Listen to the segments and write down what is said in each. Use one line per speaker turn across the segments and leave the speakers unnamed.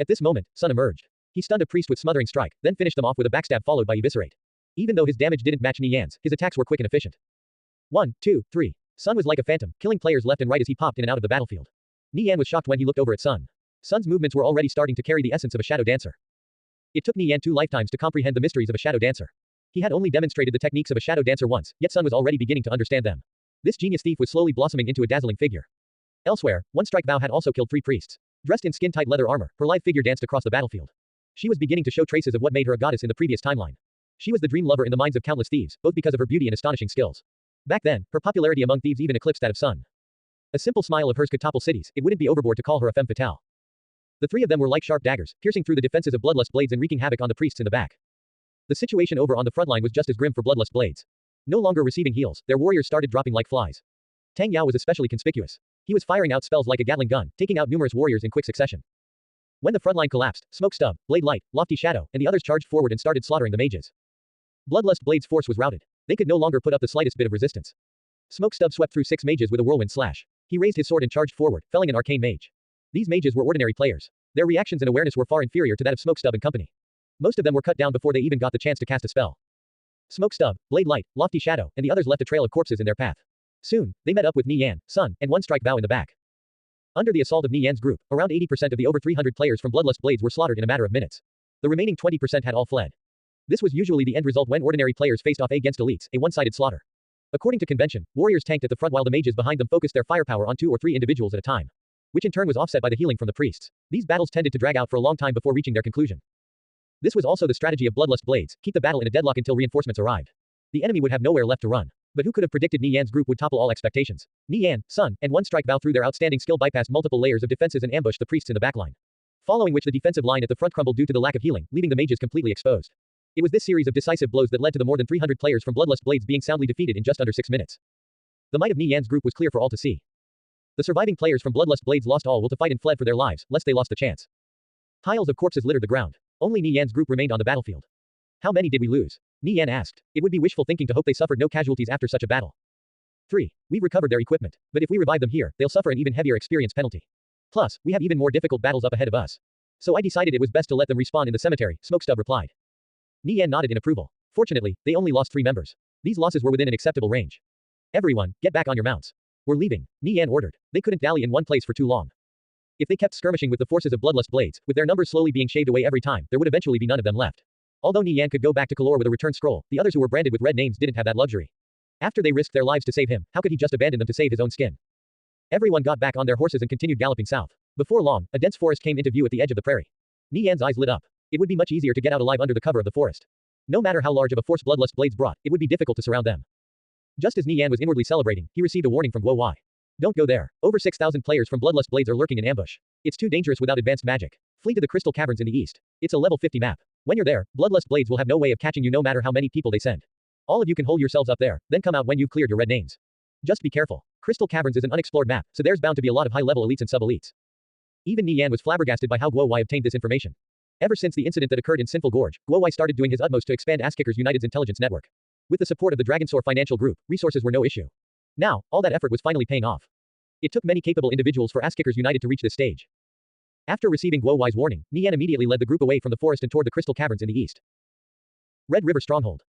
At this moment, Sun emerged. He stunned a priest with smothering strike, then finished them off with a backstab followed by eviscerate. Even though his damage didn't match Nie Yan's, his attacks were quick and efficient. 1, 2, 3. Sun was like a phantom, killing players left and right as he popped in and out of the battlefield. Nie Yan was shocked when he looked over at Sun. Sun's movements were already starting to carry the essence of a shadow dancer. It took Nie Yan 2 lifetimes to comprehend the mysteries of a shadow dancer. He had only demonstrated the techniques of a shadow dancer once, yet Sun was already beginning to understand them. This genius thief was slowly blossoming into a dazzling figure. Elsewhere, One Strike Vow had also killed 3 priests. Dressed in skin-tight leather armor, her live figure danced across the battlefield. She was beginning to show traces of what made her a goddess in the previous timeline. She was the dream lover in the minds of countless thieves, both because of her beauty and astonishing skills. Back then, her popularity among thieves even eclipsed that of Sun. A simple smile of hers could topple cities, it wouldn't be overboard to call her a femme fatale. The 3 of them were like sharp daggers, piercing through the defenses of bloodlust blades and wreaking havoc on the priests in the back. The situation over on the front line was just as grim for bloodlust blades. No longer receiving heals, their warriors started dropping like flies. Tang Yao was especially conspicuous. He was firing out spells like a Gatling gun, taking out numerous warriors in quick succession. When the front line collapsed, Smoke Stub, Blade Light, Lofty Shadow, and the others charged forward and started slaughtering the mages. Bloodlust Blade's force was routed. They could no longer put up the slightest bit of resistance. Smoke Stub swept through 6 mages with a whirlwind slash. He raised his sword and charged forward, felling an arcane mage. These mages were ordinary players. Their reactions and awareness were far inferior to that of Smoke Stub and company. Most of them were cut down before they even got the chance to cast a spell. Smoke Stub, Blade Light, Lofty Shadow, and the others left a trail of corpses in their path. Soon, they met up with Nie Yan, Sun, and One Strike Vow in the back. Under the assault of Nie Yan's group, around 80% of the over 300 players from Bloodlust Blades were slaughtered in a matter of minutes. The remaining 20% had all fled. This was usually the end result when ordinary players faced off against elites, a one-sided slaughter. According to convention, warriors tanked at the front while the mages behind them focused their firepower on 2 or 3 individuals at a time, which in turn was offset by the healing from the priests. These battles tended to drag out for a long time before reaching their conclusion. This was also the strategy of Bloodlust Blades, keep the battle in a deadlock until reinforcements arrived. The enemy would have nowhere left to run. But who could have predicted Nie Yan's group would topple all expectations? Nie Yan, Sun, and One Strike Vow through their outstanding skill bypassed multiple layers of defenses and ambushed the priests in the backline. Following which the defensive line at the front crumbled due to the lack of healing, leaving the mages completely exposed. It was this series of decisive blows that led to the more than 300 players from Bloodlust Blades being soundly defeated in just under 6 minutes. The might of Nie Yan's group was clear for all to see. The surviving players from Bloodlust Blades lost all will to fight and fled for their lives, lest they lost the chance. Piles of corpses littered the ground. Only Nie Yan's group remained on the battlefield. How many did we lose? Nie Yan asked. It would be wishful thinking to hope they suffered no casualties after such a battle. 3. We've recovered their equipment. But if we revive them here, they'll suffer an even heavier experience penalty. Plus, we have even more difficult battles up ahead of us. So I decided it was best to let them respawn in the cemetery, Smokestub replied. Nie Yan nodded in approval. Fortunately, they only lost 3 members. These losses were within an acceptable range. Everyone, get back on your mounts. We're leaving, Nie Yan ordered. They couldn't dally in one place for too long. If they kept skirmishing with the forces of Bloodlust Blades, with their numbers slowly being shaved away every time, there would eventually be none of them left. Although Nie Yan could go back to Kalor with a return scroll, the others who were branded with red names didn't have that luxury. After they risked their lives to save him, how could he just abandon them to save his own skin? Everyone got back on their horses and continued galloping south. Before long, a dense forest came into view at the edge of the prairie. Nie Yan's eyes lit up. It would be much easier to get out alive under the cover of the forest. No matter how large of a force Bloodlust Blades brought, it would be difficult to surround them. Just as Nie Yan was inwardly celebrating, he received a warning from Guo Wai. Don't go there. Over 6,000 players from Bloodlust Blades are lurking in ambush. It's too dangerous without advanced magic. Flee to the Crystal Caverns in the east. It's a level 50 map. When you're there, Bloodlust Blades will have no way of catching you no matter how many people they send. All of you can hold yourselves up there, then come out when you've cleared your red names. Just be careful. Crystal Caverns is an unexplored map, so there's bound to be a lot of high-level elites and sub-elites. Even Nie Yan was flabbergasted by how Guo Wai obtained this information. Ever since the incident that occurred in Sinful Gorge, Guo Wai started doing his utmost to expand Asskickers United's intelligence network. With the support of the Dragonsaur Financial Group, resources were no issue. Now, all that effort was finally paying off. It took many capable individuals for Asskickers United to reach this stage. After receiving Guo Wai's warning, Nie Yan immediately led the group away from the forest and toward the Crystal Caverns in the east. Red River Stronghold.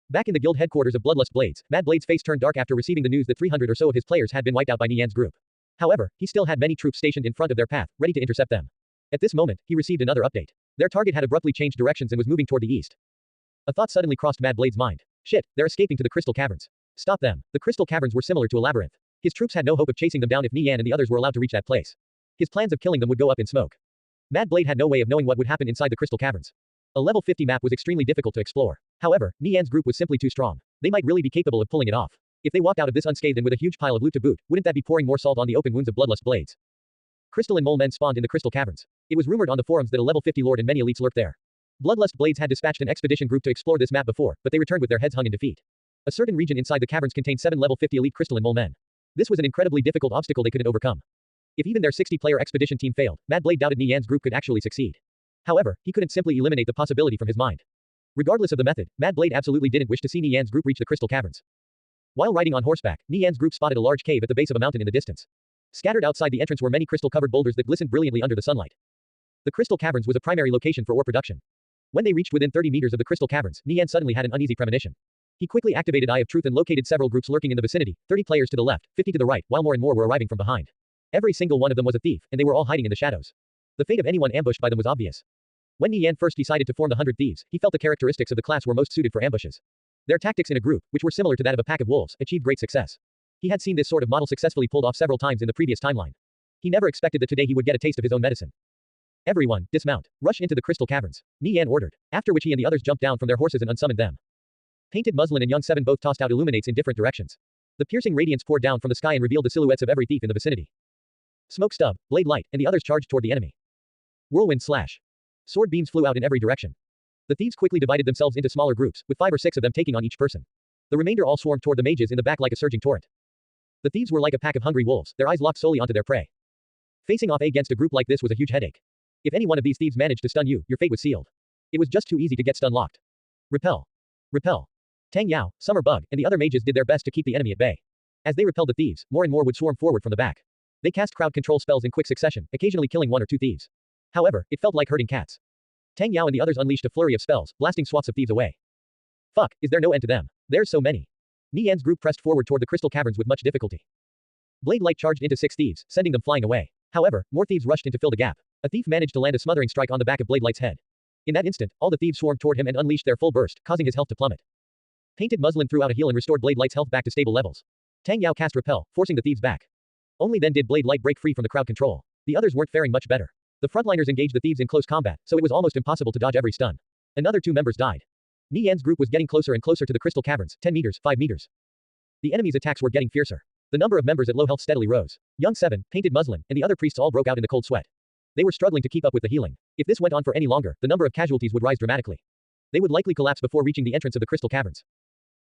Back in the guild headquarters of Bloodlust Blades, Mad Blade's face turned dark after receiving the news that 300 or so of his players had been wiped out by Nie Yan's group. However, he still had many troops stationed in front of their path, ready to intercept them. At this moment, he received another update. Their target had abruptly changed directions and was moving toward the east. A thought suddenly crossed Mad Blade's mind. Shit, they're escaping to the Crystal Caverns. Stop them. The Crystal Caverns were similar to a labyrinth. His troops had no hope of chasing them down if Nie Yan and the others were allowed to reach that place. His plans of killing them would go up in smoke. Mad Blade had no way of knowing what would happen inside the Crystal Caverns. A level 50 map was extremely difficult to explore. However, Nie Yan's group was simply too strong. They might really be capable of pulling it off. If they walked out of this unscathed and with a huge pile of loot to boot, wouldn't that be pouring more salt on the open wounds of Bloodlust Blades? Crystalline mole men spawned in the Crystal Caverns. It was rumored on the forums that a level 50 lord and many elites lurked there. Bloodlust Blades had dispatched an expedition group to explore this map before, but they returned with their heads hung in defeat. A certain region inside the caverns contained 7 level 50 elite crystalline mole men. This was an incredibly difficult obstacle they couldn't overcome. If even their 60-player expedition team failed, Mad Blade doubted Nie Yan's group could actually succeed. However, he couldn't simply eliminate the possibility from his mind. Regardless of the method, Mad Blade absolutely didn't wish to see Nie Yan's group reach the Crystal Caverns. While riding on horseback, Nie Yan's group spotted a large cave at the base of a mountain in the distance. Scattered outside the entrance were many crystal-covered boulders that glistened brilliantly under the sunlight. The crystal caverns was a primary location for ore production. When they reached within 30 meters of the crystal caverns, Nie Yan suddenly had an uneasy premonition. He quickly activated Eye of Truth and located several groups lurking in the vicinity, 30 players to the left, 50 to the right, while more and more were arriving from behind. Every single one of them was a thief, and they were all hiding in the shadows. The fate of anyone ambushed by them was obvious. When Nie Yan first decided to form the 100 Thieves, he felt the characteristics of the class were most suited for ambushes. Their tactics in a group, which were similar to that of a pack of wolves, achieved great success. He had seen this sort of model successfully pulled off several times in the previous timeline. He never expected that today he would get a taste of his own medicine. Everyone, dismount. Rush into the crystal caverns. Nie Yan ordered, after which he and the others jumped down from their horses and unsummoned them. Painted Muslin and Young Seven both tossed out illuminates in different directions. The piercing radiance poured down from the sky and revealed the silhouettes of every thief in the vicinity. Smoke Stub, Blade Light, and the others charged toward the enemy. Whirlwind Slash. Sword beams flew out in every direction. The thieves quickly divided themselves into smaller groups, with 5 or 6 of them taking on each person. The remainder all swarmed toward the mages in the back like a surging torrent. The thieves were like a pack of hungry wolves, their eyes locked solely onto their prey. Facing off against a group like this was a huge headache. If any one of these thieves managed to stun you, your fate was sealed. It was just too easy to get stun locked. Repel. Repel. Tang Yao, Summer Bug, and the other mages did their best to keep the enemy at bay. As they repelled the thieves, more and more would swarm forward from the back. They cast crowd control spells in quick succession, occasionally killing 1 or 2 thieves. However, it felt like herding cats. Tang Yao and the others unleashed a flurry of spells, blasting swaths of thieves away. Fuck, is there no end to them? There's so many. Nie Yan's group pressed forward toward the crystal caverns with much difficulty. Blade Light charged into 6 thieves, sending them flying away. However, more thieves rushed in to fill the gap. A thief managed to land a smothering strike on the back of Blade Light's head. In that instant, all the thieves swarmed toward him and unleashed their full burst, causing his health to plummet. Painted Muslin threw out a heal and restored Blade Light's health back to stable levels. Tang Yao cast Repel, forcing the thieves back. Only then did Blade Light break free from the crowd control. The others weren't faring much better. The frontliners engaged the thieves in close combat, so it was almost impossible to dodge every stun. Another 2 members died. Nie Yan's group was getting closer and closer to the crystal caverns, 10 meters, 5 meters. The enemy's attacks were getting fiercer. The number of members at low health steadily rose. Young Seven, Painted Muslin, and the other priests all broke out in the cold sweat. They were struggling to keep up with the healing. If this went on for any longer, the number of casualties would rise dramatically. They would likely collapse before reaching the entrance of the crystal caverns.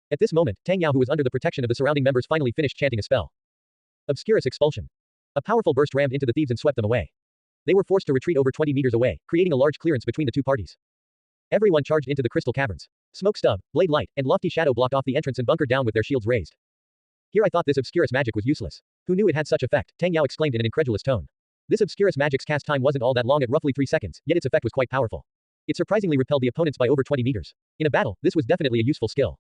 At this moment, Tang Yao, who was under the protection of the surrounding members, finally finished chanting a spell. Obscurus Expulsion. A powerful burst rammed into the thieves and swept them away. They were forced to retreat over 20 meters away, creating a large clearance between the 2 parties. Everyone charged into the crystal caverns. Smoke Stub, Blade Light, and Lofty Shadow blocked off the entrance and bunkered down with their shields raised. Here I thought this Obscurus magic was useless. Who knew it had such effect? Tang Yao exclaimed in an incredulous tone. This Obscurus magic's cast time wasn't all that long at roughly 3 seconds, yet its effect was quite powerful. It surprisingly repelled the opponents by over 20 meters. In a battle, this was definitely a useful skill.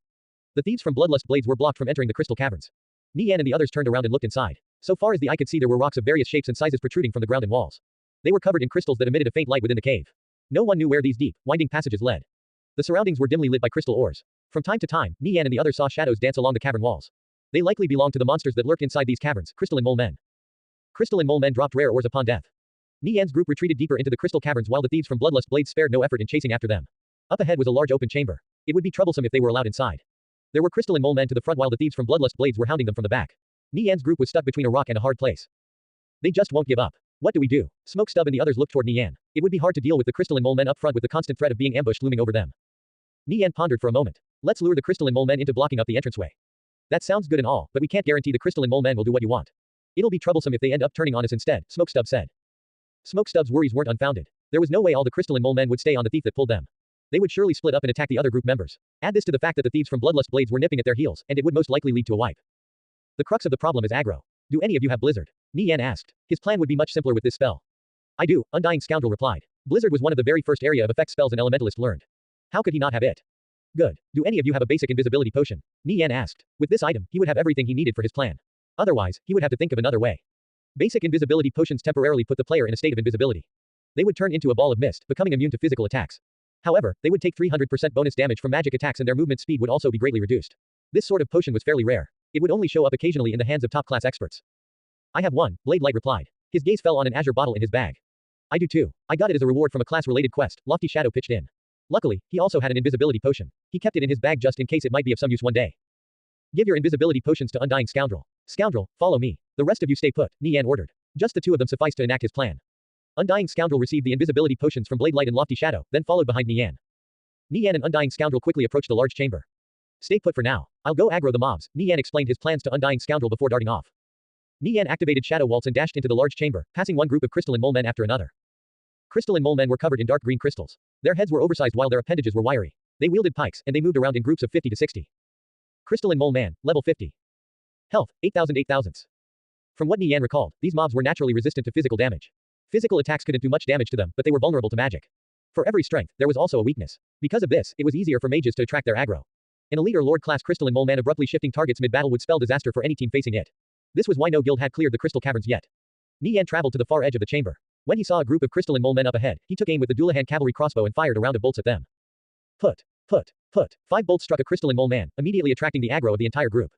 The thieves from Bloodlust Blades were blocked from entering the crystal caverns. Nie Yan and the others turned around and looked inside. So far as the eye could see, there were rocks of various shapes and sizes protruding from the ground and walls. They were covered in crystals that emitted a faint light within the cave. No one knew where these deep, winding passages led. The surroundings were dimly lit by crystal ores. From time to time, Nie Yan and the others saw shadows dance along the cavern walls. They likely belonged to the monsters that lurked inside these caverns, crystalline mole men. Crystalline mole men dropped rare ores upon death. Nie Yan's group retreated deeper into the crystal caverns while the thieves from Bloodlust Blades spared no effort in chasing after them. Up ahead was a large open chamber. It would be troublesome if they were allowed inside. There were crystalline mole men to the front while the thieves from Bloodlust Blades were hounding them from the back. Nie Yan's group was stuck between a rock and a hard place. They just won't give up. What do we do? Smoke Stub and the others looked toward Nie Yan. It would be hard to deal with the crystalline mole men up front with the constant threat of being ambushed looming over them. Nie Yan pondered for a moment. Let's lure the crystalline mole men into blocking up the entranceway. That sounds good and all, but we can't guarantee the crystalline mole men will do what you want. It'll be troublesome if they end up turning on us instead, Smoke Stub said. Smoke Stub's worries weren't unfounded. There was no way all the crystalline mole men would stay on the thief that pulled them. They would surely split up and attack the other group members. Add this to the fact that the thieves from Bloodlust Blades were nipping at their heels, and it would most likely lead to a wipe. The crux of the problem is aggro. Do any of you have Blizzard? Nie Yan asked. His plan would be much simpler with this spell. I do, Undying Scoundrel replied. Blizzard was one of the very first area of effect spells an elementalist learned. How could he not have it? Good. Do any of you have a basic invisibility potion? Nie Yan asked. With this item, he would have everything he needed for his plan. Otherwise, he would have to think of another way. Basic invisibility potions temporarily put the player in a state of invisibility. They would turn into a ball of mist, becoming immune to physical attacks. However, they would take 300% bonus damage from magic attacks and their movement speed would also be greatly reduced. This sort of potion was fairly rare. It would only show up occasionally in the hands of top-class experts. I have one, Blade Light replied. His gaze fell on an azure bottle in his bag. I do too. I got it as a reward from a class-related quest, Lofty Shadow pitched in. Luckily, he also had an invisibility potion. He kept it in his bag just in case it might be of some use one day. Give your invisibility potions to Undying Scoundrel. Scoundrel, follow me. The rest of you stay put, Nie Yan ordered. Just the 2 of them sufficed to enact his plan. Undying Scoundrel received the invisibility potions from Blade Light and Lofty Shadow, then followed behind Nie Yan. Nie Yan and Undying Scoundrel quickly approached the large chamber. Stay put for now. I'll go aggro the mobs, Nie Yan explained his plans to Undying Scoundrel before darting off. Nie Yan activated Shadow Waltz and dashed into the large chamber, passing one group of crystalline mole men after another. Crystalline mole men were covered in dark green crystals. Their heads were oversized while their appendages were wiry. They wielded pikes, and they moved around in groups of 50 to 60. Crystalline mole man, level 50. Health, 8,000 8,000. From what Nie Yan recalled, these mobs were naturally resistant to physical damage. Physical attacks couldn't do much damage to them, but they were vulnerable to magic. For every strength, there was also a weakness. Because of this, it was easier for mages to attract their aggro. An elite or lord-class crystalline mole man abruptly shifting targets mid-battle would spell disaster for any team facing it. This was why no guild had cleared the crystal caverns yet. Nie Yan traveled to the far edge of the chamber. When he saw a group of crystalline mole men up ahead, he took aim with the Dullahan cavalry crossbow and fired a round of bolts at them. Put. 5 bolts struck a crystalline mole man, immediately attracting the aggro of the entire group.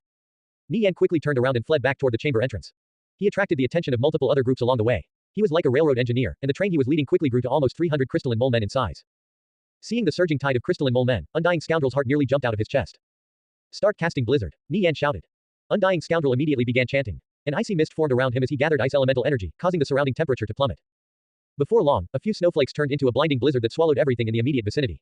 Nie Yan quickly turned around and fled back toward the chamber entrance. He attracted the attention of multiple other groups along the way. He was like a railroad engineer, and the train he was leading quickly grew to almost 300 crystalline mole men in size. Seeing the surging tide of crystalline mole men, Undying Scoundrel's heart nearly jumped out of his chest. Start casting blizzard, Nie Yan shouted. Undying Scoundrel immediately began chanting. An icy mist formed around him as he gathered ice elemental energy, causing the surrounding temperature to plummet. Before long, a few snowflakes turned into a blinding blizzard that swallowed everything in the immediate vicinity.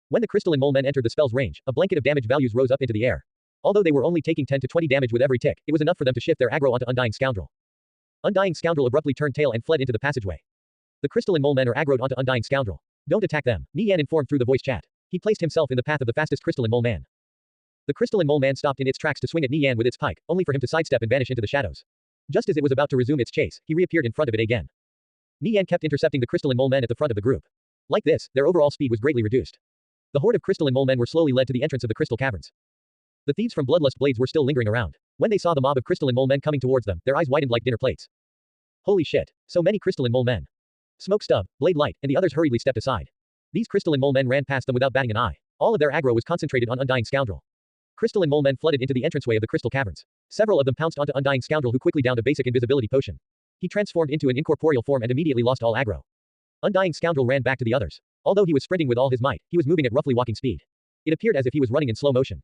When the crystalline mole men entered the spell's range, a blanket of damage values rose up into the air. Although they were only taking 10 to 20 damage with every tick, it was enough for them to shift their aggro onto Undying Scoundrel. Undying Scoundrel abruptly turned tail and fled into the passageway. The crystalline mole men are aggroed onto Undying Scoundrel. Don't attack them, Nie Yan informed through the voice chat. He placed himself in the path of the fastest crystalline mole man. The crystalline mole man stopped in its tracks to swing at Nie Yan with its pike, only for him to sidestep and vanish into the shadows. Just as it was about to resume its chase, he reappeared in front of it again. Nie Yan kept intercepting the crystalline mole men at the front of the group. Like this, their overall speed was greatly reduced. The horde of crystalline mole men were slowly led to the entrance of the crystal caverns. The thieves from Bloodlust Blades were still lingering around. When they saw the mob of crystalline mole men coming towards them, their eyes widened like dinner plates. Holy shit. So many crystalline mole men. Smoke Stub, Blade Light, and the others hurriedly stepped aside. These crystalline mole men ran past them without batting an eye. All of their aggro was concentrated on Undying Scoundrel. Crystalline mole men flooded into the entranceway of the crystal caverns. Several of them pounced onto Undying Scoundrel, who quickly downed a basic invisibility potion. He transformed into an incorporeal form and immediately lost all aggro. Undying Scoundrel ran back to the others. Although he was sprinting with all his might, he was moving at roughly walking speed. It appeared as if he was running in slow motion.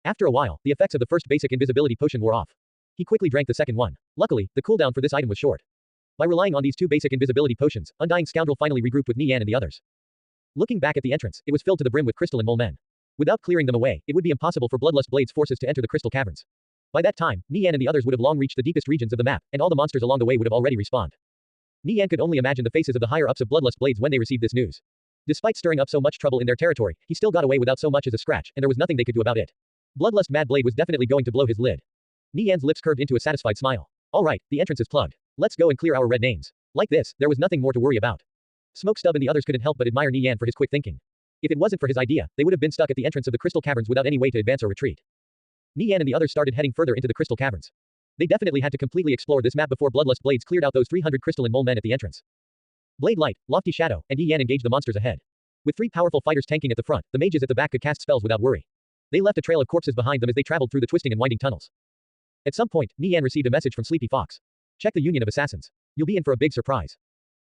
After a while, the effects of the first basic invisibility potion wore off. He quickly drank the second one. Luckily, the cooldown for this item was short. By relying on these two basic invisibility potions, Undying Scoundrel finally regrouped with Nie Yan and the others. Looking back at the entrance, it was filled to the brim with crystalline mole men. Without clearing them away, it would be impossible for Bloodlust Blade's forces to enter the crystal caverns. By that time, Nie Yan and the others would have long reached the deepest regions of the map, and all the monsters along the way would have already respawned. Nie Yan could only imagine the faces of the higher-ups of Bloodlust Blades when they received this news. Despite stirring up so much trouble in their territory, he still got away without so much as a scratch, and there was nothing they could do about it. Bloodlust Mad Blade was definitely going to blow his lid. Nie Yan's lips curved into a satisfied smile. Alright, the entrance is plugged. Let's go and clear our red names. Like this, there was nothing more to worry about. Smoke Stub and the others couldn't help but admire Nie Yan for his quick thinking. If it wasn't for his idea, they would have been stuck at the entrance of the crystal caverns without any way to advance or retreat. Nie Yan and the others started heading further into the crystal caverns. They definitely had to completely explore this map before Bloodlust Blades cleared out those 300 crystalline mole men at the entrance. Blade Light, Lofty Shadow, and Nie Yan engaged the monsters ahead. With 3 powerful fighters tanking at the front, the mages at the back could cast spells without worry. They left a trail of corpses behind them as they traveled through the twisting and winding tunnels. At some point, Nie Yan received a message from Sleepy Fox. Check the Union of Assassins. You'll be in for a big surprise.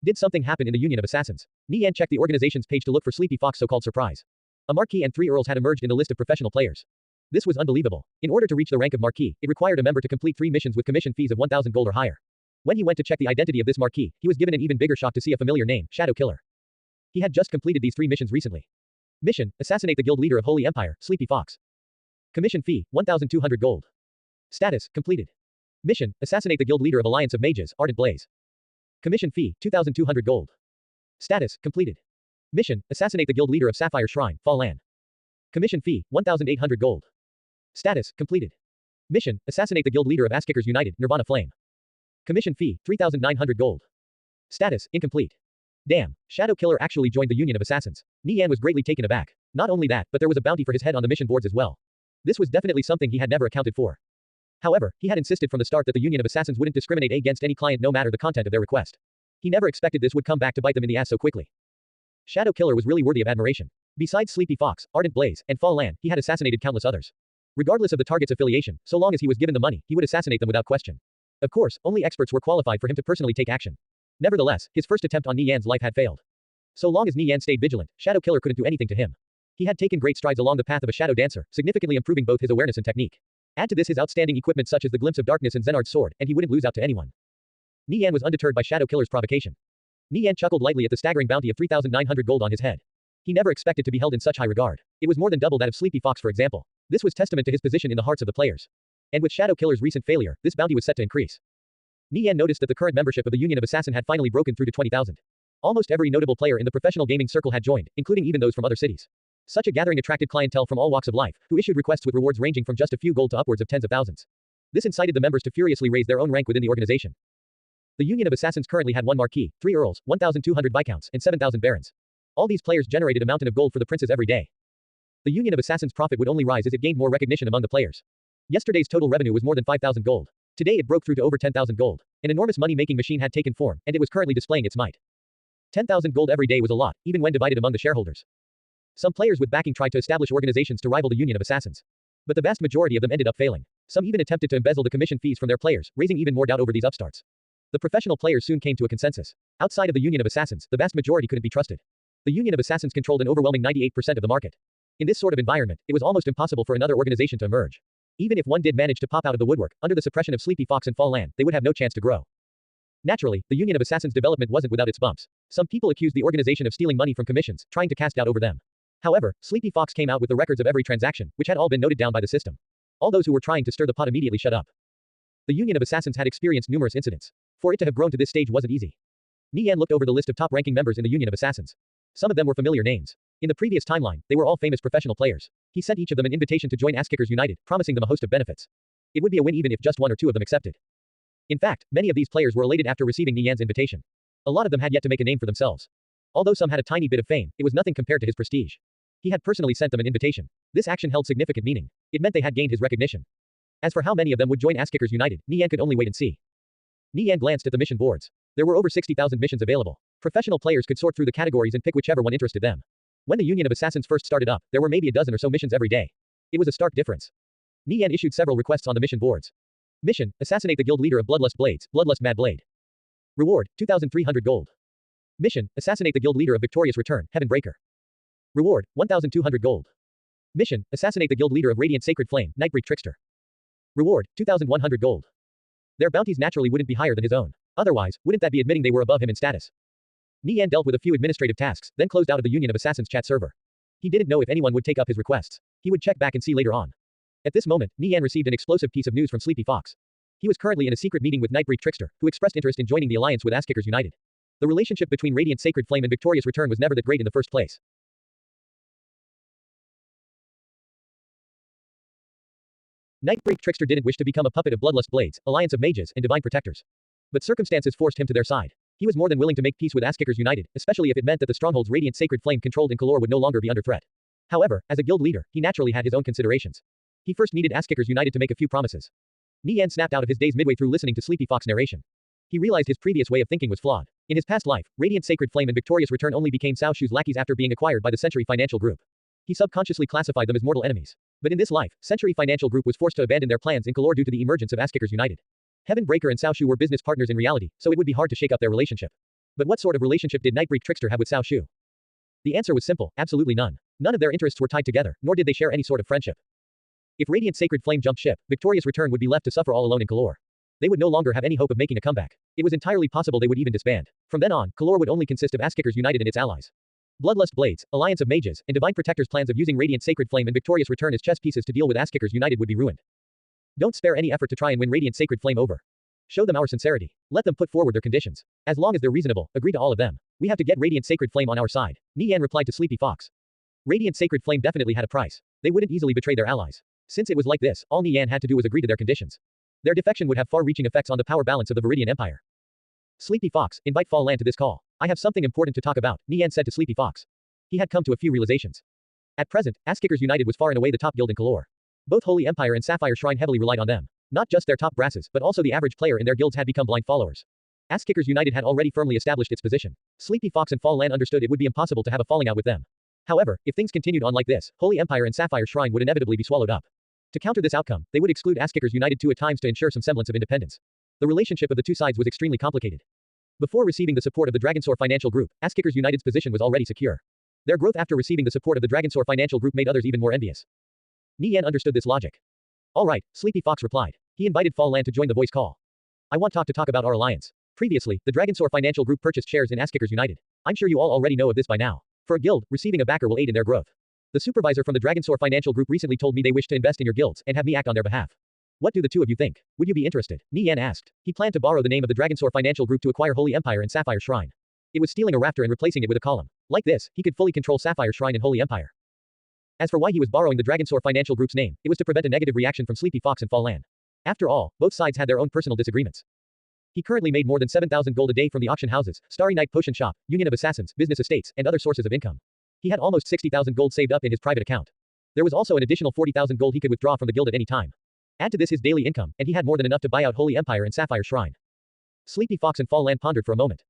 Did something happen in the Union of Assassins? Nie Yan checked the organization's page to look for Sleepy Fox's so-called surprise. A Marquis and 3 Earls had emerged in the list of professional players. This was unbelievable. In order to reach the rank of Marquis, it required a member to complete 3 missions with commission fees of 1,000 gold or higher. When he went to check the identity of this Marquis, he was given an even bigger shock to see a familiar name, Shadow Killer. He had just completed these 3 missions recently. Mission: assassinate the guild leader of Holy Empire, Sleepy Fox. Commission fee: 1,200 gold. Status: completed. Mission: assassinate the guild leader of Alliance of Mages, Ardent Blaze. Commission fee: 2,200 gold. Status: completed. Mission: assassinate the guild leader of Sapphire Shrine, Fall Lan. Commission fee: 1,800 gold. Status: completed. Mission: assassinate the guild leader of Asskickers United, Nirvana Flame. Commission fee: 3,900 gold. Status: incomplete. Damn, Shadow Killer actually joined the Union of Assassins. Nie Yan was greatly taken aback. Not only that, but there was a bounty for his head on the mission boards as well. This was definitely something he had never accounted for. However, he had insisted from the start that the Union of Assassins wouldn't discriminate against any client no matter the content of their request. He never expected this would come back to bite them in the ass so quickly. Shadow Killer was really worthy of admiration. Besides Sleepy Fox, Ardent Blaze, and Fall Lan, he had assassinated countless others. Regardless of the target's affiliation, so long as he was given the money, he would assassinate them without question. Of course, only experts were qualified for him to personally take action. Nevertheless, his first attempt on Nie Yan's life had failed. So long as Nie Yan stayed vigilant, Shadow Killer couldn't do anything to him. He had taken great strides along the path of a shadow dancer, significantly improving both his awareness and technique. Add to this his outstanding equipment such as the Glimpse of Darkness and Zenard's sword, and he wouldn't lose out to anyone. Nie Yan was undeterred by Shadow Killer's provocation. Nie Yan chuckled lightly at the staggering bounty of 3,900 gold on his head. He never expected to be held in such high regard. It was more than double that of Sleepy Fox, for example. This was testament to his position in the hearts of the players. And with Shadow Killer's recent failure, this bounty was set to increase. Nie Yan noticed that the current membership of the Union of Assassin had finally broken through to 20,000. Almost every notable player in the professional gaming circle had joined, including even those from other cities. Such a gathering attracted clientele from all walks of life, who issued requests with rewards ranging from just a few gold to upwards of tens of thousands. This incited the members to furiously raise their own rank within the organization. The Union of Assassins currently had 1 marquis, 3 earls, 1,200 viscounts, and 7,000 barons. All these players generated a mountain of gold for the princes every day. The Union of Assassins' profit would only rise as it gained more recognition among the players. Yesterday's total revenue was more than 5,000 gold. Today it broke through to over 10,000 gold. An enormous money-making machine had taken form, and it was currently displaying its might. 10,000 gold every day was a lot, even when divided among the shareholders. Some players with backing tried to establish organizations to rival the Union of Assassins. But the vast majority of them ended up failing. Some even attempted to embezzle the commission fees from their players, raising even more doubt over these upstarts. The professional players soon came to a consensus. Outside of the Union of Assassins, the vast majority couldn't be trusted. The Union of Assassins controlled an overwhelming 98% of the market. In this sort of environment, it was almost impossible for another organization to emerge. Even if one did manage to pop out of the woodwork, under the suppression of Sleepy Fox and Fall Land, they would have no chance to grow. Naturally, the Union of Assassins' development wasn't without its bumps. Some people accused the organization of stealing money from commissions, trying to cast doubt over them. However, Sleepy Fox came out with the records of every transaction, which had all been noted down by the system. All those who were trying to stir the pot immediately shut up. The Union of Assassins had experienced numerous incidents. For it to have grown to this stage wasn't easy. Nie Yan looked over the list of top-ranking members in the Union of Assassins. Some of them were familiar names. In the previous timeline, they were all famous professional players. He sent each of them an invitation to join Asskickers United, promising them a host of benefits. It would be a win even if just 1 or 2 of them accepted. In fact, many of these players were elated after receiving Nie Yan's invitation. A lot of them had yet to make a name for themselves. Although some had a tiny bit of fame, it was nothing compared to his prestige. He had personally sent them an invitation. This action held significant meaning. It meant they had gained his recognition. As for how many of them would join Asskickers United, Nie Yan could only wait and see. Nie Yan glanced at the mission boards. There were over 60,000 missions available. Professional players could sort through the categories and pick whichever one interested them. When the Union of Assassins first started up, there were maybe a dozen or so missions every day. It was a stark difference. Nie Yan issued several requests on the mission boards. Mission: assassinate the guild leader of Bloodlust Blades, Bloodlust Mad Blade. Reward: 2,300 gold. Mission: assassinate the guild leader of Victorious Return, Heaven Breaker. Reward: 1,200 gold. Mission: assassinate the guild leader of Radiant Sacred Flame, Nightbreak Trickster. Reward: 2,100 gold. Their bounties naturally wouldn't be higher than his own. Otherwise, wouldn't that be admitting they were above him in status? Nie Yan dealt with a few administrative tasks, then closed out of the Union of Assassins chat server. He didn't know if anyone would take up his requests. He would check back and see later on. At this moment, Nie Yan received an explosive piece of news from Sleepy Fox. He was currently in a secret meeting with Nightbreak Trickster, who expressed interest in joining the alliance with Asskickers United. The relationship between Radiant Sacred Flame and Victorious Return was never that great in the first place. Nightbreak Trickster didn't wish to become a puppet of Bloodlust Blades, Alliance of Mages, and Divine Protectors. But circumstances forced him to their side. He was more than willing to make peace with Asskickers United, especially if it meant that the strongholds Radiant Sacred Flame controlled in Kalor would no longer be under threat. However, as a guild leader, he naturally had his own considerations. He first needed Asskickers United to make a few promises. Nie Yan snapped out of his daze midway through listening to Sleepy Fox narration. He realized his previous way of thinking was flawed. In his past life, Radiant Sacred Flame and Victorious Return only became Cao Shu's lackeys after being acquired by the Century Financial Group. He subconsciously classified them as mortal enemies. But in this life, Century Financial Group was forced to abandon their plans in Kalor due to the emergence of Asskickers United. Heaven Breaker and Cao Shu were business partners in reality, so it would be hard to shake up their relationship. But what sort of relationship did Nightbreak Trickster have with Cao Shu? The answer was simple: absolutely none. None of their interests were tied together, nor did they share any sort of friendship. If Radiant Sacred Flame jumped ship, Victorious Return would be left to suffer all alone in Kalor. They would no longer have any hope of making a comeback. It was entirely possible they would even disband. From then on, Kalor would only consist of Asskickers United and its allies. Bloodlust Blades, Alliance of Mages, and Divine Protectors' plans of using Radiant Sacred Flame and Victorious Return as chess pieces to deal with Asskickers United would be ruined. Don't spare any effort to try and win Radiant Sacred Flame over. Show them our sincerity. Let them put forward their conditions. As long as they're reasonable, agree to all of them. We have to get Radiant Sacred Flame on our side. Nie Yan replied to Sleepy Fox. Radiant Sacred Flame definitely had a price. They wouldn't easily betray their allies. Since it was like this, all Nie Yan had to do was agree to their conditions. Their defection would have far-reaching effects on the power balance of the Viridian Empire. Sleepy Fox, invite Fall Land to this call. I have something important to talk about, Nie Yan said to Sleepy Fox. He had come to a few realizations. At present, Asskickers United was far and away the top guild in Kalor. Both Holy Empire and Sapphire Shrine heavily relied on them. Not just their top brasses, but also the average player in their guilds had become blind followers. Asskickers United had already firmly established its position. Sleepy Fox and Fall Land understood it would be impossible to have a falling out with them. However, if things continued on like this, Holy Empire and Sapphire Shrine would inevitably be swallowed up. To counter this outcome, they would exclude Asskickers United at times to ensure some semblance of independence. The relationship of the two sides was extremely complicated. Before receiving the support of the Dragonsaur Financial Group, Asskickers United's position was already secure. Their growth after receiving the support of the Dragonsaur Financial Group made others even more envious. Nie Yan understood this logic. All right, Sleepy Fox replied. He invited Fall Land to join the voice call. I want to talk about our alliance. Previously, the Dragonsaur Financial Group purchased shares in Asskickers United. I'm sure you all already know of this by now. For a guild, receiving a backer will aid in their growth. The supervisor from the Dragonsaur Financial Group recently told me they wish to invest in your guilds and have me act on their behalf. What do the two of you think? Would you be interested? Nie Yan asked. He planned to borrow the name of the Dragonsaur Financial Group to acquire Holy Empire and Sapphire Shrine. It was stealing a rafter and replacing it with a column. Like this, he could fully control Sapphire Shrine and Holy Empire. As for why he was borrowing the Dragonsaur Financial Group's name, it was to prevent a negative reaction from Sleepy Fox and Fall Land. After all, both sides had their own personal disagreements. He currently made more than 7,000 gold a day from the auction houses, Starry Night Potion Shop, Union of Assassins, business estates, and other sources of income. He had almost 60,000 gold saved up in his private account. There was also an additional 40,000 gold he could withdraw from the guild at any time. Add to this his daily income, and he had more than enough to buy out Holy Empire and Sapphire Shrine. Sleepy Fox and Fall Lan pondered for a moment.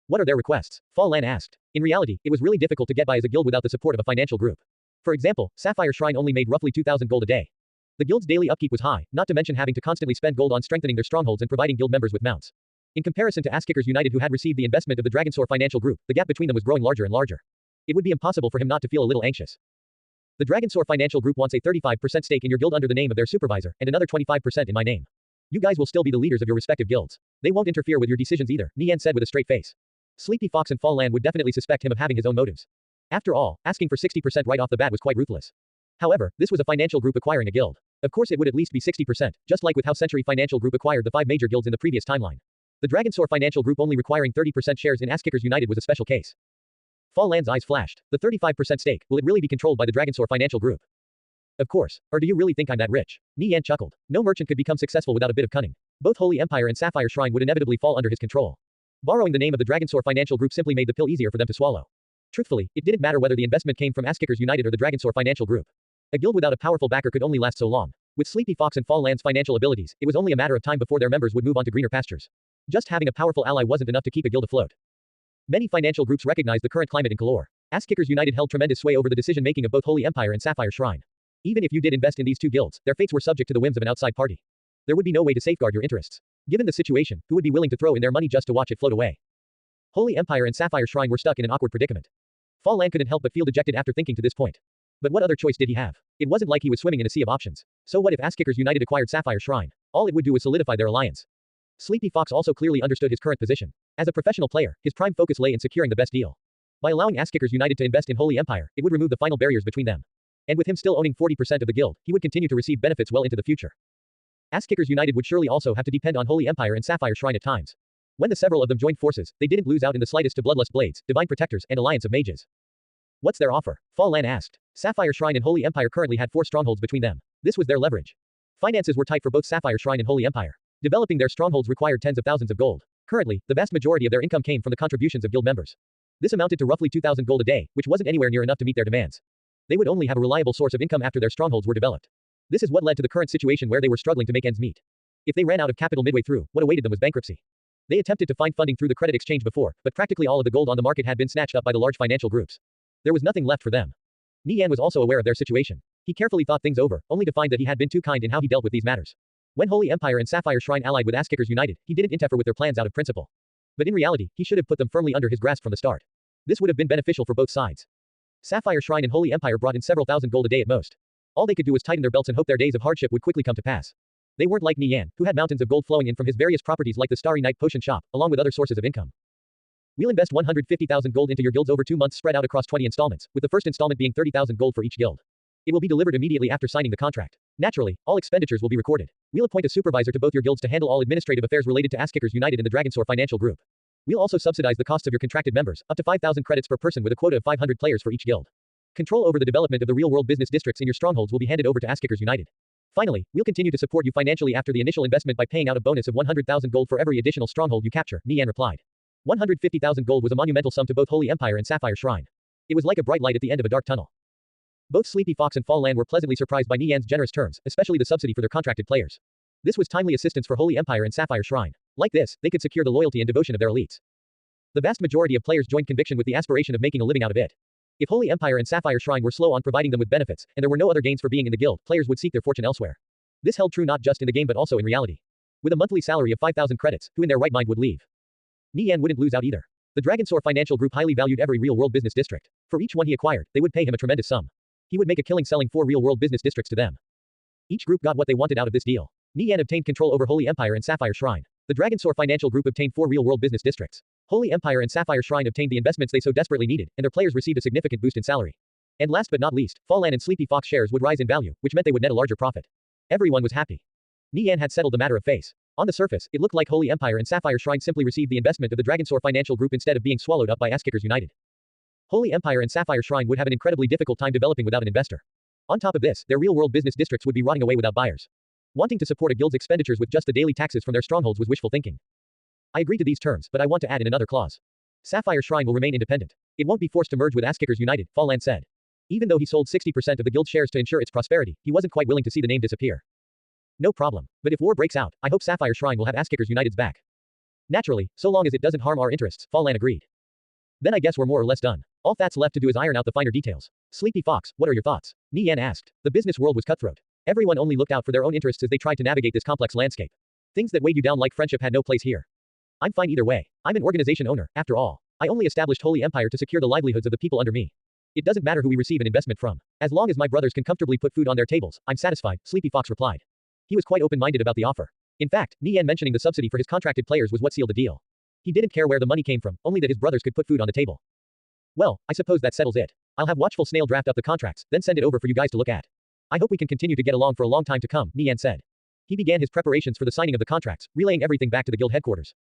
What are their requests? Fall Lan asked. In reality, it was really difficult to get by as a guild without the support of a financial group. For example, Sapphire Shrine only made roughly 2,000 gold a day. The guild's daily upkeep was high, not to mention having to constantly spend gold on strengthening their strongholds and providing guild members with mounts. In comparison to Ass-Kickers United, who had received the investment of the Dragonsaur Financial Group, the gap between them was growing larger and larger. It would be impossible for him not to feel a little anxious. The Dragonsaur Financial Group wants a 35% stake in your guild under the name of their supervisor, and another 25% in my name. You guys will still be the leaders of your respective guilds. They won't interfere with your decisions either, Nie Yan said with a straight face. Sleepy Fox and Fall Lan would definitely suspect him of having his own motives. After all, asking for 60% right off the bat was quite ruthless. However, this was a financial group acquiring a guild. Of course it would at least be 60%, just like with how Century Financial Group acquired the 5 major guilds in the previous timeline. The Dragonsaur Financial Group only requiring 30% shares in Ass-Kickers United was a special case. Fall Lan's eyes flashed. The 35% stake, will it really be controlled by the Dragonsaur Financial Group? Of course. Or do you really think I'm that rich? Nie Yan chuckled. No merchant could become successful without a bit of cunning. Both Holy Empire and Sapphire Shrine would inevitably fall under his control. Borrowing the name of the Dragonsaur Financial Group simply made the pill easier for them to swallow. Truthfully, it didn't matter whether the investment came from Ass-Kickers United or the Dragonsaur Financial Group. A guild without a powerful backer could only last so long. With Sleepy Fox and Fall Lan's financial abilities, it was only a matter of time before their members would move on to greener pastures. Just having a powerful ally wasn't enough to keep a guild afloat. Many financial groups recognized the current climate in Kalor. Ass-Kickers United held tremendous sway over the decision-making of both Holy Empire and Sapphire Shrine. Even if you did invest in these two guilds, their fates were subject to the whims of an outside party. There would be no way to safeguard your interests. Given the situation, who would be willing to throw in their money just to watch it float away? Holy Empire and Sapphire Shrine were stuck in an awkward predicament. Fall Lan couldn't help but feel dejected after thinking to this point. But what other choice did he have? It wasn't like he was swimming in a sea of options. So what if Ass-Kickers United acquired Sapphire Shrine? All it would do was solidify their alliance. Sleepy Fox also clearly understood his current position. As a professional player, his prime focus lay in securing the best deal. By allowing Ass-Kickers United to invest in Holy Empire, it would remove the final barriers between them. And with him still owning 40% of the guild, he would continue to receive benefits well into the future. Ass-Kickers United would surely also have to depend on Holy Empire and Sapphire Shrine at times. When the several of them joined forces, they didn't lose out in the slightest to Bloodlust Blades, Divine Protectors, and Alliance of Mages. What's their offer? Fall Lan asked. Sapphire Shrine and Holy Empire currently had 4 strongholds between them. This was their leverage. Finances were tight for both Sapphire Shrine and Holy Empire. Developing their strongholds required tens of thousands of gold. Currently, the vast majority of their income came from the contributions of guild members. This amounted to roughly 2,000 gold a day, which wasn't anywhere near enough to meet their demands. They would only have a reliable source of income after their strongholds were developed. This is what led to the current situation where they were struggling to make ends meet. If they ran out of capital midway through, what awaited them was bankruptcy. They attempted to find funding through the credit exchange before, but practically all of the gold on the market had been snatched up by the large financial groups. There was nothing left for them. Nie Yan was also aware of their situation. He carefully thought things over, only to find that he had been too kind in how he dealt with these matters. When Holy Empire and Sapphire Shrine allied with Ass-Kickers United, he didn't interfere with their plans out of principle. But in reality, he should have put them firmly under his grasp from the start. This would have been beneficial for both sides. Sapphire Shrine and Holy Empire brought in several thousand gold a day at most. All they could do was tighten their belts and hope their days of hardship would quickly come to pass. They weren't like Nie Yan, who had mountains of gold flowing in from his various properties like the Starry Night Potion Shop, along with other sources of income. We'll invest 150,000 gold into your guilds over 2 months spread out across 20 installments, with the first installment being 30,000 gold for each guild. It will be delivered immediately after signing the contract. Naturally, all expenditures will be recorded. We'll appoint a supervisor to both your guilds to handle all administrative affairs related to Ass-Kickers United and the Dragonsaur Financial Group. We'll also subsidize the costs of your contracted members, up to 5,000 credits per person with a quota of 500 players for each guild. Control over the development of the real-world business districts in your strongholds will be handed over to Ass-Kickers United. Finally, we'll continue to support you financially after the initial investment by paying out a bonus of 100,000 gold for every additional stronghold you capture, Nie Yan replied. 150,000 gold was a monumental sum to both Holy Empire and Sapphire Shrine. It was like a bright light at the end of a dark tunnel. Both Sleepy Fox and Fall Lan were pleasantly surprised by Nie Yan's generous terms, especially the subsidy for their contracted players. This was timely assistance for Holy Empire and Sapphire Shrine. Like this, they could secure the loyalty and devotion of their elites. The vast majority of players joined conviction with the aspiration of making a living out of it. If Holy Empire and Sapphire Shrine were slow on providing them with benefits, and there were no other gains for being in the guild, players would seek their fortune elsewhere. This held true not just in the game but also in reality. With a monthly salary of 5,000 credits, who in their right mind would leave? Nie Yan wouldn't lose out either. The Dragonsaur Financial Group highly valued every real-world business district. For each one he acquired, they would pay him a tremendous sum. He would make a killing selling 4 real-world business districts to them. Each group got what they wanted out of this deal. Nie Yan obtained control over Holy Empire and Sapphire Shrine. The Dragonsaur Financial Group obtained 4 real-world business districts. Holy Empire and Sapphire Shrine obtained the investments they so desperately needed, and their players received a significant boost in salary. And last but not least, Fall Lan and Sleepy Fox shares would rise in value, which meant they would net a larger profit. Everyone was happy. Nie Yan had settled the matter of face. On the surface, it looked like Holy Empire and Sapphire Shrine simply received the investment of the Dragonsaur Financial Group instead of being swallowed up by Ass-Kickers United. Holy Empire and Sapphire Shrine would have an incredibly difficult time developing without an investor. On top of this, their real-world business districts would be rotting away without buyers. Wanting to support a guild's expenditures with just the daily taxes from their strongholds was wishful thinking. I agree to these terms, but I want to add in another clause. Sapphire Shrine will remain independent. It won't be forced to merge with Asskickers United, Fallan said. Even though he sold 60% of the guild shares to ensure its prosperity, he wasn't quite willing to see the name disappear. No problem. But if war breaks out, I hope Sapphire Shrine will have Asskickers United's back. Naturally, so long as it doesn't harm our interests, Fallan agreed. Then I guess we're more or less done. All that's left to do is iron out the finer details. Sleepy Fox, what are your thoughts? Nie Yan asked. The business world was cutthroat. Everyone only looked out for their own interests as they tried to navigate this complex landscape. Things that weighed you down like friendship had no place here. I'm fine either way. I'm an organization owner, after all. I only established Holy Empire to secure the livelihoods of the people under me. It doesn't matter who we receive an investment from. As long as my brothers can comfortably put food on their tables, I'm satisfied, Sleepy Fox replied. He was quite open-minded about the offer. In fact, Nie Yan mentioning the subsidy for his contracted players was what sealed the deal. He didn't care where the money came from, only that his brothers could put food on the table. Well, I suppose that settles it. I'll have Watchful Snail draft up the contracts, then send it over for you guys to look at. I hope we can continue to get along for a long time to come, Nie Yan said. He began his preparations for the signing of the contracts, relaying everything back to the guild headquarters.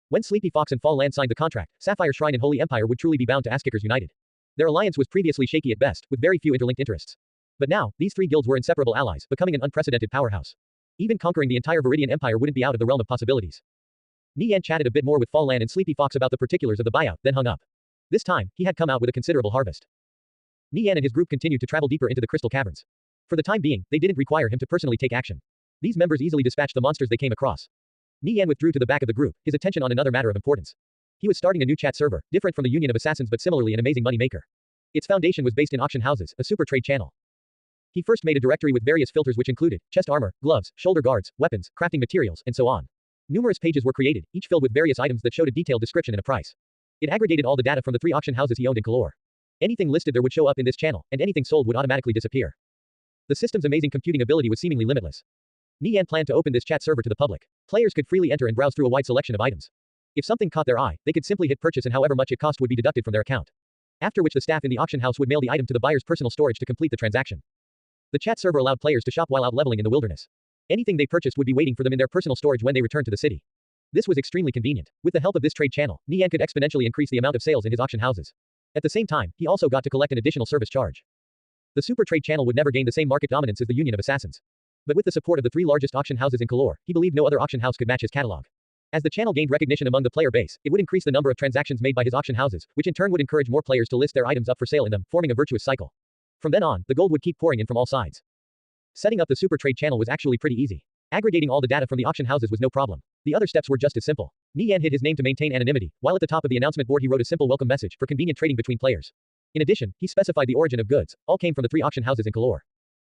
When Sleepy Fox and Fallan signed the contract, Sapphire Shrine and Holy Empire would truly be bound to Asskickers United. Their alliance was previously shaky at best, with very few interlinked interests. But now, these three guilds were inseparable allies, becoming an unprecedented powerhouse. Even conquering the entire Viridian Empire wouldn't be out of the realm of possibilities. Nie Yan chatted a bit more with Fallan and Sleepy Fox about the particulars of the buyout, then hung up. This time, he had come out with a considerable harvest. Nie Yan and his group continued to travel deeper into the crystal caverns. For the time being, they didn't require him to personally take action. These members easily dispatched the monsters they came across. Nie Yan withdrew to the back of the group, his attention on another matter of importance. He was starting a new chat server, different from the Union of Assassins but similarly an amazing money maker. Its foundation was based in auction houses, a super trade channel. He first made a directory with various filters which included chest armor, gloves, shoulder guards, weapons, crafting materials, and so on. Numerous pages were created, each filled with various items that showed a detailed description and a price. It aggregated all the data from the 3 auction houses he owned in Kalor. Anything listed there would show up in this channel, and anything sold would automatically disappear. The system's amazing computing ability was seemingly limitless. Nie Yan planned to open this chat server to the public. Players could freely enter and browse through a wide selection of items. If something caught their eye, they could simply hit purchase and however much it cost would be deducted from their account. After which the staff in the auction house would mail the item to the buyer's personal storage to complete the transaction. The chat server allowed players to shop while out leveling in the wilderness. Anything they purchased would be waiting for them in their personal storage when they returned to the city. This was extremely convenient. With the help of this trade channel, Nie Yan could exponentially increase the amount of sales in his auction houses. At the same time, he also got to collect an additional service charge. The super trade channel would never gain the same market dominance as the Union of Assassins. But with the support of the 3 largest auction houses in Kalor, he believed no other auction house could match his catalog. As the channel gained recognition among the player base, it would increase the number of transactions made by his auction houses, which in turn would encourage more players to list their items up for sale in them, forming a virtuous cycle. From then on, the gold would keep pouring in from all sides. Setting up the super trade channel was actually pretty easy. Aggregating all the data from the auction houses was no problem. The other steps were just as simple. Nie Yan hid his name to maintain anonymity, while at the top of the announcement board he wrote a simple welcome message for convenient trading between players. In addition, he specified the origin of goods, all came from the 3 auction houses in Kalor.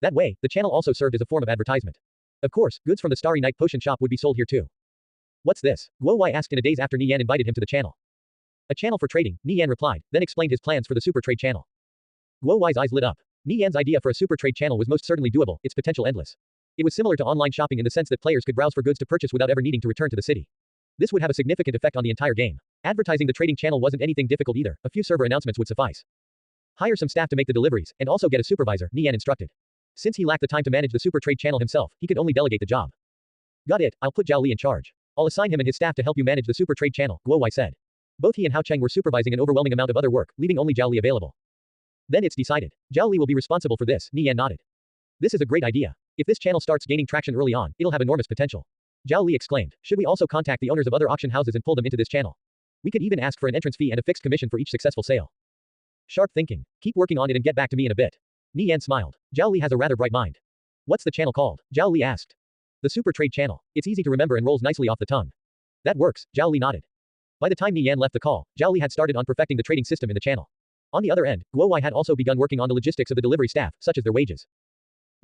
That way, the channel also served as a form of advertisement. Of course, goods from the Starry Night Potion shop would be sold here too. What's this? Guo asked in a daze after Nie Yan invited him to the channel. A channel for trading, Nie Yan replied, then explained his plans for the super trade channel. Guo's eyes lit up. Nie Yan's idea for a super trade channel was most certainly doable, its potential endless. It was similar to online shopping in the sense that players could browse for goods to purchase without ever needing to return to the city. This would have a significant effect on the entire game. Advertising the trading channel wasn't anything difficult either, a few server announcements would suffice. Hire some staff to make the deliveries, and also get a supervisor, Nie Yan instructed. Since he lacked the time to manage the super trade channel himself, he could only delegate the job. Got it, I'll put Zhao Li in charge. I'll assign him and his staff to help you manage the super trade channel, Guo said. Both he and Hao Cheng were supervising an overwhelming amount of other work, leaving only Zhao Li available. Then it's decided. Zhao Li will be responsible for this, Nie Yan nodded. This is a great idea. If this channel starts gaining traction early on, it'll have enormous potential. Zhao Li exclaimed. Should we also contact the owners of other auction houses and pull them into this channel? We could even ask for an entrance fee and a fixed commission for each successful sale. Sharp thinking. Keep working on it and get back to me in a bit. Nie Yan smiled. Zhao Li has a rather bright mind. What's the channel called? Zhao Li asked. The super trade channel. It's easy to remember and rolls nicely off the tongue. That works, Zhao Li nodded. By the time Nie Yan left the call, Zhao Li had started on perfecting the trading system in the channel. On the other end, Guo had also begun working on the logistics of the delivery staff, such as their wages.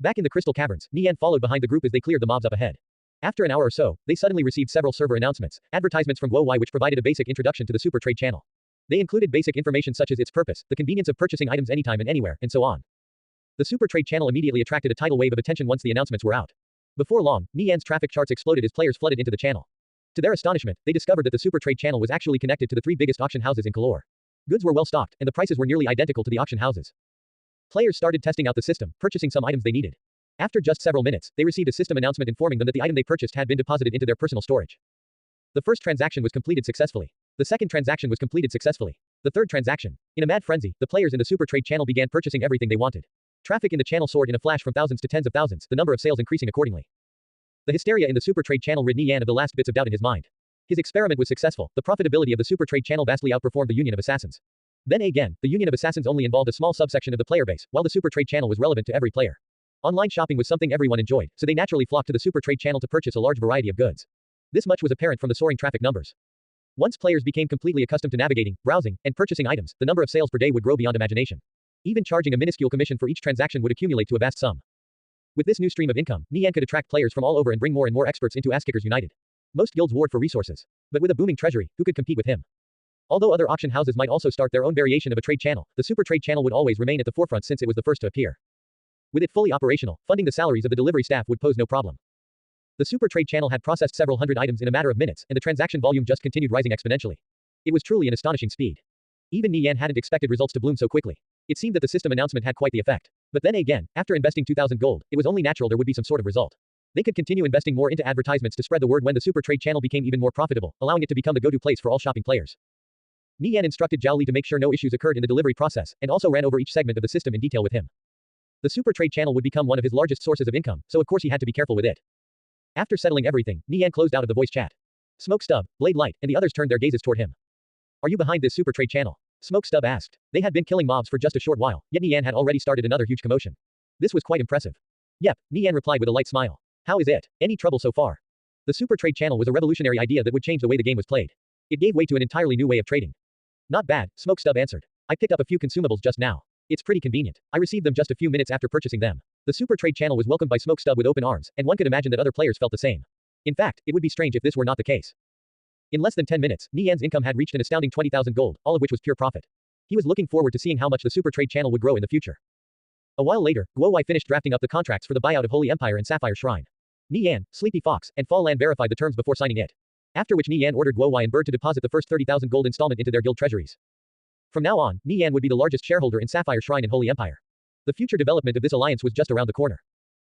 Back in the crystal caverns, Nie Yan followed behind the group as they cleared the mobs up ahead. After an hour or so, they suddenly received several server announcements, advertisements from Guo which provided a basic introduction to the super trade channel. They included basic information such as its purpose, the convenience of purchasing items anytime and anywhere, and so on. The super trade channel immediately attracted a tidal wave of attention once the announcements were out. Before long, Nie Yan's traffic charts exploded as players flooded into the channel. To their astonishment, they discovered that the super trade channel was actually connected to the 3 biggest auction houses in Kalor. Goods were well stocked, and the prices were nearly identical to the auction houses. Players started testing out the system, purchasing some items they needed. After just several minutes, they received a system announcement informing them that the item they purchased had been deposited into their personal storage. The first transaction was completed successfully. The second transaction was completed successfully. The third transaction. In a mad frenzy, the players in the super trade channel began purchasing everything they wanted. Traffic in the channel soared in a flash from thousands to tens of thousands, the number of sales increasing accordingly. The hysteria in the super trade channel rid Nie Yan of the last bits of doubt in his mind. His experiment was successful. The profitability of the super trade channel vastly outperformed the Union of Assassins. Then again, the Union of Assassins only involved a small subsection of the player base, while the super trade channel was relevant to every player. Online shopping was something everyone enjoyed, so they naturally flocked to the super trade channel to purchase a large variety of goods. This much was apparent from the soaring traffic numbers. Once players became completely accustomed to navigating, browsing, and purchasing items, the number of sales per day would grow beyond imagination. Even charging a minuscule commission for each transaction would accumulate to a vast sum. With this new stream of income, Nie Yan could attract players from all over and bring more and more experts into Asskickers United. Most guilds warred for resources. But with a booming treasury, who could compete with him? Although other auction houses might also start their own variation of a trade channel, the super trade channel would always remain at the forefront since it was the first to appear. With it fully operational, funding the salaries of the delivery staff would pose no problem. The super trade channel had processed several hundred items in a matter of minutes, and the transaction volume just continued rising exponentially. It was truly an astonishing speed. Even Nie Yan hadn't expected results to bloom so quickly. It seemed that the system announcement had quite the effect. But then again, after investing 2,000 gold, it was only natural there would be some sort of result. They could continue investing more into advertisements to spread the word when the super trade channel became even more profitable, allowing it to become the go-to place for all shopping players. Nie Yan instructed Zhao Li to make sure no issues occurred in the delivery process, and also ran over each segment of the system in detail with him. The super trade channel would become one of his largest sources of income, so of course he had to be careful with it. After settling everything, Nie Yan closed out of the voice chat. Smoke Stub, Blade Light, and the others turned their gazes toward him. Are you behind this super trade channel? Smoke Stub asked. They had been killing mobs for just a short while, yet Nie Yan had already started another huge commotion. This was quite impressive. Yep, Nie Yan replied with a light smile. How is it? Any trouble so far? The super trade channel was a revolutionary idea that would change the way the game was played. It gave way to an entirely new way of trading. Not bad, Smoke Stub answered. I picked up a few consumables just now. It's pretty convenient. I received them just a few minutes after purchasing them. The super trade channel was welcomed by Smoke Stub with open arms, and one could imagine that other players felt the same. In fact, it would be strange if this were not the case. In less than 10 minutes, Nie Yan's income had reached an astounding 20,000 gold, all of which was pure profit. He was looking forward to seeing how much the super trade channel would grow in the future. A while later, Guo Wai finished drafting up the contracts for the buyout of Holy Empire and Sapphire Shrine. Nie Yan, Sleepy Fox, and Fall Lan verified the terms before signing it. After which Nie Yan ordered Guo Wai and Bird to deposit the first 30,000 gold installment into their guild treasuries. From now on, Nie Yan would be the largest shareholder in Sapphire Shrine and Holy Empire. The future development of this alliance was just around the corner.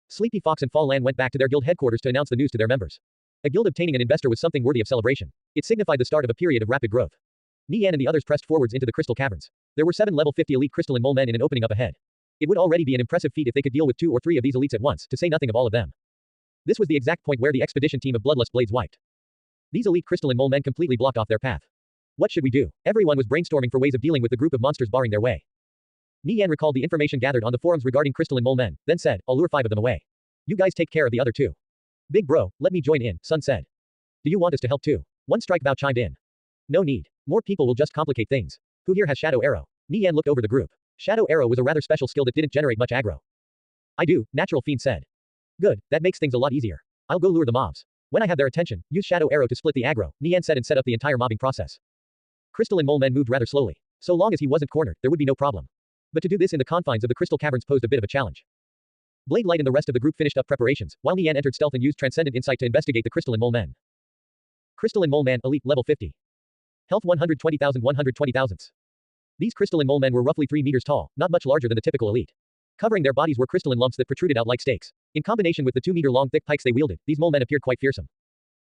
Sleepy Fox and Fall Lan went back to their guild headquarters to announce the news to their members. A guild obtaining an investor was something worthy of celebration. It signified the start of a period of rapid growth. Nie Yan and the others pressed forwards into the crystal caverns. There were 7 level 50 elite crystalline mole men in an opening up ahead. It would already be an impressive feat if they could deal with 2 or 3 of these elites at once, to say nothing of all of them. This was the exact point where the expedition team of Bloodlust Blades wiped. These elite crystalline mole men completely blocked off their path. What should we do? Everyone was brainstorming for ways of dealing with the group of monsters barring their way. Nie Yan recalled the information gathered on the forums regarding crystalline mole men, then said, I'll lure 5 of them away. You guys take care of the other 2. Big bro, let me join in, Sun said. Do you want us to help too? One Strike Bao chimed in. No need. More people will just complicate things. Who here has Shadow Arrow? Nie Yan looked over the group. Shadow Arrow was a rather special skill that didn't generate much aggro. I do, Natural Fiend said. Good, that makes things a lot easier. I'll go lure the mobs. When I have their attention, use Shadow Arrow to split the aggro, Nie Yan said and set up the entire mobbing process. Crystalline mole men moved rather slowly. So long as he wasn't cornered, there would be no problem. But to do this in the confines of the crystal caverns posed a bit of a challenge. Blade Light and the rest of the group finished up preparations, while Nie Yan entered stealth and used Transcendent Insight to investigate the crystalline mole men. Crystalline Mole Man, Elite, Level 50. Health 120,000 120,000. These crystalline mole men were roughly 3 meters tall, not much larger than the typical elite. Covering their bodies were crystalline lumps that protruded out like stakes. In combination with the 2-meter-long thick pikes they wielded, these mole men appeared quite fearsome.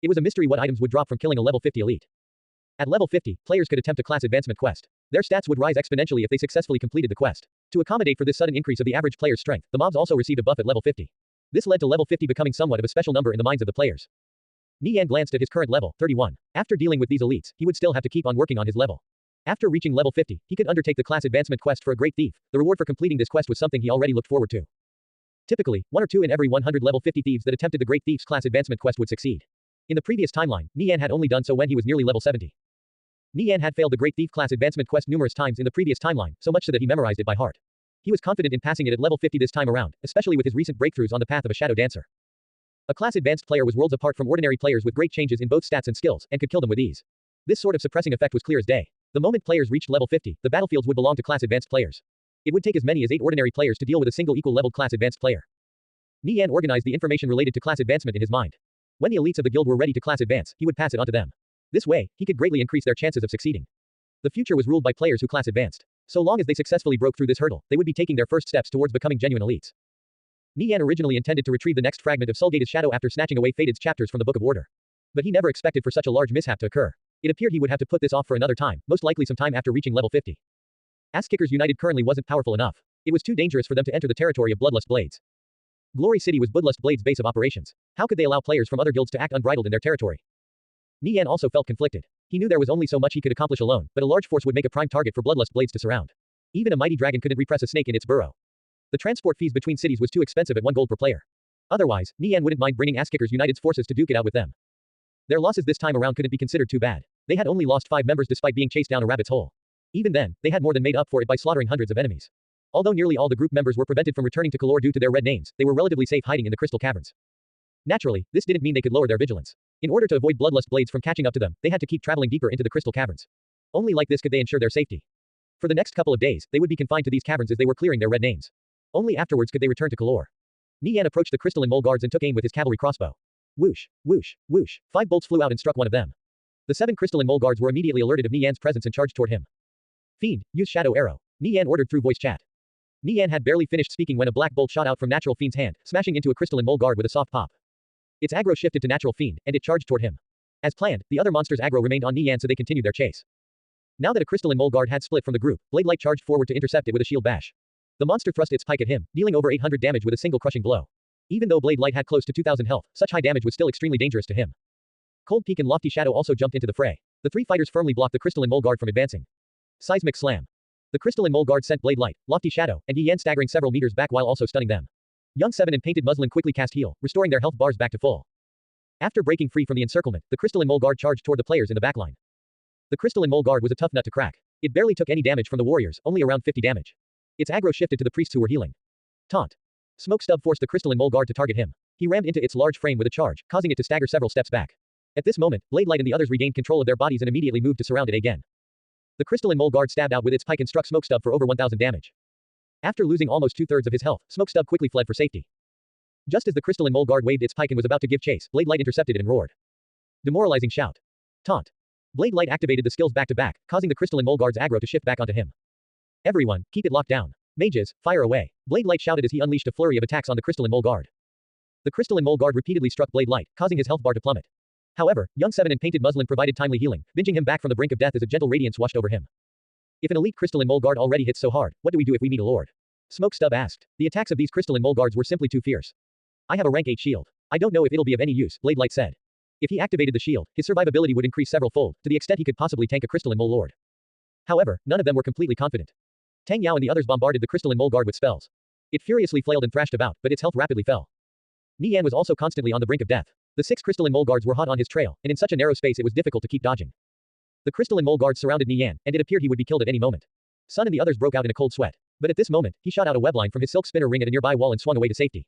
It was a mystery what items would drop from killing a level 50 elite. At level 50, players could attempt a class advancement quest. Their stats would rise exponentially if they successfully completed the quest. To accommodate for this sudden increase of the average player's strength, the mobs also received a buff at level 50. This led to level 50 becoming somewhat of a special number in the minds of the players. Nie Yan glanced at his current level, 31. After dealing with these elites, he would still have to keep on working on his level. After reaching level 50, he could undertake the class advancement quest for a great thief. The reward for completing this quest was something he already looked forward to. Typically, 1 or 2 in every 100 level 50 thieves that attempted the Great Thief's class advancement quest would succeed. In the previous timeline, Nie Yan had only done so when he was nearly level 70. Nie Yan had failed the Great Thief class advancement quest numerous times in the previous timeline, so much so that he memorized it by heart. He was confident in passing it at level 50 this time around, especially with his recent breakthroughs on the path of a shadow dancer. A class advanced player was worlds apart from ordinary players with great changes in both stats and skills, and could kill them with ease. This sort of suppressing effect was clear as day. The moment players reached level 50, the battlefields would belong to class advanced players. It would take as many as 8 ordinary players to deal with a single equal-leveled class advanced player. Nie Yan organized the information related to class advancement in his mind. When the elites of the guild were ready to class advance, he would pass it on to them. This way, he could greatly increase their chances of succeeding. The future was ruled by players who class advanced. So long as they successfully broke through this hurdle, they would be taking their first steps towards becoming genuine elites. Nie Yan originally intended to retrieve the next fragment of Sulgate's shadow after snatching away Fated's chapters from the Book of Order. But he never expected for such a large mishap to occur. It appeared he would have to put this off for another time, most likely some time after reaching level 50. Asskickers United currently wasn't powerful enough. It was too dangerous for them to enter the territory of Bloodlust Blades. Glory City was Bloodlust Blades' base of operations. How could they allow players from other guilds to act unbridled in their territory? Nie Yan also felt conflicted. He knew there was only so much he could accomplish alone, but a large force would make a prime target for bloodlust blades to surround. Even a mighty dragon couldn't repress a snake in its burrow. The transport fees between cities was too expensive at 1 gold per player. Otherwise, Nie Yan wouldn't mind bringing Asskickers United's forces to duke it out with them. Their losses this time around couldn't be considered too bad. They had only lost 5 members despite being chased down a rabbit's hole. Even then, they had more than made up for it by slaughtering hundreds of enemies. Although nearly all the group members were prevented from returning to Kalor due to their red names, they were relatively safe hiding in the crystal caverns. Naturally, this didn't mean they could lower their vigilance. In order to avoid bloodlust blades from catching up to them, they had to keep traveling deeper into the crystal caverns. Only like this could they ensure their safety. For the next couple of days, they would be confined to these caverns as they were clearing their red names. Only afterwards could they return to Kalor. Nie Yan approached the crystalline mole guards and took aim with his cavalry crossbow. Whoosh, whoosh, whoosh. 5 bolts flew out and struck one of them. The 7 crystalline mole guards were immediately alerted of Nie Yan's presence and charged toward him. Fiend, use shadow arrow. Nie Yan ordered through voice chat. Nie Yan had barely finished speaking when a black bolt shot out from Natural Fiend's hand, smashing into a crystalline mole guard with a soft pop. Its aggro shifted to Natural Fiend, and it charged toward him. As planned, the other monster's aggro remained on Nie Yan, so they continued their chase. Now that a crystalline mole guard had split from the group, Blade Light charged forward to intercept it with a shield bash. The monster thrust its pike at him, dealing over 800 damage with a single crushing blow. Even though Blade Light had close to 2000 health, such high damage was still extremely dangerous to him. Cold Peak and Lofty Shadow also jumped into the fray. The 3 fighters firmly blocked the crystalline mole guard from advancing. Seismic Slam. The crystalline mole guard sent Blade Light, Lofty Shadow, and Nie Yan staggering several meters back while also stunning them. Young 7 and Painted Muslin quickly cast heal, restoring their health bars back to full. After breaking free from the encirclement, the crystalline mole guard charged toward the players in the backline. The crystalline mole guard was a tough nut to crack. It barely took any damage from the warriors, only around 50 damage. Its aggro shifted to the priests who were healing. Taunt. Smoke Stub forced the crystalline mole guard to target him. He rammed into its large frame with a charge, causing it to stagger several steps back. At this moment, Blade Light and the others regained control of their bodies and immediately moved to surround it again. The crystalline mole guard stabbed out with its pike and struck Smoke Stub for over 1000 damage. After losing almost 2/3 of his health, Smoke Stub quickly fled for safety. Just as the crystalline mole guard waved its pike and was about to give chase, Blade Light intercepted it and roared. Demoralizing shout. Taunt. Blade Light activated the skills back to back, causing the crystalline mole guard's aggro to shift back onto him. Everyone, keep it locked down. Mages, fire away. Blade Light shouted as he unleashed a flurry of attacks on the crystalline mole guard. The crystalline mole guard repeatedly struck Blade Light, causing his health bar to plummet. However, Young 7 and Painted Muslin provided timely healing, binging him back from the brink of death as a gentle radiance washed over him. If an elite crystalline mole guard already hits so hard, what do we do if we meet a lord? Smoke Stub asked. The attacks of these crystalline mole guards were simply too fierce. I have a rank 8 shield. I don't know if it'll be of any use, Blade Light said. If he activated the shield, his survivability would increase several fold, to the extent he could possibly tank a crystalline mole lord. However, none of them were completely confident. Tang Yao and the others bombarded the crystalline mole guard with spells. It furiously flailed and thrashed about, but its health rapidly fell. Nie Yan was also constantly on the brink of death. The 6 crystalline mole guards were hot on his trail, and in such a narrow space it was difficult to keep dodging. The crystalline mole guards surrounded Nie Yan, and it appeared he would be killed at any moment. Sun and the others broke out in a cold sweat. But at this moment, he shot out a webline from his silk spinner ring at a nearby wall and swung away to safety.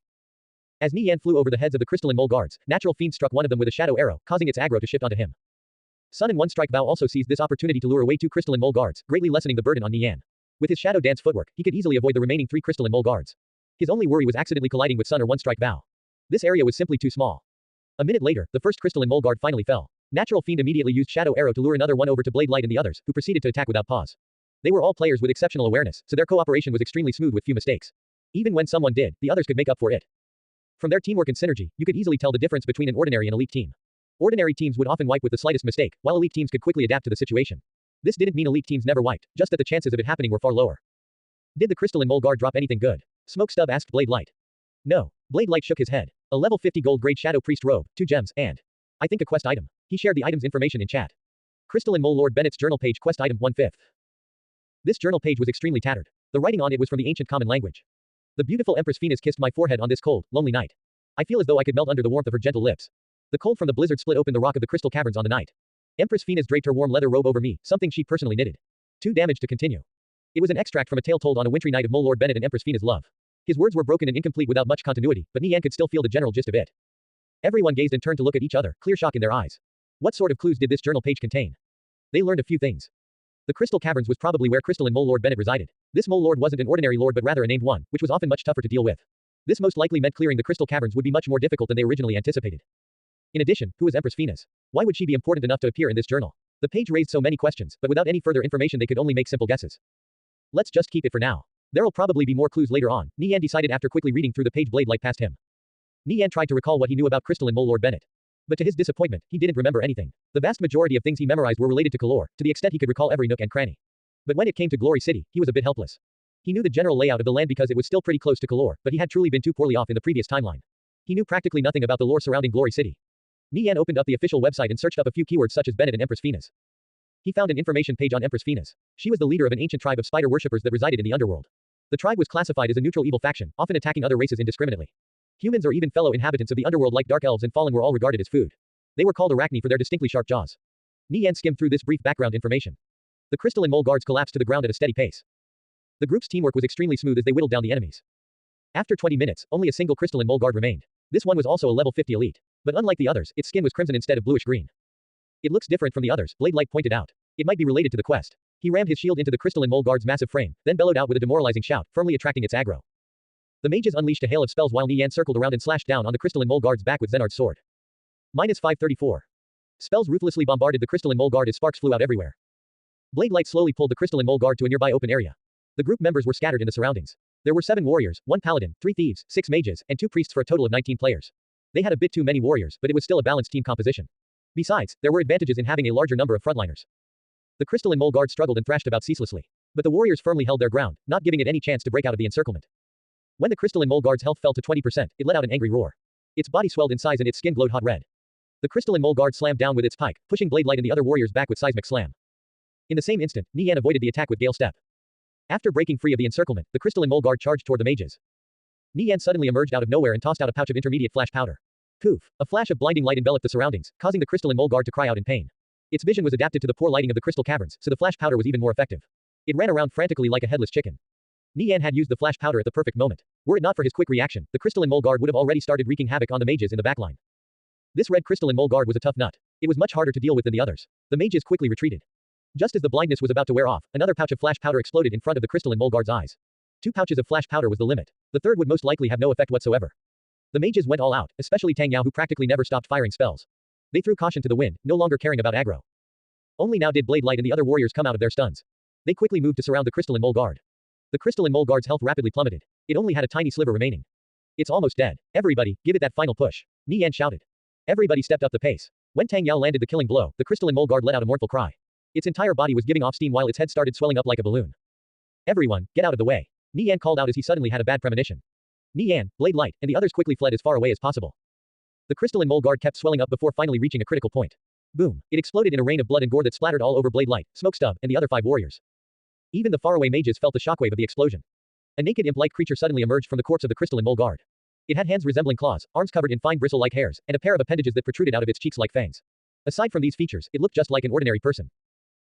As Nie Yan flew over the heads of the crystalline mole guards, Natural Fiend struck one of them with a shadow arrow, causing its aggro to shift onto him. Sun and One Strike Vow also seized this opportunity to lure away 2 crystalline mole guards, greatly lessening the burden on Nie Yan. With his shadow dance footwork, he could easily avoid the remaining 3 crystalline mole guards. His only worry was accidentally colliding with Sun or One Strike Vow. This area was simply too small. A minute later, the first crystalline mole guard finally fell. Natural Fiend immediately used shadow arrow to lure another one over to Blade Light and the others, who proceeded to attack without pause. They were all players with exceptional awareness, so their cooperation was extremely smooth with few mistakes. Even when someone did, the others could make up for it. From their teamwork and synergy, you could easily tell the difference between an ordinary and elite team. Ordinary teams would often wipe with the slightest mistake, while elite teams could quickly adapt to the situation. This didn't mean elite teams never wiped, just that the chances of it happening were far lower. Did the crystalline mole guard drop anything good? Smoke Stub asked Blade Light. No. Blade Light shook his head. A level 50 gold grade Shadow Priest robe, 2 gems, and I think a quest item. He shared the item's information in chat. Crystalline Mole Lord Bennett's journal page quest item 1/5. This journal page was extremely tattered. The writing on it was from the ancient common language. The beautiful Empress Venus kissed my forehead on this cold, lonely night. I feel as though I could melt under the warmth of her gentle lips. The cold from the blizzard split open the rock of the crystal caverns on the night. Empress Venus draped her warm leather robe over me, something she personally knitted. 2 damage to continue. It was an extract from a tale told on a wintry night of Mole Lord Bennett and Empress Venus' love. His words were broken and incomplete without much continuity, but Nie Yan could still feel the general gist of it. Everyone gazed and turned to look at each other, clear shock in their eyes. What sort of clues did this journal page contain? They learned a few things. The crystal caverns was probably where Crystalline Mole Lord Bennett resided. This mole lord wasn't an ordinary lord but rather a named one, which was often much tougher to deal with. This most likely meant clearing the crystal caverns would be much more difficult than they originally anticipated. In addition, who was Empress Venus? Why would she be important enough to appear in this journal? The page raised so many questions, but without any further information they could only make simple guesses. Let's just keep it for now. There'll probably be more clues later on, Nie Yan decided after quickly reading through the page. Blade Light past him. Nie Yan tried to recall what he knew about Crystalline Mole Lord Bennett. But to his disappointment, he didn't remember anything. The vast majority of things he memorized were related to Kalor, to the extent he could recall every nook and cranny. But when it came to Glory City, he was a bit helpless. He knew the general layout of the land because it was still pretty close to Kalor, but he had truly been too poorly off in the previous timeline. He knew practically nothing about the lore surrounding Glory City. Nie Yan opened up the official website and searched up a few keywords such as Bennett and Empress Venus. He found an information page on Empress Venus. She was the leader of an ancient tribe of spider worshippers that resided in the underworld. The tribe was classified as a neutral evil faction, often attacking other races indiscriminately. Humans or even fellow inhabitants of the underworld like dark elves and fallen were all regarded as food. They were called arachni for their distinctly sharp jaws. Nie Yan skimmed through this brief background information. The crystalline mole guards collapsed to the ground at a steady pace. The group's teamwork was extremely smooth as they whittled down the enemies. After 20 minutes, only a single crystalline mole guard remained. This one was also a level 50 elite. But unlike the others, its skin was crimson instead of bluish-green. It looks different from the others, Blade Light pointed out. It might be related to the quest. He rammed his shield into the crystalline mole guard's massive frame, then bellowed out with a demoralizing shout, firmly attracting its aggro. The mages unleashed a hail of spells while Nie Yan circled around and slashed down on the crystalline mole guard's back with Zenard's sword. -534. Spells ruthlessly bombarded the crystalline mole guard as sparks flew out everywhere. Blade Light slowly pulled the crystalline mole guard to a nearby open area. The group members were scattered in the surroundings. There were 7 warriors, 1 paladin, 3 thieves, 6 mages, and 2 priests for a total of 19 players. They had a bit too many warriors, but it was still a balanced team composition. Besides, there were advantages in having a larger number of frontliners. The crystalline mole guard struggled and thrashed about ceaselessly. But the warriors firmly held their ground, not giving it any chance to break out of the encirclement. When the crystalline mole guard's health fell to 20%, it let out an angry roar. Its body swelled in size and its skin glowed hot red. The crystalline mole guard slammed down with its pike, pushing Blade Light and the other warriors back with seismic slam. In the same instant, Nie Yan avoided the attack with Gale Step. After breaking free of the encirclement, the crystalline mole guard charged toward the mages. Nie Yan suddenly emerged out of nowhere and tossed out a pouch of intermediate flash powder. Poof! A flash of blinding light enveloped the surroundings, causing the crystalline mole guard to cry out in pain. Its vision was adapted to the poor lighting of the crystal caverns, so the flash powder was even more effective. It ran around frantically like a headless chicken. Nie Yan had used the flash powder at the perfect moment. Were it not for his quick reaction, the crystalline mole guard would have already started wreaking havoc on the mages in the backline. This red crystalline mole guard was a tough nut. It was much harder to deal with than the others. The mages quickly retreated. Just as the blindness was about to wear off, another pouch of flash powder exploded in front of the crystalline mole guard's eyes. 2 pouches of flash powder was the limit. The third would most likely have no effect whatsoever. The mages went all out, especially Tang Yao, who practically never stopped firing spells. They threw caution to the wind, no longer caring about aggro. Only now did Blade Light and the other warriors come out of their stuns. They quickly moved to surround the crystalline mole guard. The crystalline mole guard's health rapidly plummeted. It only had a tiny sliver remaining. It's almost dead. Everybody, give it that final push. Nie Yan shouted. Everybody stepped up the pace. When Tang Yao landed the killing blow, the crystalline mole guard let out a mournful cry. Its entire body was giving off steam while its head started swelling up like a balloon. Everyone, get out of the way. Nie Yan called out as he suddenly had a bad premonition. Nie Yan, Blade Light, and the others quickly fled as far away as possible. The crystalline mole guard kept swelling up before finally reaching a critical point. Boom! It exploded in a rain of blood and gore that splattered all over Blade Light, Smoke Stub, and the other 5 warriors. Even the faraway mages felt the shockwave of the explosion. A naked imp-like creature suddenly emerged from the corpse of the crystalline mole guard. It had hands resembling claws, arms covered in fine bristle-like hairs, and a pair of appendages that protruded out of its cheeks like fangs. Aside from these features, it looked just like an ordinary person.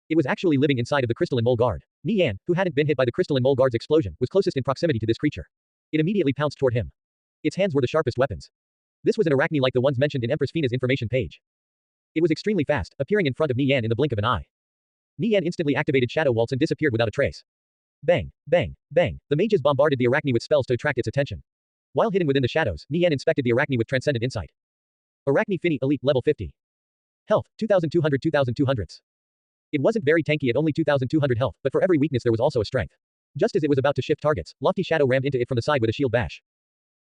It was actually living inside of the crystalline mole guard. Nie Yan, who hadn't been hit by the crystalline mole guard's explosion, was closest in proximity to this creature. It immediately pounced toward him. Its hands were the sharpest weapons. This was an arachne like the ones mentioned in Empress Fina's information page. It was extremely fast, appearing in front of Nie Yan in the blink of an eye. Nie Yan instantly activated Shadow Waltz and disappeared without a trace. Bang, bang, bang. The mages bombarded the arachne with spells to attract its attention. While hidden within the shadows, Nie Yan inspected the arachne with transcendent insight. Arachne Fini Elite Level 50. Health, 2200. It wasn't very tanky at only 2200 health, but for every weakness there was also a strength. Just as it was about to shift targets, Lofty Shadow rammed into it from the side with a shield bash.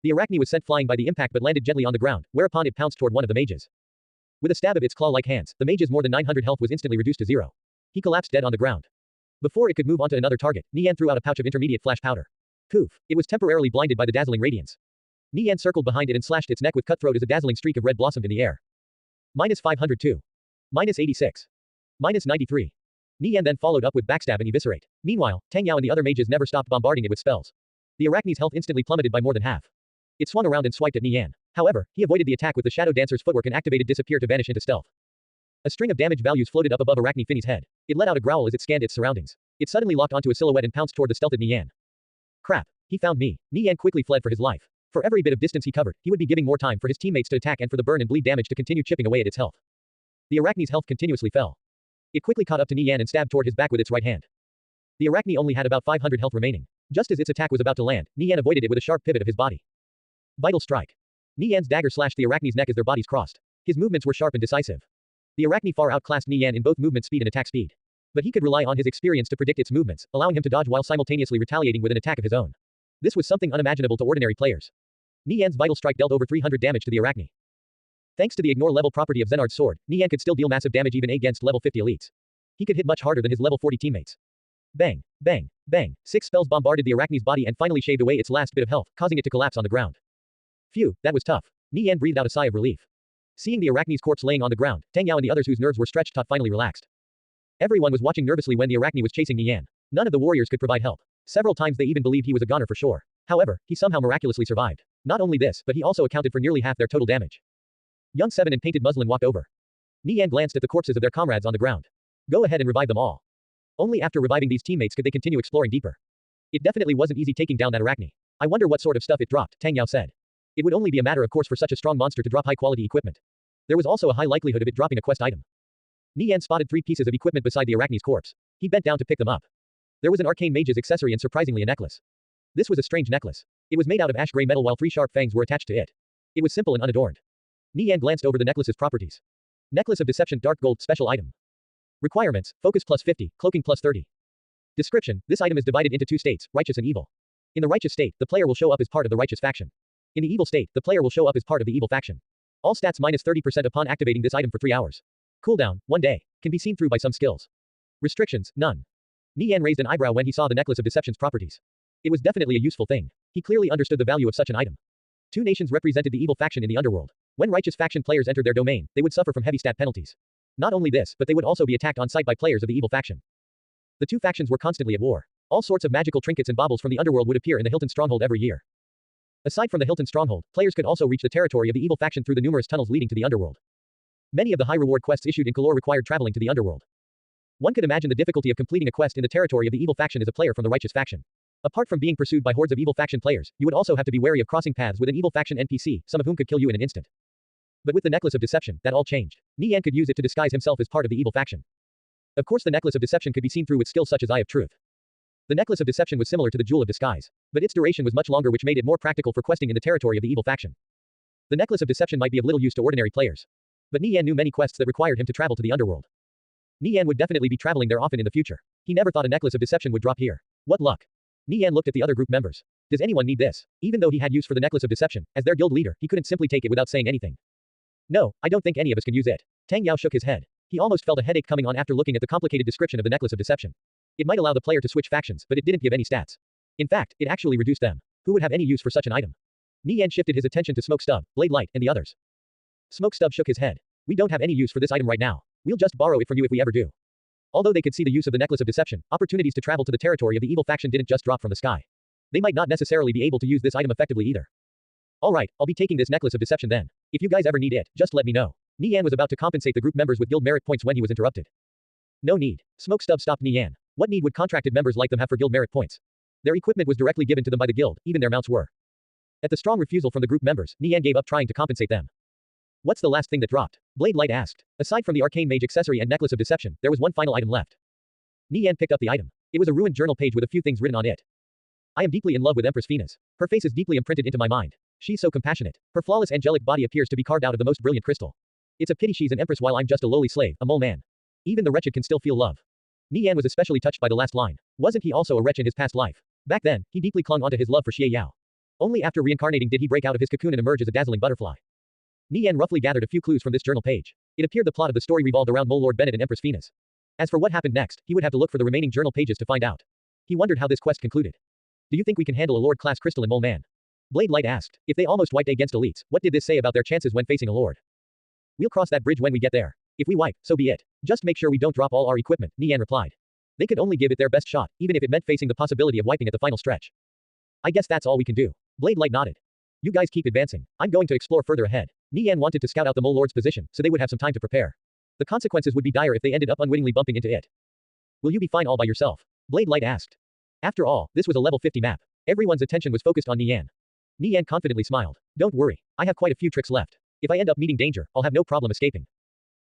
The arachne was sent flying by the impact but landed gently on the ground, whereupon it pounced toward one of the mages. With a stab of its claw-like hands, the mage's more than 900 health was instantly reduced to 0. He collapsed dead on the ground. Before it could move on to another target, Nie Yan threw out a pouch of intermediate flash powder. Poof! It was temporarily blinded by the dazzling radiance. Nie Yan circled behind it and slashed its neck with cutthroat as a dazzling streak of red blossomed in the air. -502. -86. -93. Nie Yan then followed up with backstab and eviscerate. Meanwhile, Tang Yao and the other mages never stopped bombarding it with spells. The arachne's health instantly plummeted by more than half. It swung around and swiped at Nie Yan. However, he avoided the attack with the Shadow Dancer's footwork and activated Disappear to vanish into stealth. A string of damage values floated up above Arachne Fini's head. It let out a growl as it scanned its surroundings. It suddenly locked onto a silhouette and pounced toward the stealthed Nie Yan. Crap! He found me. Nie Yan quickly fled for his life. For every bit of distance he covered, he would be giving more time for his teammates to attack and for the burn and bleed damage to continue chipping away at its health. The arachne's health continuously fell. It quickly caught up to Nie Yan and stabbed toward his back with its right hand. The arachne only had about 500 health remaining. Just as its attack was about to land, Nie Yan avoided it with a sharp pivot of his body. Vital strike. Nie Yan's dagger slashed the arachne's neck as their bodies crossed. His movements were sharp and decisive. The arachne far outclassed Nie Yan in both movement speed and attack speed. But he could rely on his experience to predict its movements, allowing him to dodge while simultaneously retaliating with an attack of his own. This was something unimaginable to ordinary players. Nie Yan's vital strike dealt over 300 damage to the arachne. Thanks to the ignore level property of Zenard's sword, Nie Yan could still deal massive damage even against level 50 elites. He could hit much harder than his level 40 teammates. Bang, bang, bang. 6 spells bombarded the arachne's body and finally shaved away its last bit of health, causing it to collapse on the ground. Phew, that was tough. Nie Yan breathed out a sigh of relief. Seeing the Arachne's corpse laying on the ground, Tang Yao and the others whose nerves were stretched taut finally relaxed. Everyone was watching nervously when the Arachne was chasing Nie Yan. None of the warriors could provide help. Several times they even believed he was a goner for sure. However, he somehow miraculously survived. Not only this, but he also accounted for nearly half their total damage. Young Seven in painted muslin walked over. Nie Yan glanced at the corpses of their comrades on the ground. Go ahead and revive them all. Only after reviving these teammates could they continue exploring deeper. It definitely wasn't easy taking down that Arachne. I wonder what sort of stuff it dropped, Tang Yao said. It would only be a matter of course for such a strong monster to drop high-quality equipment. There was also a high likelihood of it dropping a quest item. Nie Yan spotted 3 pieces of equipment beside the Arachne's corpse. He bent down to pick them up. There was an arcane mage's accessory and surprisingly a necklace. This was a strange necklace. It was made out of ash-gray metal while 3 sharp fangs were attached to it. It was simple and unadorned. Nie Yan glanced over the necklace's properties. Necklace of Deception Dark Gold Special Item. Requirements, Focus plus 50, Cloaking plus 30. Description, this item is divided into 2 states, righteous and evil. In the righteous state, the player will show up as part of the righteous faction. In the evil state, the player will show up as part of the evil faction. All stats minus 30% upon activating this item for 3 hours. Cooldown, 1 day. Can be seen through by some skills. Restrictions, none. Nie Yan raised an eyebrow when he saw the Necklace of Deception's properties. It was definitely a useful thing. He clearly understood the value of such an item. 2 nations represented the evil faction in the underworld. When righteous faction players entered their domain, they would suffer from heavy stat penalties. Not only this, but they would also be attacked on sight by players of the evil faction. The 2 factions were constantly at war. All sorts of magical trinkets and baubles from the underworld would appear in the Hilton Stronghold every year. Aside from the Hilton Stronghold, players could also reach the territory of the evil faction through the numerous tunnels leading to the underworld. Many of the high-reward quests issued in Kalor required traveling to the underworld. One could imagine the difficulty of completing a quest in the territory of the evil faction as a player from the righteous faction. Apart from being pursued by hordes of evil faction players, you would also have to be wary of crossing paths with an evil faction NPC, some of whom could kill you in an instant. But with the Necklace of Deception, that all changed. Nie Yan could use it to disguise himself as part of the evil faction. Of course the Necklace of Deception could be seen through with skills such as Eye of Truth. The Necklace of Deception was similar to the Jewel of Disguise, but its duration was much longer which made it more practical for questing in the territory of the evil faction. The Necklace of Deception might be of little use to ordinary players. But Nie Yan knew many quests that required him to travel to the underworld. Nie Yan would definitely be traveling there often in the future. He never thought a Necklace of Deception would drop here. What luck. Nie Yan looked at the other group members. Does anyone need this? Even though he had use for the Necklace of Deception, as their guild leader, he couldn't simply take it without saying anything. No, I don't think any of us can use it. Tang Yao shook his head. He almost felt a headache coming on after looking at the complicated description of the Necklace of Deception. It might allow the player to switch factions, but it didn't give any stats. In fact, it actually reduced them. Who would have any use for such an item? Nie Yan shifted his attention to Smoke Stub, Blade Light, and the others. Smoke Stub shook his head. We don't have any use for this item right now. We'll just borrow it from you if we ever do. Although they could see the use of the Necklace of Deception, opportunities to travel to the territory of the evil faction didn't just drop from the sky. They might not necessarily be able to use this item effectively either. Alright, I'll be taking this Necklace of Deception then. If you guys ever need it, just let me know. Nie Yan was about to compensate the group members with guild merit points when he was interrupted. No need. Smoke Stub stopped Nie Yan. What need would contracted members like them have for guild merit points? Their equipment was directly given to them by the guild, even their mounts were. At the strong refusal from the group members, Nie Yan gave up trying to compensate them. What's the last thing that dropped? Blade Light asked. Aside from the arcane mage accessory and Necklace of Deception, there was one final item left. Nie Yan picked up the item. It was a ruined journal page with a few things written on it. I am deeply in love with Empress Venus. Her face is deeply imprinted into my mind. She's so compassionate. Her flawless angelic body appears to be carved out of the most brilliant crystal. It's a pity she's an empress while I'm just a lowly slave, a mole man. Even the wretched can still feel love. Nie Yan was especially touched by the last line. Wasn't he also a wretch in his past life? Back then, he deeply clung onto his love for Xie Yao. Only after reincarnating did he break out of his cocoon and emerge as a dazzling butterfly. Nie Yan roughly gathered a few clues from this journal page. It appeared the plot of the story revolved around Mole Lord Bennett and Empress Venus. As for what happened next, he would have to look for the remaining journal pages to find out. He wondered how this quest concluded. Do you think we can handle a Lord-class crystal and Mole Man? Blade Light asked. If they almost wiped against elites, what did this say about their chances when facing a Lord? We'll cross that bridge when we get there. If we wipe, so be it. Just make sure we don't drop all our equipment, Nie Yan replied. They could only give it their best shot, even if it meant facing the possibility of wiping at the final stretch. I guess that's all we can do. Blade Light nodded. You guys keep advancing. I'm going to explore further ahead. Nie Yan wanted to scout out the Mole Lord's position, so they would have some time to prepare. The consequences would be dire if they ended up unwittingly bumping into it. Will you be fine all by yourself? Blade Light asked. After all, this was a level 50 map. Everyone's attention was focused on Nie Yan. Nie Yan confidently smiled. Don't worry. I have quite a few tricks left. If I end up meeting danger, I'll have no problem escaping.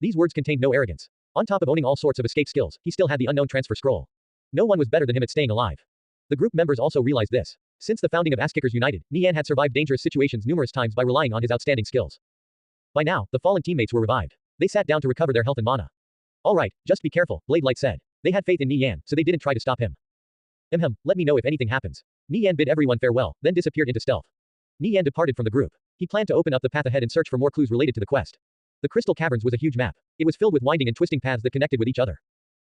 These words contained no arrogance. On top of owning all sorts of escape skills, he still had the unknown transfer scroll. No one was better than him at staying alive. The group members also realized this. Since the founding of Ass-Kickers United, Nie Yan had survived dangerous situations numerous times by relying on his outstanding skills. By now, the fallen teammates were revived. They sat down to recover their health and mana. Alright, just be careful, Blade Light said. They had faith in Nie Yan, so they didn't try to stop him. Let me know if anything happens. Nie Yan bid everyone farewell, then disappeared into stealth. Nie Yan departed from the group. He planned to open up the path ahead and search for more clues related to the quest. The Crystal Caverns was a huge map. It was filled with winding and twisting paths that connected with each other.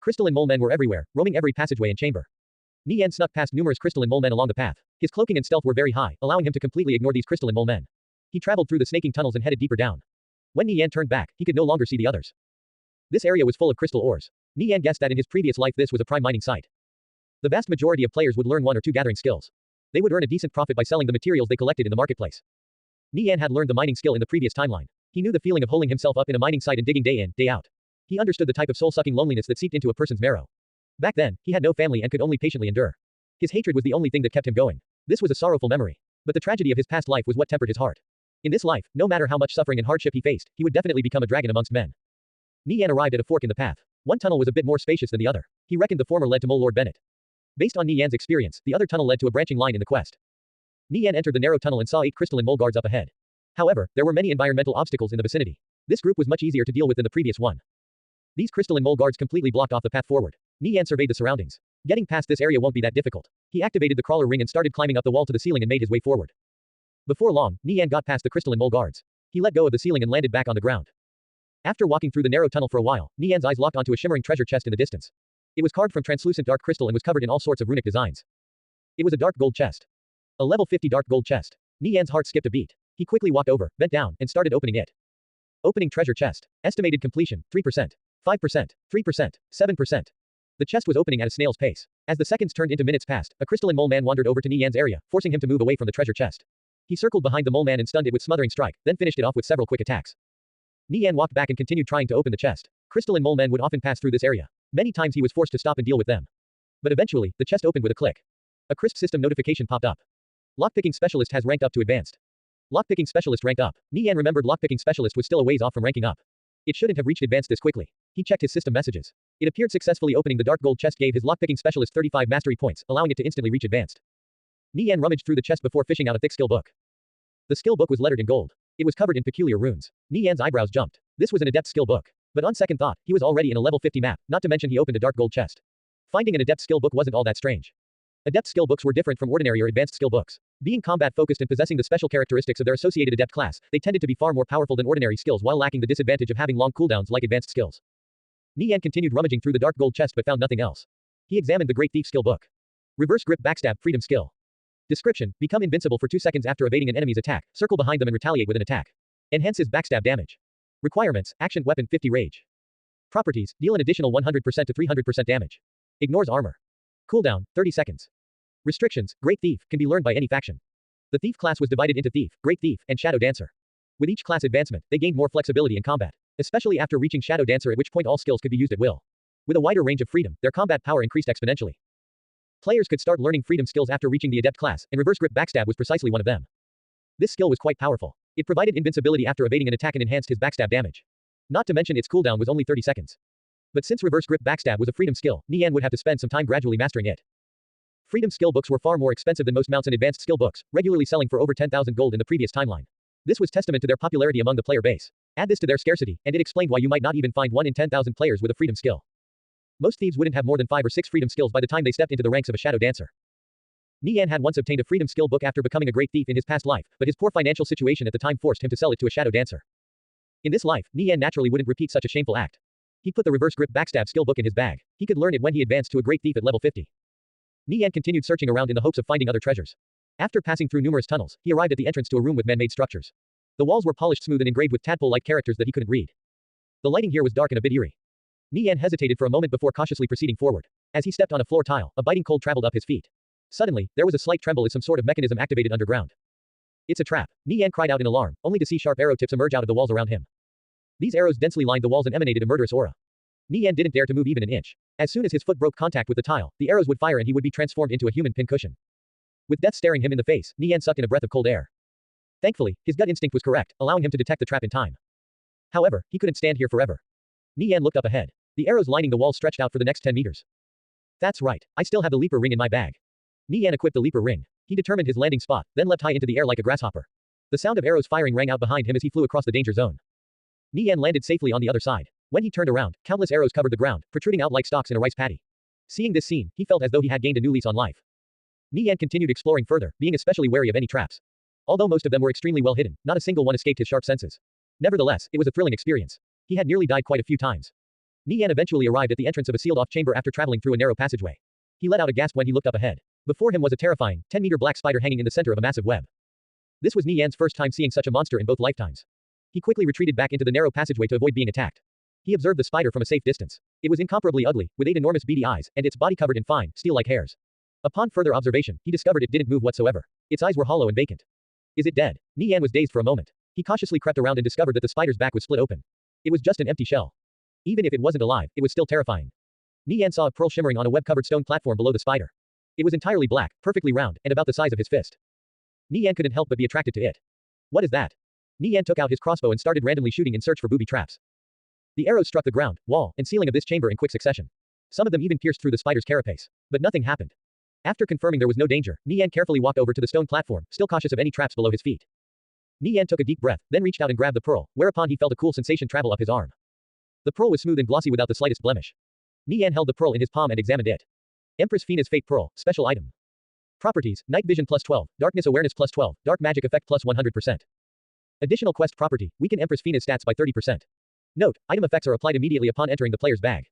Crystal and Mole Men were everywhere, roaming every passageway and chamber. Nie Yan snuck past numerous Crystal and Mole Men along the path. His cloaking and stealth were very high, allowing him to completely ignore these Crystal and Mole Men. He traveled through the snaking tunnels and headed deeper down. When Nie Yan turned back, he could no longer see the others. This area was full of crystal ores. Nie Yan guessed that in his previous life this was a prime mining site. The vast majority of players would learn one or two gathering skills. They would earn a decent profit by selling the materials they collected in the marketplace. Nie Yan had learned the mining skill in the previous timeline. He knew the feeling of holding himself up in a mining site and digging day in, day out. He understood the type of soul-sucking loneliness that seeped into a person's marrow. Back then, he had no family and could only patiently endure. His hatred was the only thing that kept him going. This was a sorrowful memory. But the tragedy of his past life was what tempered his heart. In this life, no matter how much suffering and hardship he faced, he would definitely become a dragon amongst men. Nie Yan arrived at a fork in the path. One tunnel was a bit more spacious than the other. He reckoned the former led to Mole Lord Bennett. Based on Nie Yan's experience, the other tunnel led to a branching line in the quest. Nie Yan entered the narrow tunnel and saw 8 crystalline mole guards up ahead. However, there were many environmental obstacles in the vicinity. This group was much easier to deal with than the previous one. These crystalline mole guards completely blocked off the path forward. Nie Yan surveyed the surroundings. Getting past this area won't be that difficult. He activated the crawler ring and started climbing up the wall to the ceiling and made his way forward. Before long, Nie Yan got past the crystalline mole guards. He let go of the ceiling and landed back on the ground. After walking through the narrow tunnel for a while, Nie Yan's eyes locked onto a shimmering treasure chest in the distance. It was carved from translucent dark crystal and was covered in all sorts of runic designs. It was a dark gold chest. A level 50 dark gold chest. Nie Yan's heart skipped a beat. He quickly walked over, bent down, and started opening it. Opening treasure chest. Estimated completion, 3%. 5%. 3%. 7%. The chest was opening at a snail's pace. As the seconds turned into minutes passed, a crystalline mole man wandered over to Nie Yan's area, forcing him to move away from the treasure chest. He circled behind the mole man and stunned it with smothering strike, then finished it off with several quick attacks. Nie Yan walked back and continued trying to open the chest. Crystalline mole men would often pass through this area. Many times he was forced to stop and deal with them. But eventually, the chest opened with a click. A crisp system notification popped up. Lockpicking specialist has ranked up to advanced. Lockpicking specialist ranked up. Nie Yan remembered lockpicking specialist was still a ways off from ranking up. It shouldn't have reached advanced this quickly. He checked his system messages. It appeared successfully opening the dark gold chest gave his lockpicking specialist 35 mastery points, allowing it to instantly reach advanced. Nie Yan rummaged through the chest before fishing out a thick skill book. The skill book was lettered in gold. It was covered in peculiar runes. Nie Yan's eyebrows jumped. This was an adept skill book. But on second thought, he was already in a level 50 map, not to mention he opened a dark gold chest. Finding an adept skill book wasn't all that strange. Adept skill books were different from ordinary or advanced skill books. Being combat-focused and possessing the special characteristics of their associated adept class, they tended to be far more powerful than ordinary skills while lacking the disadvantage of having long cooldowns like advanced skills. Nie Yan continued rummaging through the dark gold chest but found nothing else. He examined the Great Thief skill book. Reverse grip backstab freedom skill. Description: become invincible for 2 seconds after evading an enemy's attack, circle behind them and retaliate with an attack. Enhances backstab damage. Requirements: action weapon 50 rage. Properties: deal an additional 100% to 300% damage. Ignores armor. Cooldown: 30 seconds. Restrictions: Great Thief can be learned by any faction. The Thief class was divided into Thief, Great Thief, and Shadow Dancer. With each class advancement, they gained more flexibility in combat, especially after reaching Shadow Dancer, at which point all skills could be used at will. With a wider range of freedom, their combat power increased exponentially. Players could start learning freedom skills after reaching the adept class, and reverse grip backstab was precisely one of them. This skill was quite powerful. It provided invincibility after evading an attack and enhanced his backstab damage. Not to mention its cooldown was only 30 seconds. But since reverse grip backstab was a freedom skill, Nie Yan would have to spend some time gradually mastering it. Freedom skill books were far more expensive than most mounts and advanced skill books, regularly selling for over 10,000 gold in the previous timeline. This was testament to their popularity among the player base. Add this to their scarcity, and it explained why you might not even find 1 in 10,000 players with a freedom skill. Most thieves wouldn't have more than 5 or 6 freedom skills by the time they stepped into the ranks of a Shadow Dancer. Nie Yan had once obtained a freedom skill book after becoming a great thief in his past life, but his poor financial situation at the time forced him to sell it to a Shadow Dancer. In this life, Nie Yan naturally wouldn't repeat such a shameful act. He put the reverse grip backstab skill book in his bag. He could learn it when he advanced to a great thief at level 50. Nie Yan continued searching around in the hopes of finding other treasures. After passing through numerous tunnels, he arrived at the entrance to a room with man-made structures. The walls were polished smooth and engraved with tadpole-like characters that he couldn't read. The lighting here was dark and a bit eerie. Nie Yan hesitated for a moment before cautiously proceeding forward. As he stepped on a floor tile, a biting cold traveled up his feet. Suddenly, there was a slight tremble as some sort of mechanism activated underground. It's a trap. Nie Yan cried out in alarm, only to see sharp arrow tips emerge out of the walls around him. These arrows densely lined the walls and emanated a murderous aura. Nie Yan didn't dare to move even an inch. As soon as his foot broke contact with the tile, the arrows would fire and he would be transformed into a human pincushion. With death staring him in the face, Nie Yan sucked in a breath of cold air. Thankfully, his gut instinct was correct, allowing him to detect the trap in time. However, he couldn't stand here forever. Nie Yan looked up ahead. The arrows lining the wall stretched out for the next 10 meters. That's right, I still have the leaper ring in my bag. Nie Yan equipped the leaper ring. He determined his landing spot, then leapt high into the air like a grasshopper. The sound of arrows firing rang out behind him as he flew across the danger zone. Nie Yan landed safely on the other side. When he turned around, countless arrows covered the ground, protruding out like stalks in a rice paddy. Seeing this scene, he felt as though he had gained a new lease on life. Nie Yan continued exploring further, being especially wary of any traps. Although most of them were extremely well hidden, not a single one escaped his sharp senses. Nevertheless, it was a thrilling experience. He had nearly died quite a few times. Nie Yan eventually arrived at the entrance of a sealed-off chamber after traveling through a narrow passageway. He let out a gasp when he looked up ahead. Before him was a terrifying, 10-meter black spider hanging in the center of a massive web. This was Nie Yan's first time seeing such a monster in both lifetimes. He quickly retreated back into the narrow passageway to avoid being attacked. He observed the spider from a safe distance. It was incomparably ugly, with 8 enormous beady eyes, and its body covered in fine, steel-like hairs. Upon further observation, he discovered it didn't move whatsoever. Its eyes were hollow and vacant. Is it dead? Nie Yan was dazed for a moment. He cautiously crept around and discovered that the spider's back was split open. It was just an empty shell. Even if it wasn't alive, it was still terrifying. Nie Yan saw a pearl shimmering on a web-covered stone platform below the spider. It was entirely black, perfectly round, and about the size of his fist. Nie Yan couldn't help but be attracted to it. What is that? Nie Yan took out his crossbow and started randomly shooting in search for booby traps. The arrows struck the ground, wall, and ceiling of this chamber in quick succession. Some of them even pierced through the spider's carapace. But nothing happened. After confirming there was no danger, Nie Yan carefully walked over to the stone platform, still cautious of any traps below his feet. Nie Yan took a deep breath, then reached out and grabbed the pearl, whereupon he felt a cool sensation travel up his arm. The pearl was smooth and glossy without the slightest blemish. Nie Yan held the pearl in his palm and examined it. Empress Fina's Fate Pearl, special item. Properties: Night Vision plus 12, Darkness Awareness plus 12, Dark Magic Effect plus 100%. Additional quest property: Weaken Empress Fina's stats by 30%. Note: item effects are applied immediately upon entering the player's bag.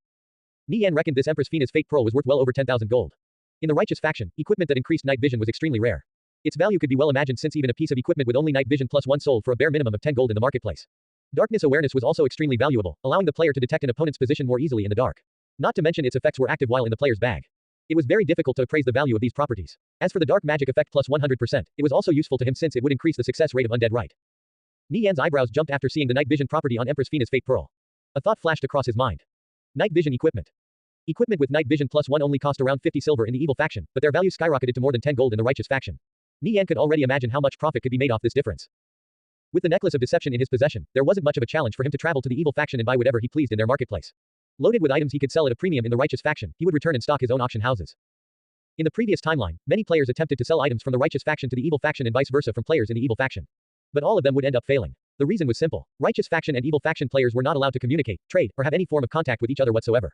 Nie Yan reckoned this Empress Fina's Fate Pearl was worth well over 10,000 gold. In the Righteous faction, equipment that increased night vision was extremely rare. Its value could be well imagined since even a piece of equipment with only night vision plus 1 sold for a bare minimum of 10 gold in the marketplace. Darkness Awareness was also extremely valuable, allowing the player to detect an opponent's position more easily in the dark. Not to mention its effects were active while in the player's bag. It was very difficult to appraise the value of these properties. As for the Dark Magic Effect plus 100%, it was also useful to him since it would increase the success rate of undead rite. Nie Yan's eyebrows jumped after seeing the night vision property on Empress Fina's Fate Pearl. A thought flashed across his mind. Night vision equipment. Equipment with night vision plus 1 only cost around 50 silver in the evil faction, but their value skyrocketed to more than 10 gold in the righteous faction. Nie Yan could already imagine how much profit could be made off this difference. With the necklace of deception in his possession, there wasn't much of a challenge for him to travel to the evil faction and buy whatever he pleased in their marketplace. Loaded with items he could sell at a premium in the righteous faction, he would return and stock his own auction houses. In the previous timeline, many players attempted to sell items from the righteous faction to the evil faction and vice versa from players in the evil faction. But all of them would end up failing. The reason was simple. Righteous faction and evil faction players were not allowed to communicate, trade, or have any form of contact with each other whatsoever.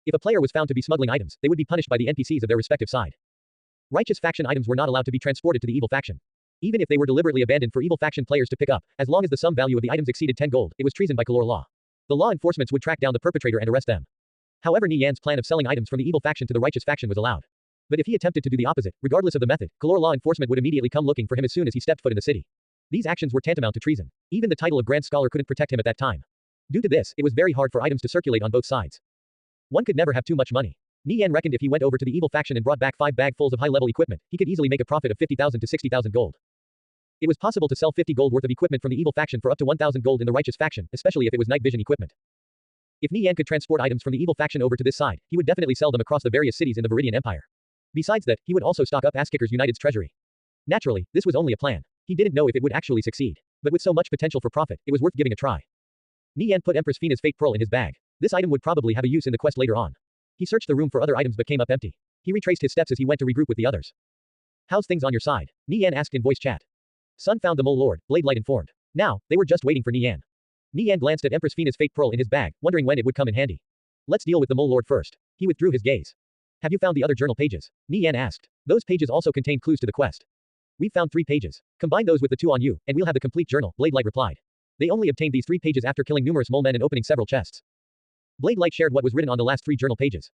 If a player was found to be smuggling items, they would be punished by the NPCs of their respective side. Righteous faction items were not allowed to be transported to the evil faction. Even if they were deliberately abandoned for evil faction players to pick up, as long as the sum value of the items exceeded 10 gold, it was treason by Kalor law. The law enforcements would track down the perpetrator and arrest them. However, Nie Yan's plan of selling items from the evil faction to the righteous faction was allowed. But if he attempted to do the opposite, regardless of the method, Kalor law enforcement would immediately come looking for him as soon as he stepped foot in the city. These actions were tantamount to treason. Even the title of Grand Scholar couldn't protect him at that time. Due to this, it was very hard for items to circulate on both sides. One could never have too much money. Nie Yan reckoned if he went over to the evil faction and brought back 5 bagfuls of high-level equipment, he could easily make a profit of 50,000 to 60,000 gold. It was possible to sell 50 gold worth of equipment from the evil faction for up to 1,000 gold in the righteous faction, especially if it was night vision equipment. If Nie Yan could transport items from the evil faction over to this side, he would definitely sell them across the various cities in the Viridian Empire. Besides that, he would also stock up Asskickers United's treasury. Naturally, this was only a plan. He didn't know if it would actually succeed. But with so much potential for profit, it was worth giving a try. Nie Yan put Empress Fina's Fate Pearl in his bag. This item would probably have a use in the quest later on. He searched the room for other items but came up empty. He retraced his steps as he went to regroup with the others. How's things on your side? Nie Yan asked in voice chat. Sun found the Mole Lord, Blade Light informed. Now, they were just waiting for Nie Yan. Nie Yan glanced at Empress Fina's Fate Pearl in his bag, wondering when it would come in handy. Let's deal with the Mole Lord first. He withdrew his gaze. Have you found the other journal pages? Nie Yan asked. Those pages also contain clues to the quest. We've found 3 pages. Combine those with the 2 on you, and we'll have the complete journal, Blade Light replied. They only obtained these 3 pages after killing numerous mole men and opening several chests. Blade Light shared what was written on the last 3 journal pages.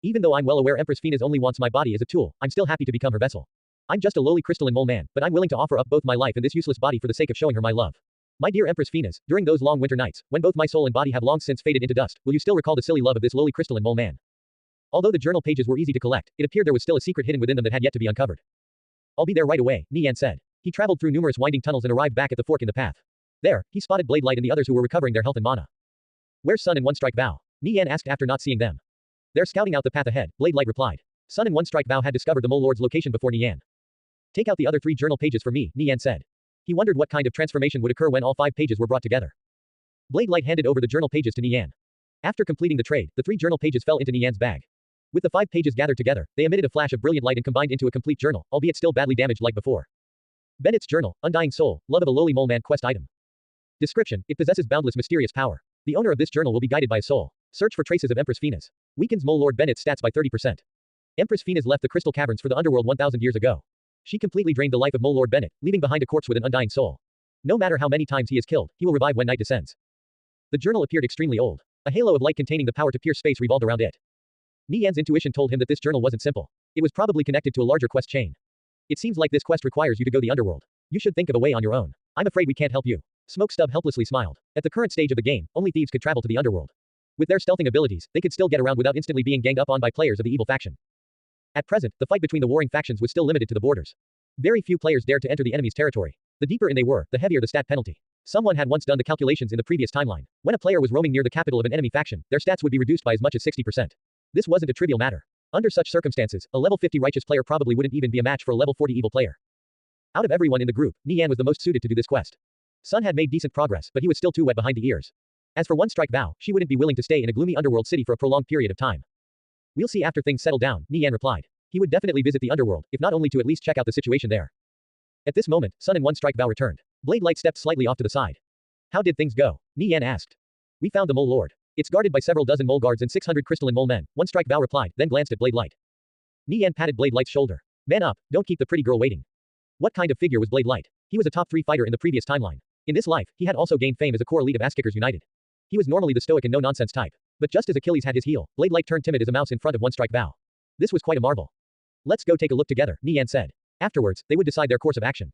Even though I'm well aware Empress Fina's only wants my body as a tool, I'm still happy to become her vessel. I'm just a lowly crystalline mole man, but I'm willing to offer up both my life and this useless body for the sake of showing her my love. My dear Empress Finas, during those long winter nights, when both my soul and body have long since faded into dust, will you still recall the silly love of this lowly crystalline mole man? Although the journal pages were easy to collect, it appeared there was still a secret hidden within them that had yet to be uncovered. I'll be there right away, Nie Yan said. He traveled through numerous winding tunnels and arrived back at the fork in the path. There, he spotted Blade Light and the others who were recovering their health and mana. Where's Sun and One Strike Vow? Nie Yan asked after not seeing them. They're scouting out the path ahead, Blade Light replied. Sun and One Strike Vow had discovered the Mole Lord's location before Nie Yan. Take out the other 3 journal pages for me, Nie Yan said. He wondered what kind of transformation would occur when all 5 pages were brought together. Blade Light handed over the journal pages to Nie Yan. After completing the trade, the 3 journal pages fell into Nie Yan's bag. With the 5 pages gathered together, they emitted a flash of brilliant light and combined into a complete journal, albeit still badly damaged like before. Bennett's Journal, Undying Soul, Love of a Lowly Mole Man quest item. Description: it possesses boundless mysterious power. The owner of this journal will be guided by a soul. Search for traces of Empress Finas. Weakens Mole Lord Bennett's stats by 30%. Empress Finas left the crystal caverns for the underworld 1,000 years ago. She completely drained the life of Mole Lord Bennett, leaving behind a corpse with an undying soul. No matter how many times he is killed, he will revive when night descends. The journal appeared extremely old. A halo of light containing the power to pierce space revolved around it. Nie Yan's intuition told him that this journal wasn't simple. It was probably connected to a larger quest chain. It seems like this quest requires you to go the underworld. You should think of a way on your own. I'm afraid we can't help you. Smoke Stub helplessly smiled. At the current stage of the game, only thieves could travel to the underworld. With their stealthing abilities, they could still get around without instantly being ganged up on by players of the evil faction. At present, the fight between the warring factions was still limited to the borders. Very few players dared to enter the enemy's territory. The deeper in they were, the heavier the stat penalty. Someone had once done the calculations in the previous timeline. When a player was roaming near the capital of an enemy faction, their stats would be reduced by as much as 60%. This wasn't a trivial matter. Under such circumstances, a level 50 righteous player probably wouldn't even be a match for a level 40 evil player. Out of everyone in the group, Nie Yan was the most suited to do this quest. Sun had made decent progress, but he was still too wet behind the ears. As for One Strike Vow, she wouldn't be willing to stay in a gloomy underworld city for a prolonged period of time. We'll see after things settle down, Nie Yan replied. He would definitely visit the underworld, if not only to at least check out the situation there. At this moment, Sun and One Strike Vow returned. Blade Light stepped slightly off to the side. How did things go? Nie Yan asked. We found the Mole Lord. It's guarded by several dozen mole guards and 600 crystalline mole men, One Strike Vow replied, then glanced at Blade Light. Nie Yan patted Blade Light's shoulder. Man up, don't keep the pretty girl waiting. What kind of figure was Blade Light? He was a top 3 fighter in the previous timeline. In this life, he had also gained fame as a core elite of Ass-Kickers United. He was normally the stoic and no-nonsense type. But just as Achilles had his heel, Blade Light turned timid as a mouse in front of One Strike Vow. This was quite a marvel. Let's go take a look together, Nie Yan said. Afterwards, they would decide their course of action.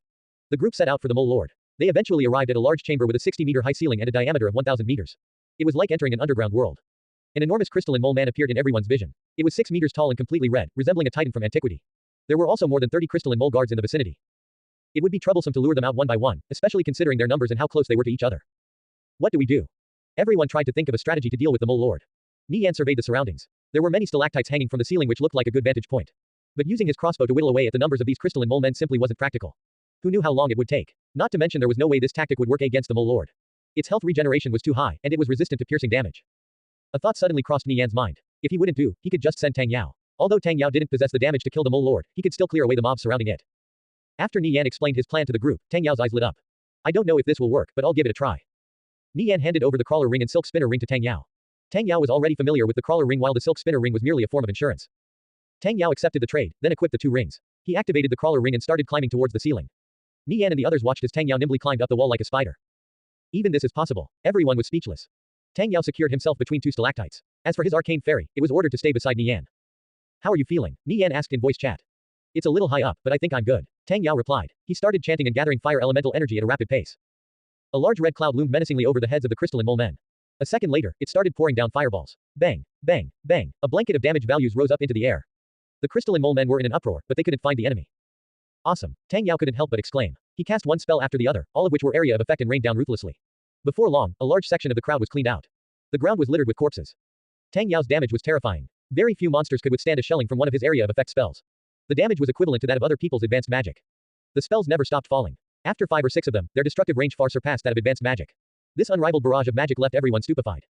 The group set out for the Mole Lord. They eventually arrived at a large chamber with a 60-meter high ceiling and a diameter of 1,000 meters. It was like entering an underground world. An enormous crystalline mole man appeared in everyone's vision. It was 6 meters tall and completely red, resembling a titan from antiquity. There were also more than 30 crystalline mole guards in the vicinity. It would be troublesome to lure them out one by one, especially considering their numbers and how close they were to each other. What do we do? Everyone tried to think of a strategy to deal with the Mole Lord. Nie Yan surveyed the surroundings. There were many stalactites hanging from the ceiling which looked like a good vantage point. But using his crossbow to whittle away at the numbers of these crystalline mole men simply wasn't practical. Who knew how long it would take? Not to mention there was no way this tactic would work against the Mole Lord. Its health regeneration was too high, and it was resistant to piercing damage. A thought suddenly crossed Nie Yan's mind. If he wouldn't do, he could just send Tang Yao. Although Tang Yao didn't possess the damage to kill the Mole Lord, he could still clear away the mobs surrounding it. After Nie Yan explained his plan to the group, Tang Yao's eyes lit up. I don't know if this will work, but I'll give it a try. Nie Yan handed over the crawler ring and silk spinner ring to Tang Yao. Tang Yao was already familiar with the crawler ring while the silk spinner ring was merely a form of insurance. Tang Yao accepted the trade, then equipped the 2 rings. He activated the crawler ring and started climbing towards the ceiling. Nie Yan and the others watched as Tang Yao nimbly climbed up the wall like a spider. Even this is possible. Everyone was speechless. Tang Yao secured himself between 2 stalactites. As for his arcane fairy, it was ordered to stay beside Nie Yan. How are you feeling? Nie Yan asked in voice chat. It's a little high up, but I think I'm good. Tang Yao replied. He started chanting and gathering fire elemental energy at a rapid pace. A large red cloud loomed menacingly over the heads of the crystalline mole men. A second later, it started pouring down fireballs. Bang, bang, bang. A blanket of damage values rose up into the air. The crystalline mole men were in an uproar, but they couldn't find the enemy. Awesome. Tang Yao couldn't help but exclaim. He cast one spell after the other, all of which were area of effect and rained down ruthlessly. Before long, a large section of the crowd was cleaned out. The ground was littered with corpses. Tang Yao's damage was terrifying. Very few monsters could withstand a shelling from one of his area of effect spells. The damage was equivalent to that of other people's advanced magic. The spells never stopped falling. After 5 or 6 of them, their destructive range far surpassed that of advanced magic. This unrivaled barrage of magic left everyone stupefied.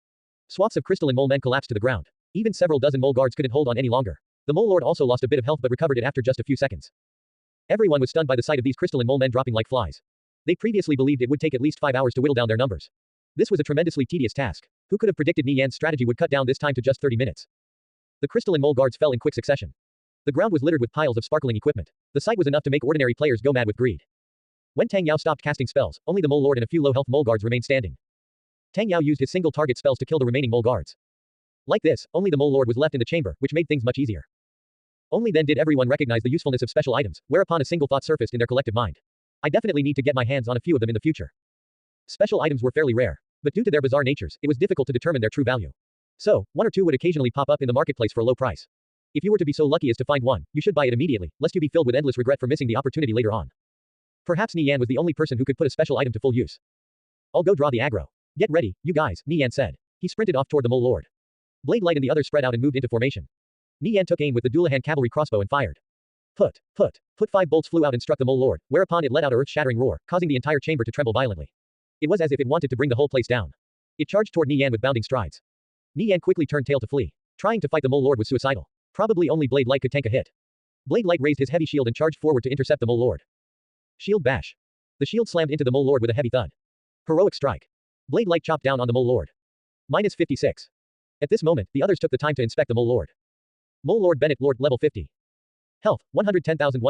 Swaths of crystalline mole men collapsed to the ground. Even several dozen mole guards couldn't hold on any longer. The Mole Lord also lost a bit of health but recovered it after just a few seconds. Everyone was stunned by the sight of these crystalline mole men dropping like flies. They previously believed it would take at least 5 hours to whittle down their numbers. This was a tremendously tedious task. Who could have predicted Nie Yan's strategy would cut down this time to just 30 minutes? The crystalline mole guards fell in quick succession. The ground was littered with piles of sparkling equipment. The sight was enough to make ordinary players go mad with greed. When Tang Yao stopped casting spells, only the Mole Lord and a few low-health mole guards remained standing. Tang Yao used his single-target spells to kill the remaining mole guards. Like this, only the Mole Lord was left in the chamber, which made things much easier. Only then did everyone recognize the usefulness of special items, whereupon a single thought surfaced in their collective mind. I definitely need to get my hands on a few of them in the future. Special items were fairly rare, but due to their bizarre natures, it was difficult to determine their true value. So, 1 or 2 would occasionally pop up in the marketplace for a low price. If you were to be so lucky as to find one, you should buy it immediately, lest you be filled with endless regret for missing the opportunity later on. Perhaps Nie Yan was the only person who could put a special item to full use. I'll go draw the aggro. Get ready, you guys, Nie Yan said. He sprinted off toward the Mole Lord. Blade Light and the others spread out and moved into formation. Nie Yan took aim with the Dullahan cavalry crossbow and fired. Put. 5 bolts flew out and struck the Mole Lord, whereupon it let out a earth-shattering roar, causing the entire chamber to tremble violently. It was as if it wanted to bring the whole place down. It charged toward Nie Yan with bounding strides. Nie Yan quickly turned tail to flee. Trying to fight the Mole Lord was suicidal. Probably only Blade Light could tank a hit. Blade Light raised his heavy shield and charged forward to intercept the Mole Lord. Shield bash. The shield slammed into the Mole Lord with a heavy thud. Heroic strike. Blade Light chopped down on the Mole Lord. Minus 56. At this moment, the others took the time to inspect the Mole Lord. Mole Lord Bennett Lord level 50. Health, 110,000.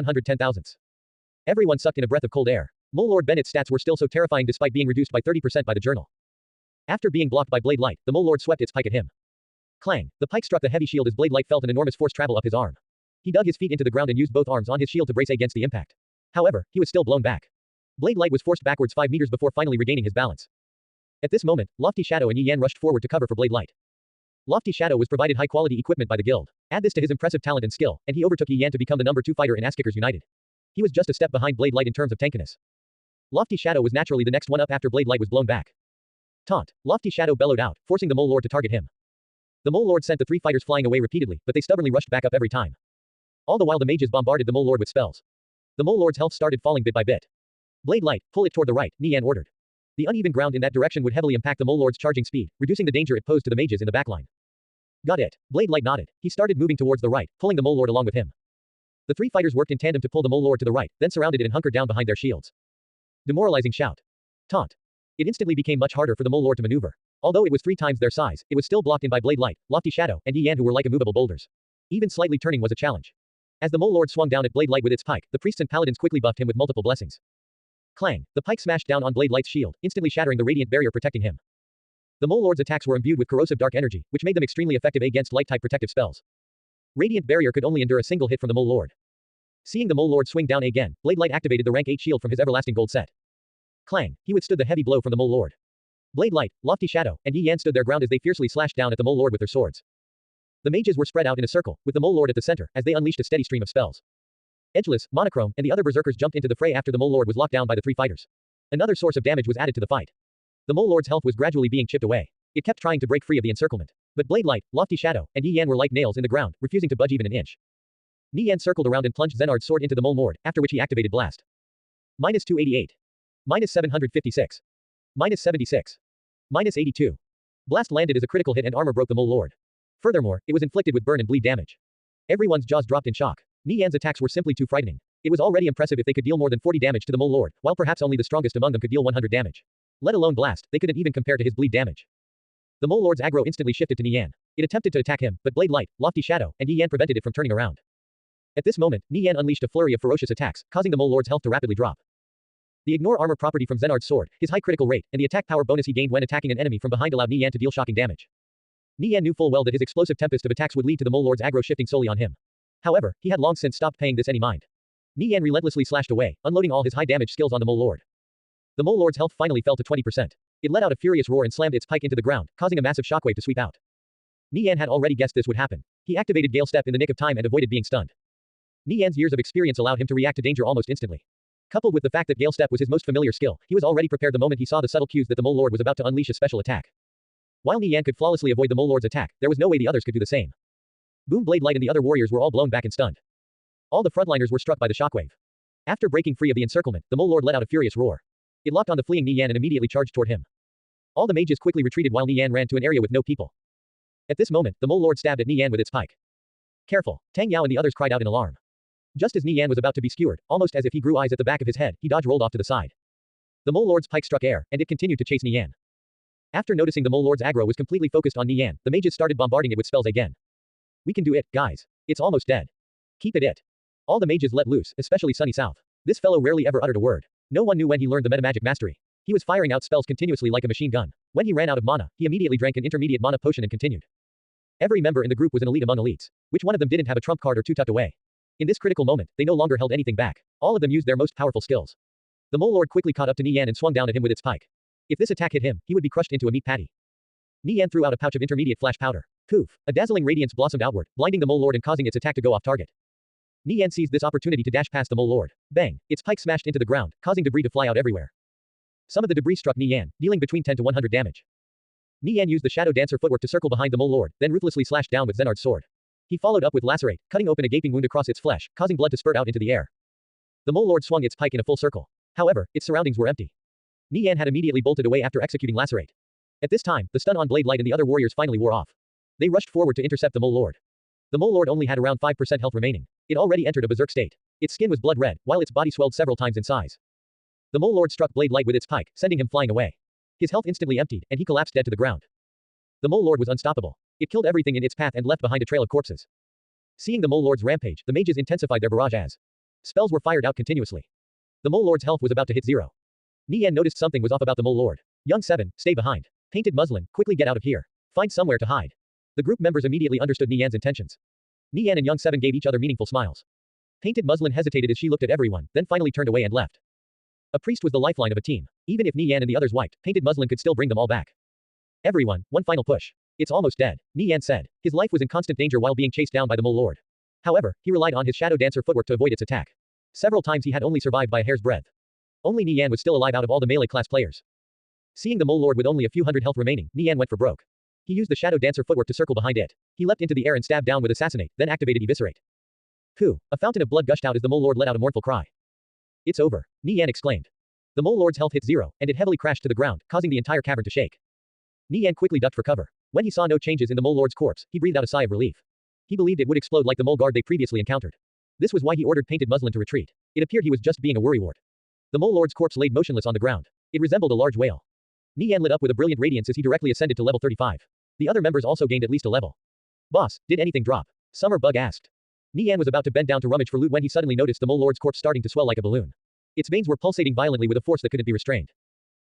Everyone sucked in a breath of cold air. Mole Lord Bennett's stats were still so terrifying despite being reduced by 30% by the journal. After being blocked by Blade Light, the Mole Lord swept its pike at him. Clang. The pike struck the heavy shield as Blade Light felt an enormous force travel up his arm. He dug his feet into the ground and used both arms on his shield to brace against the impact. However, he was still blown back. Blade Light was forced backwards 5 meters before finally regaining his balance. At this moment, Lofty Shadow and Nie Yan rushed forward to cover for Blade Light. Lofty Shadow was provided high-quality equipment by the guild. Add this to his impressive talent and skill, and he overtook Nie Yan to become the number 2 fighter in Asskickers United. He was just a step behind Blade Light in terms of tankiness. Lofty Shadow was naturally the next one up after Blade Light was blown back. Taunt. Lofty Shadow bellowed out, forcing the Mole Lord to target him. The Mole Lord sent the 3 fighters flying away repeatedly, but they stubbornly rushed back up every time. All the while the mages bombarded the Mole Lord with spells. The Mole Lord's health started falling bit by bit. Blade Light, pull it toward the right, Nie Yan ordered. The uneven ground in that direction would heavily impact the Mole Lord's charging speed, reducing the danger it posed to the mages in the backline. Got it. Blade Light nodded. He started moving towards the right, pulling the Mole Lord along with him. The 3 fighters worked in tandem to pull the Mole Lord to the right, then surrounded it and hunkered down behind their shields. Demoralizing shout. Taunt. It instantly became much harder for the Mole Lord to maneuver. Although it was 3 times their size, it was still blocked in by Blade Light, Lofty Shadow, and Nie Yan who were like immovable boulders. Even slightly turning was a challenge. As the Mole Lord swung down at Blade Light with its pike, the priests and paladins quickly buffed him with multiple blessings. Clang. The pike smashed down on Blade Light's shield, instantly shattering the radiant barrier protecting him. The Mole Lord's attacks were imbued with corrosive dark energy, which made them extremely effective against light-type protective spells. Radiant barrier could only endure a single hit from the Mole Lord. Seeing the Mole Lord swing down again, Blade Light activated the rank 8 shield from his everlasting gold set. Clang. He withstood the heavy blow from the Mole Lord. Blade Light, Lofty Shadow, and Nie Yan stood their ground as they fiercely slashed down at the Mole Lord with their swords. The mages were spread out in a circle, with the Mole Lord at the center, as they unleashed a steady stream of spells. Edgeless, Monochrome, and the other berserkers jumped into the fray after the Mole Lord was locked down by the 3 fighters. Another source of damage was added to the fight. The Mole Lord's health was gradually being chipped away. It kept trying to break free of the encirclement. But Blade Light, Lofty Shadow, and Nie Yan were like nails in the ground, refusing to budge even an inch. Nie Yan circled around and plunged Xenard's sword into the Mole Lord, after which he activated Blast. -288. -756. -76. -82. Blast landed as a critical hit and armor broke the Mole Lord. Furthermore, it was inflicted with burn and bleed damage. Everyone's jaws dropped in shock. Nie Yan's attacks were simply too frightening. It was already impressive if they could deal more than 40 damage to the Mole Lord, while perhaps only the strongest among them could deal 100 damage. Let alone Blast, they couldn't even compare to his bleed damage. The Mole Lord's aggro instantly shifted to Nie Yan. It attempted to attack him, but Blade Light, Lofty Shadow, and Nie Yan prevented it from turning around. At this moment, Nie Yan unleashed a flurry of ferocious attacks, causing the Mole Lord's health to rapidly drop. The ignore armor property from Xenard's sword, his high critical rate, and the attack power bonus he gained when attacking an enemy from behind allowed Nie Yan to deal shocking damage. Nie Yan knew full well that his explosive tempest of attacks would lead to the Mole Lord's aggro shifting solely on him. However, he had long since stopped paying this any mind. Nie Yan relentlessly slashed away, unloading all his high damage skills on the Mole Lord. The Mole Lord's health finally fell to 20%. It let out a furious roar and slammed its pike into the ground, causing a massive shockwave to sweep out. Nie Yan had already guessed this would happen. He activated Gale Step in the nick of time and avoided being stunned. Nie Yan's years of experience allowed him to react to danger almost instantly. Coupled with the fact that Gale Step was his most familiar skill, he was already prepared the moment he saw the subtle cues that the Mole Lord was about to unleash a special attack. While Nie Yan could flawlessly avoid the Mole Lord's attack, there was no way the others could do the same. Boom Blade Light and the other warriors were all blown back and stunned. All the frontliners were struck by the shockwave. After breaking free of the encirclement, the Mole Lord let out a furious roar. It locked on the fleeing Nie Yan and immediately charged toward him. All the mages quickly retreated while Nie Yan ran to an area with no people. At this moment, the Mole Lord stabbed at Nie Yan with its pike. Careful! Tang Yao and the others cried out in alarm. Just as Nie Yan was about to be skewered, almost as if he grew eyes at the back of his head, he dodge rolled off to the side. The Mole Lord's pike struck air, and it continued to chase Nie Yan. After noticing the Mole Lord's aggro was completely focused on Nie Yan, the mages started bombarding it with spells again. We can do it, guys. It's almost dead. Keep it. All the mages let loose, especially Sunny South. This fellow rarely ever uttered a word. No one knew when he learned the metamagic mastery. He was firing out spells continuously like a machine gun. When he ran out of mana, he immediately drank an intermediate mana potion and continued. Every member in the group was an elite among elites. Which one of them didn't have a trump card or two tucked away? In this critical moment, they no longer held anything back. All of them used their most powerful skills. The Mole Lord quickly caught up to Nie Yan and swung down at him with its pike. If this attack hit him, he would be crushed into a meat patty. Nie Yan threw out a pouch of intermediate flash powder. Poof! A dazzling radiance blossomed outward, blinding the Mole Lord and causing its attack to go off target. Nie Yan seized this opportunity to dash past the Mole Lord. Bang! Its pike smashed into the ground, causing debris to fly out everywhere. Some of the debris struck Nie Yan, dealing between 10 to 100 damage. Nie Yan used the Shadow Dancer footwork to circle behind the Mole Lord, then ruthlessly slashed down with Xenard's sword. He followed up with Lacerate, cutting open a gaping wound across its flesh, causing blood to spurt out into the air. The Mole Lord swung its pike in a full circle. However, its surroundings were empty. Nie Yan had immediately bolted away after executing Lacerate. At this time, the stun on Blade Light and the other warriors finally wore off. They rushed forward to intercept the Mole Lord. The Mole Lord only had around 5% health remaining. It already entered a berserk state. Its skin was blood red, while its body swelled several times in size. The Mole Lord struck Blade Light with its pike, sending him flying away. His health instantly emptied, and he collapsed dead to the ground. The Mole Lord was unstoppable. It killed everything in its path and left behind a trail of corpses. Seeing the Mole Lord's rampage, the mages intensified their barrage as spells were fired out continuously. The Mole Lord's health was about to hit zero. Nie Yan noticed something was off about the Mole Lord. Young 7, stay behind. Painted Muslin, quickly get out of here. Find somewhere to hide. The group members immediately understood Nie Yan's intentions. Nie Yan and Young 7 gave each other meaningful smiles. Painted Muslin hesitated as she looked at everyone, then finally turned away and left. A priest was the lifeline of a team. Even if Nie Yan and the others wiped, painted muslin could still bring them all back. Everyone, one final push. It's almost dead, Nie Yan said. His life was in constant danger while being chased down by the Mole Lord. However, he relied on his shadow dancer footwork to avoid its attack. Several times he had only survived by a hair's breadth. Only Nie Yan was still alive out of all the melee class players. Seeing the Mole Lord with only a few hundred health remaining, Nie Yan went for broke. He used the shadow dancer footwork to circle behind it. He leapt into the air and stabbed down with assassinate, then activated eviscerate. Phew, a fountain of blood gushed out as the Mole Lord let out a mournful cry. It's over, Nie Yan exclaimed. The Mole Lord's health hit zero, and it heavily crashed to the ground, causing the entire cavern to shake. Nie Yan quickly ducked for cover. When he saw no changes in the Mole Lord's corpse, he breathed out a sigh of relief. He believed it would explode like the mole guard they previously encountered. This was why he ordered painted muslin to retreat. It appeared he was just being a worrywart. The Mole Lord's corpse laid motionless on the ground. It resembled a large whale. Nie Yan lit up with a brilliant radiance as he directly ascended to level 35. The other members also gained at least a level. Boss, did anything drop? Summer Bug asked. Nie Yan was about to bend down to rummage for loot when he suddenly noticed the Mole Lord's corpse starting to swell like a balloon. Its veins were pulsating violently with a force that couldn't be restrained.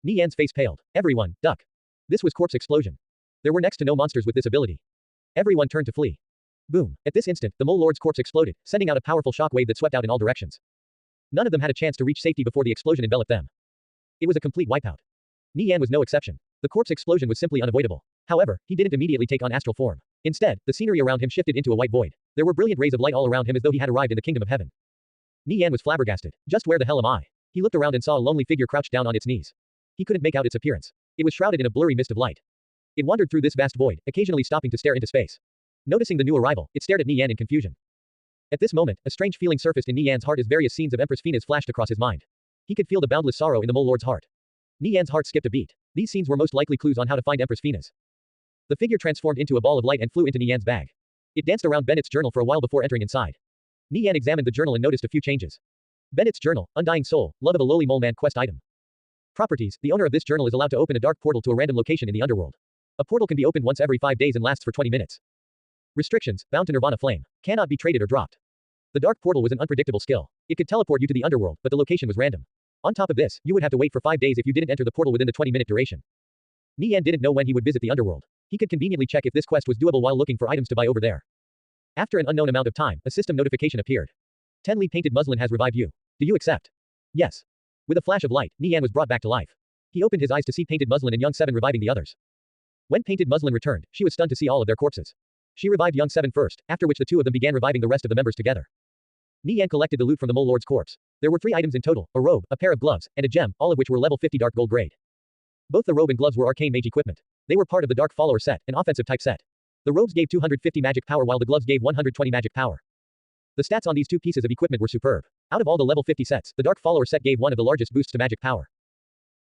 Nie Yan's face paled. Everyone, duck. This was corpse explosion. There were next to no monsters with this ability. Everyone turned to flee. Boom. At this instant, the Mole Lord's corpse exploded, sending out a powerful shockwave that swept out in all directions. None of them had a chance to reach safety before the explosion enveloped them. It was a complete wipeout. Nie Yan was no exception. The corpse explosion was simply unavoidable. However, he didn't immediately take on astral form. Instead, the scenery around him shifted into a white void. There were brilliant rays of light all around him as though he had arrived in the kingdom of heaven. Nie Yan was flabbergasted. Just where the hell am I? He looked around and saw a lonely figure crouched down on its knees. He couldn't make out its appearance. It was shrouded in a blurry mist of light. It wandered through this vast void, occasionally stopping to stare into space. Noticing the new arrival, it stared at Nie Yan in confusion. At this moment, a strange feeling surfaced in Nie Yan's heart as various scenes of Empress Fina's flashed across his mind. He could feel the boundless sorrow in the Mole Lord's heart. Nie Yan's heart skipped a beat. These scenes were most likely clues on how to find Empress Fina's. The figure transformed into a ball of light and flew into Nie Yan's bag. It danced around Bennett's journal for a while before entering inside. Nie Yan examined the journal and noticed a few changes. Bennett's journal, Undying Soul, Love of a Lowly Mole Man quest item. Properties, the owner of this journal is allowed to open a dark portal to a random location in the underworld. A portal can be opened once every 5 days and lasts for 20 minutes. Restrictions, bound to Nirvana Flame. Cannot be traded or dropped. The dark portal was an unpredictable skill. It could teleport you to the underworld, but the location was random. On top of this, you would have to wait for 5 days if you didn't enter the portal within the 20-minute duration. Nie Yan didn't know when he would visit the underworld. He could conveniently check if this quest was doable while looking for items to buy over there. After an unknown amount of time, a system notification appeared. Tenli painted muslin has revived you. Do you accept? Yes. With a flash of light, Nie Yan was brought back to life. He opened his eyes to see painted muslin and Young Seven reviving the others. When painted muslin returned, she was stunned to see all of their corpses. She revived Young Seven first, after which the two of them began reviving the rest of the members together. Nie Yan collected the loot from the Mole Lord's corpse. There were 3 items in total, a robe, a pair of gloves, and a gem, all of which were level 50 dark gold grade. Both the robe and gloves were arcane mage equipment. They were part of the Dark Follower set, an offensive type set. The robes gave 250 magic power while the gloves gave 120 magic power. The stats on these 2 pieces of equipment were superb. Out of all the level 50 sets, the Dark Follower set gave one of the largest boosts to magic power.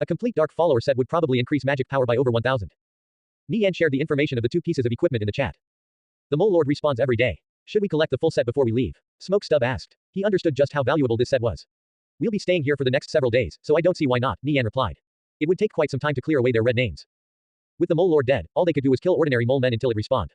A complete Dark Follower set would probably increase magic power by over 1000. Nie Yan shared the information of the 2 pieces of equipment in the chat. The Mole Lord respawns every day. Should we collect the full set before we leave? Smoke Stub asked. He understood just how valuable this set was. We'll be staying here for the next several days, so I don't see why not, Nie Yan replied. It would take quite some time to clear away their red names. With the Mole Lord dead, all they could do was kill ordinary mole men until it respawned.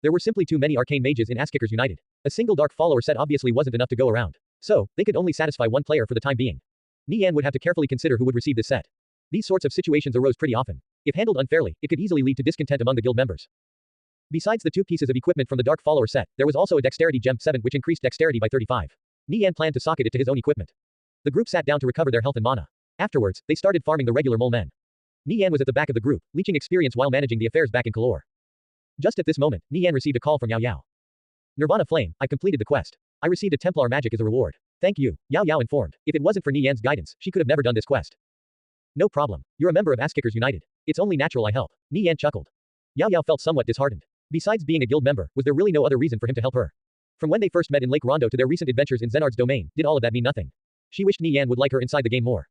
There were simply too many arcane mages in Ass-Kickers United. A single Dark Follower set obviously wasn't enough to go around. So, they could only satisfy one player for the time being. Nie Yan would have to carefully consider who would receive this set. These sorts of situations arose pretty often. If handled unfairly, it could easily lead to discontent among the guild members. Besides the 2 pieces of equipment from the Dark Follower set, there was also a Dexterity Gem 7 which increased dexterity by 35. Nie Yan planned to socket it to his own equipment. The group sat down to recover their health and mana. Afterwards, they started farming the regular mole men. Nie Yan was at the back of the group, leeching experience while managing the affairs back in Kalor. Just at this moment, Nie Yan received a call from Yao Yao. Nirvana Flame, I completed the quest. I received a Templar magic as a reward. Thank you, Yao Yao informed. If it wasn't for Nie Yan's guidance, she could have never done this quest. No problem. You're a member of Ass-Kickers United. It's only natural I help. Nie Yan chuckled. Yao Yao felt somewhat disheartened. Besides being a guild member, was there really no other reason for him to help her? From when they first met in Lake Rondo to their recent adventures in Zenard's domain, did all of that mean nothing? She wished Nie Yan would like her inside the game more.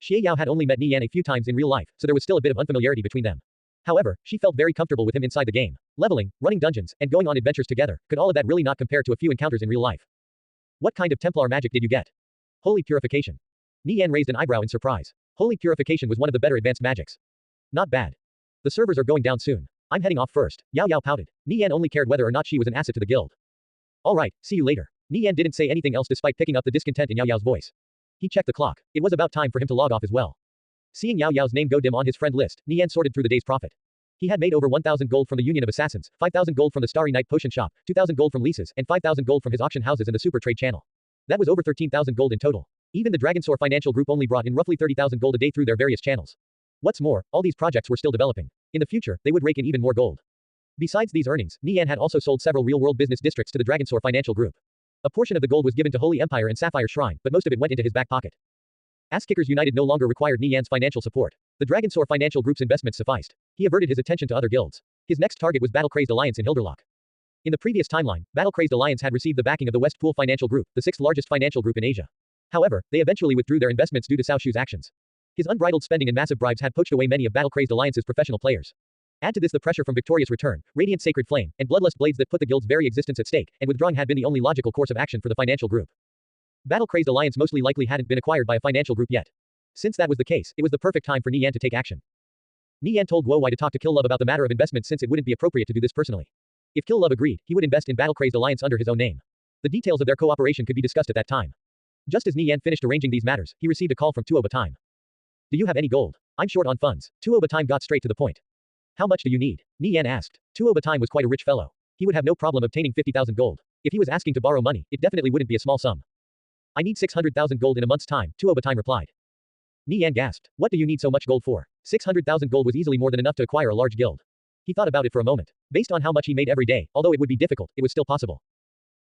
Xie Yao had only met Nie Yan a few times in real life, so there was still a bit of unfamiliarity between them. However, she felt very comfortable with him inside the game. Leveling, running dungeons, and going on adventures together, could all of that really not compare to a few encounters in real life? What kind of Templar magic did you get? Holy Purification. Nie Yan raised an eyebrow in surprise. Holy Purification was one of the better advanced magics. Not bad. The servers are going down soon. I'm heading off first, Yao Yao pouted. Nie Yan only cared whether or not she was an asset to the guild. Alright, see you later. Nie Yan didn't say anything else despite picking up the discontent in Yao Yao's voice. He checked the clock. It was about time for him to log off as well. Seeing Yao Yao's name go dim on his friend list, Nie Yan sorted through the day's profit. He had made over 1,000 gold from the Union of Assassins, 5,000 gold from the Starry Night Potion Shop, 2,000 gold from leases, and 5,000 gold from his auction houses and the Super Trade Channel. That was over 13,000 gold in total. Even the Dragonsaur Financial Group only brought in roughly 30,000 gold a day through their various channels. What's more, all these projects were still developing. In the future, they would rake in even more gold. Besides these earnings, Nie Yan had also sold several real-world business districts to the Dragonsaur Financial Group. A portion of the gold was given to Holy Empire and Sapphire Shrine, but most of it went into his back pocket. Ass-Kickers United no longer required Nie Yan's financial support. The Dragonsaur Financial Group's investments sufficed. He averted his attention to other guilds. His next target was Battle-Crazed Alliance in Hilderlock. In the previous timeline, Battle-Crazed Alliance had received the backing of the West Pool Financial Group, the sixth largest financial group in Asia. However, they eventually withdrew their investments due to Cao Shu's actions. His unbridled spending and massive bribes had poached away many of Battle-Crazed Alliance's professional players. Add to this the pressure from Victorious Return, Radiant Sacred Flame, and Bloodlust Blades that put the guild's very existence at stake, and withdrawing had been the only logical course of action for the financial group. Battle-Crazed Alliance mostly likely hadn't been acquired by a financial group yet. Since that was the case, it was the perfect time for Nie Yan to take action. Nie Yan told Guo Wai to talk to Kill Love about the matter of investment since it wouldn't be appropriate to do this personally. If Kill Love agreed, he would invest in Battle-Crazed Alliance under his own name. The details of their cooperation could be discussed at that time. Just as Nie Yan finished arranging these matters, he received a call from Tuo Batime. Do you have any gold? I'm short on funds. Tuo Batime got straight to the point. How much do you need? Nie Yan asked. Tuo Batime was quite a rich fellow. He would have no problem obtaining 50,000 gold. If he was asking to borrow money, it definitely wouldn't be a small sum. I need 600,000 gold in a month's time, Tuo Batime replied. Nie Yan gasped. What do you need so much gold for? 600,000 gold was easily more than enough to acquire a large guild. He thought about it for a moment. Based on how much he made every day, although it would be difficult, it was still possible.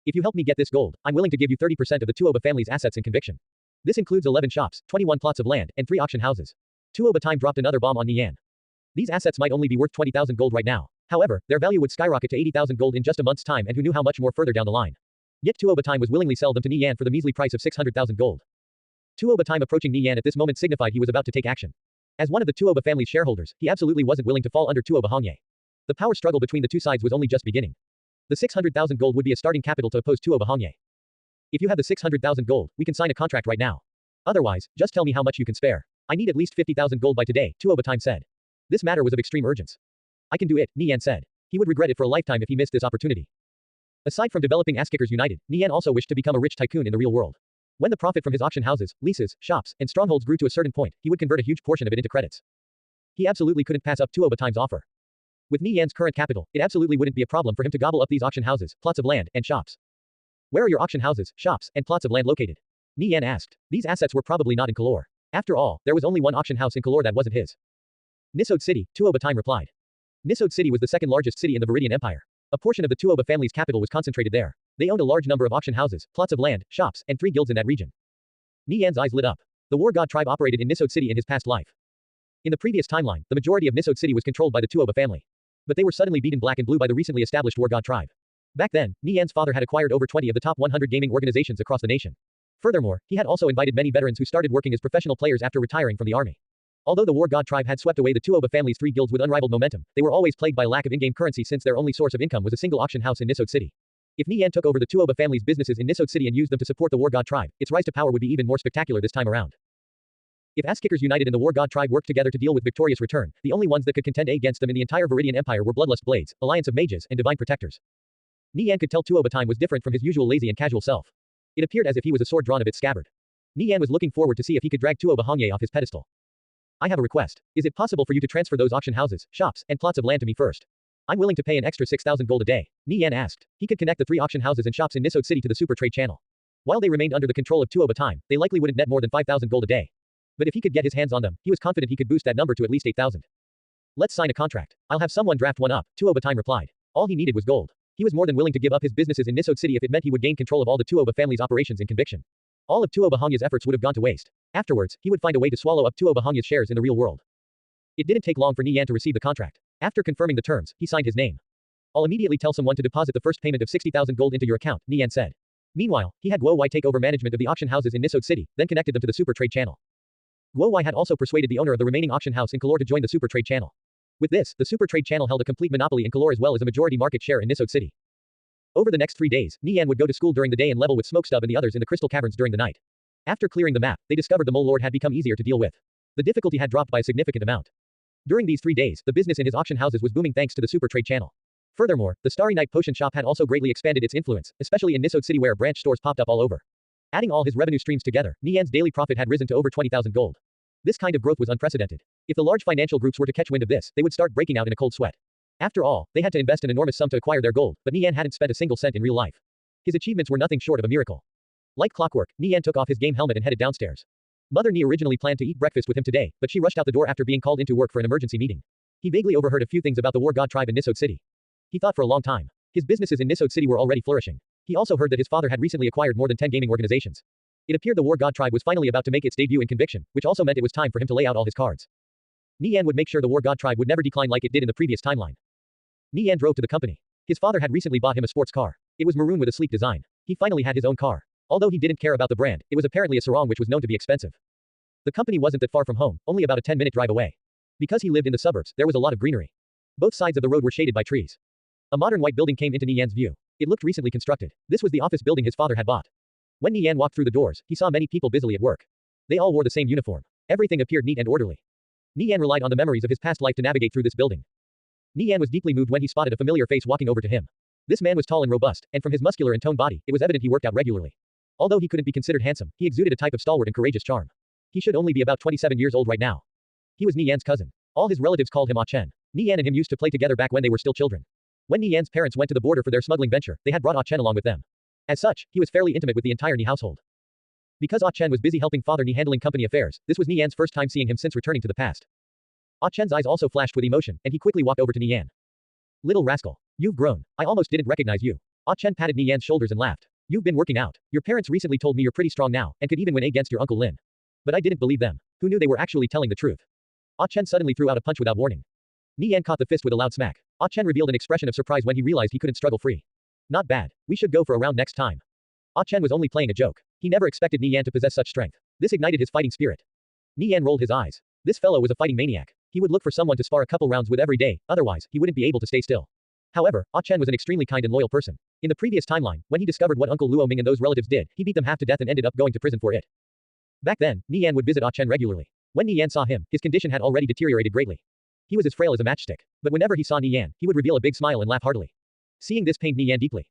If you help me get this gold, I'm willing to give you 30% of the Tuoba family's assets in conviction. This includes 11 shops, 21 plots of land, and 3 auction houses. Tuo Batime dropped another bomb on Nie Yan. These assets might only be worth 20,000 gold right now. However, their value would skyrocket to 80,000 gold in just a month's time, and who knew how much more further down the line. Yet Tuo Batime was willingly sell them to Nie Yan for the measly price of 600,000 gold. Tuo Batime approaching Nie Yan at this moment signified he was about to take action. As one of the Tuoba family's shareholders, he absolutely wasn't willing to fall under Tuoba Hongye. The power struggle between the two sides was only just beginning. The 600,000 gold would be a starting capital to oppose Tuoba Hongye. If you have the 600,000 gold, we can sign a contract right now. Otherwise, just tell me how much you can spare. I need at least 50,000 gold by today, Tuo Batime said. This matter was of extreme urgence. I can do it, Nie Yan said. He would regret it for a lifetime if he missed this opportunity. Aside from developing Ass-Kickers United, Nie Yan also wished to become a rich tycoon in the real world. When the profit from his auction houses, leases, shops, and strongholds grew to a certain point, he would convert a huge portion of it into credits. He absolutely couldn't pass up Tuo Batime's offer. With Nie Yan's current capital, it absolutely wouldn't be a problem for him to gobble up these auction houses, plots of land, and shops. Where are your auction houses, shops, and plots of land located? Nie Yan asked. These assets were probably not in Kalor. After all, there was only one auction house in Kalor that wasn't his. Nisode City, Tuo Batime replied. Nisode City was the second largest city in the Viridian Empire. A portion of the Tuoba family's capital was concentrated there. They owned a large number of auction houses, plots of land, shops, and 3 guilds in that region. Nie Yan's eyes lit up. The War God tribe operated in Nisode City in his past life. In the previous timeline, the majority of Nisode City was controlled by the Tuoba family. But they were suddenly beaten black and blue by the recently established War God tribe. Back then, Nie Yan's father had acquired over 20 of the top 100 gaming organizations across the nation. Furthermore, he had also invited many veterans who started working as professional players after retiring from the army. Although the War God tribe had swept away the Tuoba family's 3 guilds with unrivaled momentum, they were always plagued by lack of in-game currency since their only source of income was a single auction house in Nisode City. If Nie Yan took over the Tuoba family's businesses in Nisode City and used them to support the War God tribe, its rise to power would be even more spectacular this time around. If Ass-Kickers United and the War God tribe worked together to deal with Victorious Return, the only ones that could contend against them in the entire Viridian Empire were Bloodlust Blades, Alliance of Mages, and Divine Protectors. Nie Yan could tell Tuo Batime was different from his usual lazy and casual self. It appeared as if he was a sword drawn of its scabbard. Nie Yan was looking forward to see if he could drag Tuo Bahongye off his pedestal. I have a request. Is it possible for you to transfer those auction houses, shops, and plots of land to me first? I'm willing to pay an extra 6,000 gold a day, Nie Yan asked. He could connect the 3 auction houses and shops in Nisode City to the super trade channel. While they remained under the control of Tuo Batime, they likely wouldn't net more than 5,000 gold a day. But if he could get his hands on them, he was confident he could boost that number to at least 8,000. Let's sign a contract. I'll have someone draft one up, Tuo Batime replied. All he needed was gold. He was more than willing to give up his businesses in Nisode City if it meant he would gain control of all the Tuoba family's operations in conviction. All of Tuo Bahongye's efforts would have gone to waste. Afterwards, he would find a way to swallow up Tuo Bahongye's shares in the real world. It didn't take long for Nie Yan to receive the contract. After confirming the terms, he signed his name. I'll immediately tell someone to deposit the first payment of 60,000 gold into your account, Nie Yan said. Meanwhile, he had Guo Wai take over management of the auction houses in Nisode City, then connected them to the super trade channel. Guo Wai had also persuaded the owner of the remaining auction house in Kalor to join the super trade channel. With this, the super trade channel held a complete monopoly in Kalor as well as a majority market share in Nisode City. Over the next 3 days, Nie Yan would go to school during the day and level with Smokestub and the others in the crystal caverns during the night. After clearing the map, they discovered the Mole Lord had become easier to deal with. The difficulty had dropped by a significant amount. During these 3 days, the business in his auction houses was booming thanks to the super trade channel. Furthermore, the Starry Night Potion Shop had also greatly expanded its influence, especially in Nisode City where branch stores popped up all over. Adding all his revenue streams together, Nie Yan's daily profit had risen to over 20,000 gold. This kind of growth was unprecedented. If the large financial groups were to catch wind of this, they would start breaking out in a cold sweat. After all, they had to invest an enormous sum to acquire their gold, but Nie Yan hadn't spent a single cent in real life. His achievements were nothing short of a miracle. Like clockwork, Nie Yan took off his game helmet and headed downstairs. Mother Nie originally planned to eat breakfast with him today, but she rushed out the door after being called into work for an emergency meeting. He vaguely overheard a few things about the War God tribe in Nisode City. He thought for a long time. His businesses in Nisode City were already flourishing. He also heard that his father had recently acquired more than 10 gaming organizations. It appeared the War God tribe was finally about to make its debut in Conviction, which also meant it was time for him to lay out all his cards. Nie Yan would make sure the War God tribe would never decline like it did in the previous timeline. Nie Yan drove to the company. His father had recently bought him a sports car. It was maroon with a sleek design. He finally had his own car. Although he didn't care about the brand, it was apparently a sarong which was known to be expensive. The company wasn't that far from home, only about a 10-minute drive away. Because he lived in the suburbs, there was a lot of greenery. Both sides of the road were shaded by trees. A modern white building came into Nie Yan's view. It looked recently constructed. This was the office building his father had bought. When Nie Yan walked through the doors, he saw many people busily at work. They all wore the same uniform. Everything appeared neat and orderly. Nie Yan relied on the memories of his past life to navigate through this building. Nie Yan was deeply moved when he spotted a familiar face walking over to him. This man was tall and robust, and from his muscular and toned body, it was evident he worked out regularly. Although he couldn't be considered handsome, he exuded a type of stalwart and courageous charm. He should only be about 27 years old right now. He was Nie Yan's cousin. All his relatives called him Ah Chen. Nie Yan and him used to play together back when they were still children. When Nie Yan's parents went to the border for their smuggling venture, they had brought Ah Chen along with them. As such, he was fairly intimate with the entire Nie household. Because Ah Chen was busy helping father Nie handling company affairs, this was Nie Yan's first time seeing him since returning to the past. Ah Chen's eyes also flashed with emotion, and he quickly walked over to Nie Yan. Little rascal. You've grown. I almost didn't recognize you. Ah Chen patted Nie Yan's shoulders and laughed. You've been working out. Your parents recently told me you're pretty strong now, and could even win against your Uncle Lin. But I didn't believe them. Who knew they were actually telling the truth? Ah Chen suddenly threw out a punch without warning. Nie Yan caught the fist with a loud smack. Ah Chen revealed an expression of surprise when he realized he couldn't struggle free. Not bad. We should go for a round next time. Ah Chen was only playing a joke. He never expected Nie Yan to possess such strength. This ignited his fighting spirit. Nie Yan rolled his eyes. This fellow was a fighting maniac. He would look for someone to spar a couple rounds with every day, otherwise, he wouldn't be able to stay still. However, Ah Chen was an extremely kind and loyal person. In the previous timeline, when he discovered what Uncle Luo Ming and those relatives did, he beat them half to death and ended up going to prison for it. Back then, Nie Yan would visit Ah Chen regularly. When Nie Yan saw him, his condition had already deteriorated greatly. He was as frail as a matchstick. But whenever he saw Nie Yan, he would reveal a big smile and laugh heartily. Seeing this pained Nie Yan deeply.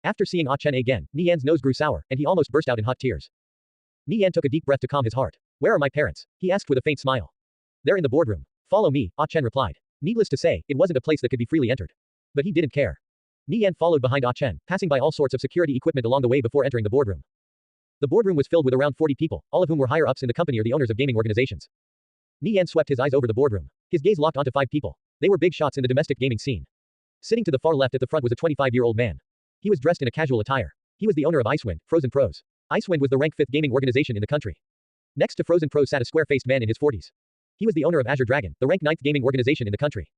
After seeing Ah Chen again, Nie Yan's nose grew sour, and he almost burst out in hot tears. Nie Yan took a deep breath to calm his heart. Where are my parents? He asked with a faint smile. They're in the boardroom. Follow me, Ah Chen replied. Needless to say, it wasn't a place that could be freely entered. But he didn't care. Nie Yan followed behind Ah Chen, passing by all sorts of security equipment along the way before entering the boardroom. The boardroom was filled with around 40 people, all of whom were higher-ups in the company or the owners of gaming organizations. Nie Yan swept his eyes over the boardroom. His gaze locked onto 5 people. They were big shots in the domestic gaming scene. Sitting to the far left at the front was a 25-year-old man. He was dressed in a casual attire. He was the owner of Icewind, Frozen Pros. Icewind was the rank 5th gaming organization in the country. Next to Frozen Pros sat a square-faced man in his 40s. He was the owner of Azure Dragon, the rank 9th gaming organization in the country.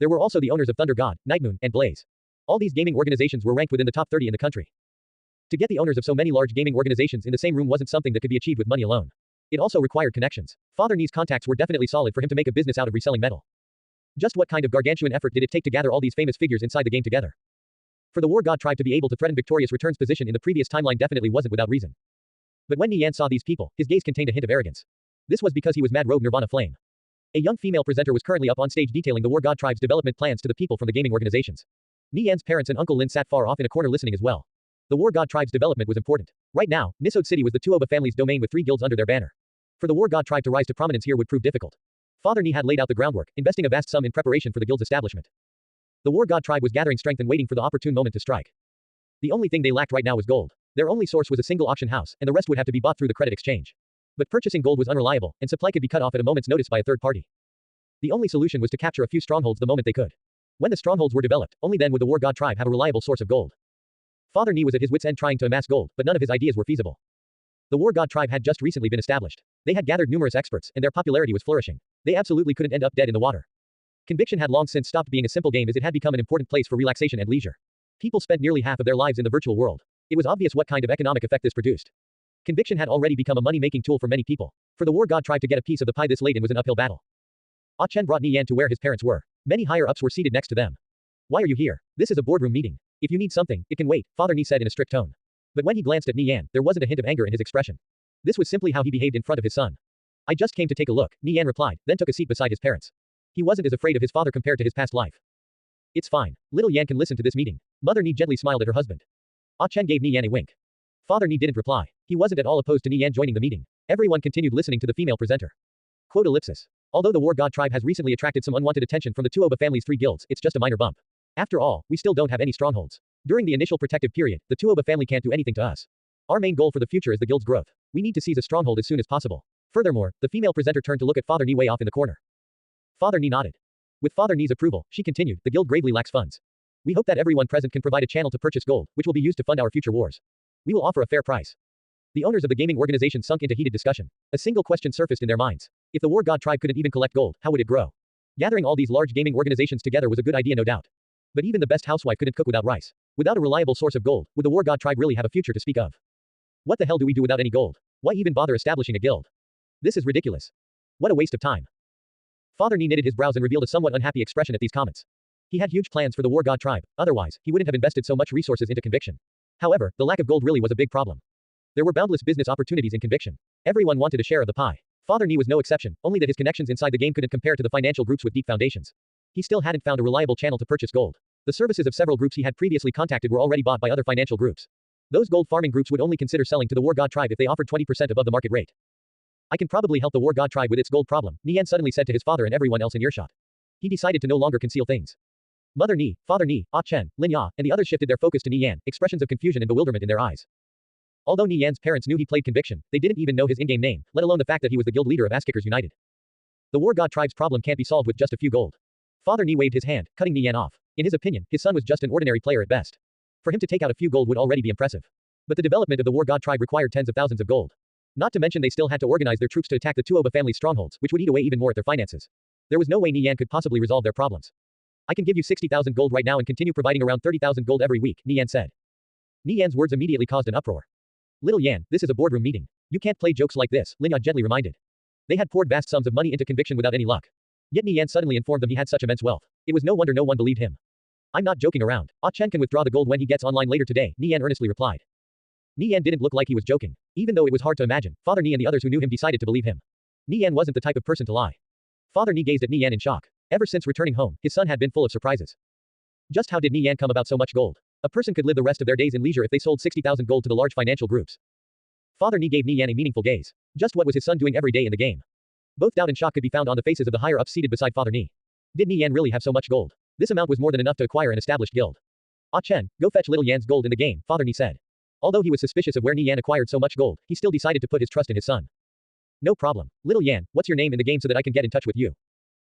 There were also the owners of Thunder God, Nightmoon, and Blaze. All these gaming organizations were ranked within the top 30 in the country. To get the owners of so many large gaming organizations in the same room wasn't something that could be achieved with money alone. It also required connections. Father Nie's contacts were definitely solid for him to make a business out of reselling metal. Just what kind of gargantuan effort did it take to gather all these famous figures inside the game together? For the War God tribe to be able to threaten Victorious Return's position in the previous timeline definitely wasn't without reason. But when Nie Yan saw these people, his gaze contained a hint of arrogance. This was because he was Mad Rogue Nirvana Flame. A young female presenter was currently up on stage detailing the War God tribe's development plans to the people from the gaming organizations. Nie Yan's parents and Uncle Lin sat far off in a corner listening as well. The War God tribe's development was important. Right now, Nisode City was the Tuoba family's domain with 3 guilds under their banner. For the War God tribe to rise to prominence here would prove difficult. Father Nie had laid out the groundwork, investing a vast sum in preparation for the guild's establishment. The War God tribe was gathering strength and waiting for the opportune moment to strike. The only thing they lacked right now was gold. Their only source was a single auction house, and the rest would have to be bought through the credit exchange. But purchasing gold was unreliable, and supply could be cut off at a moment's notice by a third party. The only solution was to capture a few strongholds the moment they could. When the strongholds were developed, only then would the War God tribe have a reliable source of gold. Father Nie was at his wits' end trying to amass gold, but none of his ideas were feasible. The War God tribe had just recently been established. They had gathered numerous experts, and their popularity was flourishing. They absolutely couldn't end up dead in the water. Conviction had long since stopped being a simple game as it had become an important place for relaxation and leisure. People spent nearly half of their lives in the virtual world. It was obvious what kind of economic effect this produced. Conviction had already become a money-making tool for many people. For the War God tribe to get a piece of the pie this late in was an uphill battle. Ah Chen brought Nie Yan to where his parents were. Many higher-ups were seated next to them. Why are you here? This is a boardroom meeting. If you need something, it can wait, Father Nie said in a strict tone. But when he glanced at Nie Yan, there wasn't a hint of anger in his expression. This was simply how he behaved in front of his son. I just came to take a look, Nie Yan replied, then took a seat beside his parents. He wasn't as afraid of his father compared to his past life. It's fine. Little Yan can listen to this meeting. Mother Nie gently smiled at her husband. Ah Chen gave Nie Yan a wink. Father Nie didn't reply. He wasn't at all opposed to Nie Yan joining the meeting. Everyone continued listening to the female presenter. Quote ellipsis. Although the War God tribe has recently attracted some unwanted attention from the Tuoba family's 3 guilds, it's just a minor bump. After all, we still don't have any strongholds. During the initial protective period, the Tuoba family can't do anything to us. Our main goal for the future is the guild's growth. We need to seize a stronghold as soon as possible. Furthermore, the female presenter turned to look at Father Nie way off in the corner. Father Nie nodded. With Father Nie's approval, she continued, the guild gravely lacks funds. We hope that everyone present can provide a channel to purchase gold, which will be used to fund our future wars. We will offer a fair price. The owners of the gaming organization sunk into heated discussion. A single question surfaced in their minds. If the War God tribe couldn't even collect gold, how would it grow? Gathering all these large gaming organizations together was a good idea, no doubt. But even the best housewife couldn't cook without rice. Without a reliable source of gold, would the War God tribe really have a future to speak of? What the hell do we do without any gold? Why even bother establishing a guild? This is ridiculous. What a waste of time. Father Nie knitted his brows and revealed a somewhat unhappy expression at these comments. He had huge plans for the War God tribe, otherwise, he wouldn't have invested so much resources into conviction. However, the lack of gold really was a big problem. There were boundless business opportunities in conviction. Everyone wanted a share of the pie. Father Nie was no exception, only that his connections inside the game couldn't compare to the financial groups with deep foundations. He still hadn't found a reliable channel to purchase gold. The services of several groups he had previously contacted were already bought by other financial groups. Those gold farming groups would only consider selling to the War God tribe if they offered 20% above the market rate. I can probably help the War God tribe with its gold problem, Nie Yan suddenly said to his father and everyone else in earshot. He decided to no longer conceal things. Mother Nie, Father Nie, Ah Chen, Lin Ya, and the others shifted their focus to Nie Yan, expressions of confusion and bewilderment in their eyes. Although Nie Yan's parents knew he played conviction, they didn't even know his in-game name, let alone the fact that he was the guild leader of Ass-Kickers United. The War God tribe's problem can't be solved with just a few gold. Father Nie waved his hand, cutting Nie Yan off. In his opinion, his son was just an ordinary player at best. For him to take out a few gold would already be impressive. But the development of the War God tribe required tens of thousands of gold. Not to mention they still had to organize their troops to attack the Tuoba family's strongholds, which would eat away even more at their finances. There was no way Nie Yan could possibly resolve their problems. I can give you 60,000 gold right now and continue providing around 30,000 gold every week, Nie Yan said. Nie Yan's words immediately caused an uproar. Little Yan, this is a boardroom meeting. You can't play jokes like this, Lin Ya gently reminded. They had poured vast sums of money into conviction without any luck. Yet Nie Yan suddenly informed them he had such immense wealth. It was no wonder no one believed him. I'm not joking around. Ah Chen can withdraw the gold when he gets online later today, Nie Yan earnestly replied. Nie Yan didn't look like he was joking. Even though it was hard to imagine, Father Nie and the others who knew him decided to believe him. Nie Yan wasn't the type of person to lie. Father Nie gazed at Nie Yan in shock. Ever since returning home, his son had been full of surprises. Just how did Nie Yan come about so much gold? A person could live the rest of their days in leisure if they sold 60,000 gold to the large financial groups. Father Nie gave Nie Yan a meaningful gaze. Just what was his son doing every day in the game? Both doubt and shock could be found on the faces of the higher-ups seated beside Father Nie. Did Nie Yan really have so much gold? This amount was more than enough to acquire an established guild. Ah Chen, go fetch little Yan's gold in the game, Father Nie said. Although he was suspicious of where Nie Yan acquired so much gold, he still decided to put his trust in his son. No problem. Little Yan, what's your name in the game so that I can get in touch with you?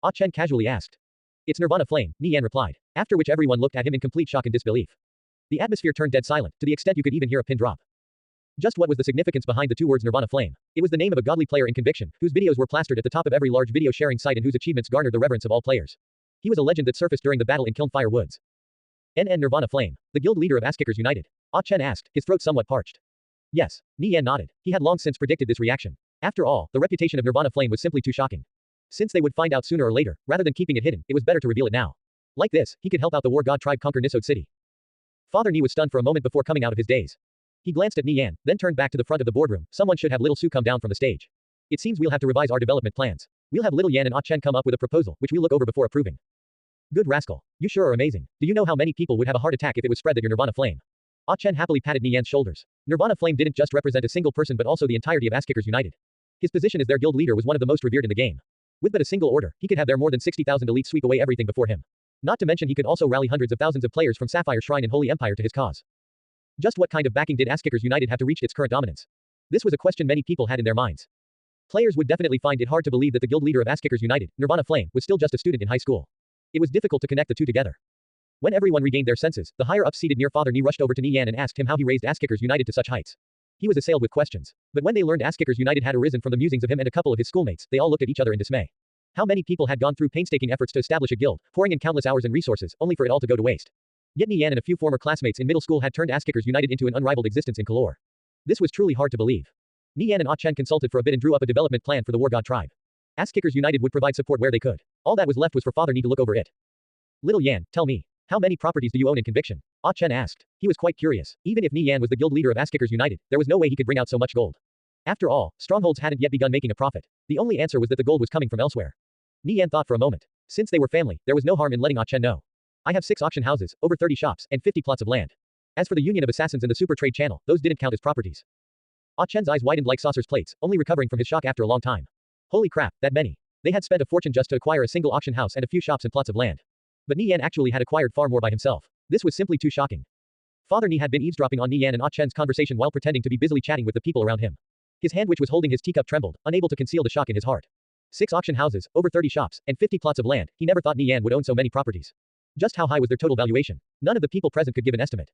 Ah Chen casually asked. It's Nirvana Flame, Nie Yan replied. After which everyone looked at him in complete shock and disbelief. The atmosphere turned dead silent, to the extent you could even hear a pin drop. Just what was the significance behind the two words Nirvana Flame? It was the name of a godly player in conviction, whose videos were plastered at the top of every large video sharing site and whose achievements garnered the reverence of all players. He was a legend that surfaced during the battle in Kilnfire Woods. Nirvana Flame, the guild leader of Ass-Kickers United. Ah Chen asked, his throat somewhat parched. Yes, Nie Yan nodded. He had long since predicted this reaction. After all, the reputation of Nirvana Flame was simply too shocking. Since they would find out sooner or later, rather than keeping it hidden, it was better to reveal it now. Like this, he could help out the War God tribe conquer Nisode City. Father Nie was stunned for a moment before coming out of his daze. He glanced at Nie Yan, then turned back to the front of the boardroom. Someone should have Little Su come down from the stage. It seems we'll have to revise our development plans. We'll have Little Yan and Ah Chen come up with a proposal, which we'll look over before approving. Good rascal. You sure are amazing. Do you know how many people would have a heart attack if it was spread that you're Nirvana Flame? Ah Chen happily patted Nie Yan's shoulders. Nirvana Flame didn't just represent a single person but also the entirety of Ass-Kickers United. His position as their guild leader was one of the most revered in the game. With but a single order, he could have their more than 60,000 elites sweep away everything before him. Not to mention he could also rally hundreds of thousands of players from Sapphire Shrine and Holy Empire to his cause. Just what kind of backing did Ass-Kickers United have to reach its current dominance? This was a question many people had in their minds. Players would definitely find it hard to believe that the guild leader of Ass-Kickers United, Nirvana Flame, was still just a student in high school. It was difficult to connect the two together. When everyone regained their senses, the higher-up seated near Father Nie rushed over to Nie Yan and asked him how he raised Ass-Kickers United to such heights. He was assailed with questions. But when they learned Ass-Kickers United had arisen from the musings of him and a couple of his schoolmates, they all looked at each other in dismay. How many people had gone through painstaking efforts to establish a guild, pouring in countless hours and resources, only for it all to go to waste? Yet Nie Yan and a few former classmates in middle school had turned Ass-Kickers United into an unrivaled existence in Kalor. This was truly hard to believe. Nie Yan and Ah Chen consulted for a bit and drew up a development plan for the War God tribe. Ass-Kickers United would provide support where they could. All that was left was for Father Nie to look over it. Little Yan, tell me, how many properties do you own in conviction? Ah Chen asked. He was quite curious. Even if Nie Yan was the guild leader of Ass-Kickers United, there was no way he could bring out so much gold. After all, strongholds hadn't yet begun making a profit. The only answer was that the gold was coming from elsewhere. Nie Yan thought for a moment. Since they were family, there was no harm in letting Ah Chen know. I have 6 auction houses, over 30 shops, and 50 plots of land. As for the Union of Assassins and the Super Trade Channel, those didn't count as properties. Ah Chen's eyes widened like saucers plates, only recovering from his shock after a long time. Holy crap, that many. They had spent a fortune just to acquire a single auction house and a few shops and plots of land. But Nie Yan actually had acquired far more by himself. This was simply too shocking. Father Nie had been eavesdropping on Nie Yan and Ah Chen's conversation while pretending to be busily chatting with the people around him. His hand which was holding his teacup trembled, unable to conceal the shock in his heart. 6 auction houses, over 30 shops, and 50 plots of land, he never thought Nie Yan would own so many properties. Just how high was their total valuation? None of the people present could give an estimate.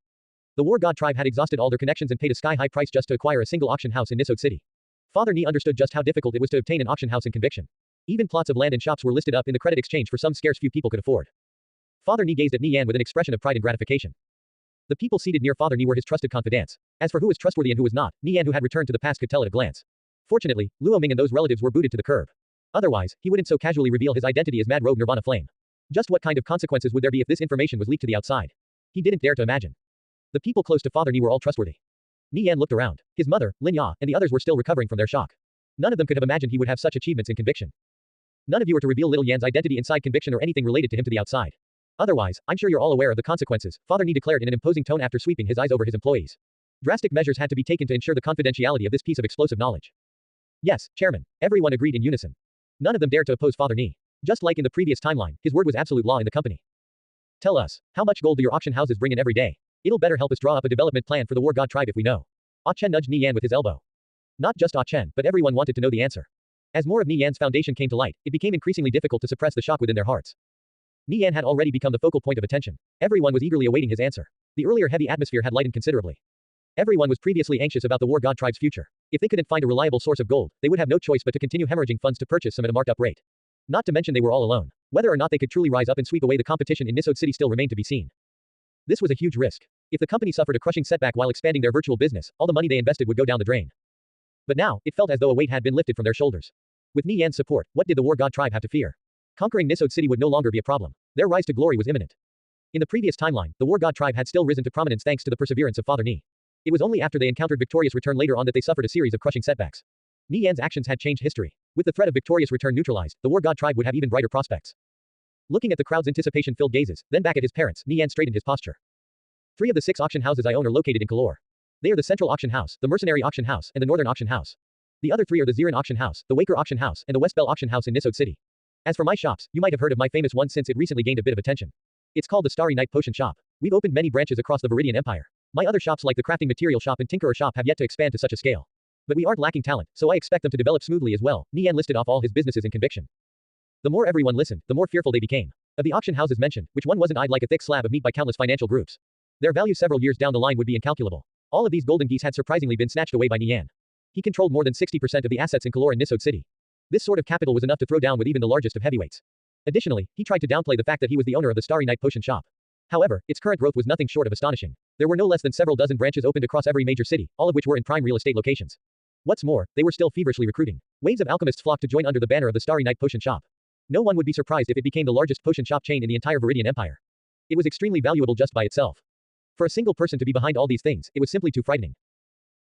The War God tribe had exhausted all their connections and paid a sky-high price just to acquire a single auction house in Nie City. Father Nie understood just how difficult it was to obtain an auction house in conviction. Even plots of land and shops were listed up in the credit exchange for some scarce few people could afford. Father Nie gazed at Nie Yan with an expression of pride and gratification. The people seated near Father Nie were his trusted confidants. As for who was trustworthy and who was not, Nie Yan who had returned to the past could tell at a glance. Fortunately, Luo Ming and those relatives were booted to the curb. Otherwise, he wouldn't so casually reveal his identity as Mad Rogue Nirvana Flame. Just what kind of consequences would there be if this information was leaked to the outside? He didn't dare to imagine. The people close to Father Nie were all trustworthy. Nie Yan looked around. His mother, Lin Ya, and the others were still recovering from their shock. None of them could have imagined he would have such achievements in conviction. None of you are to reveal little Yan's identity inside conviction or anything related to him to the outside. Otherwise, I'm sure you're all aware of the consequences, Father Nie declared in an imposing tone after sweeping his eyes over his employees. Drastic measures had to be taken to ensure the confidentiality of this piece of explosive knowledge. Yes, Chairman. Everyone agreed in unison. None of them dared to oppose Father Nie. Just like in the previous timeline, his word was absolute law in the company. Tell us, how much gold do your auction houses bring in every day? It'll better help us draw up a development plan for the War God tribe if we know. Ah Chen nudged Nie Yan with his elbow. Not just Ah Chen, but everyone wanted to know the answer. As more of Nie Yan's foundation came to light, it became increasingly difficult to suppress the shock within their hearts. Nie Yan had already become the focal point of attention. Everyone was eagerly awaiting his answer. The earlier heavy atmosphere had lightened considerably. Everyone was previously anxious about the War God tribe's future. If they couldn't find a reliable source of gold, they would have no choice but to continue hemorrhaging funds to purchase some at a marked up rate. Not to mention they were all alone. Whether or not they could truly rise up and sweep away the competition in Nie City still remained to be seen. This was a huge risk. If the company suffered a crushing setback while expanding their virtual business, all the money they invested would go down the drain. But now, it felt as though a weight had been lifted from their shoulders. With Nie Yan's support, what did the War God tribe have to fear? Conquering Nie City would no longer be a problem. Their rise to glory was imminent. In the previous timeline, the War God tribe had still risen to prominence thanks to the perseverance of Father Nie. It was only after they encountered victorious return later on that they suffered a series of crushing setbacks. Nie Yan's actions had changed history. With the threat of victorious return neutralized, the War God tribe would have even brighter prospects. Looking at the crowd's anticipation-filled gazes, then back at his parents, Nie Yan straightened his posture. 3 of the 6 auction houses I own are located in Kalor. They are the Central Auction House, the Mercenary Auction House, and the Northern Auction House. The other 3 are the Zirin Auction House, the Waker Auction House, and the West Bell Auction House in Nie City. As for my shops, you might have heard of my famous one since it recently gained a bit of attention. It's called the Starry Night Potion Shop. We've opened many branches across the Viridian Empire. My other shops like the Crafting Material Shop and Tinkerer Shop have yet to expand to such a scale. But we aren't lacking talent, so I expect them to develop smoothly as well. Nie Yan listed off all his businesses in conviction. The more everyone listened, the more fearful they became. Of the auction houses mentioned, which one wasn't eyed like a thick slab of meat by countless financial groups? Their value several years down the line would be incalculable. All of these golden geese had surprisingly been snatched away by Nie Yan. He controlled more than 60% of the assets in Kalor and Nie City. This sort of capital was enough to throw down with even the largest of heavyweights. Additionally, he tried to downplay the fact that he was the owner of the Starry Night Potion Shop. However, its current growth was nothing short of astonishing. There were no less than several dozen branches opened across every major city, all of which were in prime real estate locations. What's more, they were still feverishly recruiting. Waves of alchemists flocked to join under the banner of the Starry Night Potion Shop. No one would be surprised if it became the largest potion shop chain in the entire Viridian Empire. It was extremely valuable just by itself. For a single person to be behind all these things, it was simply too frightening.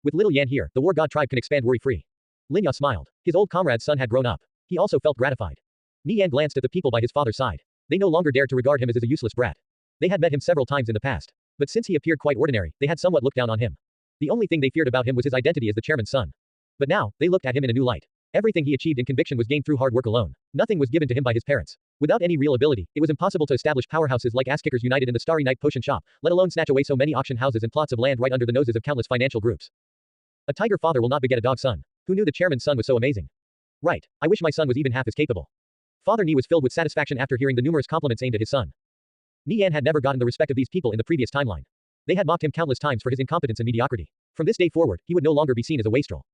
With little Yan here, the War God tribe can expand worry-free. Lin Ya smiled. His old comrade's son had grown up. He also felt gratified. Nie Yan glanced at the people by his father's side. They no longer dared to regard him as a useless brat. They had met him several times in the past. But since he appeared quite ordinary, they had somewhat looked down on him. The only thing they feared about him was his identity as the chairman's son. But now, they looked at him in a new light. Everything he achieved in conviction was gained through hard work alone. Nothing was given to him by his parents. Without any real ability, it was impossible to establish powerhouses like Ass-Kickers United in the Starry Night Potion Shop, let alone snatch away so many auction houses and plots of land right under the noses of countless financial groups. A tiger father will not beget a dog son. Who knew the chairman's son was so amazing? Right, I wish my son was even half as capable. Father Nie was filled with satisfaction after hearing the numerous compliments aimed at his son. Nie Yan had never gotten the respect of these people in the previous timeline. They had mocked him countless times for his incompetence and mediocrity. From this day forward, he would no longer be seen as a wastrel.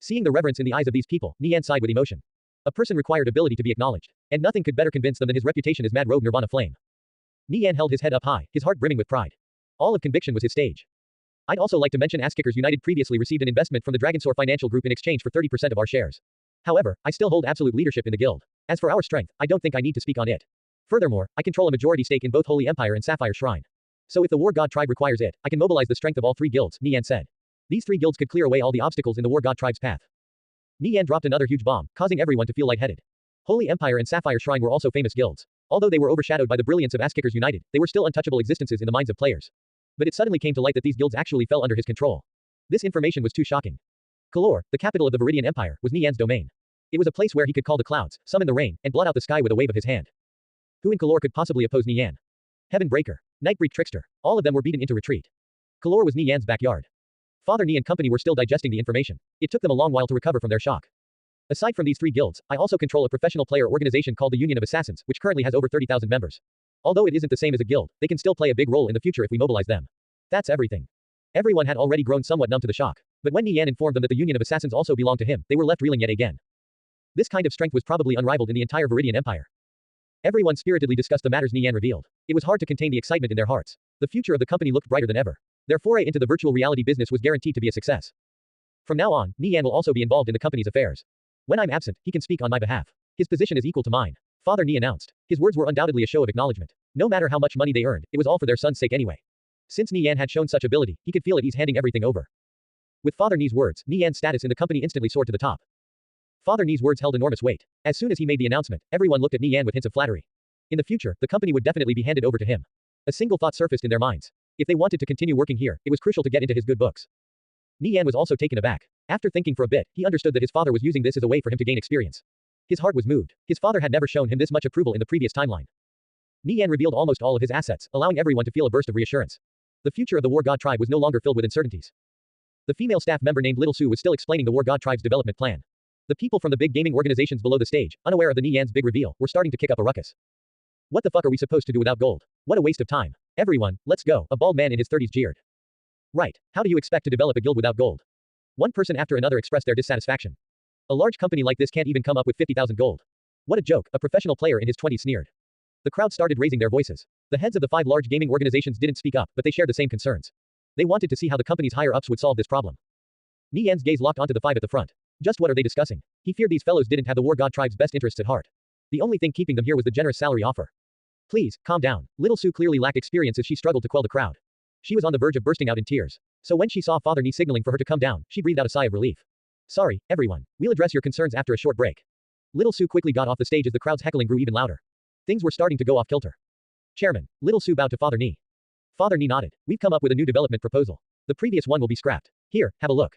Seeing the reverence in the eyes of these people, Nie Yan sighed with emotion. A person required ability to be acknowledged, and nothing could better convince them than his reputation as Mad Rogue Nirvana Flame. Nie Yan held his head up high, his heart brimming with pride. All of conviction was his stage. I'd also like to mention Ass-Kickers United previously received an investment from the Dragonsaur Financial Group in exchange for 30% of our shares. However, I still hold absolute leadership in the guild. As for our strength, I don't think I need to speak on it. Furthermore, I control a majority stake in both Holy Empire and Sapphire Shrine. So if the War God tribe requires it, I can mobilize the strength of all 3 guilds, Nie Yan said. These 3 guilds could clear away all the obstacles in the War God tribe's path. Nie Yan dropped another huge bomb, causing everyone to feel lightheaded. Holy Empire and Sapphire Shrine were also famous guilds. Although they were overshadowed by the brilliance of Ass-Kickers United, they were still untouchable existences in the minds of players. But it suddenly came to light that these guilds actually fell under his control. This information was too shocking. Kalor, the capital of the Viridian Empire, was Nie Yan's domain. It was a place where he could call the clouds, summon the rain, and blot out the sky with a wave of his hand. Who in Kalor could possibly oppose Nie Yan? Heaven Breaker, Nightbreak Trickster, all of them were beaten into retreat. Kalor was Nie Yan's backyard. Father Nie and company were still digesting the information. It took them a long while to recover from their shock. Aside from these 3 guilds, I also control a professional player organization called the Union of Assassins, which currently has over 30,000 members. Although it isn't the same as a guild, they can still play a big role in the future if we mobilize them. That's everything. Everyone had already grown somewhat numb to the shock. But when Nie Yan informed them that the Union of Assassins also belonged to him, they were left reeling yet again. This kind of strength was probably unrivaled in the entire Viridian Empire. Everyone spiritedly discussed the matters Nie Yan revealed. It was hard to contain the excitement in their hearts. The future of the company looked brighter than ever. Their foray into the virtual reality business was guaranteed to be a success. From now on, Nie Yan will also be involved in the company's affairs. When I'm absent, he can speak on my behalf. His position is equal to mine. Father Nie announced. His words were undoubtedly a show of acknowledgement. No matter how much money they earned, it was all for their son's sake anyway. Since Nie Yan had shown such ability, he could feel at ease handing everything over. With Father Nie's words, Nie Yan's status in the company instantly soared to the top. Father Nie's words held enormous weight. As soon as he made the announcement, everyone looked at Nie Yan with hints of flattery. In the future, the company would definitely be handed over to him. A single thought surfaced in their minds. If they wanted to continue working here, it was crucial to get into his good books. Nie Yan was also taken aback. After thinking for a bit, he understood that his father was using this as a way for him to gain experience. His heart was moved. His father had never shown him this much approval in the previous timeline. Nie Yan revealed almost all of his assets, allowing everyone to feel a burst of reassurance. The future of the War God tribe was no longer filled with uncertainties. The female staff member named Little Sue was still explaining the War God tribe's development plan. The people from the big gaming organizations below the stage, unaware of the Nie Yan's big reveal, were starting to kick up a ruckus. What the fuck are we supposed to do without gold? What a waste of time. Everyone, let's go, a bald man in his 30s jeered. Right, how do you expect to develop a guild without gold? One person after another expressed their dissatisfaction. A large company like this can't even come up with 50,000 gold. What a joke, a professional player in his 20s sneered. The crowd started raising their voices. The heads of the 5 large gaming organizations didn't speak up, but they shared the same concerns. They wanted to see how the company's higher-ups would solve this problem. Nie Yan's gaze locked onto the 5 at the front. Just what are they discussing? He feared these fellows didn't have the War God tribe's best interests at heart. The only thing keeping them here was the generous salary offer. Please, calm down. Little Sue clearly lacked experience as she struggled to quell the crowd. She was on the verge of bursting out in tears. So when she saw Father Nie signaling for her to come down, she breathed out a sigh of relief. Sorry, everyone. We'll address your concerns after a short break. Little Sue quickly got off the stage as the crowd's heckling grew even louder. Things were starting to go off kilter. Chairman, Little Sue bowed to Father Nie. Father Nie nodded. We've come up with a new development proposal. The previous one will be scrapped. Here, have a look.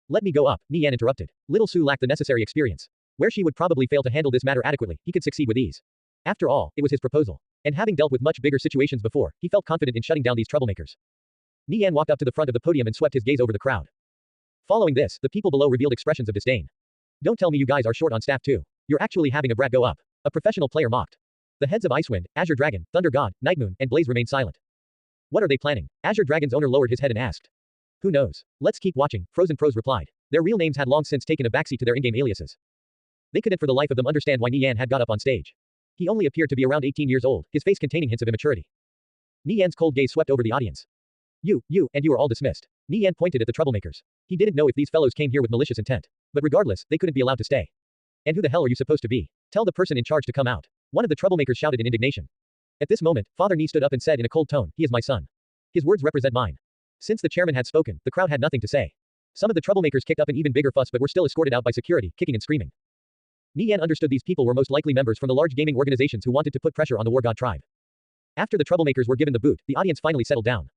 Let me go up, Nie Yan interrupted. Little Sue lacked the necessary experience. Where she would probably fail to handle this matter adequately, he could succeed with ease. After all, it was his proposal. And having dealt with much bigger situations before, he felt confident in shutting down these troublemakers. Nie Yan walked up to the front of the podium and swept his gaze over the crowd. Following this, the people below revealed expressions of disdain. Don't tell me you guys are short on staff too. You're actually having a brat go up. A professional player mocked. The heads of Icewind, Azure Dragon, Thunder God, Nightmoon, and Blaze remained silent. What are they planning? Azure Dragon's owner lowered his head and asked. Who knows? Let's keep watching, Frozen Pros replied. Their real names had long since taken a backseat to their in-game aliases. They couldn't for the life of them understand why Nie Yan had got up on stage. He only appeared to be around 18 years old, his face containing hints of immaturity. Nie Yan's cold gaze swept over the audience. You are all dismissed. Nie Yan pointed at the troublemakers. He didn't know if these fellows came here with malicious intent. But regardless, they couldn't be allowed to stay. And who the hell are you supposed to be? Tell the person in charge to come out. One of the troublemakers shouted in indignation. At this moment, Father Nie stood up and said in a cold tone, he is my son. His words represent mine. Since the chairman had spoken, the crowd had nothing to say. Some of the troublemakers kicked up an even bigger fuss but were still escorted out by security, kicking and screaming. Nie Yan understood these people were most likely members from the large gaming organizations who wanted to put pressure on the War God tribe. After the troublemakers were given the boot, the audience finally settled down.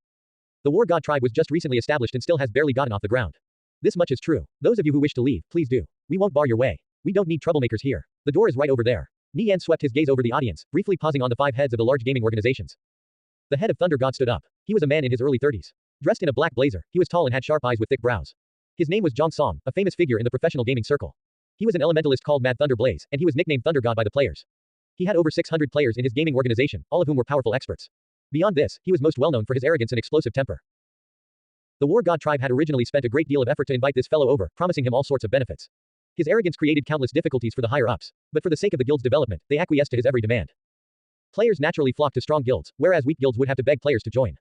The War God tribe was just recently established and still has barely gotten off the ground. This much is true. Those of you who wish to leave, please do. We won't bar your way. We don't need troublemakers here. The door is right over there. Nie Yan swept his gaze over the audience, briefly pausing on the 5 heads of the large gaming organizations. The head of Thunder God stood up. He was a man in his early 30s. Dressed in a black blazer, he was tall and had sharp eyes with thick brows. His name was Zhang Song, a famous figure in the professional gaming circle. He was an elementalist called Mad Thunder Blaze, and he was nicknamed Thunder God by the players. He had over 600 players in his gaming organization, all of whom were powerful experts. Beyond this, he was most well known for his arrogance and explosive temper. The War God tribe had originally spent a great deal of effort to invite this fellow over, promising him all sorts of benefits. His arrogance created countless difficulties for the higher-ups, but for the sake of the guild's development, they acquiesced to his every demand. Players naturally flocked to strong guilds, whereas weak guilds would have to beg players to join.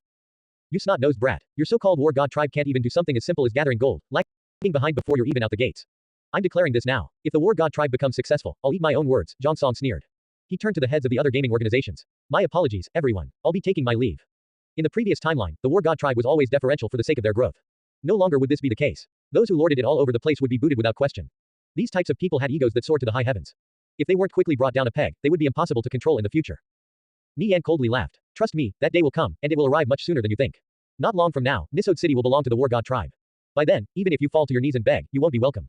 You snot-nosed brat. Your so-called War God tribe can't even do something as simple as gathering gold, like being behind before you're even out the gates. I'm declaring this now. If the War God tribe becomes successful, I'll eat my own words, Zhang Song sneered. He turned to the heads of the other gaming organizations. My apologies, everyone. I'll be taking my leave. In the previous timeline, the War God tribe was always deferential for the sake of their growth. No longer would this be the case. Those who lorded it all over the place would be booted without question. These types of people had egos that soared to the high heavens. If they weren't quickly brought down a peg, they would be impossible to control in the future. Nie Yan coldly laughed. Trust me, that day will come, and it will arrive much sooner than you think. Not long from now, Nisode City will belong to the War God tribe. By then, even if you fall to your knees and beg, you won't be welcome.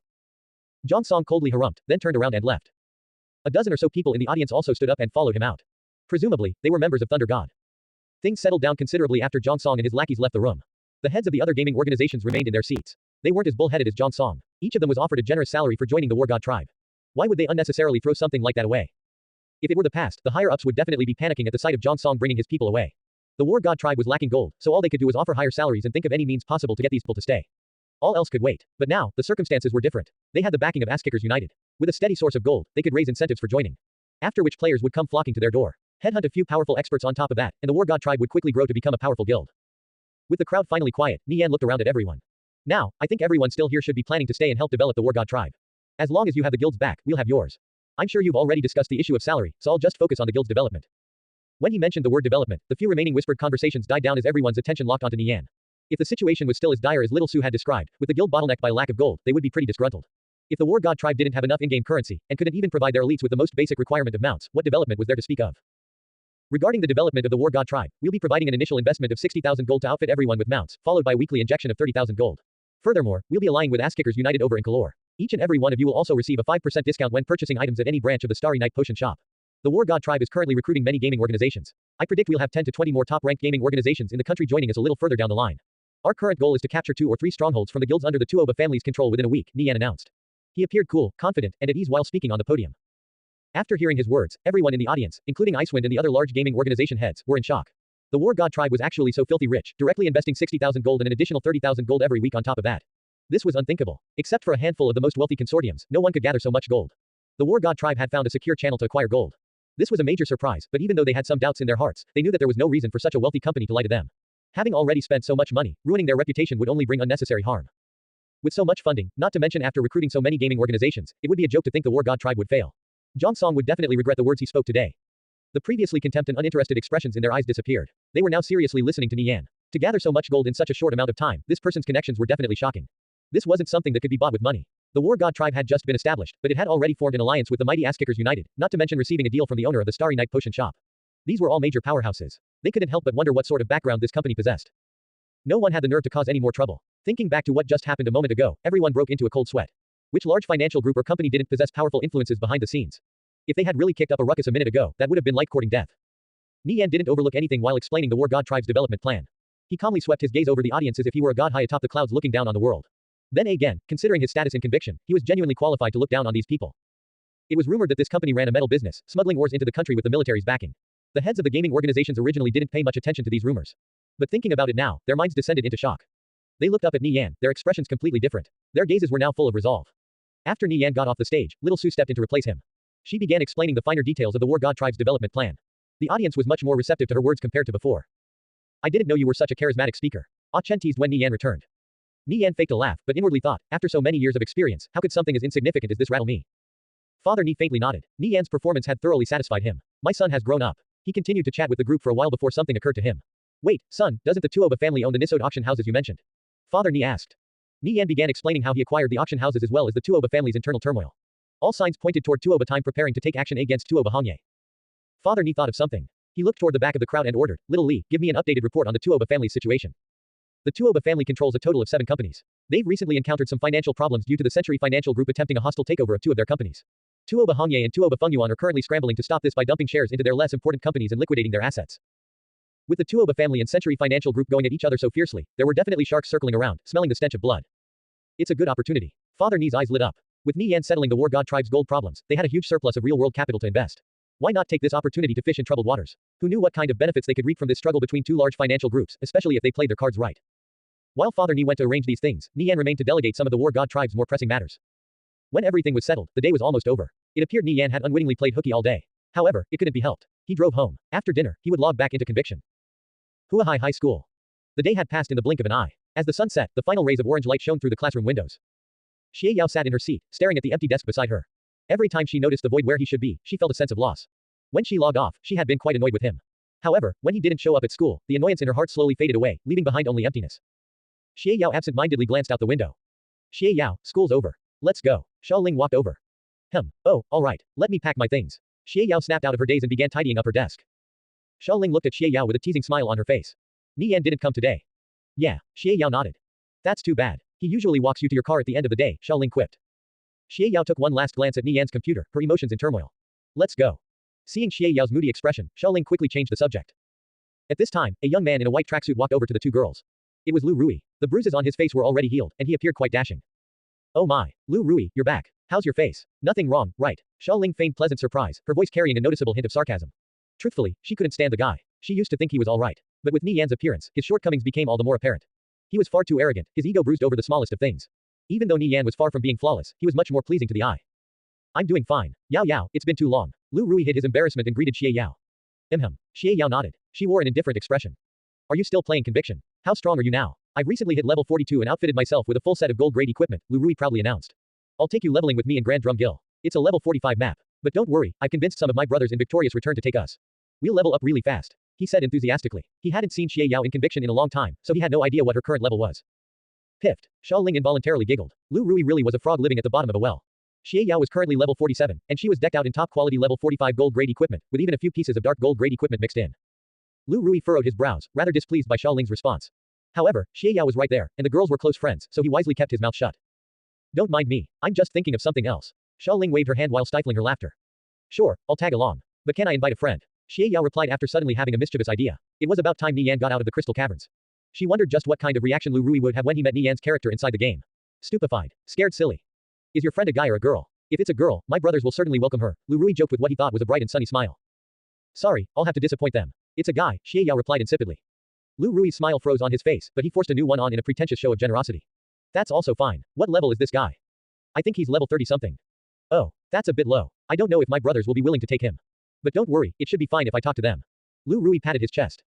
Zhang Song coldly harumphed, then turned around and left. A dozen or so people in the audience also stood up and followed him out. Presumably, they were members of Thunder God. Things settled down considerably after Zhang Song and his lackeys left the room. The heads of the other gaming organizations remained in their seats. They weren't as bullheaded as Zhang Song. Each of them was offered a generous salary for joining the War God tribe. Why would they unnecessarily throw something like that away? If it were the past, the higher-ups would definitely be panicking at the sight of Zhang Song bringing his people away. The War God tribe was lacking gold, so all they could do was offer higher salaries and think of any means possible to get these people to stay. All else could wait. But now, the circumstances were different. They had the backing of Ass-Kickers United. With a steady source of gold, they could raise incentives for joining. After which players would come flocking to their door. Headhunt a few powerful experts on top of that, and the War God tribe would quickly grow to become a powerful guild. With the crowd finally quiet, Nie Yan looked around at everyone. Now, I think everyone still here should be planning to stay and help develop the War God tribe. As long as you have the guild's back, we'll have yours. I'm sure you've already discussed the issue of salary, so I'll just focus on the guild's development. When he mentioned the word development, the few remaining whispered conversations died down as everyone's attention locked onto Nie Yan. If the situation was still as dire as Little Su had described, with the guild bottlenecked by lack of gold, they would be pretty disgruntled. If the War God tribe didn't have enough in-game currency, and couldn't even provide their elites with the most basic requirement of mounts, what development was there to speak of? Regarding the development of the War God tribe, we'll be providing an initial investment of 60,000 gold to outfit everyone with mounts, followed by a weekly injection of 30,000 gold. Furthermore, we'll be aligning with Ass-Kickers United over in Kalor. Each and every one of you will also receive a 5% discount when purchasing items at any branch of the Starry Night Potion Shop. The War God tribe is currently recruiting many gaming organizations. I predict we'll have 10 to 20 more top-ranked gaming organizations in the country joining us a little further down the line. Our current goal is to capture 2 or 3 strongholds from the guilds under the Tuoba family's control within a week, Nie Yan announced. He appeared cool, confident, and at ease while speaking on the podium. After hearing his words, everyone in the audience, including Icewind and the other large gaming organization heads, were in shock. The War God tribe was actually so filthy rich, directly investing 60,000 gold and an additional 30,000 gold every week on top of that. This was unthinkable. Except for a handful of the most wealthy consortiums, no one could gather so much gold. The War God tribe had found a secure channel to acquire gold. This was a major surprise, but even though they had some doubts in their hearts, they knew that there was no reason for such a wealthy company to lie to them. Having already spent so much money, ruining their reputation would only bring unnecessary harm. With so much funding, not to mention after recruiting so many gaming organizations, it would be a joke to think the War God tribe would fail. Zhang Song would definitely regret the words he spoke today. The previously contempt and uninterested expressions in their eyes disappeared. They were now seriously listening to Nie Yan. To gather so much gold in such a short amount of time, this person's connections were definitely shocking. This wasn't something that could be bought with money. The War God tribe had just been established, but it had already formed an alliance with the mighty Ass-Kickers United, not to mention receiving a deal from the owner of the Starry Night Potion Shop. These were all major powerhouses. They couldn't help but wonder what sort of background this company possessed. No one had the nerve to cause any more trouble. Thinking back to what just happened a moment ago, everyone broke into a cold sweat. Which large financial group or company didn't possess powerful influences behind the scenes? If they had really kicked up a ruckus a minute ago, that would have been like courting death. Nie Yan didn't overlook anything while explaining the War God tribe's development plan. He calmly swept his gaze over the audience as if he were a god high atop the clouds looking down on the world. Then again, considering his status and conviction, he was genuinely qualified to look down on these people. It was rumored that this company ran a metal business, smuggling ores into the country with the military's backing. The heads of the gaming organizations originally didn't pay much attention to these rumors. But thinking about it now, their minds descended into shock. They looked up at Nie Yan, their expressions completely different. Their gazes were now full of resolve. After Nie Yan got off the stage, Little Su stepped in to replace him. She began explaining the finer details of the War God tribe's development plan. The audience was much more receptive to her words compared to before. I didn't know you were such a charismatic speaker. Ah Chen teased when Nie Yan returned. Nie Yan faked a laugh, but inwardly thought, after so many years of experience, how could something as insignificant as this rattle me? Father Nie faintly nodded. Nie Yan's performance had thoroughly satisfied him. My son has grown up. He continued to chat with the group for a while before something occurred to him. Wait, son, doesn't the Tuoba family own the Nisode auction houses you mentioned? Father Nie asked. Nie Yan began explaining how he acquired the auction houses as well as the Tuoba family's internal turmoil. All signs pointed toward Tuoba time preparing to take action against Tuoba Hongye. Father Nie thought of something. He looked toward the back of the crowd and ordered, Little Li, give me an updated report on the Tuoba family's situation. The Tuoba family controls a total of 7 companies. They've recently encountered some financial problems due to the Century Financial Group attempting a hostile takeover of 2 of their companies. Tuoba Hongye and Tuoba Fengyuan are currently scrambling to stop this by dumping shares into their less important companies and liquidating their assets. With the Tuoba family and Century Financial Group going at each other so fiercely, there were definitely sharks circling around, smelling the stench of blood. It's a good opportunity. Father Nie's eyes lit up. With Nie Yan settling the War God tribe's gold problems, they had a huge surplus of real-world capital to invest. Why not take this opportunity to fish in troubled waters? Who knew what kind of benefits they could reap from this struggle between 2 large financial groups, especially if they played their cards right. While Father Nie went to arrange these things, Nie Yan remained to delegate some of the War God tribe's more pressing matters. When everything was settled, the day was almost over. It appeared Nie Yan had unwittingly played hooky all day. However, it couldn't be helped. He drove home. After dinner, he would log back into conviction. Huahai High School. The day had passed in the blink of an eye. As the sun set, the final rays of orange light shone through the classroom windows. Xie Yao sat in her seat, staring at the empty desk beside her. Every time she noticed the void where he should be, she felt a sense of loss. When she logged off, she had been quite annoyed with him. However, when he didn't show up at school, the annoyance in her heart slowly faded away, leaving behind only emptiness. Xie Yao absent-mindedly glanced out the window. Xie Yao, school's over. Let's go. Xia Ling walked over. Oh, alright, let me pack my things. Xie Yao snapped out of her daze and began tidying up her desk. Xia Ling looked at Xie Yao with a teasing smile on her face. Nie Yan didn't come today. Yeah, Xie Yao nodded. That's too bad. He usually walks you to your car at the end of the day, Xia Ling quipped. Xie Yao took one last glance at Nie Yan's computer, her emotions in turmoil. Let's go. Seeing Xie Yao's moody expression, Xia Ling quickly changed the subject. At this time, a young man in a white tracksuit walked over to the 2 girls. It was Lu Rui. The bruises on his face were already healed, and he appeared quite dashing. Oh my. Lu Rui, you're back. How's your face? Nothing wrong, right? Xiaoling feigned pleasant surprise, her voice carrying a noticeable hint of sarcasm. Truthfully, she couldn't stand the guy. She used to think he was alright. But with Nie Yan's appearance, his shortcomings became all the more apparent. He was far too arrogant, his ego bruised over the smallest of things. Even though Nie Yan was far from being flawless, he was much more pleasing to the eye. I'm doing fine. Yao Yao, it's been too long. Lu Rui hid his embarrassment and greeted Xie Yao. Xie Yao nodded. She wore an indifferent expression. Are you still playing Conviction? How strong are you now? I've recently hit level 42 and outfitted myself with a full set of gold grade equipment, Lu Rui proudly announced. I'll take you leveling with me in Grand Drum Gill. It's a level 45 map. But don't worry, I've convinced some of my brothers in victorious return to take us. We'll level up really fast, he said enthusiastically. He hadn't seen Xie Yao in Conviction in a long time, so he had no idea what her current level was. Piffed. Xiaoling involuntarily giggled. Lu Rui really was a frog living at the bottom of a well. Xie Yao was currently level 47, and she was decked out in top-quality level 45 gold grade equipment, with even a few pieces of dark gold grade equipment mixed in. Lu Rui furrowed his brows, rather displeased by Xiaoling's response. However, Xie Yao was right there, and the girls were close friends, so he wisely kept his mouth shut. Don't mind me, I'm just thinking of something else. Xiaoling waved her hand while stifling her laughter. Sure, I'll tag along. But can I invite a friend? Xie Yao replied after suddenly having a mischievous idea. It was about time Nie Yan got out of the crystal caverns. She wondered just what kind of reaction Lu Rui would have when he met Nie Yan's character inside the game. Stupefied. Scared silly. Is your friend a guy or a girl? If it's a girl, my brothers will certainly welcome her, Lu Rui joked with what he thought was a bright and sunny smile. Sorry, I'll have to disappoint them. It's a guy, Xie Yao replied insipidly. Lu Rui's smile froze on his face, but he forced a new one on in a pretentious show of generosity. That's also fine. What level is this guy? I think he's level 30-something. Oh, that's a bit low. I don't know if my brothers will be willing to take him. But don't worry, it should be fine if I talk to them. Lu Rui patted his chest.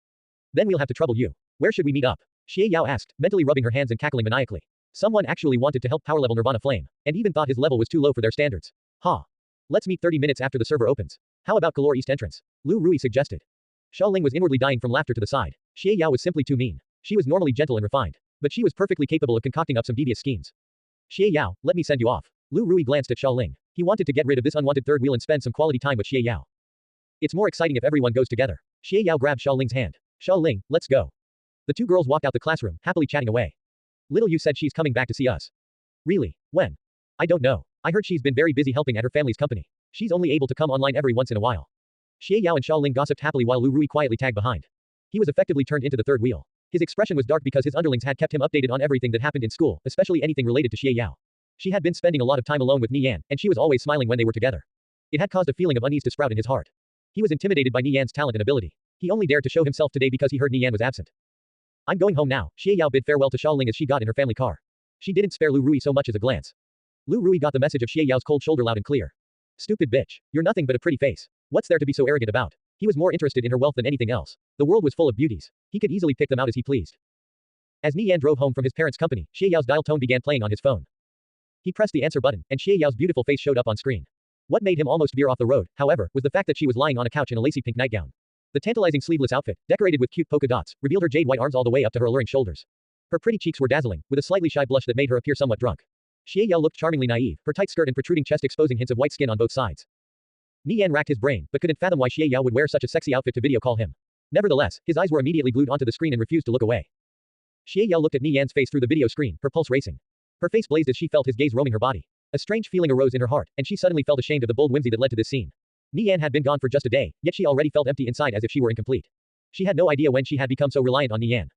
Then we'll have to trouble you. Where should we meet up? Xie Yao asked, mentally rubbing her hands and cackling maniacally. Someone actually wanted to help power level Nirvana Flame, and even thought his level was too low for their standards. Ha. Let's meet 30 minutes after the server opens. How about Galore East entrance? Lu Rui suggested. Xiaoling was inwardly dying from laughter to the side. Xie Yao was simply too mean. She was normally gentle and refined. But she was perfectly capable of concocting up some devious schemes. Xie Yao, let me send you off. Lu Rui glanced at Xiaoling. He wanted to get rid of this unwanted third wheel and spend some quality time with Xie Yao. It's more exciting if everyone goes together. Xie Yao grabbed Xiaoling's hand. Xiaoling, let's go. The two girls walked out the classroom, happily chatting away. Little Yu said she's coming back to see us. Really? When? I don't know. I heard she's been very busy helping at her family's company. She's only able to come online every once in a while. Xie Yao and Xiaoling gossiped happily while Lu Rui quietly tagged behind. He was effectively turned into the third wheel. His expression was dark because his underlings had kept him updated on everything that happened in school, especially anything related to Xie Yao. She had been spending a lot of time alone with Nie Yan, and she was always smiling when they were together. It had caused a feeling of unease to sprout in his heart. He was intimidated by Nie Yan's talent and ability. He only dared to show himself today because he heard Nie Yan was absent. I'm going home now. Xie Yao bid farewell to Xiaoling as she got in her family car. She didn't spare Lu Rui so much as a glance. Lu Rui got the message of Xie Yao's cold shoulder loud and clear. Stupid bitch. You're nothing but a pretty face. What's there to be so arrogant about? He was more interested in her wealth than anything else. The world was full of beauties. He could easily pick them out as he pleased. As Nie Yan drove home from his parents' company, Xie Yao's dial tone began playing on his phone. He pressed the answer button, and Xie Yao's beautiful face showed up on screen. What made him almost veer off the road, however, was the fact that she was lying on a couch in a lacy pink nightgown. The tantalizing sleeveless outfit, decorated with cute polka dots, revealed her jade white arms all the way up to her alluring shoulders. Her pretty cheeks were dazzling, with a slightly shy blush that made her appear somewhat drunk. Xie Yao looked charmingly naive, her tight skirt and protruding chest exposing hints of white skin on both sides. Nie Yan racked his brain, but couldn't fathom why Xie Yao would wear such a sexy outfit to video call him. Nevertheless, his eyes were immediately glued onto the screen and refused to look away. Xie Yao looked at Nie Yan's face through the video screen, her pulse racing. Her face blazed as she felt his gaze roaming her body. A strange feeling arose in her heart, and she suddenly felt ashamed of the bold whimsy that led to this scene. Nie Yan had been gone for just a day, yet she already felt empty inside as if she were incomplete. She had no idea when she had become so reliant on Nie Yan.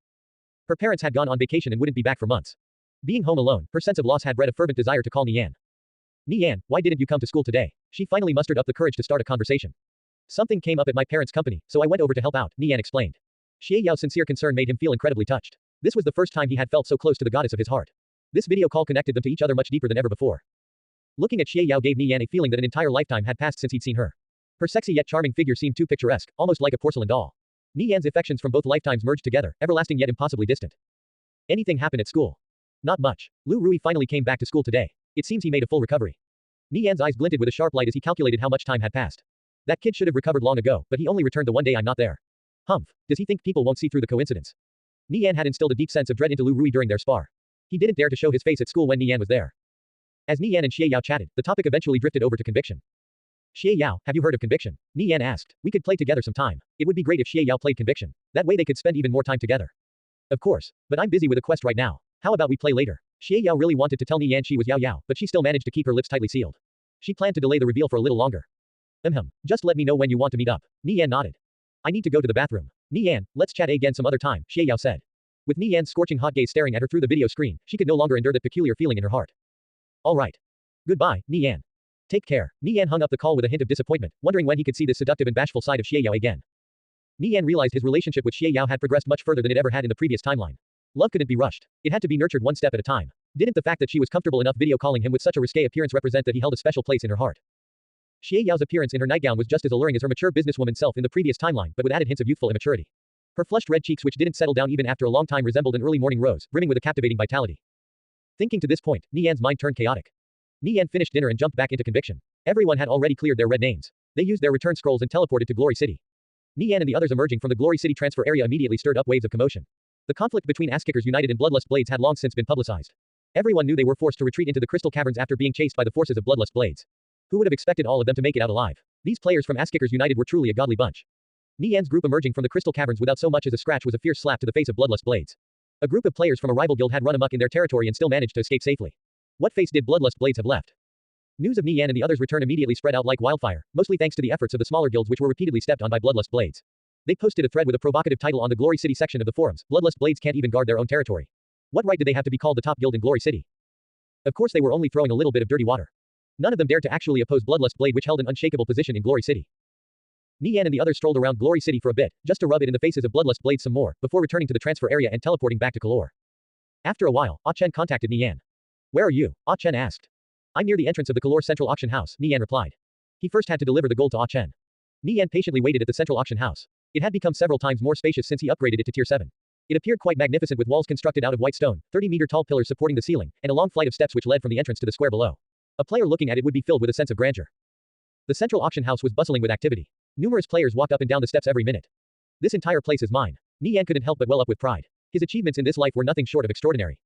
Her parents had gone on vacation and wouldn't be back for months. Being home alone, her sense of loss had bred a fervent desire to call Nie Yan. Nie Yan, why didn't you come to school today? She finally mustered up the courage to start a conversation. Something came up at my parents' company, so I went over to help out, Nie Yan explained. Xie Yao's sincere concern made him feel incredibly touched. This was the first time he had felt so close to the goddess of his heart. This video call connected them to each other much deeper than ever before. Looking at Xie Yao gave Nie Yan a feeling that an entire lifetime had passed since he'd seen her. Her sexy yet charming figure seemed too picturesque, almost like a porcelain doll. Nie Yan's affections from both lifetimes merged together, everlasting yet impossibly distant. Anything happen at school? Not much. Lu Rui finally came back to school today. It seems he made a full recovery. Nie Yan's eyes glinted with a sharp light as he calculated how much time had passed. That kid should have recovered long ago, but he only returned the one day I'm not there. Humph. Does he think people won't see through the coincidence? Nie Yan had instilled a deep sense of dread into Lu Rui during their spar. He didn't dare to show his face at school when Nie Yan was there. As Nie Yan and Xie Yao chatted, the topic eventually drifted over to conviction. Xie Yao, have you heard of conviction? Nie Yan asked. We could play together sometime. It would be great if Xie Yao played conviction. That way they could spend even more time together. Of course, but I'm busy with a quest right now. How about we play later? Xie Yao really wanted to tell Nie Yan she was Yao Yao, but she still managed to keep her lips tightly sealed. She planned to delay the reveal for a little longer. Just let me know when you want to meet up. Nie Yan nodded. I need to go to the bathroom. Nie Yan, let's chat again some other time, Xie Yao said. With Nie Yan's scorching hot gaze staring at her through the video screen, she could no longer endure that peculiar feeling in her heart. All right. Goodbye, Nie Yan. Take care. Nie Yan hung up the call with a hint of disappointment, wondering when he could see this seductive and bashful side of Xie Yao again. Nie Yan realized his relationship with Xie Yao had progressed much further than it ever had in the previous timeline. Love couldn't be rushed. It had to be nurtured one step at a time. Didn't the fact that she was comfortable enough video calling him with such a risque appearance represent that he held a special place in her heart? Xie Yao's appearance in her nightgown was just as alluring as her mature businesswoman self in the previous timeline, but with added hints of youthful immaturity. Her flushed red cheeks, which didn't settle down even after a long time, resembled an early morning rose, brimming with a captivating vitality. Thinking to this point, Nie Yan's mind turned chaotic. Nie Yan finished dinner and jumped back into conviction. Everyone had already cleared their red names. They used their return scrolls and teleported to Glory City. Nie Yan and the others emerging from the Glory City transfer area immediately stirred up waves of commotion. The conflict between Ass-Kickers United and Bloodlust Blades had long since been publicized. Everyone knew they were forced to retreat into the Crystal Caverns after being chased by the forces of Bloodlust Blades. Who would have expected all of them to make it out alive? These players from Ass-Kickers United were truly a godly bunch. Nie Yan's group emerging from the Crystal Caverns without so much as a scratch was a fierce slap to the face of Bloodlust Blades. A group of players from a rival guild had run amok in their territory and still managed to escape safely. What face did Bloodlust Blades have left? News of Nie Yan and the others' return immediately spread out like wildfire, mostly thanks to the efforts of the smaller guilds which were repeatedly stepped on by Bloodlust Blades. They posted a thread with a provocative title on the Glory City section of the forums. Bloodlust Blades can't even guard their own territory. What right did they have to be called the top guild in Glory City? Of course they were only throwing a little bit of dirty water. None of them dared to actually oppose Bloodlust Blade, which held an unshakable position in Glory City. Nie Yan and the others strolled around Glory City for a bit, just to rub it in the faces of Bloodlust Blade some more, before returning to the transfer area and teleporting back to Kalor. After a while, Ah Chen contacted Nie Yan. Where are you? Ah Chen asked. I'm near the entrance of the Kalor Central Auction House, Nie Yan replied. He first had to deliver the gold to Ah Chen. Nie Yan patiently waited at the Central Auction House. It had become several times more spacious since he upgraded it to Tier 7. It appeared quite magnificent with walls constructed out of white stone, 30-meter tall pillars supporting the ceiling, and a long flight of steps which led from the entrance to the square below. A player looking at it would be filled with a sense of grandeur. The Central Auction House was bustling with activity. Numerous players walked up and down the steps every minute. This entire place is mine. Nie Yan couldn't help but well up with pride. His achievements in this life were nothing short of extraordinary.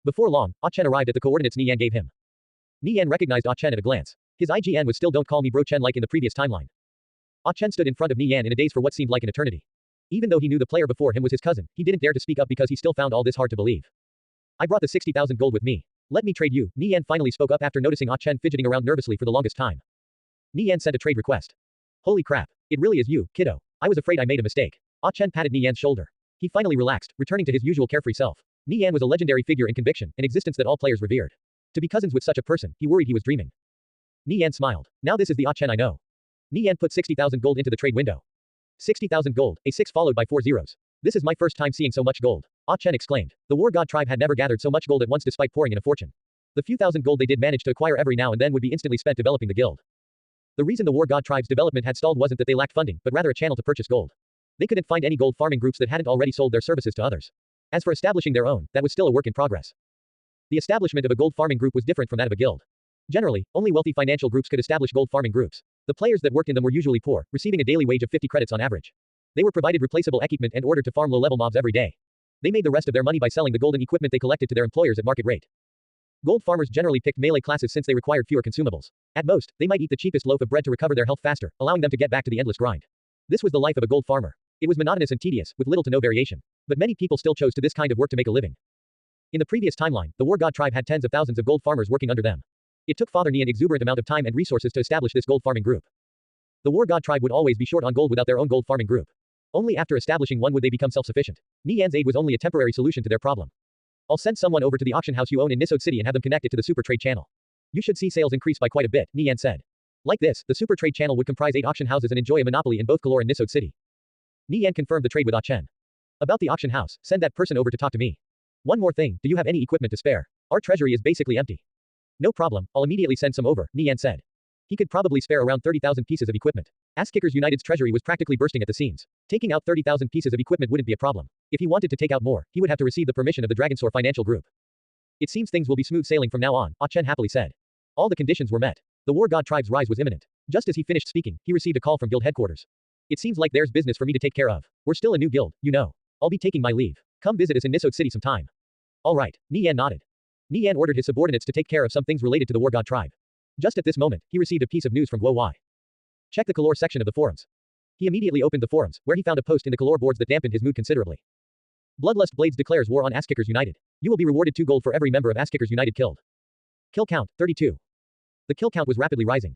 Before long, Ah Chen arrived at the coordinates Nie Yan gave him. Nie Yan recognized Ah Chen at a glance. His IGN was still "Don't call me bro Chen" like in the previous timeline. Ah Chen stood in front of Nie Yan in a daze for what seemed like an eternity. Even though he knew the player before him was his cousin, he didn't dare to speak up because he still found all this hard to believe. I brought the 60,000 gold with me. Let me trade you. Nie Yan finally spoke up after noticing Ah Chen fidgeting around nervously for the longest time. Nie Yan sent a trade request. Holy crap. It really is you, kiddo. I was afraid I made a mistake. Ah Chen patted Nie Yan's shoulder. He finally relaxed, returning to his usual carefree self. Nie Yan was a legendary figure in conviction, an existence that all players revered. To be cousins with such a person, he worried he was dreaming. Nie Yan smiled. Now this is the Ah Chen I know. Nie Yan put 60,000 gold into the trade window. 60,000 gold, a 6 followed by 4 zeros. This is my first time seeing so much gold. Ah Chen exclaimed. The War God tribe had never gathered so much gold at once despite pouring in a fortune. The few thousand gold they did manage to acquire every now and then would be instantly spent developing the guild. The reason the War God tribe's development had stalled wasn't that they lacked funding, but rather a channel to purchase gold. They couldn't find any gold farming groups that hadn't already sold their services to others. As for establishing their own, that was still a work in progress. The establishment of a gold farming group was different from that of a guild. Generally, only wealthy financial groups could establish gold farming groups. The players that worked in them were usually poor, receiving a daily wage of 50 credits on average. They were provided replaceable equipment and ordered to farm low-level mobs every day. They made the rest of their money by selling the golden equipment they collected to their employers at market rate. Gold farmers generally picked melee classes since they required fewer consumables. At most, they might eat the cheapest loaf of bread to recover their health faster, allowing them to get back to the endless grind. This was the life of a gold farmer. It was monotonous and tedious, with little to no variation. But many people still chose to this kind of work to make a living. In the previous timeline, the War God tribe had tens of thousands of gold farmers working under them. It took Father Nie an exuberant amount of time and resources to establish this gold farming group. The War God tribe would always be short on gold without their own gold farming group. Only after establishing one would they become self-sufficient. Nie Yan's aid was only a temporary solution to their problem. I'll send someone over to the auction house you own in Nisode City and have them connect it to the super trade channel. You should see sales increase by quite a bit, Nie Yan said. Like this, the super trade channel would comprise 8 auction houses and enjoy a monopoly in both Kalor and Nisode City. Nie Yan confirmed the trade with Ah Chen. About the auction house, send that person over to talk to me. One more thing, do you have any equipment to spare? Our treasury is basically empty. No problem, I'll immediately send some over, Nie Yan said. He could probably spare around 30,000 pieces of equipment. Ass-Kickers United's treasury was practically bursting at the seams. Taking out 30,000 pieces of equipment wouldn't be a problem. If he wanted to take out more, he would have to receive the permission of the Dragonsaur Financial Group. It seems things will be smooth sailing from now on, Ah Chen happily said. All the conditions were met. The War God tribe's rise was imminent. Just as he finished speaking, he received a call from guild headquarters. It seems like there's business for me to take care of. We're still a new guild, you know. I'll be taking my leave. Come visit us in Nisode City sometime. All right, Nie Yan nodded. Nie Yan ordered his subordinates to take care of some things related to the War God tribe. Just at this moment, he received a piece of news from Guo Wai. Check the Kalor section of the forums. He immediately opened the forums, where he found a post in the Kalor boards that dampened his mood considerably. Bloodlust Blades declares war on Ass-Kickers United. You will be rewarded 2 gold for every member of Ass-Kickers United killed. Kill count, 32. The kill count was rapidly rising.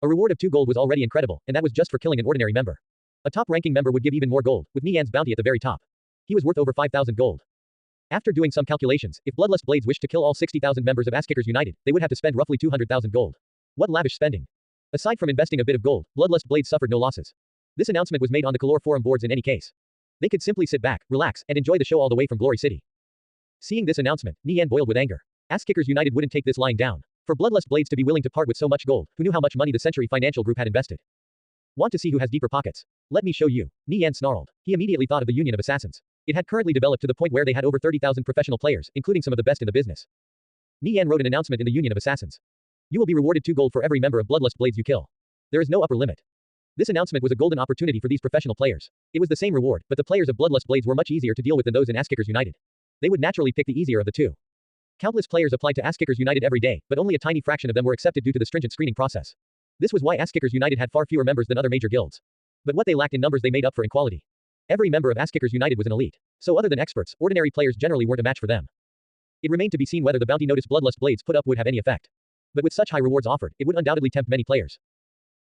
A reward of 2 gold was already incredible, and that was just for killing an ordinary member. A top-ranking member would give even more gold, with Nie Yan's bounty at the very top. He was worth over 5,000 gold. After doing some calculations, if Bloodlust Blades wished to kill all 60,000 members of Ass-Kickers United, they would have to spend roughly 200,000 gold. What lavish spending. Aside from investing a bit of gold, Bloodlust Blades suffered no losses. This announcement was made on the Kalor forum boards in any case. They could simply sit back, relax, and enjoy the show all the way from Glory City. Seeing this announcement, Nie Yan boiled with anger. Ass-Kickers United wouldn't take this lying down. For Bloodlust Blades to be willing to part with so much gold, who knew how much money the Century Financial Group had invested? Want to see who has deeper pockets? Let me show you. Nie Yan snarled. He immediately thought of the Union of Assassins. It had currently developed to the point where they had over 30,000 professional players, including some of the best in the business. Nie Yan wrote an announcement in the Union of Assassins. You will be rewarded 2 gold for every member of Bloodlust Blades you kill. There is no upper limit. This announcement was a golden opportunity for these professional players. It was the same reward, but the players of Bloodlust Blades were much easier to deal with than those in Ass-Kickers United. They would naturally pick the easier of the two. Countless players applied to Ass-Kickers United every day, but only a tiny fraction of them were accepted due to the stringent screening process. This was why Ass-Kickers United had far fewer members than other major guilds. But what they lacked in numbers they made up for in quality. Every member of Ass-Kickers United was an elite. So other than experts, ordinary players generally weren't a match for them. It remained to be seen whether the bounty notice Bloodlust Blades put up would have any effect. But with such high rewards offered, it would undoubtedly tempt many players.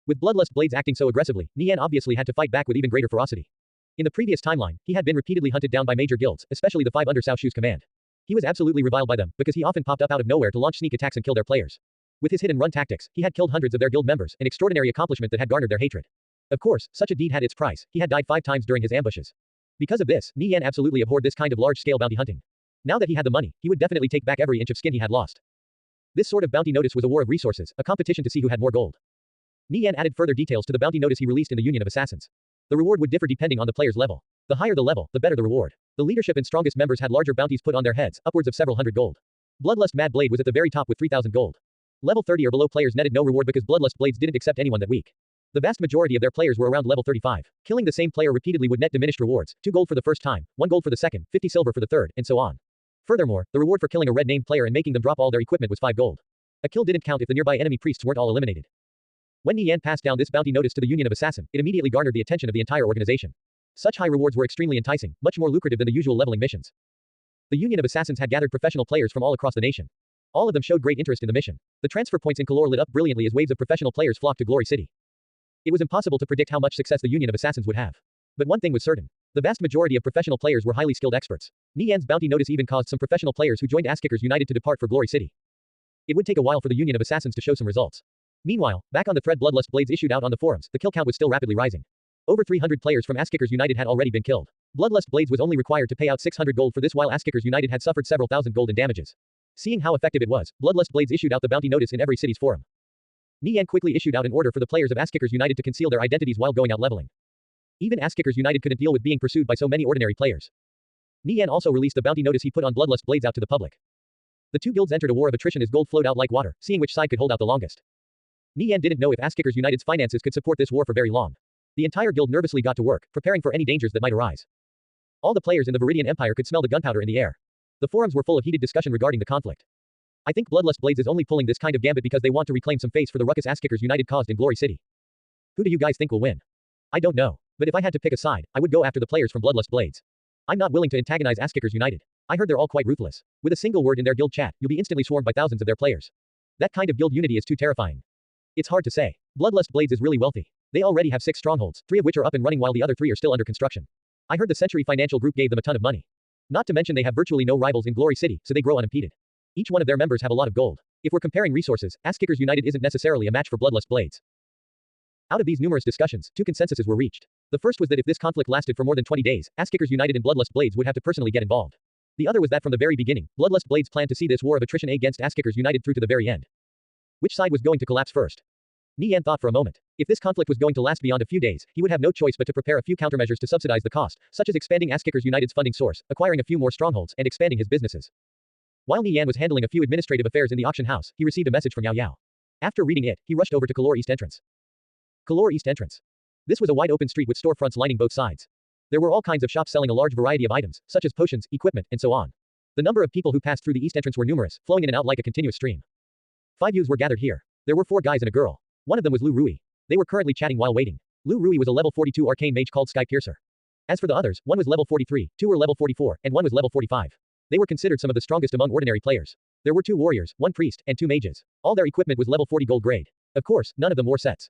With Bloodlust Blades acting so aggressively, Nie Yan obviously had to fight back with even greater ferocity. In the previous timeline, he had been repeatedly hunted down by major guilds, especially the 5 under Cao Shu's command. He was absolutely reviled by them, because he often popped up out of nowhere to launch sneak attacks and kill their players. With his hit-and-run tactics, he had killed hundreds of their guild members, an extraordinary accomplishment that had garnered their hatred. Of course, such a deed had its price. He had died 5 times during his ambushes. Because of this, Nie Yan absolutely abhorred this kind of large-scale bounty hunting. Now that he had the money, he would definitely take back every inch of skin he had lost. This sort of bounty notice was a war of resources, a competition to see who had more gold. Nie Yan added further details to the bounty notice he released in the Union of Assassins. The reward would differ depending on the player's level. The higher the level, the better the reward. The leadership and strongest members had larger bounties put on their heads, upwards of several hundred gold. Bloodlust Mad Blade was at the very top with 3,000 gold. Level 30 or below players netted no reward because Bloodlust Blades didn't accept anyone that weak. The vast majority of their players were around level 35. Killing the same player repeatedly would net diminished rewards, 2 gold for the first time, 1 gold for the second, 50 silver for the third, and so on. Furthermore, the reward for killing a red-named player and making them drop all their equipment was 5 gold. A kill didn't count if the nearby enemy priests weren't all eliminated. When Nie Yan passed down this bounty notice to the Union of Assassin, it immediately garnered the attention of the entire organization. Such high rewards were extremely enticing, much more lucrative than the usual leveling missions. The Union of Assassins had gathered professional players from all across the nation. All of them showed great interest in the mission. The transfer points in Kalor lit up brilliantly as waves of professional players flocked to Glory City. It was impossible to predict how much success the Union of Assassins would have. But one thing was certain. The vast majority of professional players were highly skilled experts. Nie Yan's bounty notice even caused some professional players who joined Ass-Kickers United to depart for Glory City. It would take a while for the Union of Assassins to show some results. Meanwhile, back on the thread Bloodlust Blades issued out on the forums, the kill count was still rapidly rising. Over 300 players from Ass-Kickers United had already been killed. Bloodlust Blades was only required to pay out 600 gold for this while Ass-Kickers United had suffered several thousand gold in damages. Seeing how effective it was, Bloodlust Blades issued out the bounty notice in every city's forum. Nie Yan quickly issued out an order for the players of Ass-Kickers United to conceal their identities while going out leveling. Even Ass-Kickers United couldn't deal with being pursued by so many ordinary players. Nie Yan also released the bounty notice he put on Bloodlust Blades out to the public. The two guilds entered a war of attrition as gold flowed out like water, seeing which side could hold out the longest. Nie Yan didn't know if Ass-Kickers United's finances could support this war for very long. The entire guild nervously got to work, preparing for any dangers that might arise. All the players in the Viridian Empire could smell the gunpowder in the air. The forums were full of heated discussion regarding the conflict. I think Bloodlust Blades is only pulling this kind of gambit because they want to reclaim some face for the ruckus Ass-Kickers United caused in Glory City. Who do you guys think will win? I don't know, but if I had to pick a side, I would go after the players from Bloodlust Blades. I'm not willing to antagonize Ass-Kickers United. I heard they're all quite ruthless. With a single word in their guild chat, you'll be instantly swarmed by thousands of their players. That kind of guild unity is too terrifying. It's hard to say. Bloodlust Blades is really wealthy. They already have 6 strongholds, 3 of which are up and running while the other 3 are still under construction. I heard the Century Financial Group gave them a ton of money. Not to mention they have virtually no rivals in Glory City, so they grow unimpeded. Each one of their members have a lot of gold. If we're comparing resources, Ass-Kickers United isn't necessarily a match for Bloodlust Blades. Out of these numerous discussions, 2 consensuses were reached. The first was that if this conflict lasted for more than 20 days, Ass-Kickers United and Bloodlust Blades would have to personally get involved. The other was that from the very beginning, Bloodlust Blades planned to see this war of attrition against Ass-Kickers United through to the very end. Which side was going to collapse first? Nie Yan thought for a moment. If this conflict was going to last beyond a few days, he would have no choice but to prepare a few countermeasures to subsidize the cost, such as expanding Ass-Kickers United's funding source, acquiring a few more strongholds, and expanding his businesses. While Nie Yan was handling a few administrative affairs in the auction house, he received a message from Yao Yao. After reading it, he rushed over to Kalor East Entrance. Kalor East Entrance. This was a wide open street with storefronts lining both sides. There were all kinds of shops selling a large variety of items, such as potions, equipment, and so on. The number of people who passed through the East Entrance were numerous, flowing in and out like a continuous stream. 5 youths were gathered here. There were 4 guys and a girl. One of them was Lu Rui. They were currently chatting while waiting. Lu Rui was a level 42 arcane mage called Sky Piercer. As for the others, one was level 43, 2 were level 44, and 1 was level 45. They were considered some of the strongest among ordinary players. There were 2 warriors, 1 priest, and 2 mages. All their equipment was level 40 gold grade. Of course, none of them wore sets.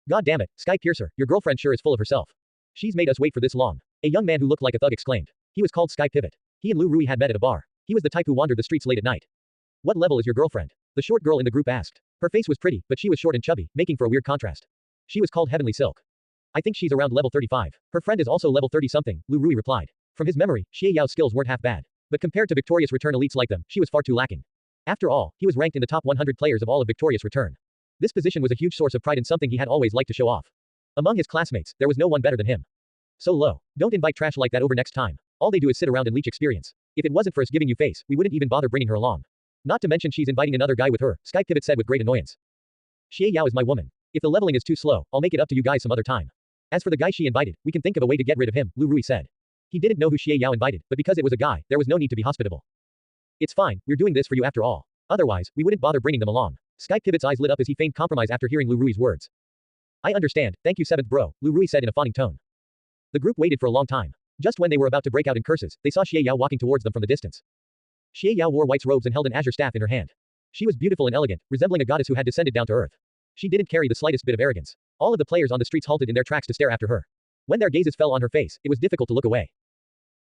God damn it, Sky Piercer, your girlfriend sure is full of herself. She's made us wait for this long. A young man who looked like a thug exclaimed. He was called Sky Pivot. He and Lu Rui had met at a bar. He was the type who wandered the streets late at night. What level is your girlfriend? The short girl in the group asked. Her face was pretty, but she was short and chubby, making for a weird contrast. She was called Heavenly Silk. I think she's around level 35. Her friend is also level 30-something, Lu Rui replied. From his memory, Xie Yao's skills weren't half bad. But compared to Victorious Return elites like them, she was far too lacking. After all, he was ranked in the top 100 players of all of Victorious Return. This position was a huge source of pride and something he had always liked to show off. Among his classmates, there was no one better than him. So low. Don't invite trash like that over next time. All they do is sit around and leech experience. If it wasn't for us giving you face, we wouldn't even bother bringing her along. Not to mention she's inviting another guy with her, Sky Pivot said with great annoyance. Xie Yao is my woman. If the leveling is too slow, I'll make it up to you guys some other time. As for the guy she invited, we can think of a way to get rid of him, Lu Rui said. He didn't know who Xie Yao invited, but because it was a guy, there was no need to be hospitable. It's fine, we're doing this for you after all. Otherwise, we wouldn't bother bringing them along. Sky Pivot's eyes lit up as he feigned compromise after hearing Lu Rui's words. I understand, thank you 7th bro, Lu Rui said in a fawning tone. The group waited for a long time. Just when they were about to break out in curses, they saw Xie Yao walking towards them from the distance. Xie Yao wore white robes and held an azure staff in her hand. She was beautiful and elegant, resembling a goddess who had descended down to earth. She didn't carry the slightest bit of arrogance. All of the players on the streets halted in their tracks to stare after her. When their gazes fell on her face, it was difficult to look away.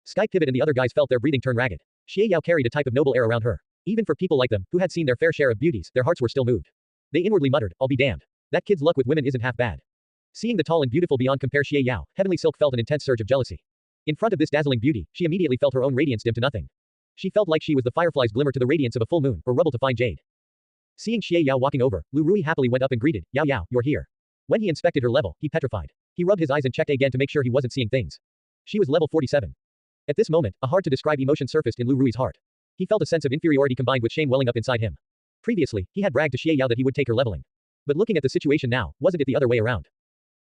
Sky Pivot and the other guys felt their breathing turn ragged. Xie Yao carried a type of noble air around her. Even for people like them, who had seen their fair share of beauties, their hearts were still moved. They inwardly muttered, I'll be damned. That kid's luck with women isn't half bad. Seeing the tall and beautiful beyond compare Xie Yao, Heavenly Silk felt an intense surge of jealousy. In front of this dazzling beauty, she immediately felt her own radiance dim to nothing. She felt like she was the firefly's glimmer to the radiance of a full moon, or rubble to fine jade. Seeing Xie Yao walking over, Lu Rui happily went up and greeted, Yao Yao, you're here. When he inspected her level, he petrified. He rubbed his eyes and checked again to make sure he wasn't seeing things. She was level 47. At this moment, a hard-to-describe emotion surfaced in Lu Rui's heart. He felt a sense of inferiority combined with shame welling up inside him. Previously, he had bragged to Xie Yao that he would take her leveling. But looking at the situation now, wasn't it the other way around?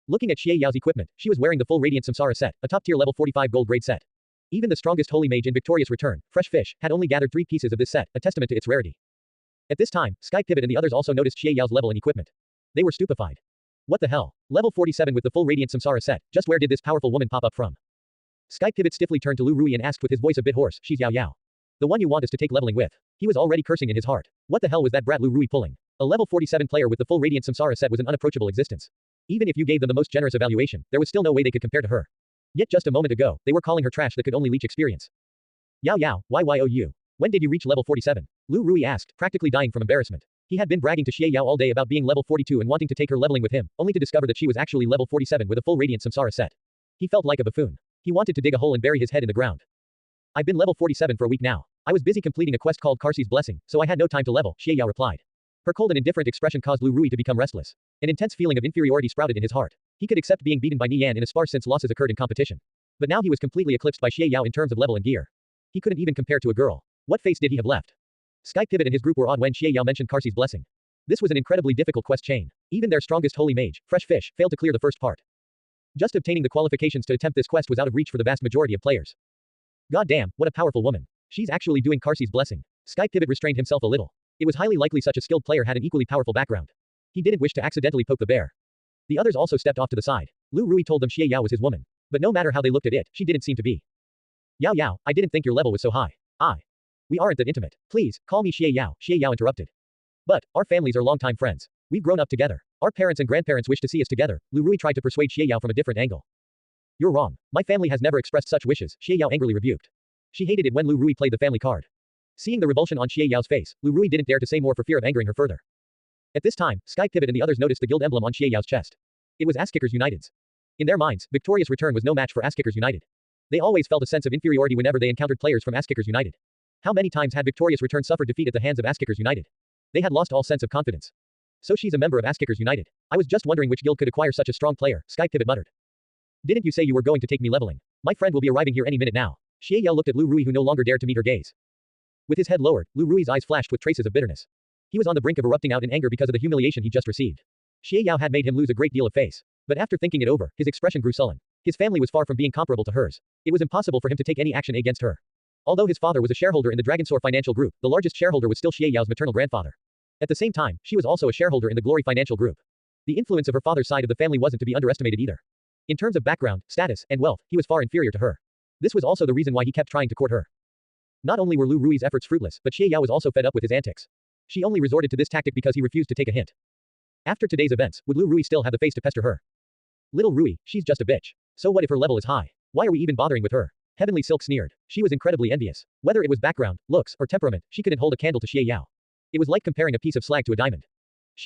Looking at Xie Yao's equipment, she was wearing the full Radiant Samsara set, a top-tier level 45 gold grade set. Even the strongest holy mage in Victorious Return, Fresh Fish, had only gathered 3 pieces of this set, a testament to its rarity. At this time, Sky Pivot and the others also noticed Xie Yao's level and equipment. They were stupefied. What the hell? Level 47 with the full Radiant Samsara set, just where did this powerful woman pop up from? Sky Pivot stiffly turned to Lu Rui and asked with his voice a bit hoarse, she's Yao Yao. The one you want us to take leveling with. He was already cursing in his heart. What the hell was that brat Lu Rui pulling? A level 47 player with the full Radiant Samsara set was an unapproachable existence. Even if you gave them the most generous evaluation, there was still no way they could compare to her. Yet just a moment ago, they were calling her trash that could only leech experience. Yao Yao, YYOU. When did you reach level 47? Lu Rui asked, practically dying from embarrassment. He had been bragging to Xie Yao all day about being level 42 and wanting to take her leveling with him, only to discover that she was actually level 47 with a full Radiant Samsara set. He felt like a buffoon. He wanted to dig a hole and bury his head in the ground. I've been level 47 for a week now. I was busy completing a quest called Karsi's Blessing, so I had no time to level, Xie Yao replied. Her cold and indifferent expression caused Lu Rui to become restless. An intense feeling of inferiority sprouted in his heart. He could accept being beaten by Nie Yan in a spar since losses occurred in competition. But now he was completely eclipsed by Xie Yao in terms of level and gear. He couldn't even compare to a girl. What face did he have left? Sky Pivot and his group were awed when Xie Yao mentioned Karsi's Blessing. This was an incredibly difficult quest chain. Even their strongest holy mage, Fresh Fish, failed to clear the first part. Just obtaining the qualifications to attempt this quest was out of reach for the vast majority of players. God damn, what a powerful woman. She's actually doing Karsi's Blessing. Sky Pivot restrained himself a little. It was highly likely such a skilled player had an equally powerful background. He didn't wish to accidentally poke the bear. The others also stepped off to the side. Lu Rui told them Xie Yao was his woman. But no matter how they looked at it, she didn't seem to be. Yao Yao, I didn't think your level was so high. We aren't that intimate. Please, call me Xie Yao, Xie Yao interrupted. But, our families are longtime friends. We've grown up together. Our parents and grandparents wish to see us together. Lu Rui tried to persuade Xie Yao from a different angle. You're wrong. My family has never expressed such wishes, Xie Yao angrily rebuked. She hated it when Lu Rui played the family card. Seeing the revulsion on Xie Yao's face, Lu Rui didn't dare to say more for fear of angering her further. At this time, Sky Pivot and the others noticed the guild emblem on Xie Yao's chest. It was Ass-Kickers United's. In their minds, Victorious Return was no match for Ass-Kickers United. They always felt a sense of inferiority whenever they encountered players from Ass-Kickers United. How many times had Victorious Return suffered defeat at the hands of Ass-Kickers United? They had lost all sense of confidence. So she's a member of Ass-Kickers United. I was just wondering which guild could acquire such a strong player, Sky Pivot muttered. Didn't you say you were going to take me leveling? My friend will be arriving here any minute now. Xie Yao looked at Lu Rui who no longer dared to meet her gaze. With his head lowered, Lu Rui's eyes flashed with traces of bitterness. He was on the brink of erupting out in anger because of the humiliation he just received. Xie Yao had made him lose a great deal of face. But after thinking it over, his expression grew sullen. His family was far from being comparable to hers. It was impossible for him to take any action against her. Although his father was a shareholder in the Dragonsaur Financial Group, the largest shareholder was still Xie Yao's maternal grandfather. At the same time, she was also a shareholder in the Glory Financial Group. The influence of her father's side of the family wasn't to be underestimated either. In terms of background, status, and wealth, he was far inferior to her. This was also the reason why he kept trying to court her. Not only were Lu Rui's efforts fruitless, but Xie Yao was also fed up with his antics. She only resorted to this tactic because he refused to take a hint. After today's events, would Lu Rui still have the face to pester her? Little Rui, she's just a bitch. So what if her level is high? Why are we even bothering with her? Heavenly Silk sneered. She was incredibly envious. Whether it was background, looks, or temperament, she couldn't hold a candle to Nie Yan. It was like comparing a piece of slag to a diamond.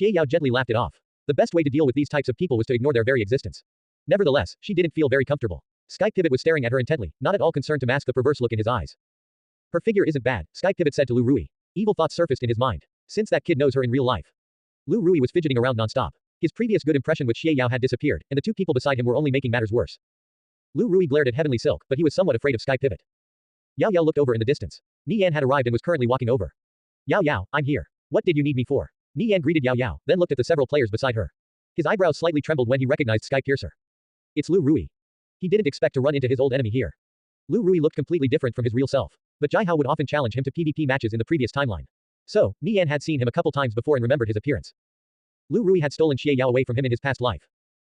Nie Yan gently laughed it off. The best way to deal with these types of people was to ignore their very existence. Nevertheless, she didn't feel very comfortable. Sky Pivot was staring at her intently, not at all concerned to mask the perverse look in his eyes. Her figure isn't bad, Sky Pivot said to Lu Rui. Evil thoughts surfaced in his mind. Since that kid knows her in real life. Lu Rui was fidgeting around nonstop. His previous good impression with Xie Yao had disappeared, and the two people beside him were only making matters worse. Lu Rui glared at Heavenly Silk, but he was somewhat afraid of Sky Pivot. Yao Yao looked over in the distance. Nie Yan had arrived and was currently walking over. Yao Yao, I'm here. What did you need me for? Nie Yan greeted Yao Yao, then looked at the several players beside her. His eyebrows slightly trembled when he recognized Sky Piercer. It's Lu Rui. He didn't expect to run into his old enemy here. Lu Rui looked completely different from his real self, but Jai Hao would often challenge him to PvP matches in the previous timeline. So, Nie Yan had seen him a couple times before and remembered his appearance. Lu Rui had stolen Xie Yao away from him in his past life.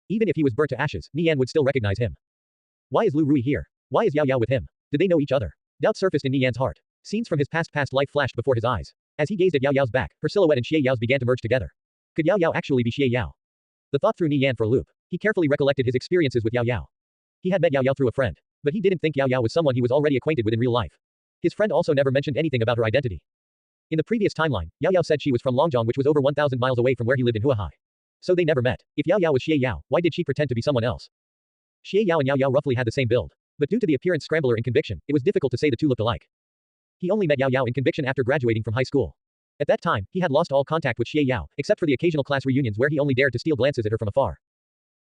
Even if he was burnt to ashes, Nie Yan would still recognize him. Why is Lu Rui here? Why is Yao Yao with him? Did they know each other? Doubt surfaced in Nie Yan's heart. Scenes from his past life flashed before his eyes. As he gazed at Yao Yao's back, her silhouette and Xie Yao's began to merge together. Could Yao Yao actually be Xie Yao? The thought threw Nie Yan for a loop. He carefully recollected his experiences with Yao Yao. He had met Yao Yao through a friend, but he didn't think Yao Yao was someone he was already acquainted with in real life. His friend also never mentioned anything about her identity. In the previous timeline, Yao Yao said she was from Longjiang, which was over 1,000 miles away from where he lived in Huahai. So they never met. If Yao Yao was Xie Yao, why did she pretend to be someone else? Xie Yao and Yao Yao roughly had the same build, but due to the appearance scrambler in Conviction, it was difficult to say the two looked alike. He only met Yao Yao in Conviction after graduating from high school. At that time, he had lost all contact with Xie Yao, except for the occasional class reunions where he only dared to steal glances at her from afar.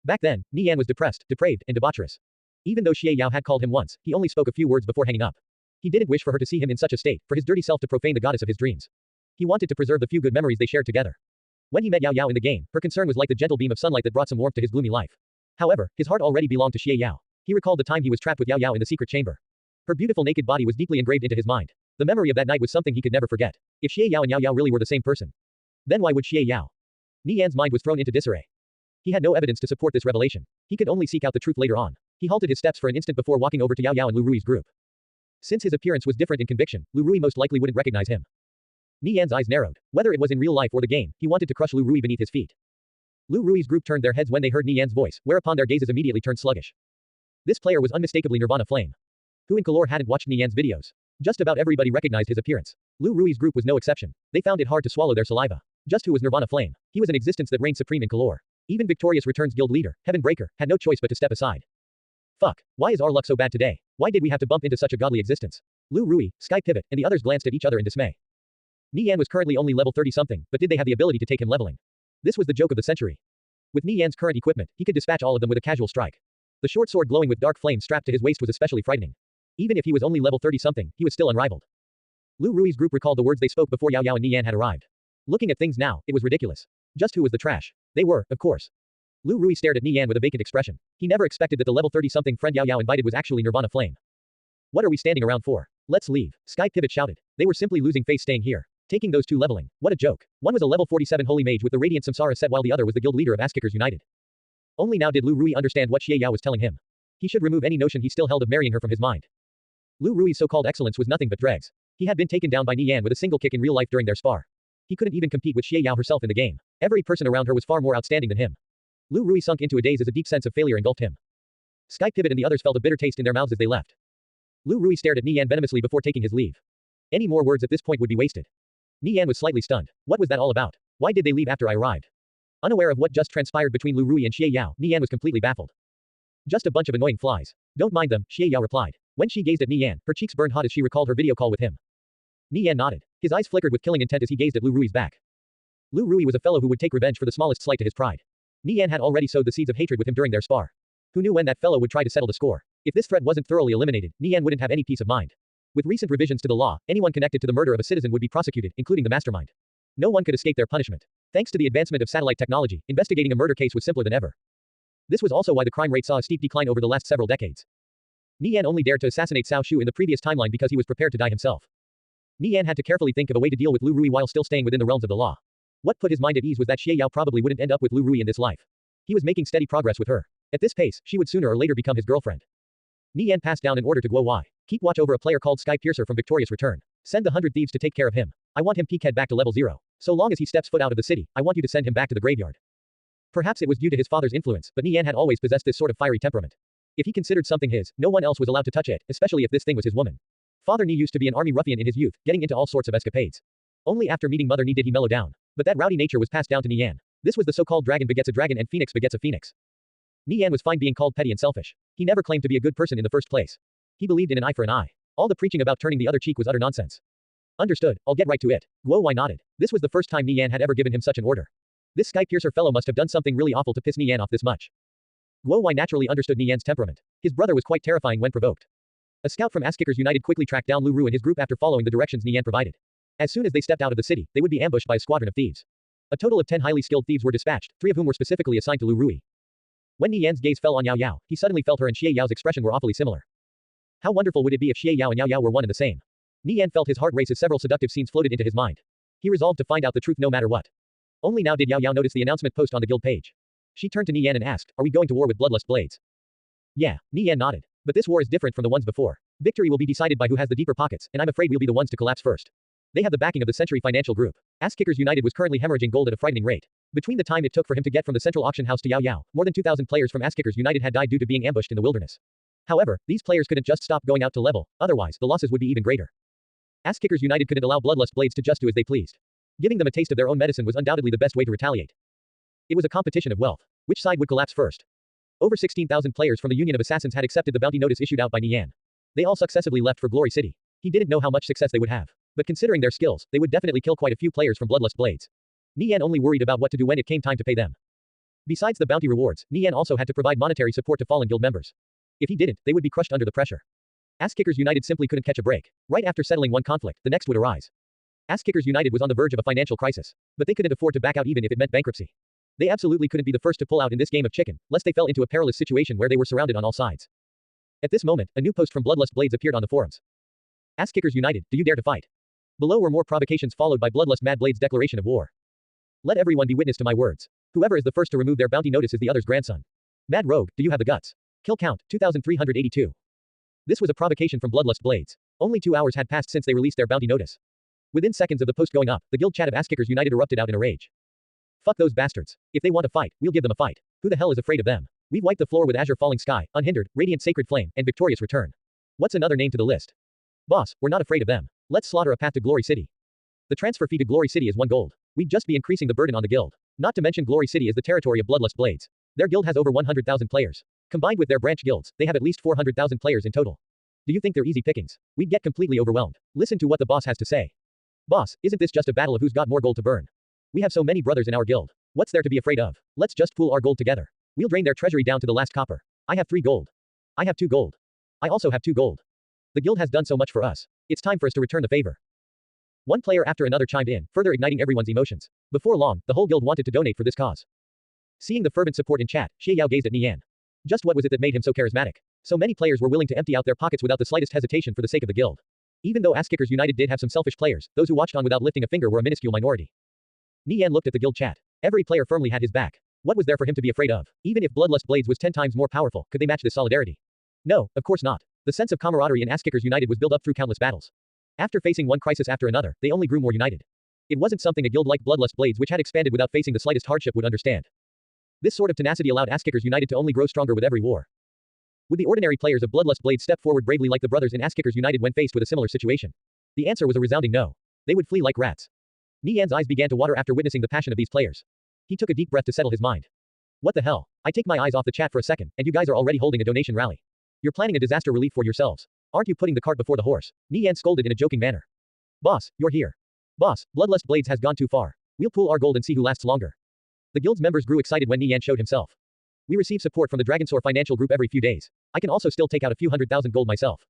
Back then, Nie Yan was depressed, depraved, and debaucherous. Even though Xie Yao had called him once, he only spoke a few words before hanging up. He didn't wish for her to see him in such a state, for his dirty self to profane the goddess of his dreams. He wanted to preserve the few good memories they shared together. When he met Yao Yao in the game, her concern was like the gentle beam of sunlight that brought some warmth to his gloomy life. However, his heart already belonged to Xie Yao. He recalled the time he was trapped with Yao Yao in the secret chamber. Her beautiful naked body was deeply engraved into his mind. The memory of that night was something he could never forget. If Xie Yao and Yao Yao really were the same person, then why would Xie Yao? Nie Yan's mind was thrown into disarray. He had no evidence to support this revelation. He could only seek out the truth later on. He halted his steps for an instant before walking over to Yao Yao and Lu Rui's group. Since his appearance was different in Conviction, Lu Rui most likely wouldn't recognize him. Nie Yan's eyes narrowed. Whether it was in real life or the game, he wanted to crush Lu Rui beneath his feet. Lu Rui's group turned their heads when they heard Nie Yan's voice, whereupon their gazes immediately turned sluggish. This player was unmistakably Nirvana Flame. Who in Kalor hadn't watched Nie Yan's videos? Just about everybody recognized his appearance. Lu Rui's group was no exception. They found it hard to swallow their saliva. Just who was Nirvana Flame? He was an existence that reigned supreme in Kalor. Even Victorious Returns guild leader, Heaven Breaker, had no choice but to step aside. Fuck. Why is our luck so bad today? Why did we have to bump into such a godly existence? Lu Rui, Sky Pivot, and the others glanced at each other in dismay. Nie Yan was currently only level 30-something, but did they have the ability to take him leveling? This was the joke of the century. With Nie Yan's current equipment, he could dispatch all of them with a casual strike. The short sword glowing with dark flame strapped to his waist was especially frightening. Even if he was only level 30-something, he was still unrivaled. Lu Rui's group recalled the words they spoke before Yao Yao and Nie Yan had arrived. Looking at things now, it was ridiculous. Just who was the trash? They were, of course. Lu Rui stared at Nie Yan with a vacant expression. He never expected that the level 30-something friend Yao Yao invited was actually Nirvana Flame. What are we standing around for? Let's leave. Sky Pivot shouted. They were simply losing face staying here. Taking those two leveling. What a joke. One was a level 47 holy mage with the radiant Samsara set while the other was the guild leader of Ass-Kickers United. Only now did Lu Rui understand what Xie Yao was telling him. He should remove any notion he still held of marrying her from his mind. Lu Rui's so-called excellence was nothing but dregs. He had been taken down by Nie Yan with a single kick in real life during their spar. He couldn't even compete with Xie Yao herself in the game. Every person around her was far more outstanding than him. Lu Rui sunk into a daze as a deep sense of failure engulfed him. Sky Pivot and the others felt a bitter taste in their mouths as they left. Lu Rui stared at Nie Yan venomously before taking his leave. Any more words at this point would be wasted. Nie Yan was slightly stunned. What was that all about? Why did they leave after I arrived? Unaware of what just transpired between Lu Rui and Xie Yao, Nie Yan was completely baffled. Just a bunch of annoying flies. Don't mind them, Xie Yao replied. When she gazed at Nie Yan, her cheeks burned hot as she recalled her video call with him. Nie Yan nodded. His eyes flickered with killing intent as he gazed at Lu Rui's back. Lu Rui was a fellow who would take revenge for the smallest slight to his pride. Nie Yan had already sowed the seeds of hatred with him during their spar. Who knew when that fellow would try to settle the score? If this threat wasn't thoroughly eliminated, Nie Yan wouldn't have any peace of mind. With recent revisions to the law, anyone connected to the murder of a citizen would be prosecuted, including the mastermind. No one could escape their punishment. Thanks to the advancement of satellite technology, investigating a murder case was simpler than ever. This was also why the crime rate saw a steep decline over the last several decades. Nie Yan only dared to assassinate Cao Shu in the previous timeline because he was prepared to die himself. Nie Yan had to carefully think of a way to deal with Lu Rui while still staying within the realms of the law. What put his mind at ease was that Xie Yao probably wouldn't end up with Lu Rui in this life. He was making steady progress with her. At this pace, she would sooner or later become his girlfriend. Nie Yan passed down an order to Guo Wai. Keep watch over a player called Sky Piercer from Victorious Return. Send the 100 thieves to take care of him. I want him peakhead back to level 0. So long as he steps foot out of the city, I want you to send him back to the graveyard. Perhaps it was due to his father's influence, but Nie Yan had always possessed this sort of fiery temperament. If he considered something his, no one else was allowed to touch it, especially if this thing was his woman. Father Nie used to be an army ruffian in his youth, getting into all sorts of escapades. Only after meeting Mother Nie did he mellow down. But that rowdy nature was passed down to Nie Yan. This was the so-called dragon begets a dragon and phoenix begets a phoenix. Nie Yan was fine being called petty and selfish. He never claimed to be a good person in the first place. He believed in an eye for an eye. All the preaching about turning the other cheek was utter nonsense. Understood, I'll get right to it. Guo Wai nodded. This was the first time Nie Yan had ever given him such an order. This sky-piercer fellow must have done something really awful to piss Nie Yan off this much. Guo Wai naturally understood Nie Yan's temperament. His brother was quite terrifying when provoked. A scout from Ass-Kickers United quickly tracked down Lu Ru and his group after following the directions Nie Yan provided. As soon as they stepped out of the city, they would be ambushed by a squadron of thieves. A total of 10 highly skilled thieves were dispatched, 3 of whom were specifically assigned to Lu Rui. When Nie Yan's gaze fell on Yao Yao, he suddenly felt her and Xie Yao's expression were awfully similar. How wonderful would it be if Xie Yao and Yao Yao were one and the same? Nie Yan felt his heart race as several seductive scenes floated into his mind. He resolved to find out the truth no matter what. Only now did Yao Yao notice the announcement post on the guild page. She turned to Nie Yan and asked, "Are we going to war with bloodlust blades?" Yeah, Nie Yan nodded. But this war is different from the ones before. Victory will be decided by who has the deeper pockets, and I'm afraid we'll be the ones to collapse first. They have the backing of the Century Financial Group. Ass-Kickers United was currently hemorrhaging gold at a frightening rate. Between the time it took for him to get from the central auction house to Yao Yao, more than 2,000 players from Ass-Kickers United had died due to being ambushed in the wilderness. However, these players couldn't just stop going out to level, otherwise, the losses would be even greater. Ass-Kickers United couldn't allow bloodlust blades to just do as they pleased. Giving them a taste of their own medicine was undoubtedly the best way to retaliate. It was a competition of wealth. Which side would collapse first? Over 16,000 players from the Union of Assassins had accepted the bounty notice issued out by Nie Yan. They all successively left for Glory City. He didn't know how much success they would have. But considering their skills, they would definitely kill quite a few players from bloodlust blades. Nie Yan only worried about what to do when it came time to pay them. Besides the bounty rewards, Nie Yan also had to provide monetary support to fallen guild members. If he didn't, they would be crushed under the pressure. Ass-Kickers United simply couldn't catch a break. Right after settling one conflict, the next would arise. Ass-Kickers United was on the verge of a financial crisis. But they couldn't afford to back out even if it meant bankruptcy. They absolutely couldn't be the first to pull out in this game of chicken, lest they fell into a perilous situation where they were surrounded on all sides. At this moment, a new post from Bloodlust Blades appeared on the forums. Ass-Kickers United, do you dare to fight? Below were more provocations followed by Bloodlust Mad Blades' declaration of war. Let everyone be witness to my words. Whoever is the first to remove their bounty notice is the other's grandson. Mad Rogue, do you have the guts? Kill count, 2,382. This was a provocation from Bloodlust Blades. Only 2 hours had passed since they released their bounty notice. Within seconds of the post going up, the guild chat of Ass-Kickers United erupted out in a rage. Fuck those bastards. If they want to fight, we'll give them a fight. Who the hell is afraid of them? We've wiped the floor with Azure Falling Sky, Unhindered, Radiant Sacred Flame, and Victorious Return. What's another name to the list? Boss, we're not afraid of them. Let's slaughter a path to Glory City. The transfer fee to Glory City is 1 gold. We'd just be increasing the burden on the guild. Not to mention Glory City is the territory of Bloodlust Blades. Their guild has over 100,000 players. Combined with their branch guilds, they have at least 400,000 players in total. Do you think they're easy pickings? We'd get completely overwhelmed. Listen to what the boss has to say. Boss, isn't this just a battle of who's got more gold to burn? We have so many brothers in our guild. What's there to be afraid of? Let's just pool our gold together. We'll drain their treasury down to the last copper. I have 3 gold. I have 2 gold. I also have 2 gold. The guild has done so much for us. It's time for us to return the favor. One player after another chimed in, further igniting everyone's emotions. Before long, the whole guild wanted to donate for this cause. Seeing the fervent support in chat, Xie Yao gazed at Nie Yan. Just what was it that made him so charismatic? So many players were willing to empty out their pockets without the slightest hesitation for the sake of the guild. Even though Ass-Kickers United did have some selfish players, those who watched on without lifting a finger were a minuscule minority. Nie Yan looked at the guild chat. Every player firmly had his back. What was there for him to be afraid of? Even if Bloodlust Blades was 10 times more powerful, could they match this solidarity? No, of course not. The sense of camaraderie in Ass-Kickers United was built up through countless battles. After facing one crisis after another, they only grew more united. It wasn't something a guild like Bloodlust Blades, which had expanded without facing the slightest hardship, would understand. This sort of tenacity allowed Ass-Kickers United to only grow stronger with every war. Would the ordinary players of Bloodlust Blades step forward bravely like the brothers in Ass-Kickers United when faced with a similar situation? The answer was a resounding no. They would flee like rats. Nie Yan's eyes began to water after witnessing the passion of these players. He took a deep breath to settle his mind. What the hell? I take my eyes off the chat for a second, and you guys are already holding a donation rally. You're planning a disaster relief for yourselves. Aren't you putting the cart before the horse? Nie Yan scolded in a joking manner. Boss, you're here. Boss, Bloodlust Blades has gone too far. We'll pool our gold and see who lasts longer. The guild's members grew excited when Nie Yan showed himself. We receive support from the Dragonsaur Financial Group every few days. I can also still take out a few 100,000 gold myself.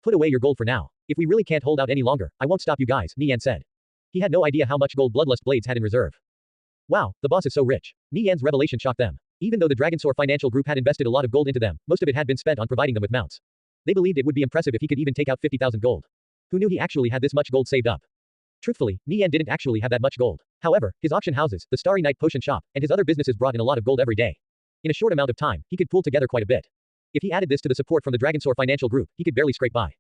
Put away your gold for now. If we really can't hold out any longer, I won't stop you guys, Nie Yan said. He had no idea how much gold Bloodlust Blades had in reserve. Wow, the boss is so rich. Nie Yan's revelation shocked them. Even though the Dragonsaur Financial Group had invested a lot of gold into them, most of it had been spent on providing them with mounts. They believed it would be impressive if he could even take out 50,000 gold. Who knew he actually had this much gold saved up? Truthfully, Nie Yan didn't actually have that much gold. However, his auction houses, the Starry Night Potion Shop, and his other businesses brought in a lot of gold every day. In a short amount of time, he could pool together quite a bit. If he added this to the support from the Dragonsaur Financial Group, he could barely scrape by.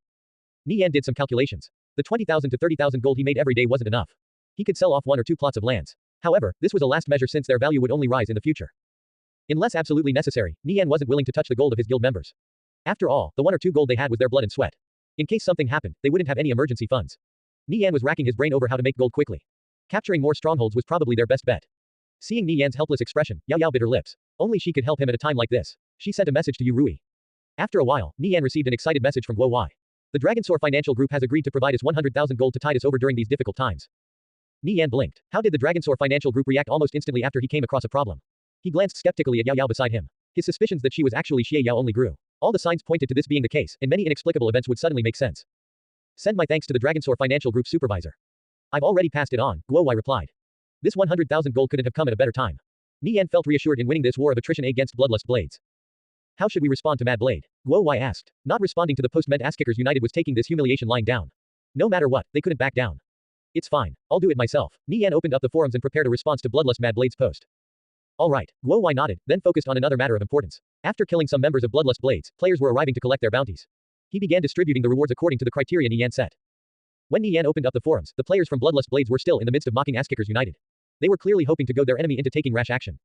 Nie Yan did some calculations. The 20,000 to 30,000 gold he made every day wasn't enough. He could sell off 1 or 2 plots of lands. However, this was a last measure since their value would only rise in the future. Unless absolutely necessary, Nie Yan wasn't willing to touch the gold of his guild members. After all, the 1 or 2 gold they had was their blood and sweat. In case something happened, they wouldn't have any emergency funds. Nie Yan was racking his brain over how to make gold quickly. Capturing more strongholds was probably their best bet. Seeing Nie Yan's helpless expression, Yao Yao bit her lips. Only she could help him at a time like this. She sent a message to Yu Rui. After a while, Nie Yan received an excited message from Guo Wai. The Dragonsaur Financial Group has agreed to provide us 100,000 gold to tide us over during these difficult times. Nie Yan blinked. How did the Dragonsaur Financial Group react almost instantly after he came across a problem? He glanced skeptically at Yao Yao beside him. His suspicions that she was actually Xie Yao only grew. All the signs pointed to this being the case, and many inexplicable events would suddenly make sense. Send my thanks to the Dragonsaur Financial Group supervisor. I've already passed it on, Guo Wai replied. This 100,000 gold couldn't have come at a better time. Nie Yan felt reassured in winning this war of attrition against bloodlust blades. How should we respond to Mad Blade? Guo Wai asked. Not responding to the post meant Ass-Kickers United was taking this humiliation lying down. No matter what, they couldn't back down. It's fine. I'll do it myself. Nie Yan opened up the forums and prepared a response to Bloodlust Mad Blade's post. Alright, Guo Wai nodded, then focused on another matter of importance. After killing some members of Bloodlust Blades, players were arriving to collect their bounties. He began distributing the rewards according to the criteria Nie Yan set. When Nie Yan opened up the forums, the players from Bloodlust Blades were still in the midst of mocking Ass-Kickers United. They were clearly hoping to goad their enemy into taking rash action.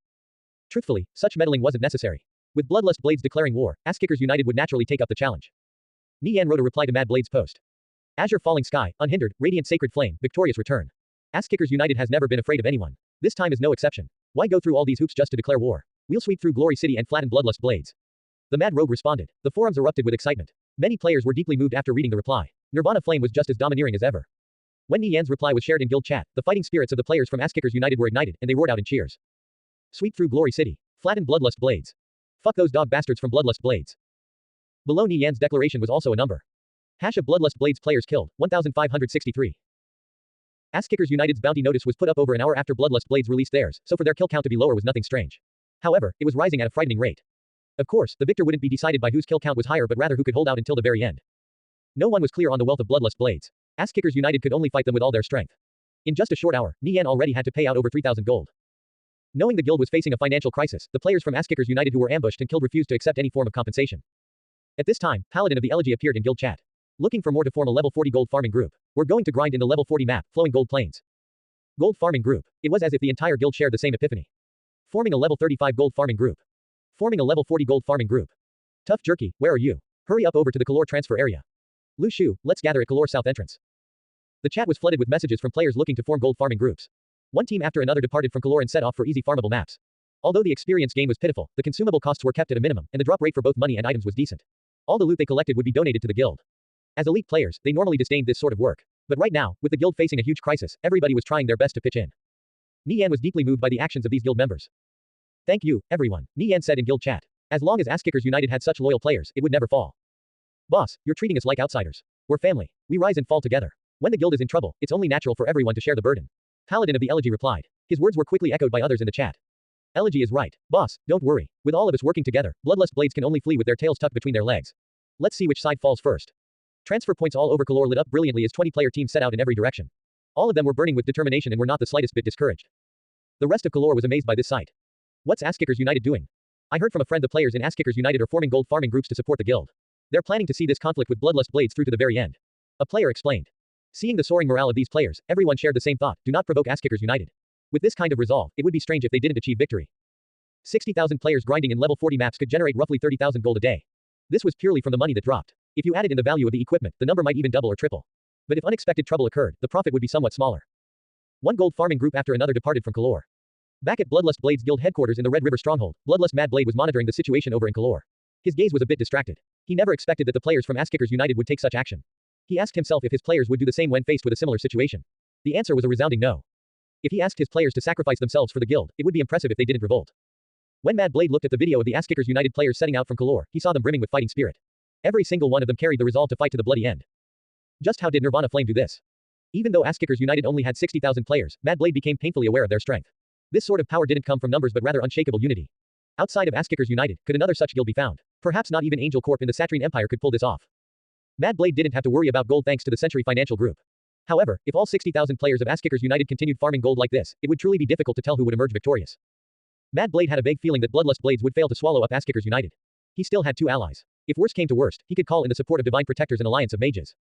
Truthfully, such meddling wasn't necessary. With Bloodlust Blades declaring war, Ass-Kickers United would naturally take up the challenge. Nie Yan wrote a reply to Mad Blade's post. Azure Falling Sky, Unhindered, Radiant Sacred Flame, Victorious Return. Ass-Kickers United has never been afraid of anyone. This time is no exception. Why go through all these hoops just to declare war? We'll sweep through Glory City and flatten Bloodlust Blades. The Mad Rogue responded. The forums erupted with excitement. Many players were deeply moved after reading the reply. Nirvana Flame was just as domineering as ever. When Nie Yan's reply was shared in guild chat, the fighting spirits of the players from Ass-Kickers United were ignited, and they roared out in cheers. Sweep through Glory City. Flatten Bloodlust Blades. Fuck those dog bastards from Bloodlust Blades. Below Nie Yan's declaration was also a number. Hash of Bloodlust Blades players killed, 1,563. Ass-Kickers United's bounty notice was put up over an hour after Bloodlust Blades released theirs, so for their kill count to be lower was nothing strange. However, it was rising at a frightening rate. Of course, the victor wouldn't be decided by whose kill count was higher but rather who could hold out until the very end. No one was clear on the wealth of Bloodlust Blades. Ass-Kickers United could only fight them with all their strength. In just a short hour, Nie Yan already had to pay out over 3,000 gold. Knowing the guild was facing a financial crisis, the players from Ass-Kickers United who were ambushed and killed refused to accept any form of compensation. At this time, Paladin of the Elegy appeared in guild chat. Looking for more to form a level 40 gold farming group. We're going to grind in the level 40 map, Flowing Gold Plains. Gold farming group. It was as if the entire guild shared the same epiphany. Forming a level 35 gold farming group. Forming a level 40 gold farming group. Tough Jerky, where are you? Hurry up over to the Kalor transfer area. Lu Shu, let's gather at Kalor South entrance. The chat was flooded with messages from players looking to form gold farming groups. One team after another departed from Kalor and set off for easy farmable maps. Although the experience gain was pitiful, the consumable costs were kept at a minimum, and the drop rate for both money and items was decent. All the loot they collected would be donated to the guild. As elite players, they normally disdained this sort of work. But right now, with the guild facing a huge crisis, everybody was trying their best to pitch in. Nie Yan was deeply moved by the actions of these guild members. Thank you, everyone, Nie Yan said in guild chat. As long as Ass-Kickers United had such loyal players, it would never fall. Boss, you're treating us like outsiders. We're family. We rise and fall together. When the guild is in trouble, it's only natural for everyone to share the burden. Paladin of the Elegy replied. His words were quickly echoed by others in the chat. Elegy is right. Boss, don't worry. With all of us working together, Bloodlust Blades can only flee with their tails tucked between their legs. Let's see which side falls first. Transfer points all over Kalor lit up brilliantly as 20-player teams set out in every direction. All of them were burning with determination and were not the slightest bit discouraged. The rest of Kalor was amazed by this sight. What's Ass-Kickers United doing? I heard from a friend the players in Ass-Kickers United are forming gold farming groups to support the guild. They're planning to see this conflict with Bloodlust Blades through to the very end. A player explained. Seeing the soaring morale of these players, everyone shared the same thought, do not provoke Ass-Kickers United. With this kind of resolve, it would be strange if they didn't achieve victory. 60,000 players grinding in level 40 maps could generate roughly 30,000 gold a day. This was purely from the money that dropped. If you added in the value of the equipment, the number might even double or triple. But if unexpected trouble occurred, the profit would be somewhat smaller. One gold farming group after another departed from Kalor. Back at Bloodlust Blades Guild headquarters in the Red River Stronghold, Bloodlust Mad Blade was monitoring the situation over in Kalor. His gaze was a bit distracted. He never expected that the players from Ass-Kickers United would take such action. He asked himself if his players would do the same when faced with a similar situation. The answer was a resounding no. If he asked his players to sacrifice themselves for the guild, it would be impressive if they didn't revolt. When Mad Blade looked at the video of the Ass-Kickers United players setting out from Kalor, he saw them brimming with fighting spirit. Every single one of them carried the resolve to fight to the bloody end. Just how did Nirvana Flame do this? Even though Ass-Kickers United only had 60,000 players, Mad Blade became painfully aware of their strength. This sort of power didn't come from numbers but rather unshakable unity. Outside of Ass-Kickers United, could another such guild be found? Perhaps not even Angel Corp in the Satrine Empire could pull this off. Mad Blade didn't have to worry about gold thanks to the Century Financial Group. However, if all 60,000 players of Ass-Kickers United continued farming gold like this, it would truly be difficult to tell who would emerge victorious. Mad Blade had a vague feeling that Bloodlust Blades would fail to swallow up Ass-Kickers United. He still had 2 allies. If worst came to worst, he could call in the support of Divine Protectors and Alliance of Mages.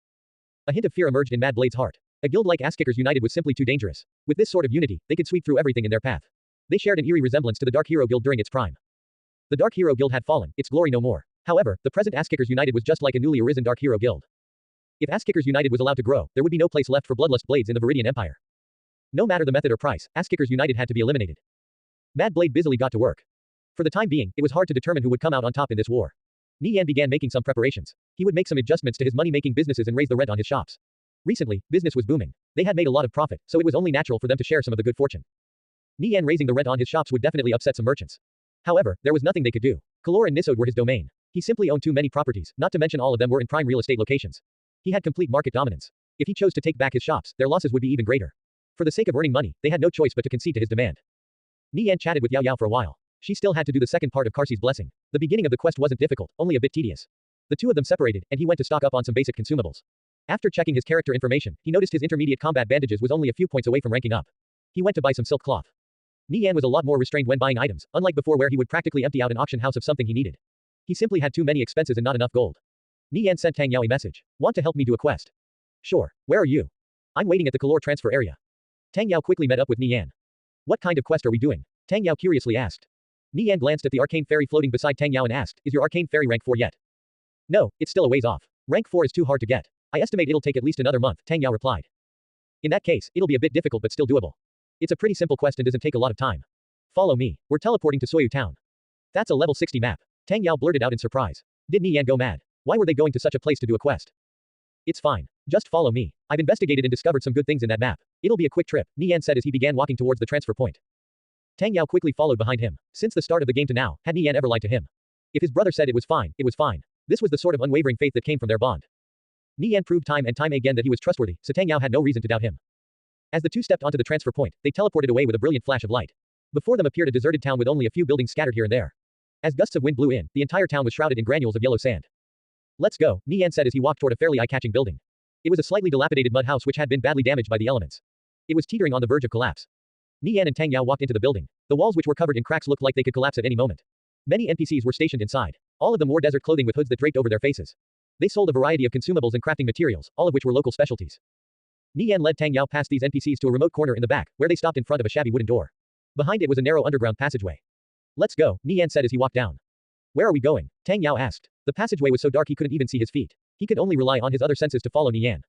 A hint of fear emerged in Mad Blade's heart. A guild like Ass-Kickers United was simply too dangerous. With this sort of unity, they could sweep through everything in their path. They shared an eerie resemblance to the Dark Hero Guild during its prime. The Dark Hero Guild had fallen, its glory no more. However, the present Ass-Kickers United was just like a newly arisen Dark Hero Guild. If Ass-Kickers United was allowed to grow, there would be no place left for bloodlust blades in the Viridian Empire. No matter the method or price, Ass-Kickers United had to be eliminated. Mad Blade busily got to work. For the time being, it was hard to determine who would come out on top in this war. Nie Yan began making some preparations. He would make some adjustments to his money-making businesses and raise the rent on his shops. Recently, business was booming. They had made a lot of profit, so it was only natural for them to share some of the good fortune. Nie Yan raising the rent on his shops would definitely upset some merchants. However, there was nothing they could do. Kalor and Nisode were his domain. He simply owned too many properties, not to mention all of them were in prime real estate locations. He had complete market dominance. If he chose to take back his shops, their losses would be even greater. For the sake of earning money, they had no choice but to concede to his demand. Nie Yan chatted with Yao Yao for a while. She still had to do the second part of Karsi's blessing. The beginning of the quest wasn't difficult, only a bit tedious. The two of them separated, and he went to stock up on some basic consumables. After checking his character information, he noticed his intermediate combat bandages was only a few points away from ranking up. He went to buy some silk cloth. Nie Yan was a lot more restrained when buying items, unlike before where he would practically empty out an auction house of something he needed. He simply had too many expenses and not enough gold. Nie Yan sent Tang Yao a message. Want to help me do a quest? Sure. Where are you? I'm waiting at the Kalor transfer area. Tang Yao quickly met up with Nie Yan. What kind of quest are we doing? Tang Yao curiously asked. Nie Yan glanced at the arcane fairy floating beside Tang Yao and asked, is your arcane fairy rank 4 yet? No, it's still a ways off. Rank 4 is too hard to get. I estimate it'll take at least another month, Tang Yao replied. In that case, it'll be a bit difficult but still doable. It's a pretty simple quest and doesn't take a lot of time. Follow me. We're teleporting to Soyu town. That's a level 60 map. Tang Yao blurted out in surprise. Did Nie Yan go mad? Why were they going to such a place to do a quest? It's fine. Just follow me. I've investigated and discovered some good things in that map. It'll be a quick trip, Nie Yan said as he began walking towards the transfer point. Tang Yao quickly followed behind him. Since the start of the game to now, had Nie Yan ever lied to him? If his brother said it was fine, it was fine. This was the sort of unwavering faith that came from their bond. Nie Yan proved time and time again that he was trustworthy, so Tang Yao had no reason to doubt him. As the two stepped onto the transfer point, they teleported away with a brilliant flash of light. Before them appeared a deserted town with only a few buildings scattered here and there. As gusts of wind blew in, the entire town was shrouded in granules of yellow sand. Let's go, Nie Yan said as he walked toward a fairly eye-catching building. It was a slightly dilapidated mud house which had been badly damaged by the elements. It was teetering on the verge of collapse. Nie Yan and Tang Yao walked into the building. The walls which were covered in cracks looked like they could collapse at any moment. Many NPCs were stationed inside. All of them wore desert clothing with hoods that draped over their faces. They sold a variety of consumables and crafting materials, all of which were local specialties. Nie Yan led Tang Yao past these NPCs to a remote corner in the back, where they stopped in front of a shabby wooden door. Behind it was a narrow underground passageway. Let's go, Nie Yan said as he walked down. Where are we going? Tang Yao asked. The passageway was so dark he couldn't even see his feet. He could only rely on his other senses to follow Nie Yan.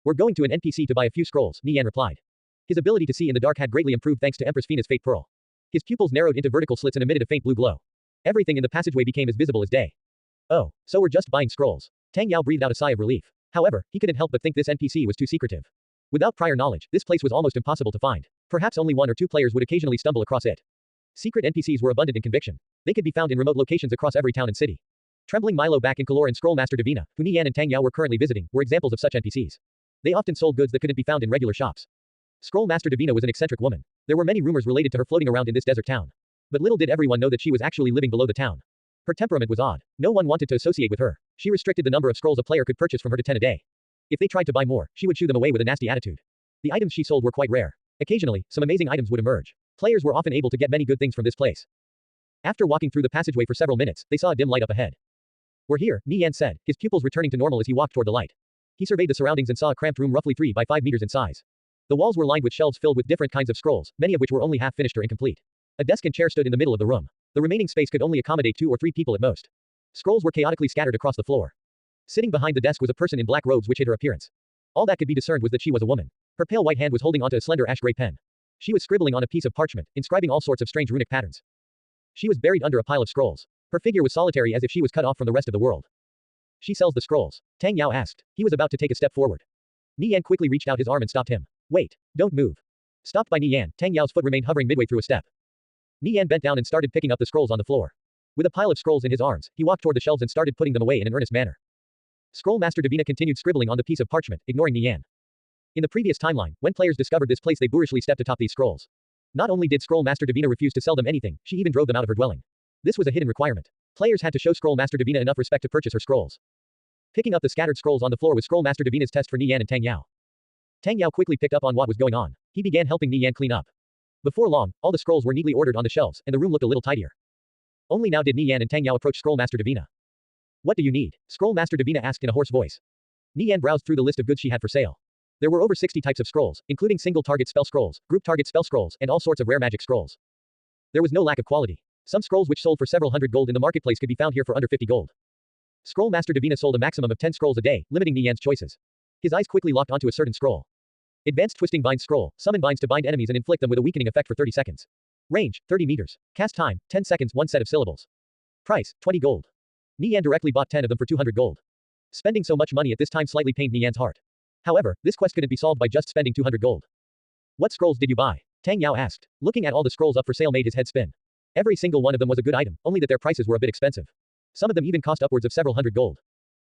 We're going to an NPC to buy a few scrolls, Nie Yan replied. His ability to see in the dark had greatly improved thanks to Empress Fina's Fate Pearl. His pupils narrowed into vertical slits and emitted a faint blue glow. Everything in the passageway became as visible as day. Oh, so we're just buying scrolls. Tang Yao breathed out a sigh of relief. However, he couldn't help but think this NPC was too secretive. Without prior knowledge, this place was almost impossible to find. Perhaps only 1 or 2 players would occasionally stumble across it. Secret NPCs were abundant in conviction. They could be found in remote locations across every town and city. Trembling Milo back in Kalor and Scrollmaster Divina, who Nie Yan and Tang Yao were currently visiting, were examples of such NPCs. They often sold goods that couldn't be found in regular shops. Scrollmaster Divina was an eccentric woman. There were many rumors related to her floating around in this desert town. But little did everyone know that she was actually living below the town. Her temperament was odd. No one wanted to associate with her. She restricted the number of scrolls a player could purchase from her to 10 a day. If they tried to buy more, she would shoo them away with a nasty attitude. The items she sold were quite rare. Occasionally, some amazing items would emerge. Players were often able to get many good things from this place. After walking through the passageway for several minutes, they saw a dim light up ahead. We're here, Nie Yan said, his pupils returning to normal as he walked toward the light. He surveyed the surroundings and saw a cramped room roughly 3 by 5 meters in size. The walls were lined with shelves filled with different kinds of scrolls, many of which were only half finished or incomplete. A desk and chair stood in the middle of the room. The remaining space could only accommodate 2 or 3 people at most. Scrolls were chaotically scattered across the floor. Sitting behind the desk was a person in black robes which hid her appearance. All that could be discerned was that she was a woman. Her pale white hand was holding onto a slender ash-gray pen. She was scribbling on a piece of parchment, inscribing all sorts of strange runic patterns. She was buried under a pile of scrolls. Her figure was solitary as if she was cut off from the rest of the world. She sells the scrolls? Tang Yao asked. He was about to take a step forward. Nie Yan quickly reached out his arm and stopped him. Wait, don't move. Stopped by Nie Yan, Tang Yao's foot remained hovering midway through a step. Nie Yan bent down and started picking up the scrolls on the floor. With a pile of scrolls in his arms, he walked toward the shelves and started putting them away in an earnest manner. Scrollmaster Divina continued scribbling on the piece of parchment, ignoring Nie Yan. In the previous timeline, when players discovered this place they boorishly stepped atop these scrolls. Not only did Scrollmaster Divina refuse to sell them anything, she even drove them out of her dwelling. This was a hidden requirement. Players had to show Scrollmaster Divina enough respect to purchase her scrolls. Picking up the scattered scrolls on the floor was Scrollmaster Divina's test for Nie Yan and Tang Yao. Tang Yao quickly picked up on what was going on. He began helping Nie Yan clean up. Before long, all the scrolls were neatly ordered on the shelves, and the room looked a little tidier. Only now did Nie Yan and Tang Yao approach Scrollmaster Divina. What do you need? Scrollmaster Divina asked in a hoarse voice. Nie Yan browsed through the list of goods she had for sale. There were over 60 types of scrolls, including single-target spell scrolls, group-target spell scrolls, and all sorts of rare magic scrolls. There was no lack of quality. Some scrolls which sold for several hundred gold in the marketplace could be found here for under 50 gold. Scroll Master Davina sold a maximum of 10 scrolls a day, limiting Nie Yan's choices. His eyes quickly locked onto a certain scroll. Advanced Twisting Bind Scroll. Summon binds to bind enemies and inflict them with a weakening effect for 30 seconds. Range, 30 meters. Cast time, 10 seconds, one set of syllables. Price, 20 gold. Nie Yan directly bought 10 of them for 200 gold. Spending so much money at this time slightly pained Nie Yan's heart. However, this quest couldn't be solved by just spending 200 gold. What scrolls did you buy? Tang Yao asked. Looking at all the scrolls up for sale made his head spin. Every single one of them was a good item, only that their prices were a bit expensive. Some of them even cost upwards of several hundred gold.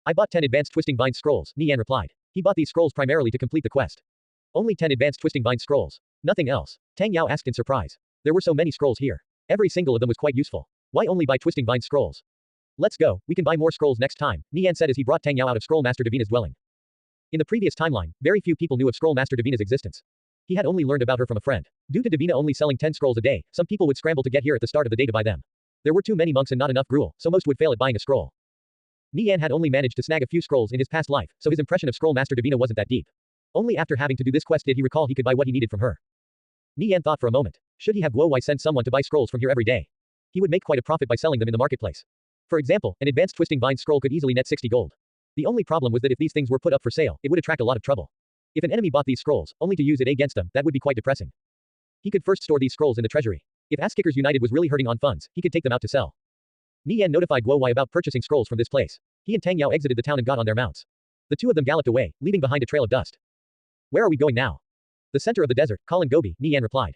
I bought 10 advanced twisting bind scrolls, Nie Yan replied. He bought these scrolls primarily to complete the quest. Only 10 advanced twisting bind scrolls. Nothing else. Tang Yao asked in surprise. There were so many scrolls here. Every single of them was quite useful. Why only buy twisting bind scrolls? Let's go, we can buy more scrolls next time, Nie Yan said as he brought Tang Yao out of Scroll Master Davina's dwelling. In the previous timeline, very few people knew of Scroll Master Davina's existence. He had only learned about her from a friend. Due to Davina only selling 10 scrolls a day, some people would scramble to get here at the start of the day to buy them. There were too many monks and not enough gruel, so most would fail at buying a scroll. Nie Yan had only managed to snag a few scrolls in his past life, so his impression of Scroll Master Davina wasn't that deep. Only after having to do this quest did he recall he could buy what he needed from her. Nie Yan thought for a moment. Should he have Guo Wai send someone to buy scrolls from here every day? He would make quite a profit by selling them in the marketplace. For example, an advanced twisting bind scroll could easily net 60 gold. The only problem was that if these things were put up for sale, it would attract a lot of trouble. If an enemy bought these scrolls, only to use it against them, that would be quite depressing. He could first store these scrolls in the treasury. If Ass Kickers United was really hurting on funds, he could take them out to sell. Nie Yan notified Guo Wai about purchasing scrolls from this place. He and Tang Yao exited the town and got on their mounts. The two of them galloped away, leaving behind a trail of dust. Where are we going now? The center of the desert, Kalin Gobi, Nie Yan replied.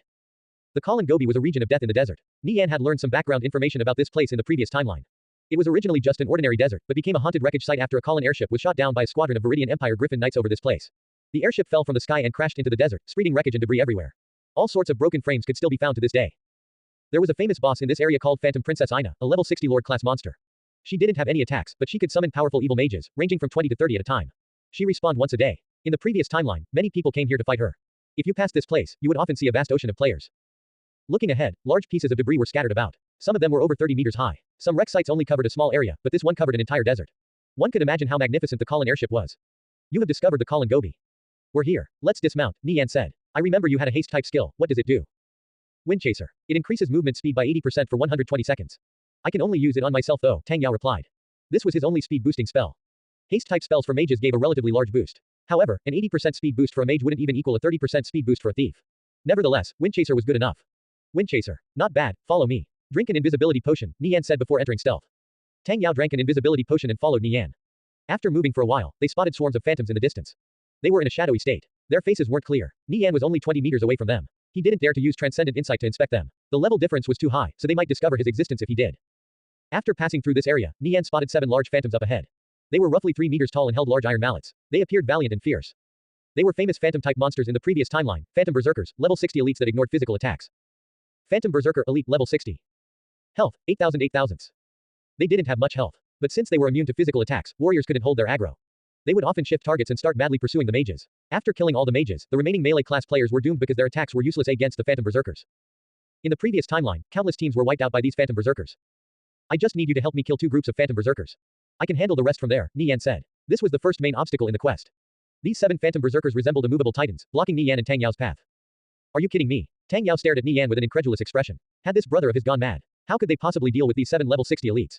The Kalin Gobi was a region of death in the desert. Nie Yan had learned some background information about this place in the previous timeline. It was originally just an ordinary desert, but became a haunted wreckage site after a Kalin airship was shot down by a squadron of Viridian Empire Griffin Knights over this place. The airship fell from the sky and crashed into the desert, spreading wreckage and debris everywhere. All sorts of broken frames could still be found to this day. There was a famous boss in this area called Phantom Princess Ina, a level 60 Lord-class monster. She didn't have any attacks, but she could summon powerful evil mages, ranging from 20 to 30 at a time. She respawned once a day. In the previous timeline, many people came here to fight her. If you passed this place, you would often see a vast ocean of players. Looking ahead, large pieces of debris were scattered about. Some of them were over 30 meters high. Some wreck sites only covered a small area, but this one covered an entire desert. One could imagine how magnificent the Kalin airship was. You have discovered the Kalin Gobi. We're here. Let's dismount, Nie Yan said. I remember you had a haste type skill. What does it do? Wind Chaser. It increases movement speed by 80% for 120 seconds. I can only use it on myself though, Tang Yao replied. This was his only speed boosting spell. Haste type spells for mages gave a relatively large boost. However, an 80% speed boost for a mage wouldn't even equal a 30% speed boost for a thief. Nevertheless, Wind Chaser was good enough. Wind Chaser. Not bad, follow me. Drink an invisibility potion, Nie Yan said before entering stealth. Tang Yao drank an invisibility potion and followed Nie Yan. After moving for a while, they spotted swarms of phantoms in the distance. They were in a shadowy state. Their faces weren't clear. Nie Yan was only 20 meters away from them. He didn't dare to use transcendent insight to inspect them. The level difference was too high, so they might discover his existence if he did. After passing through this area, Nie Yan spotted 7 large phantoms up ahead. They were roughly 3 meters tall and held large iron mallets. They appeared valiant and fierce. They were famous phantom-type monsters in the previous timeline, Phantom Berserkers, level 60 elites that ignored physical attacks. Phantom Berserker Elite level 60. Health, 8,000. They didn't have much health. But since they were immune to physical attacks, warriors couldn't hold their aggro. They would often shift targets and start madly pursuing the mages. After killing all the mages, the remaining melee class players were doomed because their attacks were useless against the Phantom Berserkers. In the previous timeline, countless teams were wiped out by these Phantom Berserkers. I just need you to help me kill 2 groups of Phantom Berserkers. I can handle the rest from there, Nie Yan said. This was the first main obstacle in the quest. These 7 Phantom Berserkers resembled immovable titans, blocking Nie Yan and Tang Yao's path. Are you kidding me? Tang Yao stared at Nie Yan with an incredulous expression. Had this brother of his gone mad? How could they possibly deal with these 7 level 60 elites?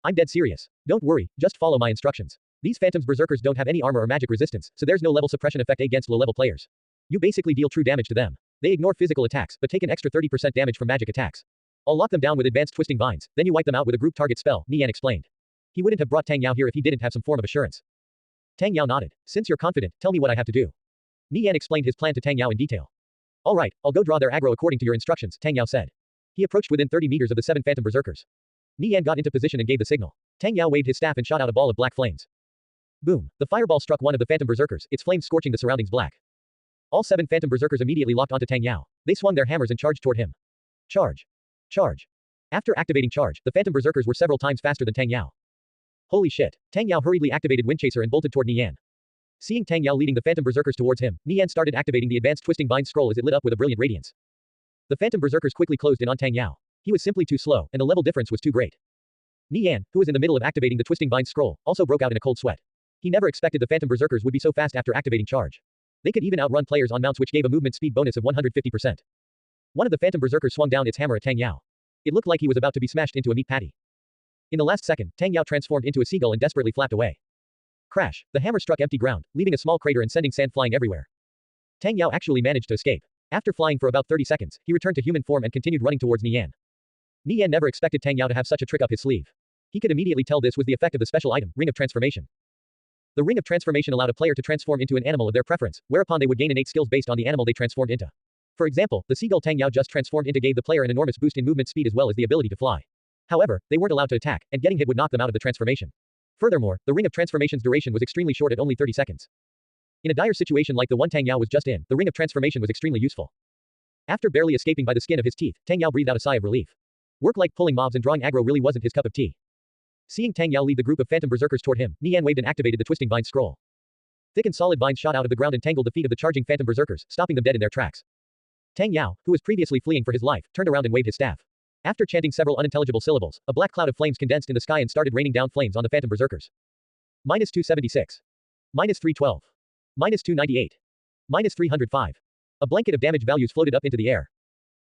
I'm dead serious. Don't worry, just follow my instructions. These Phantoms Berserkers don't have any armor or magic resistance, so there's no level suppression effect against low-level players. You basically deal true damage to them. They ignore physical attacks, but take an extra 30% damage from magic attacks. I'll lock them down with advanced twisting vines, then you wipe them out with a group target spell, Nie Yan explained. He wouldn't have brought Tang Yao here if he didn't have some form of assurance. Tang Yao nodded. Since you're confident, tell me what I have to do. Nie Yan explained his plan to Tang Yao in detail. Alright, I'll go draw their aggro according to your instructions, Tang Yao said. He approached within 30 meters of the 7 Phantom Berserkers. Nie Yan got into position and gave the signal. Tang Yao waved his staff and shot out a ball of black flames. Boom! The fireball struck one of the Phantom Berserkers, its flames scorching the surroundings black. All 7 Phantom Berserkers immediately locked onto Tang Yao. They swung their hammers and charged toward him. Charge! Charge! After activating charge, the Phantom Berserkers were several times faster than Tang Yao. Holy shit! Tang Yao hurriedly activated Wind Chaser and bolted toward Nie Yan. Seeing Tang Yao leading the Phantom Berserkers towards him, Nie Yan started activating the advanced twisting bind scroll as it lit up with a brilliant radiance. The Phantom Berserkers quickly closed in on Tang Yao. He was simply too slow, and the level difference was too great. Nie Yan, who was in the middle of activating the twisting bind scroll, also broke out in a cold sweat. He never expected the Phantom Berserkers would be so fast after activating charge. They could even outrun players on mounts which gave a movement speed bonus of 150%. One of the Phantom Berserkers swung down its hammer at Tang Yao. It looked like he was about to be smashed into a meat patty. In the last second, Tang Yao transformed into a seagull and desperately flapped away. Crash! The hammer struck empty ground, leaving a small crater and sending sand flying everywhere. Tang Yao actually managed to escape. After flying for about 30 seconds, he returned to human form and continued running towards Nie Yan. Nie Yan never expected Tang Yao to have such a trick up his sleeve. He could immediately tell this was the effect of the special item, Ring of Transformation. The Ring of Transformation allowed a player to transform into an animal of their preference, whereupon they would gain innate skills based on the animal they transformed into. For example, the seagull Tang Yao just transformed into gave the player an enormous boost in movement speed as well as the ability to fly. However, they weren't allowed to attack, and getting hit would knock them out of the transformation. Furthermore, the Ring of Transformation's duration was extremely short at only 30 seconds. In a dire situation like the one Tang Yao was just in, the Ring of Transformation was extremely useful. After barely escaping by the skin of his teeth, Tang Yao breathed out a sigh of relief. Work like pulling mobs and drawing aggro really wasn't his cup of tea. Seeing Tang Yao lead the group of phantom berserkers toward him, Nie Yan waved and activated the twisting vine scroll. Thick and solid vines shot out of the ground and tangled the feet of the charging phantom berserkers, stopping them dead in their tracks. Tang Yao, who was previously fleeing for his life, turned around and waved his staff. After chanting several unintelligible syllables, a black cloud of flames condensed in the sky and started raining down flames on the phantom berserkers. -276. -312. -298. -305. A blanket of damage values floated up into the air.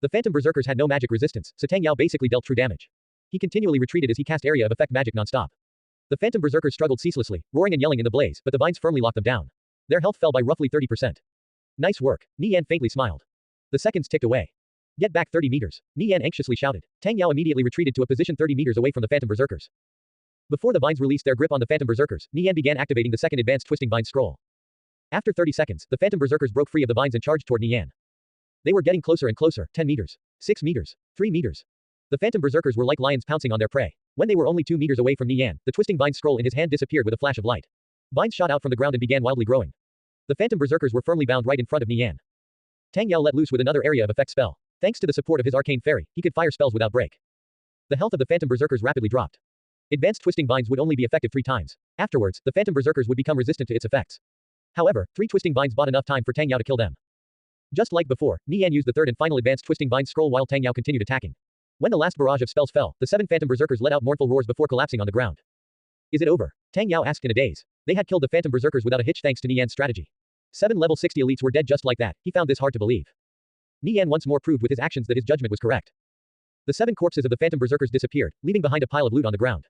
The phantom berserkers had no magic resistance, so Tang Yao basically dealt true damage. He continually retreated as he cast area of effect magic non-stop. The phantom berserkers struggled ceaselessly, roaring and yelling in the blaze, but the vines firmly locked them down. Their health fell by roughly 30%. Nice work. Nie Yan faintly smiled. The seconds ticked away. Get back 30 meters. Nie Yan anxiously shouted. Tang Yao immediately retreated to a position 30 meters away from the phantom berserkers. Before the vines released their grip on the phantom berserkers, Nie Yan began activating the second advanced twisting vine scroll. After 30 seconds, the phantom berserkers broke free of the vines and charged toward Nie Yan. They were getting closer and closer, 10 meters, 6 meters, 3 meters. The phantom berserkers were like lions pouncing on their prey. When they were only 2 meters away from Nie Yan, the twisting vine scroll in his hand disappeared with a flash of light. Vines shot out from the ground and began wildly growing. The phantom berserkers were firmly bound right in front of Nie Yan. Tang Yao let loose with another area of effect spell. Thanks to the support of his arcane fairy, he could fire spells without break. The health of the phantom berserkers rapidly dropped. Advanced twisting vines would only be effective 3 times. Afterwards, the phantom berserkers would become resistant to its effects. However, 3 twisting vines bought enough time for Tang Yao to kill them. Just like before, Nie Yan used the third and final advanced twisting vine scroll while Tang Yao continued attacking. When the last barrage of spells fell, the 7 phantom berserkers let out mournful roars before collapsing on the ground. Is it over? Tang Yao asked in a daze. They had killed the phantom berserkers without a hitch thanks to Nie Yan's strategy. 7 level 60 elites were dead just like that. He found this hard to believe. Nie Yan once more proved with his actions that his judgment was correct. The 7 corpses of the phantom berserkers disappeared, leaving behind a pile of loot on the ground.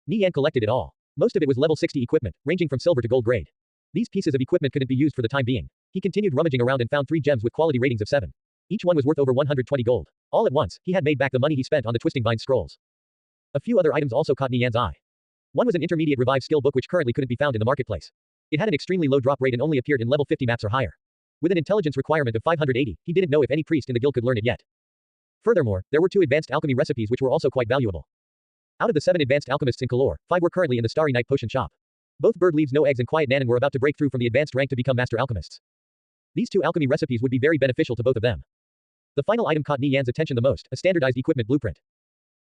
Nie Yan collected it all. Most of it was level 60 equipment, ranging from silver to gold grade. These pieces of equipment couldn't be used for the time being. He continued rummaging around and found 3 gems with quality ratings of 7. Each one was worth over 120 gold. All at once, he had made back the money he spent on the twisting vine scrolls. A few other items also caught Nie Yan's eye. One was an intermediate revive skill book which currently couldn't be found in the marketplace. It had an extremely low drop rate and only appeared in level 50 maps or higher. With an intelligence requirement of 580, he didn't know if any priest in the guild could learn it yet. Furthermore, there were 2 advanced alchemy recipes which were also quite valuable. Out of the 7 advanced alchemists in Kalor, 5 were currently in the Starry Night potion shop. Both Bird Leaves No Eggs and Quiet Nanan were about to break through from the advanced rank to become master alchemists. These 2 alchemy recipes would be very beneficial to both of them. The final item caught Nie Yan's attention the most, a standardized equipment blueprint.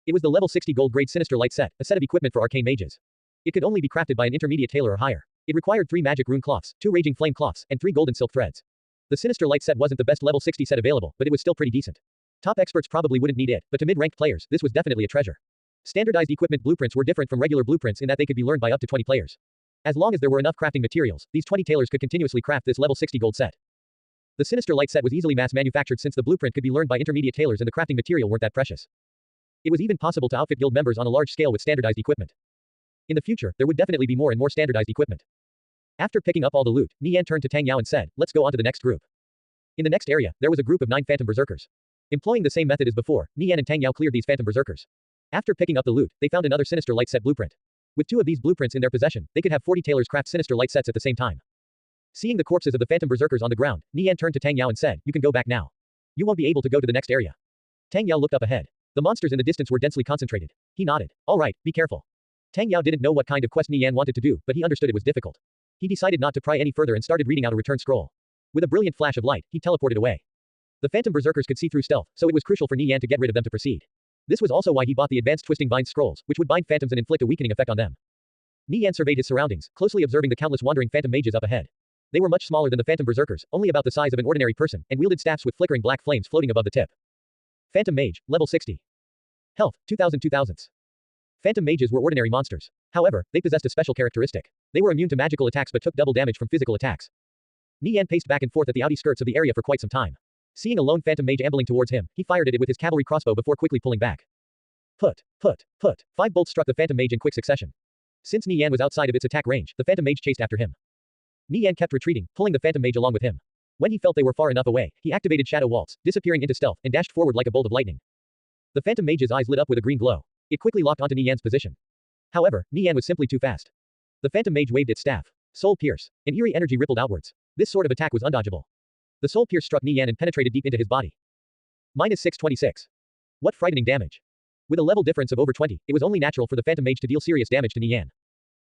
It was the level 60 gold grade Sinister Light set, a set of equipment for arcane mages. It could only be crafted by an intermediate tailor or higher. It required 3 magic rune cloths, 2 raging flame cloths, and 3 golden silk threads. The Sinister Light set wasn't the best level 60 set available, but it was still pretty decent. Top experts probably wouldn't need it, but to mid-ranked players, this was definitely a treasure. Standardized equipment blueprints were different from regular blueprints in that they could be learned by up to 20 players. As long as there were enough crafting materials, these 20 tailors could continuously craft this level 60 gold set. The Sinister Light set was easily mass-manufactured since the blueprint could be learned by intermediate tailors and the crafting material weren't that precious. It was even possible to outfit guild members on a large scale with standardized equipment. In the future, there would definitely be more and more standardized equipment. After picking up all the loot, Nie Yan turned to Tang Yao and said, let's go on to the next group. In the next area, there was a group of 9 phantom berserkers. Employing the same method as before, Nie Yan and Tang Yao cleared these phantom berserkers. After picking up the loot, they found another Sinister Light set blueprint. With 2 of these blueprints in their possession, they could have 40 tailors craft Sinister Light sets at the same time. Seeing the corpses of the phantom berserkers on the ground, Nie Yan turned to Tang Yao and said, you can go back now. You won't be able to go to the next area. Tang Yao looked up ahead. The monsters in the distance were densely concentrated. He nodded. All right, be careful. Tang Yao didn't know what kind of quest Nie Yan wanted to do, but he understood it was difficult. He decided not to pry any further and started reading out a return scroll. With a brilliant flash of light, he teleported away. The phantom berserkers could see through stealth, so it was crucial for Nie Yan to get rid of them to proceed. This was also why he bought the advanced twisting vine scrolls, which would bind phantoms and inflict a weakening effect on them. Nie Yan surveyed his surroundings, closely observing the countless wandering phantom mages up ahead. They were much smaller than the phantom berserkers, only about the size of an ordinary person, and wielded staffs with flickering black flames floating above the tip. Phantom Mage, level 60. Health, 2000. Phantom mages were ordinary monsters. However, they possessed a special characteristic. They were immune to magical attacks but took double damage from physical attacks. Nie Yan paced back and forth at the outer skirts of the area for quite some time. Seeing a lone phantom mage ambling towards him, he fired at it with his cavalry crossbow before quickly pulling back. Put. 5 bolts struck the Phantom Mage in quick succession. Since Nie Yan was outside of its attack range, the Phantom Mage chased after him. Nie Yan kept retreating, pulling the Phantom Mage along with him. When he felt they were far enough away, he activated Shadow Waltz, disappearing into stealth, and dashed forward like a bolt of lightning. The Phantom Mage's eyes lit up with a green glow. It quickly locked onto Nie Yan's position. However, Nie Yan was simply too fast. The Phantom Mage waved its staff. Soul Pierce. An eerie energy rippled outwards. This sort of attack was undodgeable. The Soul Pierce struck Nie Yan and penetrated deep into his body. -626. What frightening damage. With a level difference of over 20, it was only natural for the Phantom Mage to deal serious damage to Nie Yan.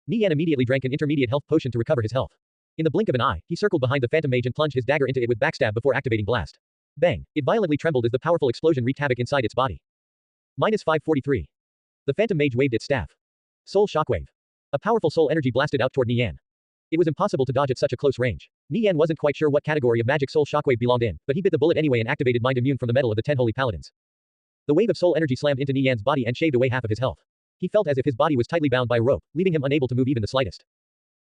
Nie Yan immediately drank an intermediate health potion to recover his health. In the blink of an eye, he circled behind the Phantom Mage and plunged his dagger into it with backstab before activating Blast. Bang! It violently trembled as the powerful explosion wreaked havoc inside its body. -543. The Phantom Mage waved its staff. Soul Shockwave. A powerful soul energy blasted out toward Nie Yan. It was impossible to dodge at such a close range. Nie Yan wasn't quite sure what category of magic soul shockwave belonged in, but he bit the bullet anyway and activated mind immune from the metal of the 10 holy paladins. The wave of soul energy slammed into Nie Yan's body and shaved away half of his health. He felt as if his body was tightly bound by a rope, leaving him unable to move even the slightest.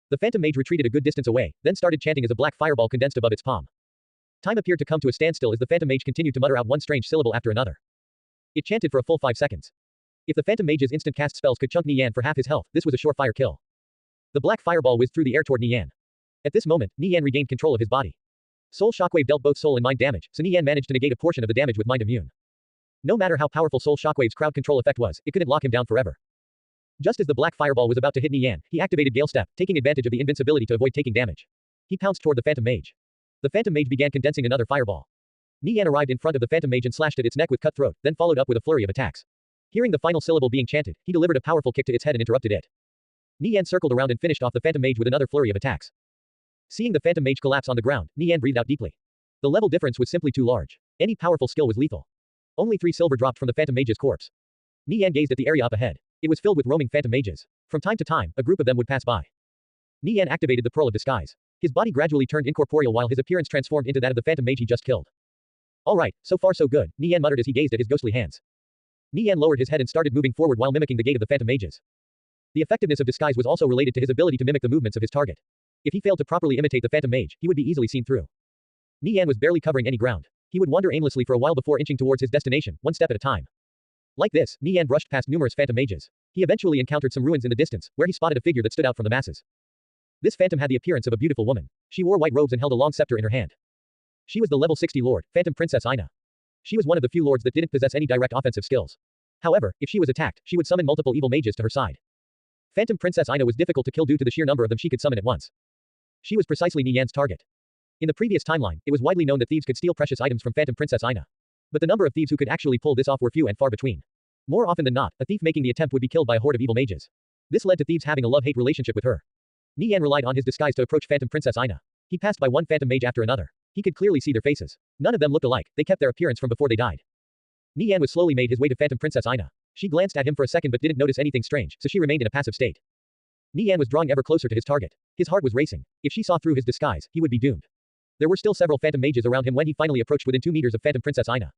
The Phantom Mage retreated a good distance away, then started chanting as a black fireball condensed above its palm. Time appeared to come to a standstill as the Phantom Mage continued to mutter out one strange syllable after another. It chanted for a full 5 seconds. If the Phantom Mage's instant cast spells could chunk Nie Yan for half his health, this was a surefire kill. The black fireball whizzed through the air toward Nie Yan. At this moment, Nie Yan regained control of his body. Soul Shockwave dealt both soul and mind damage, so Nie Yan managed to negate a portion of the damage with mind immune. No matter how powerful Soul Shockwave's crowd control effect was, it couldn't lock him down forever. Just as the black fireball was about to hit Nie Yan, he activated Gale Step, taking advantage of the invincibility to avoid taking damage. He pounced toward the Phantom Mage. The Phantom Mage began condensing another fireball. Nie Yan arrived in front of the Phantom Mage and slashed at its neck with cutthroat, then followed up with a flurry of attacks. Hearing the final syllable being chanted, he delivered a powerful kick to its head and interrupted it. Nie Yan circled around and finished off the Phantom Mage with another flurry of attacks. Seeing the Phantom Mage collapse on the ground, Nie Yan breathed out deeply. The level difference was simply too large. Any powerful skill was lethal. Only 3 silver dropped from the Phantom Mage's corpse. Nie Yan gazed at the area up ahead. It was filled with roaming Phantom Mages. From time to time, a group of them would pass by. Nie Yan activated the Pearl of Disguise. His body gradually turned incorporeal while his appearance transformed into that of the Phantom Mage he just killed. Alright, so far so good, Nie Yan muttered as he gazed at his ghostly hands. Nie Yan lowered his head and started moving forward while mimicking the gait of the Phantom Mages. The effectiveness of disguise was also related to his ability to mimic the movements of his target. If he failed to properly imitate the Phantom Mage, he would be easily seen through. Nie Yan was barely covering any ground. He would wander aimlessly for a while before inching towards his destination, one step at a time. Like this, Nie Yan brushed past numerous Phantom Mages. He eventually encountered some ruins in the distance, where he spotted a figure that stood out from the masses. This phantom had the appearance of a beautiful woman. She wore white robes and held a long scepter in her hand. She was the level 60 lord, Phantom Princess Ina. She was one of the few lords that didn't possess any direct offensive skills. However, if she was attacked, she would summon multiple evil mages to her side. Phantom Princess Ina was difficult to kill due to the sheer number of them she could summon at once. She was precisely Nie Yan's target. In the previous timeline, it was widely known that thieves could steal precious items from Phantom Princess Ina. But the number of thieves who could actually pull this off were few and far between. More often than not, a thief making the attempt would be killed by a horde of evil mages. This led to thieves having a love-hate relationship with her. Nie Yan relied on his disguise to approach Phantom Princess Ina. He passed by one Phantom Mage after another. He could clearly see their faces. None of them looked alike, they kept their appearance from before they died. Nie Yan was slowly made his way to Phantom Princess Ina. She glanced at him for a second but didn't notice anything strange, so she remained in a passive state. Nie Yan was drawing ever closer to his target. His heart was racing. If she saw through his disguise, he would be doomed. There were still several Phantom Mages around him when he finally approached within 2 meters of Phantom Princess Ina.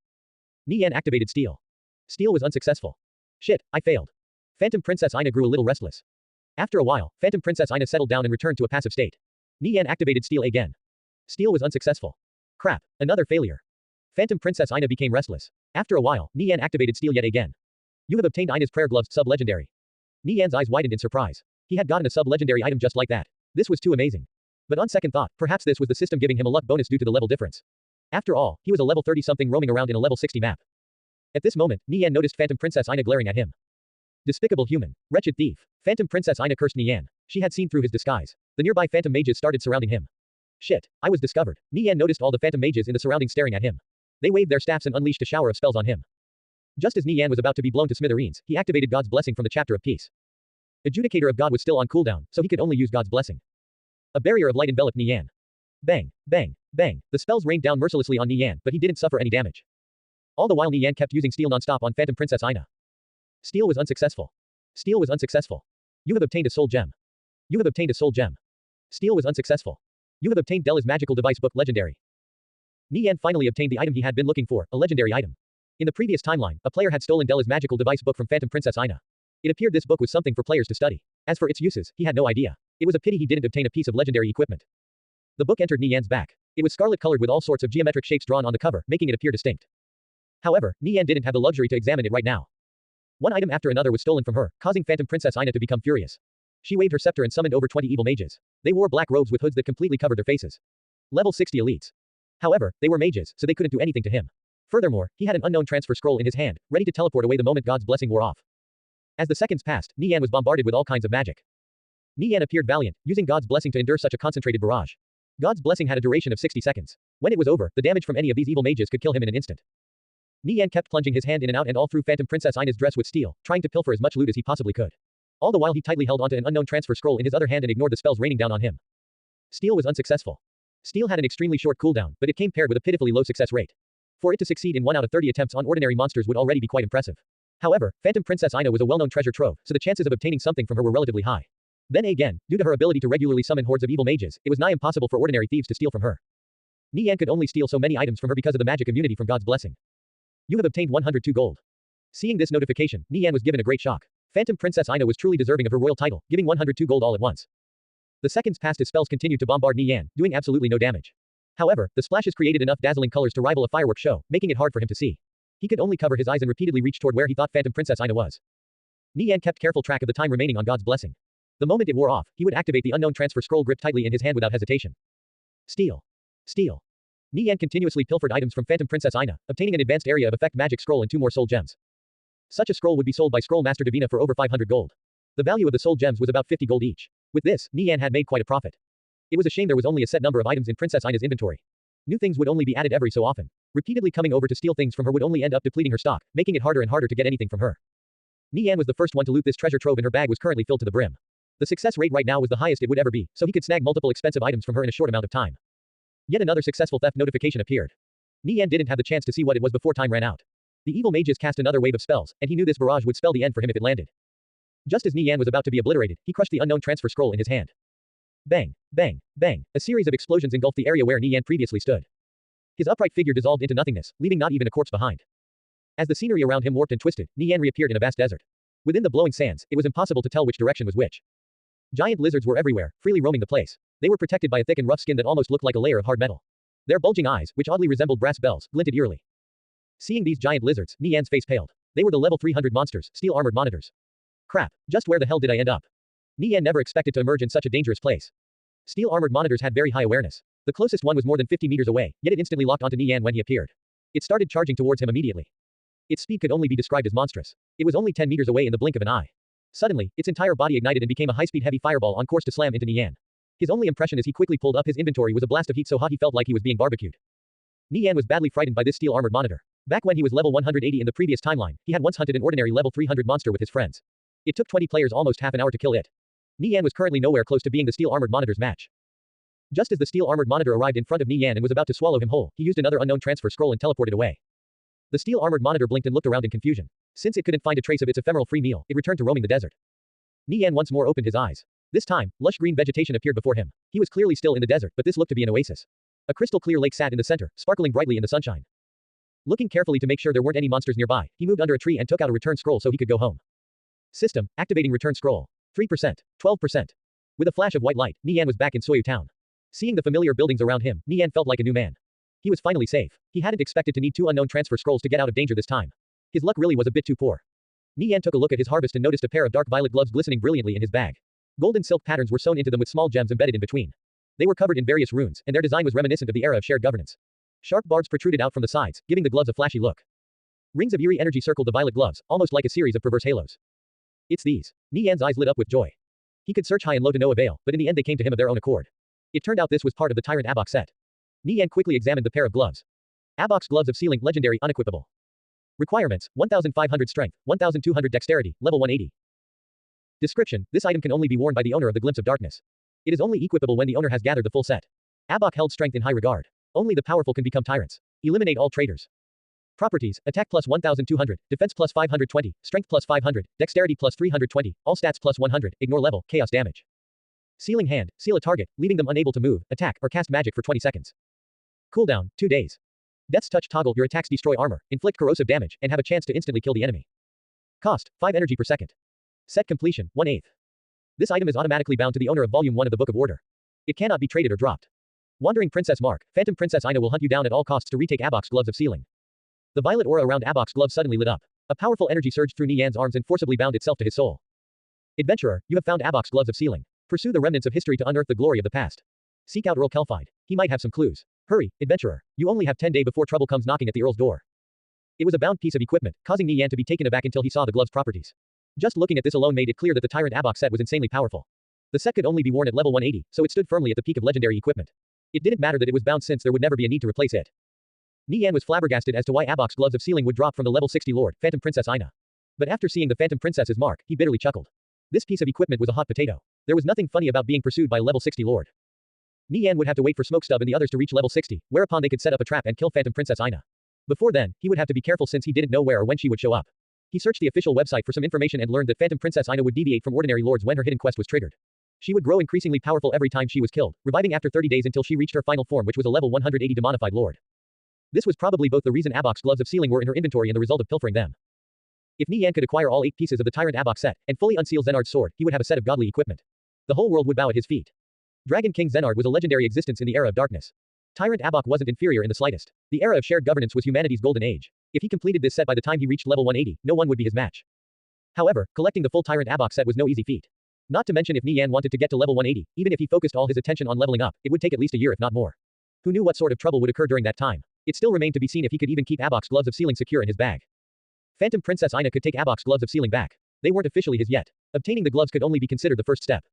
Nie Yan activated Steel. Steel was unsuccessful. Shit, I failed. Phantom Princess Ina grew a little restless. After a while, Phantom Princess Ina settled down and returned to a passive state. Nie Yan activated Steel again. Steel was unsuccessful. Crap, another failure. Phantom Princess Ina became restless. After a while, Nie Yan activated Steel yet again. You have obtained Ina's Prayer Gloves sub-legendary. Nie Yan's eyes widened in surprise. He had gotten a sub-legendary item just like that. This was too amazing. But on second thought, perhaps this was the system giving him a luck bonus due to the level difference. After all, he was a level 30-something roaming around in a level 60 map. At this moment, Nie Yan noticed Phantom Princess Ina glaring at him. Despicable human. Wretched thief. Phantom Princess Ina cursed Nie Yan. She had seen through his disguise. The nearby Phantom Mages started surrounding him. Shit, I was discovered. Nie Yan noticed all the Phantom Mages in the surroundings staring at him. They waved their staffs and unleashed a shower of spells on him. Just as Nie Yan was about to be blown to smithereens, he activated God's blessing from the chapter of peace. Adjudicator of God was still on cooldown, so he could only use God's blessing. A barrier of light enveloped Nie Yan. Bang, bang, bang. The spells rained down mercilessly on Nie Yan, but he didn't suffer any damage. All the while Nie Yan kept using Steel non-stop on Phantom Princess Ina. Steel was unsuccessful. Steel was unsuccessful. You have obtained a soul gem. You have obtained a soul gem. Steel was unsuccessful. You have obtained Della's magical device book legendary. Nie Yan finally obtained the item he had been looking for, a legendary item. In the previous timeline, a player had stolen Della's magical device book from Phantom Princess Ina. It appeared this book was something for players to study. As for its uses, he had no idea. It was a pity he didn't obtain a piece of legendary equipment. The book entered Nie Yan's back. It was scarlet-colored with all sorts of geometric shapes drawn on the cover, making it appear distinct. However, Nie Yan didn't have the luxury to examine it right now. One item after another was stolen from her, causing Phantom Princess Ina to become furious. She waved her scepter and summoned over 20 evil mages. They wore black robes with hoods that completely covered their faces. Level 60 elites. However, they were mages, so they couldn't do anything to him. Furthermore, he had an unknown transfer scroll in his hand, ready to teleport away the moment God's blessing wore off. As the seconds passed, Nie Yan was bombarded with all kinds of magic. Nie Yan appeared valiant, using God's blessing to endure such a concentrated barrage. God's blessing had a duration of 60 seconds. When it was over, the damage from any of these evil mages could kill him in an instant. Nie Yan kept plunging his hand in and out and all through Phantom Princess Ina's dress with steel, trying to pilfer as much loot as he possibly could. All the while he tightly held onto an unknown transfer scroll in his other hand and ignored the spells raining down on him. Steal was unsuccessful. Steal had an extremely short cooldown, but it came paired with a pitifully low success rate. For it to succeed in 1 out of 30 attempts on ordinary monsters would already be quite impressive. However, Phantom Princess Ina was a well-known treasure trove, so the chances of obtaining something from her were relatively high. Then again, due to her ability to regularly summon hordes of evil mages, it was nigh impossible for ordinary thieves to steal from her. Nie Yan could only steal so many items from her because of the magic immunity from God's blessing. You have obtained 102 gold. Seeing this notification, Nie Yan was given a great shock. Phantom Princess Ina was truly deserving of her royal title, giving 102 gold all at once. The seconds passed as spells continued to bombard Nie Yan, doing absolutely no damage. However, the splashes created enough dazzling colors to rival a fireworks show, making it hard for him to see. He could only cover his eyes and repeatedly reach toward where he thought Phantom Princess Ina was. Nie Yan kept careful track of the time remaining on God's blessing. The moment it wore off, he would activate the unknown transfer scroll gripped tightly in his hand without hesitation. Steal. Steal. Nie Yan continuously pilfered items from Phantom Princess Ina, obtaining an advanced area of effect magic scroll and 2 more soul gems. Such a scroll would be sold by Scroll Master Divina for over 500 gold. The value of the soul gems was about 50 gold each. With this, Nie Yan had made quite a profit. It was a shame there was only a set number of items in Princess Ina's inventory. New things would only be added every so often. Repeatedly coming over to steal things from her would only end up depleting her stock, making it harder and harder to get anything from her. Nie Yan was the first one to loot this treasure trove and her bag was currently filled to the brim. The success rate right now was the highest it would ever be, so he could snag multiple expensive items from her in a short amount of time. Yet another successful theft notification appeared. Nie Yan didn't have the chance to see what it was before time ran out. The evil mages cast another wave of spells, and he knew this barrage would spell the end for him if it landed. Just as Nie Yan was about to be obliterated, he crushed the unknown transfer scroll in his hand. Bang, bang, bang, a series of explosions engulfed the area where Nie Yan previously stood. His upright figure dissolved into nothingness, leaving not even a corpse behind. As the scenery around him warped and twisted, Nie Yan reappeared in a vast desert. Within the blowing sands, it was impossible to tell which direction was which. Giant lizards were everywhere, freely roaming the place. They were protected by a thick and rough skin that almost looked like a layer of hard metal. Their bulging eyes, which oddly resembled brass bells, glinted eerily. Seeing these giant lizards, Nie Yan's face paled. They were the level 300 monsters, steel-armored monitors. Crap, just where the hell did I end up? Nie Yan never expected to emerge in such a dangerous place. Steel-armored monitors had very high awareness. The closest one was more than 50 meters away, yet it instantly locked onto Nie Yan when he appeared. It started charging towards him immediately. Its speed could only be described as monstrous. It was only 10 meters away in the blink of an eye. Suddenly, its entire body ignited and became a high-speed heavy fireball on course to slam into Nie Yan. His only impression as he quickly pulled up his inventory was a blast of heat so hot he felt like he was being barbecued. Nie Yan was badly frightened by this steel-armored monitor. Back when he was level 180 in the previous timeline, he had once hunted an ordinary level 300 monster with his friends. It took 20 players almost half an hour to kill it. Nie Yan was currently nowhere close to being the steel-armored monitor's match. Just as the steel-armored monitor arrived in front of Nie Yan and was about to swallow him whole, he used another unknown transfer scroll and teleported away. The steel-armored monitor blinked and looked around in confusion. Since it couldn't find a trace of its ephemeral free meal, it returned to roaming the desert. Nie Yan once more opened his eyes. This time, lush green vegetation appeared before him. He was clearly still in the desert, but this looked to be an oasis. A crystal-clear lake sat in the center, sparkling brightly in the sunshine. Looking carefully to make sure there weren't any monsters nearby, he moved under a tree and took out a return scroll so he could go home. System, activating return scroll. 3%, 12%. With a flash of white light, Nie Yan was back in Soyu Town. Seeing the familiar buildings around him, Nie Yan felt like a new man. He was finally safe. He hadn't expected to need 2 unknown transfer scrolls to get out of danger this time. His luck really was a bit too poor. Nie Yan took a look at his harvest and noticed a pair of dark violet gloves glistening brilliantly in his bag. Golden silk patterns were sewn into them with small gems embedded in between. They were covered in various runes, and their design was reminiscent of the era of shared governance. Sharp barbs protruded out from the sides, giving the gloves a flashy look. Rings of eerie energy circled the violet gloves, almost like a series of perverse halos. It's these. Nie Yan's eyes lit up with joy. He could search high and low to no avail, but in the end they came to him of their own accord. It turned out this was part of the Tyrant Abok set. Nie Yan quickly examined the pair of gloves. Abok's gloves of sealing, legendary, unequipable. Requirements, 1500 strength, 1200 dexterity, level 180. Description, this item can only be worn by the owner of the Glimpse of Darkness. It is only equipable when the owner has gathered the full set. Abok held strength in high regard. Only the powerful can become tyrants. Eliminate all traitors. Properties, attack plus 1200, defense plus 520, strength plus 500, dexterity plus 320, all stats plus 100, ignore level, chaos damage. Sealing hand, seal a target, leaving them unable to move, attack, or cast magic for 20 seconds. Cooldown, 2 days. Death's touch toggle, your attacks destroy armor, inflict corrosive damage, and have a chance to instantly kill the enemy. Cost, 5 energy per second. Set completion, 1/8. This item is automatically bound to the owner of Volume 1 of the Book of Order. It cannot be traded or dropped. Wandering Princess Mark, Phantom Princess Ina will hunt you down at all costs to retake Abok's gloves of sealing. The violet aura around Abok's gloves suddenly lit up. A powerful energy surged through Nie Yan's arms and forcibly bound itself to his soul. Adventurer, you have found Abok's gloves of sealing. Pursue the remnants of history to unearth the glory of the past. Seek out Earl Kelfide. He might have some clues. Hurry, adventurer. You only have 10 days before trouble comes knocking at the Earl's door. It was a bound piece of equipment, causing Nie Yan to be taken aback until he saw the glove's properties. Just looking at this alone made it clear that the Tyrant Abok set was insanely powerful. The set could only be worn at level 180, so it stood firmly at the peak of legendary equipment. It didn't matter that it was bound since there would never be a need to replace it. Nie Yan was flabbergasted as to why Abok's gloves of sealing would drop from the level 60 Lord, Phantom Princess Ina. But after seeing the Phantom Princess's mark, he bitterly chuckled. This piece of equipment was a hot potato. There was nothing funny about being pursued by a level 60 Lord. Nie Yan would have to wait for Smokestub and the others to reach level 60, whereupon they could set up a trap and kill Phantom Princess Ina. Before then, he would have to be careful since he didn't know where or when she would show up. He searched the official website for some information and learned that Phantom Princess Ina would deviate from ordinary lords when her hidden quest was triggered. She would grow increasingly powerful every time she was killed, reviving after 30 days until she reached her final form, which was a level 180 demonified lord. This was probably both the reason Abok's gloves of sealing were in her inventory and the result of pilfering them. If Nie Yan could acquire all 8 pieces of the Tyrant Abok set, and fully unseal Zenard's sword, he would have a set of godly equipment. The whole world would bow at his feet. Dragon King Zenard was a legendary existence in the era of darkness. Tyrant Abok wasn't inferior in the slightest. The era of shared governance was humanity's golden age. If he completed this set by the time he reached level 180, no one would be his match. However, collecting the full Tyrant Abok set was no easy feat. Not to mention if Nie Yan wanted to get to level 180, even if he focused all his attention on leveling up, it would take at least a year if not more. Who knew what sort of trouble would occur during that time? It still remained to be seen if he could even keep Abok's gloves of sealing secure in his bag. Phantom Princess Ina could take Abok's gloves of sealing back. They weren't officially his yet. Obtaining the gloves could only be considered the first step.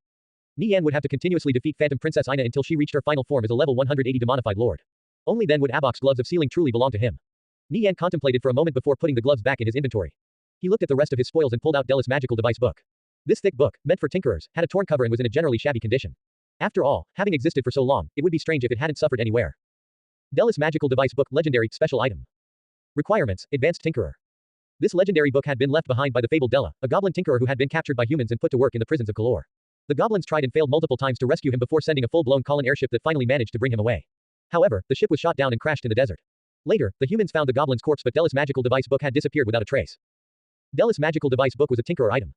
Nie Yan would have to continuously defeat Phantom Princess Ina until she reached her final form as a level 180 demonified lord. Only then would Abok's gloves of sealing truly belong to him. Nie Yan contemplated for a moment before putting the gloves back in his inventory. He looked at the rest of his spoils and pulled out Delis' magical device book. This thick book, meant for tinkerers, had a torn cover and was in a generally shabby condition. After all, having existed for so long, it would be strange if it hadn't suffered any wear. Delis' magical device book, legendary, special item. Requirements, advanced tinkerer. This legendary book had been left behind by the fabled Della, a goblin tinkerer who had been captured by humans and put to work in the prisons of Kalor. The goblins tried and failed multiple times to rescue him before sending a full-blown Colin airship that finally managed to bring him away. However, the ship was shot down and crashed in the desert. Later, the humans found the goblin's corpse, but Delis' magical device book had disappeared without a trace. Delis' magical device book was a tinkerer item.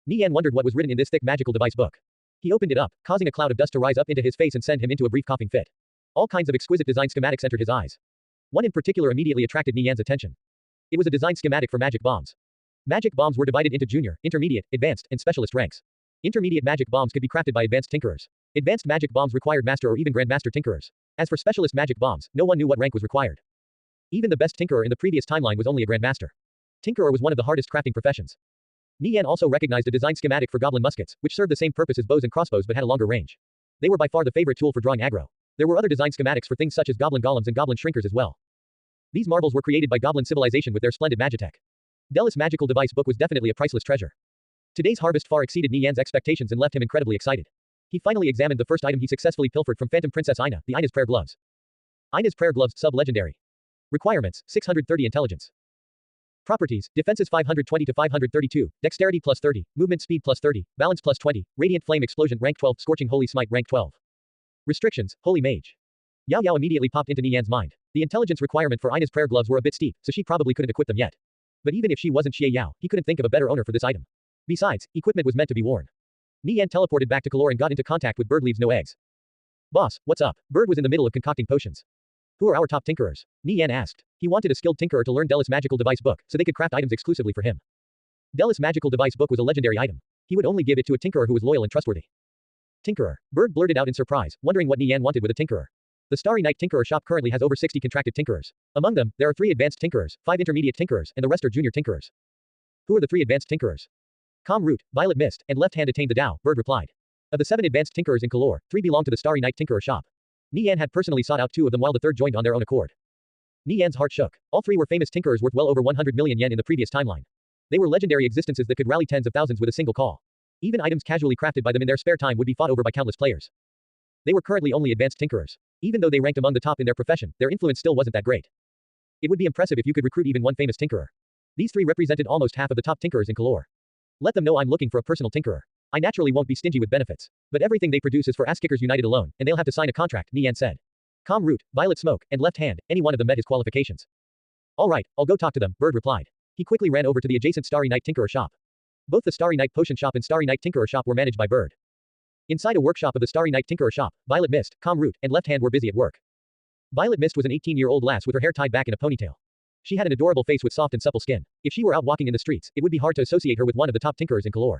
Nie Yan wondered what was written in this thick magical device book. He opened it up, causing a cloud of dust to rise up into his face and send him into a brief coughing fit. All kinds of exquisite design schematics entered his eyes. One in particular immediately attracted Nie Yan's attention. It was a design schematic for magic bombs. Magic bombs were divided into junior, intermediate, advanced, and specialist ranks. Intermediate magic bombs could be crafted by advanced tinkerers. Advanced magic bombs required master or even grandmaster tinkerers. As for specialist magic bombs, no one knew what rank was required. Even the best tinkerer in the previous timeline was only a grandmaster. Tinkerer was one of the hardest crafting professions. Nie Yan also recognized a design schematic for goblin muskets, which served the same purpose as bows and crossbows but had a longer range. They were by far the favorite tool for drawing aggro. There were other design schematics for things such as goblin golems and goblin shrinkers as well. These marvels were created by goblin civilization with their splendid magitech. Delis' magical device book was definitely a priceless treasure. Today's harvest far exceeded Nie Yan's expectations and left him incredibly excited. He finally examined the first item he successfully pilfered from Phantom Princess Ina, the Ina's Prayer Gloves. Ina's Prayer Gloves, sub-legendary. Requirements, 630 intelligence. Properties, defenses 520 to 532, dexterity plus 30, movement speed plus 30, balance plus 20, radiant flame explosion rank 12, scorching holy smite rank 12. Restrictions, holy mage. Yao Yao immediately popped into Nie Yan's mind. The intelligence requirement for Ina's prayer gloves were a bit steep, so she probably couldn't equip them yet. But even if she wasn't Xie Yao, he couldn't think of a better owner for this item. Besides, equipment was meant to be worn. Nie Yan teleported back to Kalor and got into contact with Bird Leaves No Eggs. Boss, what's up? Bird was in the middle of concocting potions. Who are our top tinkerers? Nie Yan asked. He wanted a skilled tinkerer to learn Delis' magical device book, so they could craft items exclusively for him. Delis' magical device book was a legendary item. He would only give it to a tinkerer who was loyal and trustworthy. Tinkerer. Bird blurted out in surprise, wondering what Nie Yan wanted with a tinkerer. The Starry Night Tinkerer shop currently has over 60 contracted tinkerers. Among them, there are 3 advanced tinkerers, 5 intermediate tinkerers, and the rest are junior tinkerers. Who are the 3 advanced tinkerers? Calm Root, Violet Mist, and Left Hand attained the Tao, Bird replied. Of the 7 advanced tinkerers in Kalor, 3 belong to the Starry Night Tinkerer shop. Nie Yan had personally sought out 2 of them while the third joined on their own accord. Nie Yan's heart shook. All 3 were famous tinkerers worth well over 100 million yen in the previous timeline. They were legendary existences that could rally tens of thousands with a single call. Even items casually crafted by them in their spare time would be fought over by countless players. They were currently only advanced tinkerers. Even though they ranked among the top in their profession, their influence still wasn't that great. It would be impressive if you could recruit even one famous tinkerer. These 3 represented almost half of the top tinkerers in Kalor. Let them know I'm looking for a personal tinkerer. I naturally won't be stingy with benefits. But everything they produce is for ass-kickers united alone, and they'll have to sign a contract, Nie Yan said. Calm Root, Violet Smoke, and Left Hand, any one of them met his qualifications. All right, I'll go talk to them, Bird replied. He quickly ran over to the adjacent Starry Night Tinkerer shop. Both the Starry Night Potion shop and Starry Night Tinkerer shop were managed by Bird. Inside a workshop of the Starry Night Tinkerer shop, Violet Mist, Calm Root, and Left Hand were busy at work. Violet Mist was an 18-year-old lass with her hair tied back in a ponytail. She had an adorable face with soft and supple skin. If she were out walking in the streets, it would be hard to associate her with one of the top tinkerers in Kalor.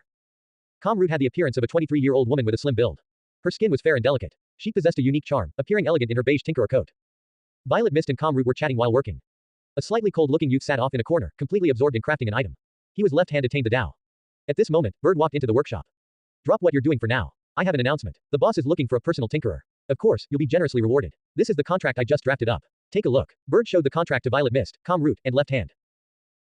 Kamrut had the appearance of a 23-year-old woman with a slim build. Her skin was fair and delicate. She possessed a unique charm, appearing elegant in her beige tinkerer coat. Violet Mist and Kamrut were chatting while working. A slightly cold-looking youth sat off in a corner, completely absorbed in crafting an item. He was left-hand attained the Dao. At this moment, Bird walked into the workshop. Drop what you're doing for now. I have an announcement. The boss is looking for a personal tinkerer. Of course, you'll be generously rewarded. This is the contract I just drafted up. Take a look. Bird showed the contract to Violet Mist, Kamrut, and Left Hand.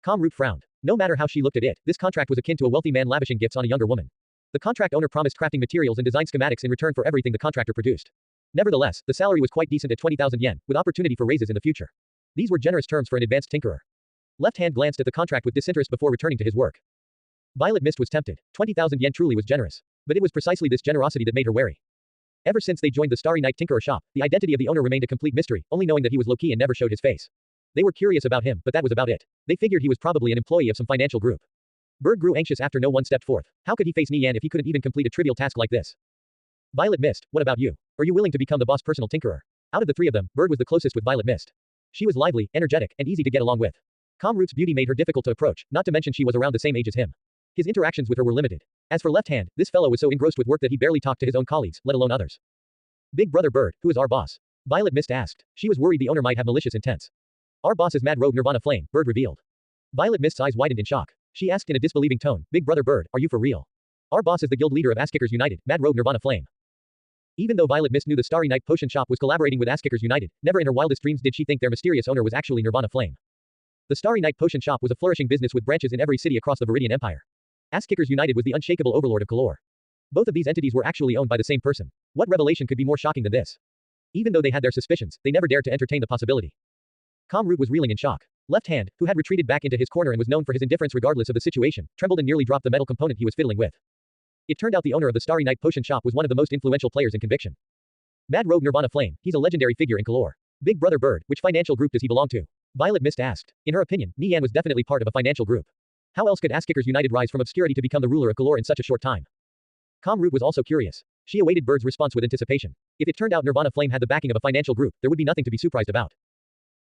Kamrut frowned. No matter how she looked at it, this contract was akin to a wealthy man lavishing gifts on a younger woman. The contract owner promised crafting materials and design schematics in return for everything the contractor produced. Nevertheless, the salary was quite decent at 20,000 yen, with opportunity for raises in the future. These were generous terms for an advanced tinkerer. Left Hand glanced at the contract with disinterest before returning to his work. Violet Mist was tempted. 20,000 yen truly was generous. But it was precisely this generosity that made her wary. Ever since they joined the Starry Night Tinkerer shop, the identity of the owner remained a complete mystery, only knowing that he was low-key and never showed his face. They were curious about him, but that was about it. They figured he was probably an employee of some financial group. Bird grew anxious after no one stepped forth. How could he face Nie Yan if he couldn't even complete a trivial task like this? Violet Mist, what about you? Are you willing to become the boss personal tinkerer? Out of the three of them, Bird was the closest with Violet Mist. She was lively, energetic, and easy to get along with. Kamrut's beauty made her difficult to approach, not to mention she was around the same age as him. His interactions with her were limited. As for Left Hand, this fellow was so engrossed with work that he barely talked to his own colleagues, let alone others. Big brother Bird, who is our boss? Violet Mist asked. She was worried the owner might have malicious intents. Our boss is Mad Rogue Nirvana Flame, Bird revealed. Violet Mist's eyes widened in shock. She asked in a disbelieving tone, Big brother Bird, are you for real? Our boss is the guild leader of Ass-Kickers United, Mad Rogue Nirvana Flame. Even though Violet Mist knew the Starry Night Potion Shop was collaborating with Ass-Kickers United, never in her wildest dreams did she think their mysterious owner was actually Nirvana Flame. The Starry Night Potion Shop was a flourishing business with branches in every city across the Viridian Empire. Ass-Kickers United was the unshakable overlord of Kalor. Both of these entities were actually owned by the same person. What revelation could be more shocking than this? Even though they had their suspicions, they never dared to entertain the possibility. Kamrut was reeling in shock. Left Hand, who had retreated back into his corner and was known for his indifference regardless of the situation, trembled and nearly dropped the metal component he was fiddling with. It turned out the owner of the Starry Night Potion Shop was one of the most influential players in Conviction. Mad Rogue Nirvana Flame, he's a legendary figure in Kalor. Big brother Bird, which financial group does he belong to? Violet Mist asked. In her opinion, Nie Yan was definitely part of a financial group. How else could Ass-Kickers United rise from obscurity to become the ruler of Kalor in such a short time? Kamrut was also curious. She awaited Bird's response with anticipation. If it turned out Nirvana Flame had the backing of a financial group, there would be nothing to be surprised about.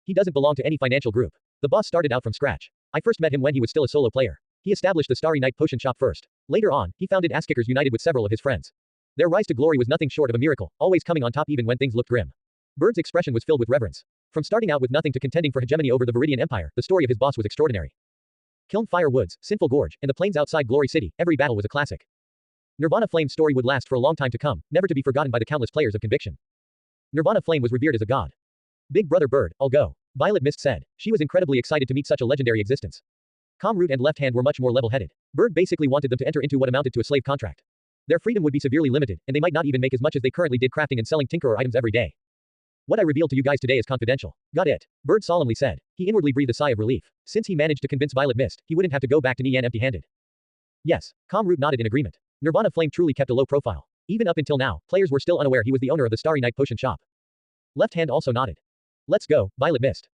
He doesn't belong to any financial group. The boss started out from scratch. I first met him when he was still a solo player. He established the Starry Night Potion Shop first. Later on, he founded Ass-Kickers United with several of his friends. Their rise to glory was nothing short of a miracle, always coming on top even when things looked grim. Bird's expression was filled with reverence. From starting out with nothing to contending for hegemony over the Viridian Empire, the story of his boss was extraordinary. Kiln Fire Woods, Sinful Gorge, and the plains outside Glory City, every battle was a classic. Nirvana Flame's story would last for a long time to come, never to be forgotten by the countless players of Conviction. Nirvana Flame was revered as a god. Big brother Bird, I'll go. Violet Mist said. She was incredibly excited to meet such a legendary existence. Kamrut and Left Hand were much more level-headed. Bird basically wanted them to enter into what amounted to a slave contract. Their freedom would be severely limited, and they might not even make as much as they currently did crafting and selling tinkerer items every day. What I revealed to you guys today is confidential. Got it? Bird solemnly said. He inwardly breathed a sigh of relief. Since he managed to convince Violet Mist, he wouldn't have to go back to Nie Yan empty-handed. Yes. Kamrut nodded in agreement. Nirvana Flame truly kept a low profile. Even up until now, players were still unaware he was the owner of the Starry Night Potion Shop. Left Hand also nodded. Let's go, Violet Mist.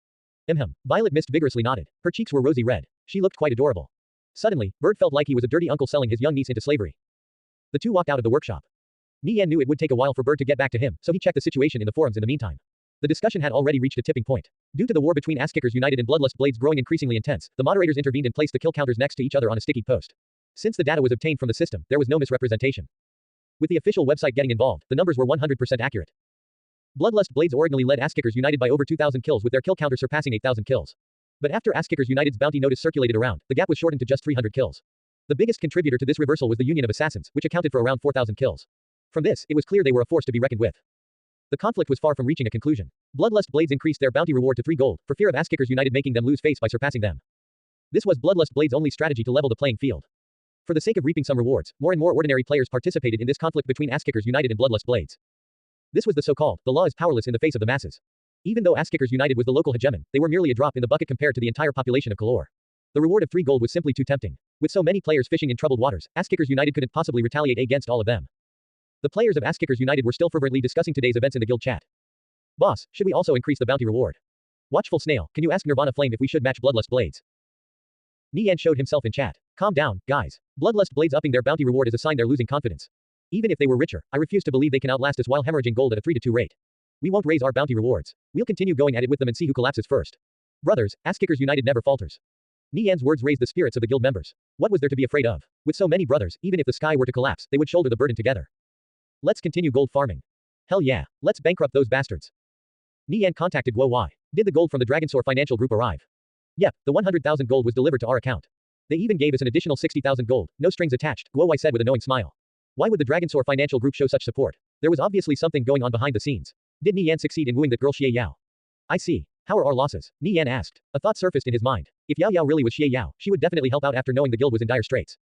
Violet Mist vigorously nodded. Her cheeks were rosy red. She looked quite adorable. Suddenly, Bird felt like he was a dirty uncle selling his young niece into slavery. The two walked out of the workshop. Nie Yan knew it would take a while for Bird to get back to him, so he checked the situation in the forums in the meantime. The discussion had already reached a tipping point. Due to the war between Ass-Kickers United and Bloodlust Blades growing increasingly intense, the moderators intervened and placed the kill counters next to each other on a sticky post. Since the data was obtained from the system, there was no misrepresentation. With the official website getting involved, the numbers were 100% accurate. Bloodlust Blades originally led Ass-Kickers United by over 2,000 kills with their kill counter surpassing 8,000 kills. But after Ass-Kickers United's bounty notice circulated around, the gap was shortened to just 300 kills. The biggest contributor to this reversal was the Union of Assassins, which accounted for around 4,000 kills. From this, it was clear they were a force to be reckoned with. The conflict was far from reaching a conclusion. Bloodlust Blades increased their bounty reward to 3 gold, for fear of Ass-Kickers United making them lose face by surpassing them. This was Bloodlust Blades' only strategy to level the playing field. For the sake of reaping some rewards, more and more ordinary players participated in this conflict between Ass-Kickers United and Bloodlust Blades. This was the so-called, the law is powerless in the face of the masses. Even though Ass-Kickers United was the local hegemon, they were merely a drop in the bucket compared to the entire population of Kalor. The reward of 3 gold was simply too tempting. With so many players fishing in troubled waters, Ass-Kickers United couldn't possibly retaliate against all of them. The players of Ass-Kickers United were still fervently discussing today's events in the guild chat. Boss, should we also increase the bounty reward? Watchful Snail, can you ask Nirvana Flame if we should match Bloodlust Blades? Nie Yan showed himself in chat. Calm down, guys. Bloodlust Blades upping their bounty reward is a sign they're losing confidence. Even if they were richer, I refuse to believe they can outlast us while hemorrhaging gold at a 3-to-2 rate. We won't raise our bounty rewards. We'll continue going at it with them and see who collapses first. Brothers, Ass-Kickers United never falters. Nie Yan's words raised the spirits of the guild members. What was there to be afraid of? With so many brothers, even if the sky were to collapse, they would shoulder the burden together. Let's continue gold farming. Hell yeah, let's bankrupt those bastards. Nie Yan contacted Guo Wai. Did the gold from the Dragonsaur Financial Group arrive? Yep, the 100,000 gold was delivered to our account. They even gave us an additional 60,000 gold, no strings attached, Guo Wai said with a knowing smile. Why would the Dragonsaur Financial Group show such support? There was obviously something going on behind the scenes. Did Nie Yan succeed in wooing that girl Xie Yao? I see. How are our losses? Nie Yan asked. A thought surfaced in his mind. If Yao Yao really was Xie Yao, she would definitely help out after knowing the guild was in dire straits.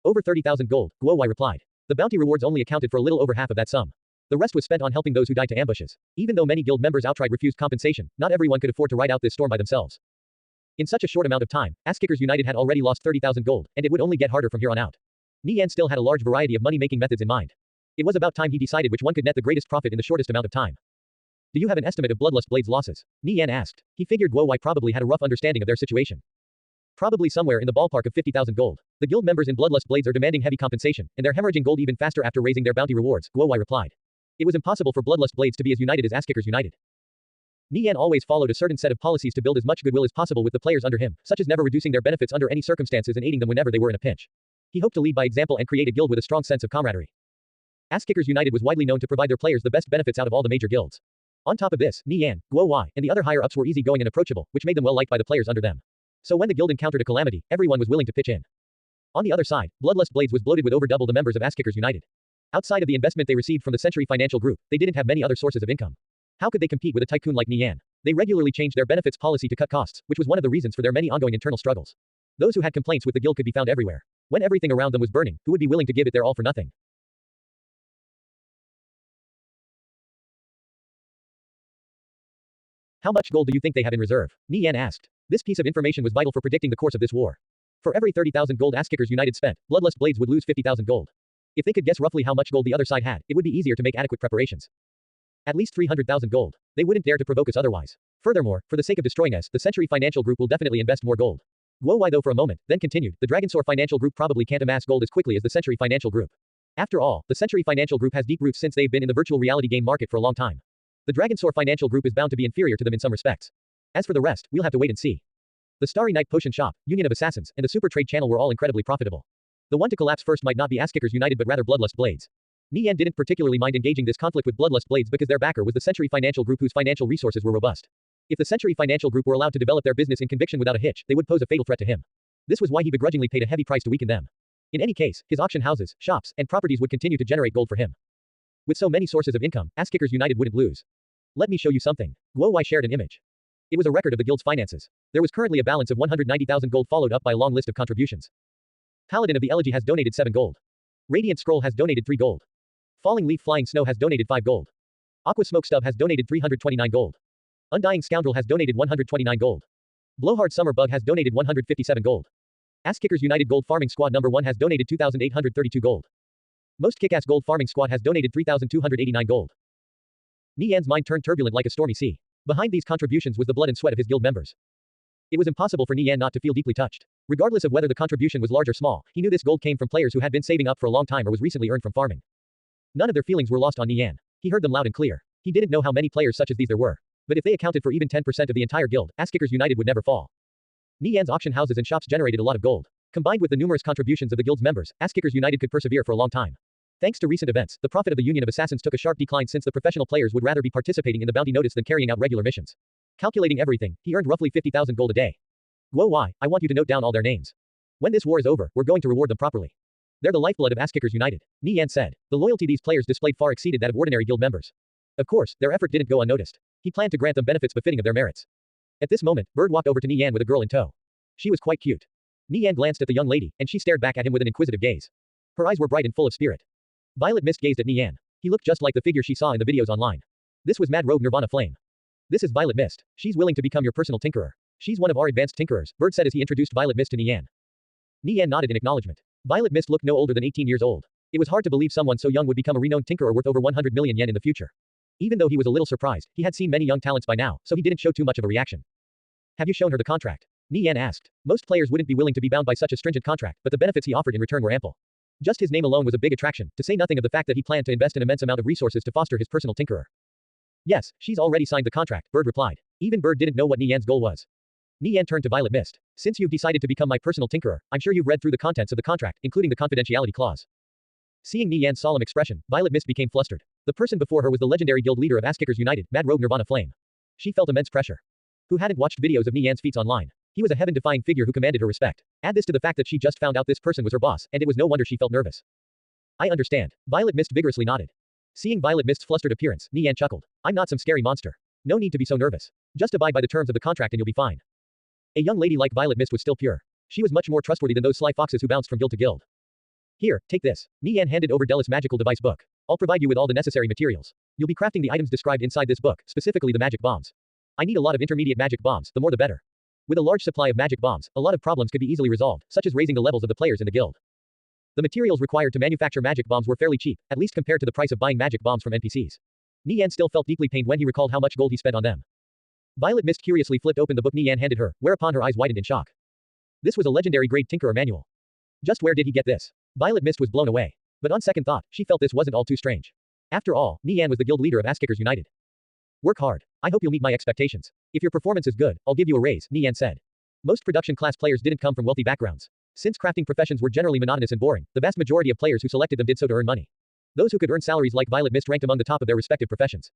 Over 30,000 gold, Guo Wai replied. The bounty rewards only accounted for a little over half of that sum. The rest was spent on helping those who died to ambushes. Even though many guild members outright refused compensation, not everyone could afford to ride out this storm by themselves. In such a short amount of time, Ass-Kickers United had already lost 30,000 gold, and it would only get harder from here on out. Nie Yan still had a large variety of money-making methods in mind. It was about time he decided which one could net the greatest profit in the shortest amount of time. Do you have an estimate of Bloodlust Blade's losses? Nie Yan asked. He figured Guo Wai probably had a rough understanding of their situation. Probably somewhere in the ballpark of 50,000 gold. The guild members in Bloodlust Blades are demanding heavy compensation, and they're hemorrhaging gold even faster after raising their bounty rewards, Guo Wai replied. It was impossible for Bloodlust Blades to be as united as Ass-Kickers United. Nie Yan always followed a certain set of policies to build as much goodwill as possible with the players under him, such as never reducing their benefits under any circumstances and aiding them whenever they were in a pinch. He hoped to lead by example and create a guild with a strong sense of camaraderie. Ass-Kickers United was widely known to provide their players the best benefits out of all the major guilds. On top of this, Nie Yan, Guo Wai, and the other higher-ups were easygoing and approachable, which made them well liked by the players under them. So when the guild encountered a calamity, everyone was willing to pitch in. On the other side, Bloodlust Blades was bloated with over double the members of Ass-Kickers United. Outside of the investment they received from the Century Financial Group, they didn't have many other sources of income. How could they compete with a tycoon like Nie Yan? They regularly changed their benefits policy to cut costs, which was one of the reasons for their many ongoing internal struggles. Those who had complaints with the guild could be found everywhere. When everything around them was burning, who would be willing to give it their all for nothing? How much gold do you think they have in reserve? Nie Yan asked. This piece of information was vital for predicting the course of this war. For every 30,000 gold Ass-Kickers United spent, Bloodlust Blades would lose 50,000 gold. If they could guess roughly how much gold the other side had, it would be easier to make adequate preparations. At least 300,000 gold. They wouldn't dare to provoke us otherwise. Furthermore, for the sake of destroying us, the Century Financial Group will definitely invest more gold. Guo Wai though for a moment, then continued, the Dragonsaur Financial Group probably can't amass gold as quickly as the Century Financial Group. After all, the Century Financial Group has deep roots since they've been in the virtual reality game market for a long time. The Dragonsaur Financial Group is bound to be inferior to them in some respects. As for the rest, we'll have to wait and see. The Starry Night Potion Shop, Union of Assassins, and the Super Trade Channel were all incredibly profitable. The one to collapse first might not be Ass-Kickers United but rather Bloodlust Blades. Nie Yan didn't particularly mind engaging this conflict with Bloodlust Blades because their backer was the Century Financial Group whose financial resources were robust. If the Century Financial Group were allowed to develop their business in conviction without a hitch, they would pose a fatal threat to him. This was why he begrudgingly paid a heavy price to weaken them. In any case, his auction houses, shops, and properties would continue to generate gold for him. With so many sources of income, Ass-Kickers United wouldn't lose. Let me show you something. Guo Wai shared an image. It was a record of the guild's finances. There was currently a balance of 190,000 gold followed up by a long list of contributions. Paladin of the Elegy has donated 7 gold. Radiant Scroll has donated 3 gold. Falling Leaf Flying Snow has donated 5 gold. Aqua Smoke Stub has donated 329 gold. Undying Scoundrel has donated 129 gold. Blowhard Summer Bug has donated 157 gold. Ass-Kickers United Gold Farming Squad number 1 has donated 2,832 gold. Most Kick-Ass Gold Farming Squad has donated 3,289 gold. Nie Yan's mind turned turbulent like a stormy sea. Behind these contributions was the blood and sweat of his guild members. It was impossible for Nie Yan not to feel deeply touched. Regardless of whether the contribution was large or small, he knew this gold came from players who had been saving up for a long time or was recently earned from farming. None of their feelings were lost on Nie Yan. He heard them loud and clear. He didn't know how many players such as these there were. But if they accounted for even 10% of the entire guild, Ass-Kickers United would never fall. Nie Yan's auction houses and shops generated a lot of gold. Combined with the numerous contributions of the guild's members, Ass-Kickers United could persevere for a long time. Thanks to recent events, the profit of the Union of Assassins took a sharp decline since the professional players would rather be participating in the bounty notice than carrying out regular missions. Calculating everything, he earned roughly 50,000 gold a day. Guo Wai, I want you to note down all their names. When this war is over, we're going to reward them properly. They're the lifeblood of Ass-Kickers United, Nie Yan said. The loyalty these players displayed far exceeded that of ordinary guild members. Of course, their effort didn't go unnoticed. He planned to grant them benefits befitting of their merits. At this moment, Bird walked over to Nie Yan with a girl in tow. She was quite cute. Nie Yan glanced at the young lady, and she stared back at him with an inquisitive gaze. Her eyes were bright and full of spirit. Violet Mist gazed at Nie Yan. He looked just like the figure she saw in the videos online. This was Mad Rogue Nirvana Flame. This is Violet Mist. She's willing to become your personal tinkerer. She's one of our advanced tinkerers, Bird said as he introduced Violet Mist to Nie Yan. Nie Yan nodded in acknowledgement. Violet Mist looked no older than 18 years old. It was hard to believe someone so young would become a renowned tinkerer worth over 100 million yen in the future. Even though he was a little surprised, he had seen many young talents by now, so he didn't show too much of a reaction. Have you shown her the contract? Nie Yan asked. Most players wouldn't be willing to be bound by such a stringent contract, but the benefits he offered in return were ample. Just his name alone was a big attraction, to say nothing of the fact that he planned to invest an immense amount of resources to foster his personal tinkerer. Yes, she's already signed the contract, Bird replied. Even Bird didn't know what Nie Yan's goal was. Nie Yan turned to Violet Mist. Since you've decided to become my personal tinkerer, I'm sure you've read through the contents of the contract, including the confidentiality clause. Seeing Nie Yan's solemn expression, Violet Mist became flustered. The person before her was the legendary guild leader of Ass-Kickers United, Mad Rogue Nirvana Flame. She felt immense pressure. Who hadn't watched videos of Nie Yan's feats online? He was a heaven-defying figure who commanded her respect. Add this to the fact that she just found out this person was her boss, and it was no wonder she felt nervous. I understand. Violet Mist vigorously nodded. Seeing Violet Mist's flustered appearance, Nie Yan chuckled. I'm not some scary monster. No need to be so nervous. Just abide by the terms of the contract and you'll be fine. A young lady like Violet Mist was still pure. She was much more trustworthy than those sly foxes who bounced from guild to guild. Here, take this. Nie Yan handed over Della's magical device book. I'll provide you with all the necessary materials. You'll be crafting the items described inside this book, specifically the magic bombs. I need a lot of intermediate magic bombs, the more the better. With a large supply of magic bombs, a lot of problems could be easily resolved, such as raising the levels of the players in the guild. The materials required to manufacture magic bombs were fairly cheap, at least compared to the price of buying magic bombs from NPCs. Nie Yan still felt deeply pained when he recalled how much gold he spent on them. Violet Mist curiously flipped open the book Nie Yan handed her, whereupon her eyes widened in shock. This was a legendary grade Tinkerer manual. Just where did he get this? Violet Mist was blown away. But on second thought, she felt this wasn't all too strange. After all, Nie Yan was the guild leader of Ass-Kickers United. Work hard. I hope you'll meet my expectations. If your performance is good, I'll give you a raise, Nie Yan said. Most production class players didn't come from wealthy backgrounds. Since crafting professions were generally monotonous and boring, the vast majority of players who selected them did so to earn money. Those who could earn salaries like Violet Mist ranked among the top of their respective professions.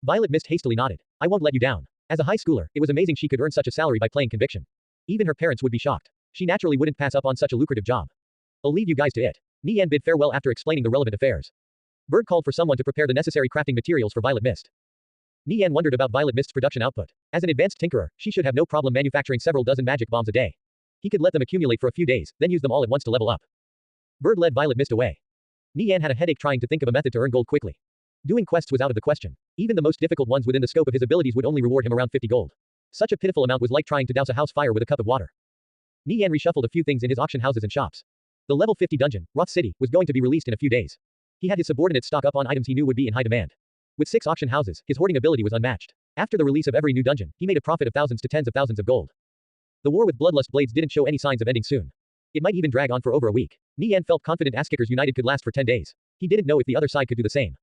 Violet Mist hastily nodded. I won't let you down. As a high schooler, it was amazing she could earn such a salary by playing conviction. Even her parents would be shocked. She naturally wouldn't pass up on such a lucrative job. I'll leave you guys to it. Nie Yan bid farewell after explaining the relevant affairs. Bird called for someone to prepare the necessary crafting materials for Violet Mist. Nie Yan wondered about Violet Mist's production output. As an advanced tinkerer, she should have no problem manufacturing several dozen magic bombs a day. He could let them accumulate for a few days, then use them all at once to level up. Bird led Violet Mist away. Nie Yan had a headache trying to think of a method to earn gold quickly. Doing quests was out of the question. Even the most difficult ones within the scope of his abilities would only reward him around 50 gold. Such a pitiful amount was like trying to douse a house fire with a cup of water. Nie Yan reshuffled a few things in his auction houses and shops. The level 50 dungeon, Roth City, was going to be released in a few days. He had his subordinates stock up on items he knew would be in high demand. With 6 auction houses, his hoarding ability was unmatched. After the release of every new dungeon, he made a profit of thousands to tens of thousands of gold. The war with Bloodlust Blades didn't show any signs of ending soon. It might even drag on for over a week. Nie Yan felt confident Ass-Kickers United could last for 10 days. He didn't know if the other side could do the same.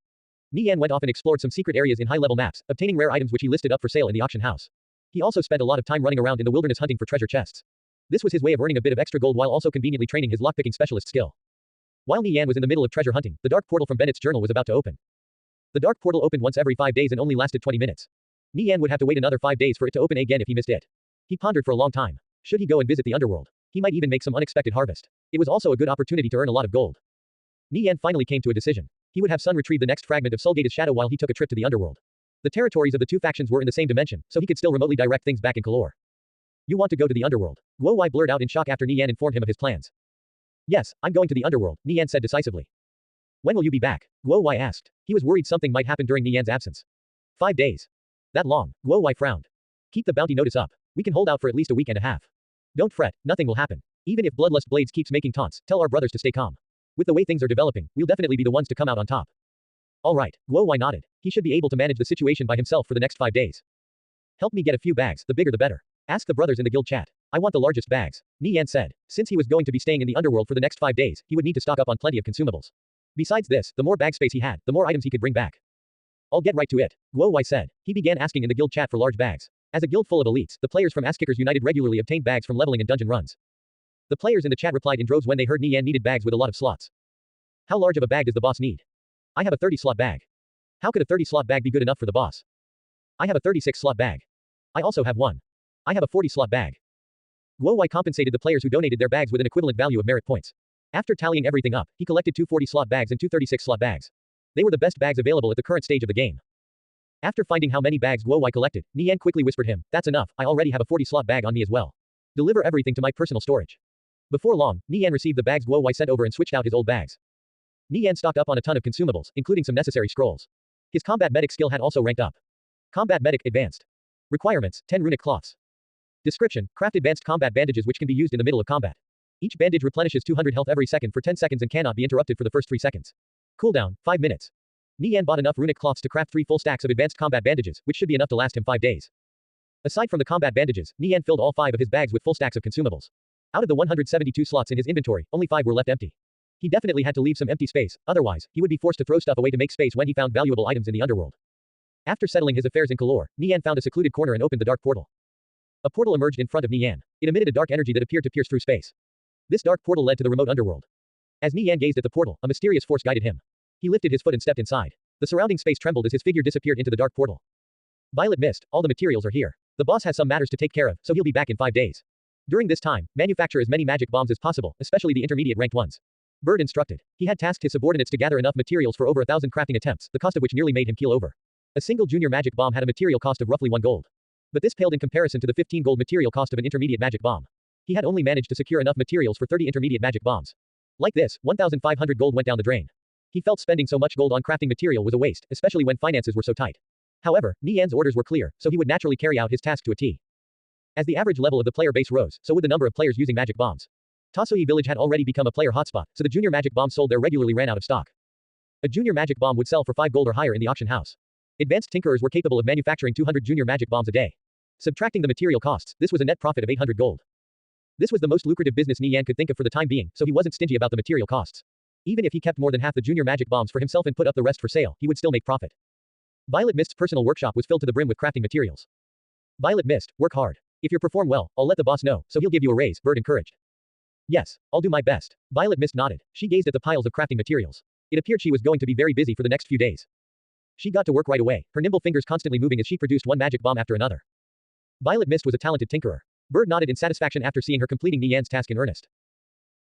Nie Yan went off and explored some secret areas in high-level maps, obtaining rare items which he listed up for sale in the auction house. He also spent a lot of time running around in the wilderness hunting for treasure chests. This was his way of earning a bit of extra gold while also conveniently training his lockpicking specialist skill. While Nie Yan was in the middle of treasure hunting, the dark portal from Bennett's journal was about to open. The dark portal opened once every 5 days and only lasted 20 minutes. Nie Yan would have to wait another 5 days for it to open again if he missed it. He pondered for a long time. Should he go and visit the underworld? He might even make some unexpected harvest. It was also a good opportunity to earn a lot of gold. Nie Yan finally came to a decision. He would have Sun retrieve the next fragment of Sulgate's shadow while he took a trip to the underworld. The territories of the two factions were in the same dimension, so he could still remotely direct things back in Kalor. You want to go to the underworld? Guo Wai blurred out in shock after Nie Yan informed him of his plans. Yes, I'm going to the underworld, Nie Yan said decisively. When will you be back? Guo Wai asked. He was worried something might happen during Nie Yan's absence. 5 days. That long, Guo Wai frowned. Keep the bounty notice up. We can hold out for at least a week and a half. Don't fret, nothing will happen. Even if Bloodlust Blades keeps making taunts, tell our brothers to stay calm. With the way things are developing, we'll definitely be the ones to come out on top. Alright, Guo Wai nodded. He should be able to manage the situation by himself for the next 5 days. Help me get a few bags, the bigger the better. Ask the brothers in the guild chat. I want the largest bags, Nie Yan said. Since he was going to be staying in the underworld for the next 5 days, he would need to stock up on plenty of consumables. Besides this, the more bag space he had, the more items he could bring back. I'll get right to it, Guo Wai said. He began asking in the guild chat for large bags. As a guild full of elites, the players from Ass-Kickers United regularly obtained bags from leveling and dungeon runs. The players in the chat replied in droves when they heard Nie Yan needed bags with a lot of slots. How large of a bag does the boss need? I have a 30-slot bag. How could a 30-slot bag be good enough for the boss? I have a 36-slot bag. I also have one. I have a 40-slot bag. Guo Wai compensated the players who donated their bags with an equivalent value of merit points. After tallying everything up, he collected 2 40-slot bags and 2 36-slot bags. They were the best bags available at the current stage of the game. After finding how many bags Guo Wai collected, Nie Yan quickly whispered him, that's enough, I already have a 40-slot bag on me as well. Deliver everything to my personal storage. Before long, Nie Yan received the bags Guo Wai sent over and switched out his old bags. Nie Yan stocked up on a ton of consumables, including some necessary scrolls. His combat medic skill had also ranked up. Combat medic advanced. Requirements, 10 runic cloths. Description, craft advanced combat bandages which can be used in the middle of combat. Each bandage replenishes 200 health every second for 10 seconds and cannot be interrupted for the first 3 seconds. Cooldown, 5 minutes. Nie Yan bought enough runic cloths to craft 3 full stacks of advanced combat bandages, which should be enough to last him 5 days. Aside from the combat bandages, Nie Yan filled all 5 of his bags with full stacks of consumables. Out of the 172 slots in his inventory, only 5 were left empty. He definitely had to leave some empty space, otherwise, he would be forced to throw stuff away to make space when he found valuable items in the underworld. After settling his affairs in Kalor, Nie Yan found a secluded corner and opened the dark portal. A portal emerged in front of Nie Yan. It emitted a dark energy that appeared to pierce through space. This dark portal led to the remote underworld. As Nie Yan gazed at the portal, a mysterious force guided him. He lifted his foot and stepped inside. The surrounding space trembled as his figure disappeared into the dark portal. Violet mist, all the materials are here. The boss has some matters to take care of, so he'll be back in 5 days. During this time, manufacture as many magic bombs as possible, especially the intermediate ranked ones. Bird instructed. He had tasked his subordinates to gather enough materials for over 1,000 crafting attempts, the cost of which nearly made him keel over. A single junior magic bomb had a material cost of roughly 1 gold. But this paled in comparison to the 15 gold material cost of an intermediate magic bomb. He had only managed to secure enough materials for 30 intermediate magic bombs. Like this, 1,500 gold went down the drain. He felt spending so much gold on crafting material was a waste, especially when finances were so tight. However, Nie Yan's orders were clear, so he would naturally carry out his task to a T. As the average level of the player base rose, so would the number of players using magic bombs. Tasoi village had already become a player hotspot, so the junior magic bombs sold there regularly ran out of stock. A junior magic bomb would sell for 5 gold or higher in the auction house. Advanced tinkerers were capable of manufacturing 200 junior magic bombs a day. Subtracting the material costs, this was a net profit of 800 gold. This was the most lucrative business Nie Yan could think of for the time being, so he wasn't stingy about the material costs. Even if he kept more than half the junior magic bombs for himself and put up the rest for sale, he would still make profit. Violet Mist's personal workshop was filled to the brim with crafting materials. Violet Mist, work hard. If you perform well, I'll let the boss know, so he'll give you a raise, Bird encouraged. Yes, I'll do my best. Violet Mist nodded. She gazed at the piles of crafting materials. It appeared she was going to be very busy for the next few days. She got to work right away, her nimble fingers constantly moving as she produced one magic bomb after another. Violet Mist was a talented tinkerer. Bird nodded in satisfaction after seeing her completing Nie Yan's task in earnest.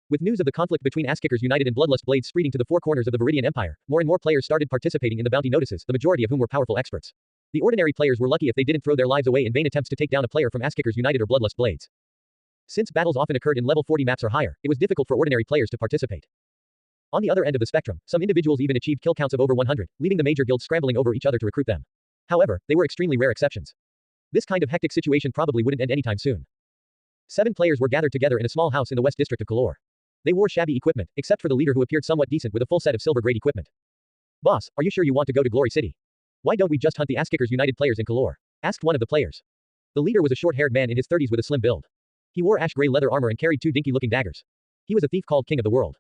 With news of the conflict between Ass-Kickers United and Bloodlust Blades spreading to the 4 corners of the Viridian Empire, more and more players started participating in the bounty notices, the majority of whom were powerful experts. The ordinary players were lucky if they didn't throw their lives away in vain attempts to take down a player from Ass-Kickers United or Bloodlust Blades. Since battles often occurred in level 40 maps or higher, it was difficult for ordinary players to participate. On the other end of the spectrum, some individuals even achieved kill counts of over 100, leaving the major guilds scrambling over each other to recruit them. However, they were extremely rare exceptions. This kind of hectic situation probably wouldn't end anytime soon. 7 players were gathered together in a small house in the west district of Kalor. They wore shabby equipment, except for the leader who appeared somewhat decent with a full set of silver-grade equipment. Boss, are you sure you want to go to Glory City? Why don't we just hunt the Ass-Kickers United players in Kalor? Asked one of the players. The leader was a short-haired man in his 30s with a slim build. He wore ash-gray leather armor and carried 2 dinky-looking daggers. He was a thief called King of the World.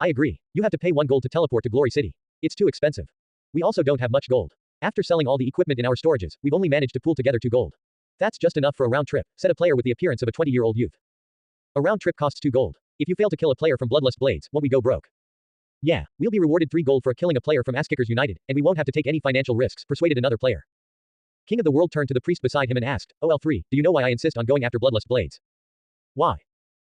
I agree. You have to pay 1 gold to teleport to Glory City. It's too expensive. We also don't have much gold. After selling all the equipment in our storages, we've only managed to pool together 2 gold. That's just enough for a round trip, said a player with the appearance of a 20-year-old youth. A round trip costs 2 gold. If you fail to kill a player from Bloodlust Blades, won't we go broke? Yeah, we'll be rewarded 3 gold for killing a player from Ass-Kickers United, and we won't have to take any financial risks, persuaded another player. King of the World turned to the priest beside him and asked, OL3, do you know why I insist on going after Bloodlust Blades? Why?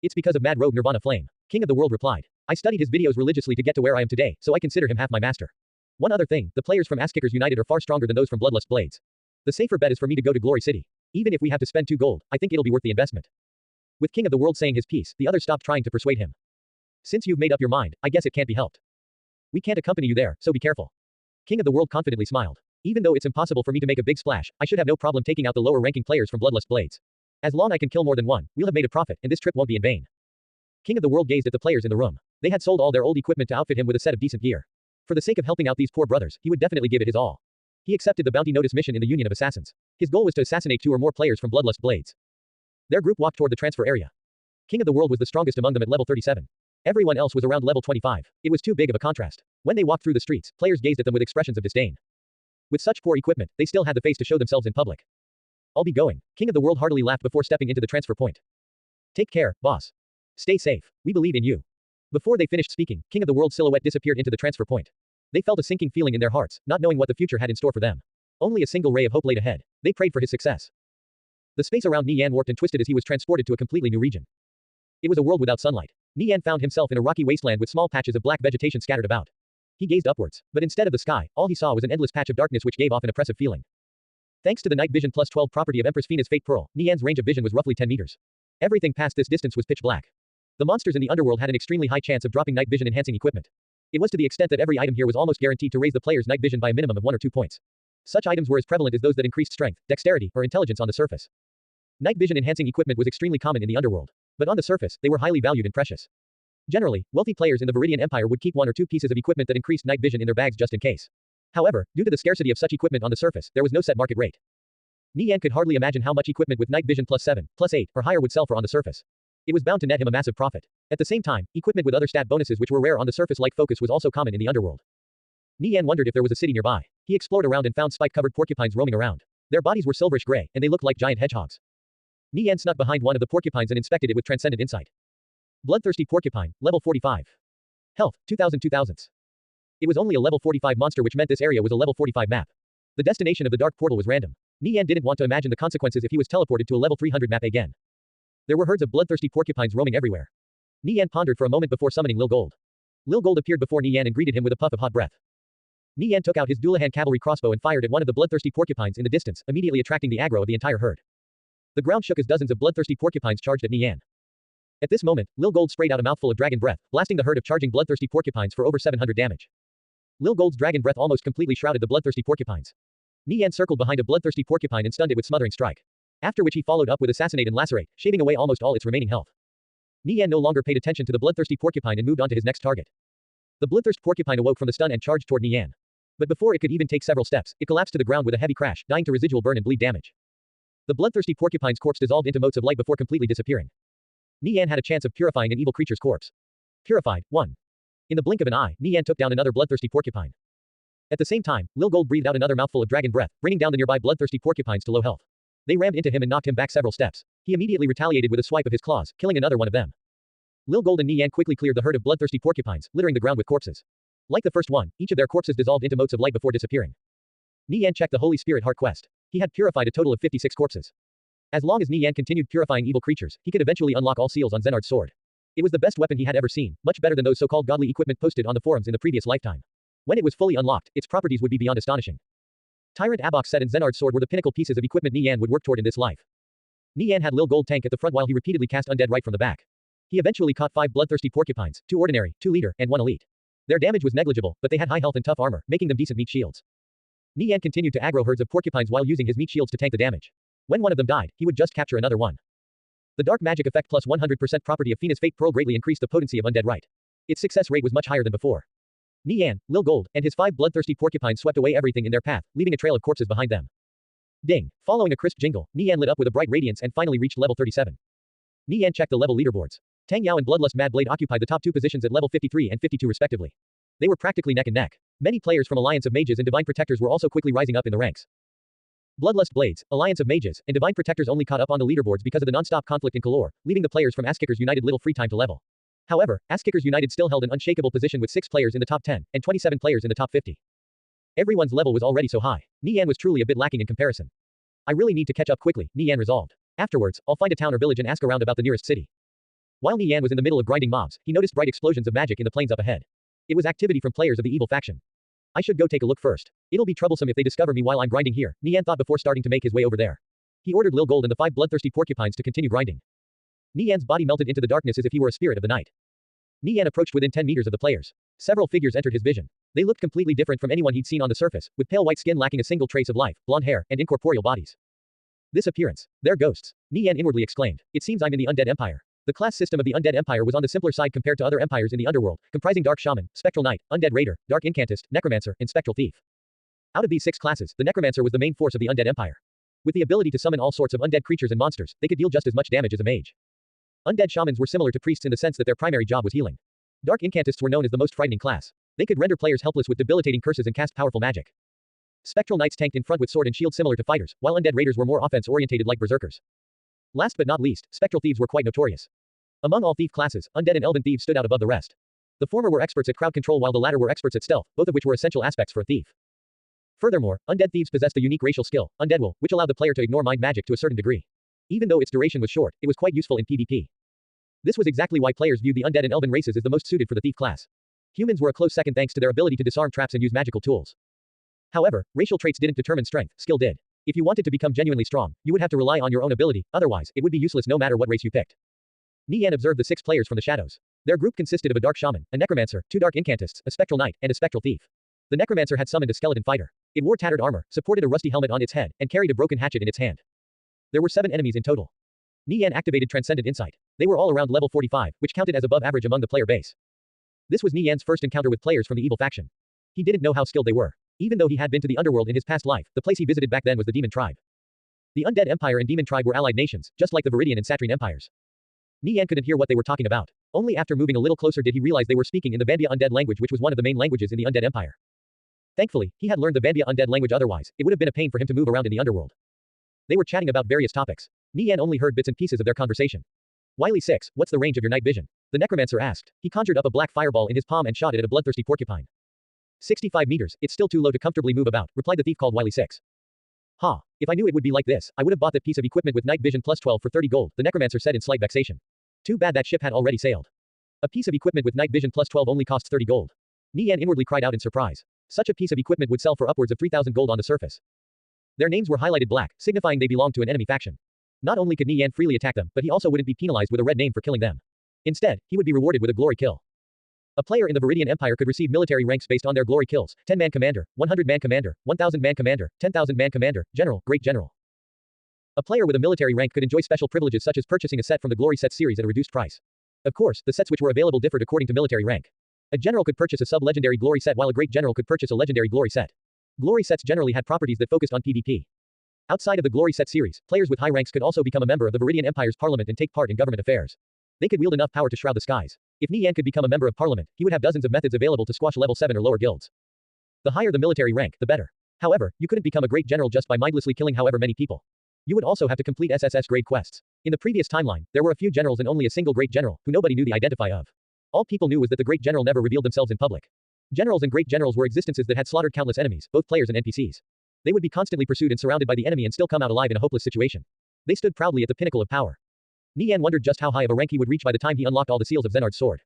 It's because of Mad Rogue Nirvana Flame. King of the World replied. I studied his videos religiously to get to where I am today, so I consider him half my master. One other thing, the players from Ass-Kickers United are far stronger than those from Bloodlust Blades. The safer bet is for me to go to Glory City. Even if we have to spend 2 gold, I think it'll be worth the investment. With King of the World saying his piece, the others stopped trying to persuade him. Since you've made up your mind, I guess it can't be helped. We can't accompany you there, so be careful. King of the World confidently smiled. Even though it's impossible for me to make a big splash, I should have no problem taking out the lower-ranking players from Bloodlust Blades. As long as I can kill more than one, we'll have made a profit, and this trip won't be in vain. King of the World gazed at the players in the room. They had sold all their old equipment to outfit him with a set of decent gear. For the sake of helping out these poor brothers, he would definitely give it his all. He accepted the bounty notice mission in the Union of Assassins. His goal was to assassinate 2 or more players from Bloodlust Blades. Their group walked toward the transfer area. King of the World was the strongest among them at level 37. Everyone else was around level 25. It was too big of a contrast. When they walked through the streets, players gazed at them with expressions of disdain. With such poor equipment, they still had the face to show themselves in public. I'll be going. King of the World heartily laughed before stepping into the transfer point. Take care, boss. Stay safe. We believe in you. Before they finished speaking, King of the World's silhouette disappeared into the transfer point. They felt a sinking feeling in their hearts, not knowing what the future had in store for them. Only a single ray of hope laid ahead. They prayed for his success. The space around Nie Yan warped and twisted as he was transported to a completely new region. It was a world without sunlight. Nie Yan found himself in a rocky wasteland with small patches of black vegetation scattered about. He gazed upwards, but instead of the sky, all he saw was an endless patch of darkness which gave off an oppressive feeling. Thanks to the night vision plus 12 property of Empress Fina's Fate Pearl, Nie Yan's range of vision was roughly 10 meters. Everything past this distance was pitch black. The monsters in the underworld had an extremely high chance of dropping night vision enhancing equipment. It was to the extent that every item here was almost guaranteed to raise the player's night vision by a minimum of 1 or 2 points. Such items were as prevalent as those that increased strength, dexterity, or intelligence on the surface. Night vision enhancing equipment was extremely common in the underworld. But on the surface, they were highly valued and precious. Generally, wealthy players in the Viridian Empire would keep 1 or 2 pieces of equipment that increased night vision in their bags just in case. However, due to the scarcity of such equipment on the surface, there was no set market rate. Nie Yan could hardly imagine how much equipment with night vision plus 7, plus 8, or higher would sell for on the surface. It was bound to net him a massive profit. At the same time, equipment with other stat bonuses which were rare on the surface like focus was also common in the underworld. Nie Yan wondered if there was a city nearby. He explored around and found spike-covered porcupines roaming around. Their bodies were silverish gray, and they looked like giant hedgehogs. Nie Yan snuck behind one of the porcupines and inspected it with transcendent insight. Bloodthirsty porcupine, level 45. Health, 2000. It was only a level 45 monster, which meant this area was a level 45 map. The destination of the dark portal was random. Nie Yan didn't want to imagine the consequences if he was teleported to a level 300 map again. There were herds of bloodthirsty porcupines roaming everywhere. Nie Yan pondered for a moment before summoning Lil Gold. Lil Gold appeared before Nie Yan and greeted him with a puff of hot breath. Nie Yan took out his Dualahan cavalry crossbow and fired at one of the bloodthirsty porcupines in the distance, immediately attracting the aggro of the entire herd. The ground shook as dozens of bloodthirsty porcupines charged at Nie Yan. At this moment, Lil Gold sprayed out a mouthful of dragon breath, blasting the herd of charging bloodthirsty porcupines for over 700 damage. Lil Gold's dragon breath almost completely shrouded the bloodthirsty porcupines. Nie Yan circled behind a bloodthirsty porcupine and stunned it with smothering strike. After which he followed up with assassinate and lacerate, shaving away almost all its remaining health. Nie Yan no longer paid attention to the bloodthirsty porcupine and moved on to his next target. The bloodthirst porcupine awoke from the stun and charged toward Nie Yan. But before it could even take several steps, it collapsed to the ground with a heavy crash, dying to residual burn and bleed damage. The bloodthirsty porcupine's corpse dissolved into motes of light before completely disappearing. Nie Yan had a chance of purifying an evil creature's corpse. Purified, 1. In the blink of an eye, Nie Yan took down another bloodthirsty porcupine. At the same time, Lil Gold breathed out another mouthful of dragon breath, bringing down the nearby bloodthirsty porcupines to low health. They rammed into him and knocked him back several steps. He immediately retaliated with a swipe of his claws, killing another one of them. Lil Gold and Nie Yan quickly cleared the herd of bloodthirsty porcupines, littering the ground with corpses. Like the first one, each of their corpses dissolved into motes of light before disappearing. Nie Yan checked the Holy Spirit Heart quest. He had purified a total of 56 corpses. As long as Nie Yan continued purifying evil creatures, he could eventually unlock all seals on Zenard's sword. It was the best weapon he had ever seen, much better than those so-called godly equipment posted on the forums in the previous lifetime. When it was fully unlocked, its properties would be beyond astonishing. Tyrant Abok's set and Zenard's sword were the pinnacle pieces of equipment Nie Yan would work toward in this life. Nie Yan had Lil Gold tank at the front while he repeatedly cast undead right from the back. He eventually caught 5 bloodthirsty porcupines, 2 ordinary, 2 leader, and 1 elite. Their damage was negligible, but they had high health and tough armor, making them decent meat shields. Nie Yan continued to aggro herds of porcupines while using his meat shields to tank the damage. When one of them died, he would just capture another one. The dark magic effect plus 100% property of Fina's Fate Pearl greatly increased the potency of undead right. Its success rate was much higher than before. Nie Yan, Lil Gold, and his 5 bloodthirsty porcupines swept away everything in their path, leaving a trail of corpses behind them. Ding! Following a crisp jingle, Nie Yan lit up with a bright radiance and finally reached level 37. Nie Yan checked the level leaderboards. Tang Yao and Bloodlust Mad Blade occupied the top 2 positions at level 53 and 52 respectively. They were practically neck and neck. Many players from Alliance of Mages and Divine Protectors were also quickly rising up in the ranks. Bloodlust Blades, Alliance of Mages, and Divine Protectors only caught up on the leaderboards because of the non-stop conflict in Kalor, leaving the players from Asskickers United little free time to level. However, Asskickers United still held an unshakable position with 6 players in the top 10, and 27 players in the top 50. Everyone's level was already so high. Nie Yan was truly a bit lacking in comparison. I really need to catch up quickly, Nie Yan resolved. Afterwards, I'll find a town or village and ask around about the nearest city. While Nie Yan was in the middle of grinding mobs, he noticed bright explosions of magic in the plains up ahead. It was activity from players of the evil faction. I should go take a look first. It'll be troublesome if they discover me while I'm grinding here, Nie Yan thought before starting to make his way over there. He ordered Lil Gold and the 5 bloodthirsty porcupines to continue grinding. Nie Yan's body melted into the darkness as if he were a spirit of the night. Nie Yan approached within 10 meters of the players. Several figures entered his vision. They looked completely different from anyone he'd seen on the surface, with pale white skin lacking a single trace of life, blonde hair, and incorporeal bodies. This appearance. They're ghosts. Nie Yan inwardly exclaimed. It seems I'm in the Undead Empire. The class system of the Undead Empire was on the simpler side compared to other empires in the underworld, comprising Dark Shaman, Spectral Knight, Undead Raider, Dark Incantist, Necromancer, and Spectral Thief. Out of these 6 classes, the Necromancer was the main force of the Undead Empire. With the ability to summon all sorts of undead creatures and monsters, they could deal just as much damage as a mage. Undead Shamans were similar to priests in the sense that their primary job was healing. Dark Incantists were known as the most frightening class. They could render players helpless with debilitating curses and cast powerful magic. Spectral Knights tanked in front with sword and shield similar to fighters, while Undead Raiders were more offense-orientated like berserkers. Last but not least, Spectral Thieves were quite notorious. Among all thief classes, Undead and Elven Thieves stood out above the rest. The former were experts at crowd control while the latter were experts at stealth, both of which were essential aspects for a thief. Furthermore, Undead Thieves possessed a unique racial skill, Undead Will, which allowed the player to ignore mind magic to a certain degree. Even though its duration was short, it was quite useful in PvP. This was exactly why players viewed the Undead and Elven races as the most suited for the thief class. Humans were a close second thanks to their ability to disarm traps and use magical tools. However, racial traits didn't determine strength, skill did. If you wanted to become genuinely strong, you would have to rely on your own ability, otherwise, it would be useless no matter what race you picked. Nie Yan observed the 6 players from the shadows. Their group consisted of a Dark Shaman, a Necromancer, 2 Dark Incantists, a Spectral Knight, and a Spectral Thief. The Necromancer had summoned a skeleton fighter. It wore tattered armor, supported a rusty helmet on its head, and carried a broken hatchet in its hand. There were 7 enemies in total. Nie Yan activated Transcendent Insight. They were all around level 45, which counted as above average among the player base. This was Nie Yan's first encounter with players from the evil faction. He didn't know how skilled they were. Even though he had been to the underworld in his past life, the place he visited back then was the Demon Tribe. The Undead Empire and Demon Tribe were allied nations, just like the Viridian and Satrine empires. Nie Yan couldn't hear what they were talking about. Only after moving a little closer did he realize they were speaking in the Vanbia Undead language, which was one of the main languages in the Undead Empire. Thankfully, he had learned the Vanbia Undead language, otherwise, it would have been a pain for him to move around in the underworld. They were chatting about various topics. Nie Yan only heard bits and pieces of their conversation. Wily 6, what's the range of your night vision? The necromancer asked. He conjured up a black fireball in his palm and shot it at a bloodthirsty porcupine. 65 meters, it's still too low to comfortably move about, replied the thief called Wily 6. Ha, if I knew it would be like this, I would have bought that piece of equipment with night vision plus 12 for 30 gold, the necromancer said in slight vexation. Too bad that ship had already sailed. A piece of equipment with night vision plus 12 only costs 30 gold. Nie Yan inwardly cried out in surprise. Such a piece of equipment would sell for upwards of 3,000 gold on the surface. Their names were highlighted black, signifying they belonged to an enemy faction. Not only could Nie Yan freely attack them, but he also wouldn't be penalized with a red name for killing them. Instead, he would be rewarded with a glory kill. A player in the Viridian Empire could receive military ranks based on their glory kills: 10-man commander, 100-man commander, 1,000-man commander, 10,000-man commander, general, great general. A player with a military rank could enjoy special privileges such as purchasing a set from the glory set series at a reduced price. Of course, the sets which were available differed according to military rank. A general could purchase a sub-legendary glory set while a great general could purchase a legendary glory set. Glory sets generally had properties that focused on PvP. Outside of the glory set series, players with high ranks could also become a member of the Viridian Empire's parliament and take part in government affairs. They could wield enough power to shroud the skies. If Nie Yan could become a member of parliament, he would have dozens of methods available to squash level 7 or lower guilds. The higher the military rank, the better. However, you couldn't become a great general just by mindlessly killing however many people. You would also have to complete SSS grade quests. In the previous timeline, there were a few generals and only a single great general, who nobody knew the identity of. All people knew was that the great general never revealed themselves in public. Generals and great generals were existences that had slaughtered countless enemies, both players and NPCs. They would be constantly pursued and surrounded by the enemy and still come out alive in a hopeless situation. They stood proudly at the pinnacle of power. Nie Yan wondered just how high of a rank he would reach by the time he unlocked all the seals of Xenard's sword.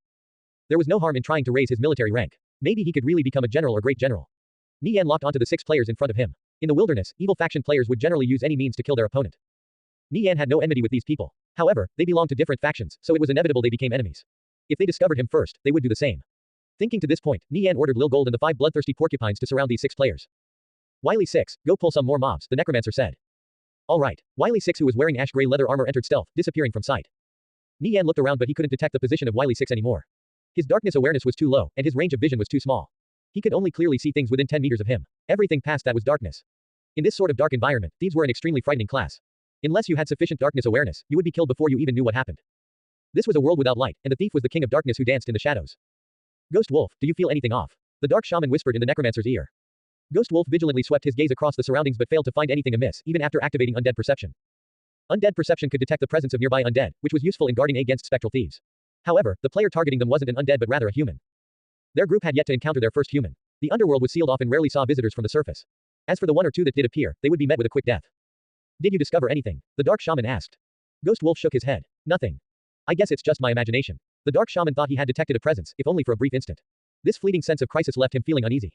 There was no harm in trying to raise his military rank. Maybe he could really become a general or great general. Nie Yan locked onto the 6 players in front of him. In the wilderness, evil faction players would generally use any means to kill their opponent. Nie Yan had no enmity with these people. However, they belonged to different factions, so it was inevitable they became enemies. If they discovered him first, they would do the same. Thinking to this point, Nie Yan ordered Lil Gold and the 5 bloodthirsty porcupines to surround these 6 players. Wily 6, go pull some more mobs, the necromancer said. Alright. Wily 6, who was wearing ash gray leather armor, entered stealth, disappearing from sight. Nie Yan looked around but he couldn't detect the position of Wily 6 anymore. His darkness awareness was too low, and his range of vision was too small. He could only clearly see things within 10 meters of him. Everything past that was darkness. In this sort of dark environment, thieves were an extremely frightening class. Unless you had sufficient darkness awareness, you would be killed before you even knew what happened. This was a world without light, and the thief was the king of darkness who danced in the shadows. Ghost Wolf, do you feel anything off? The dark shaman whispered in the necromancer's ear. Ghost Wolf vigilantly swept his gaze across the surroundings but failed to find anything amiss, even after activating undead perception. Undead perception could detect the presence of nearby undead, which was useful in guarding against spectral thieves. However, the player targeting them wasn't an undead but rather a human. Their group had yet to encounter their first human. The underworld was sealed off and rarely saw visitors from the surface. As for the 1 or 2 that did appear, they would be met with a quick death. Did you discover anything? The dark shaman asked. Ghost Wolf shook his head. Nothing. I guess it's just my imagination. The dark shaman thought he had detected a presence, if only for a brief instant. This fleeting sense of crisis left him feeling uneasy.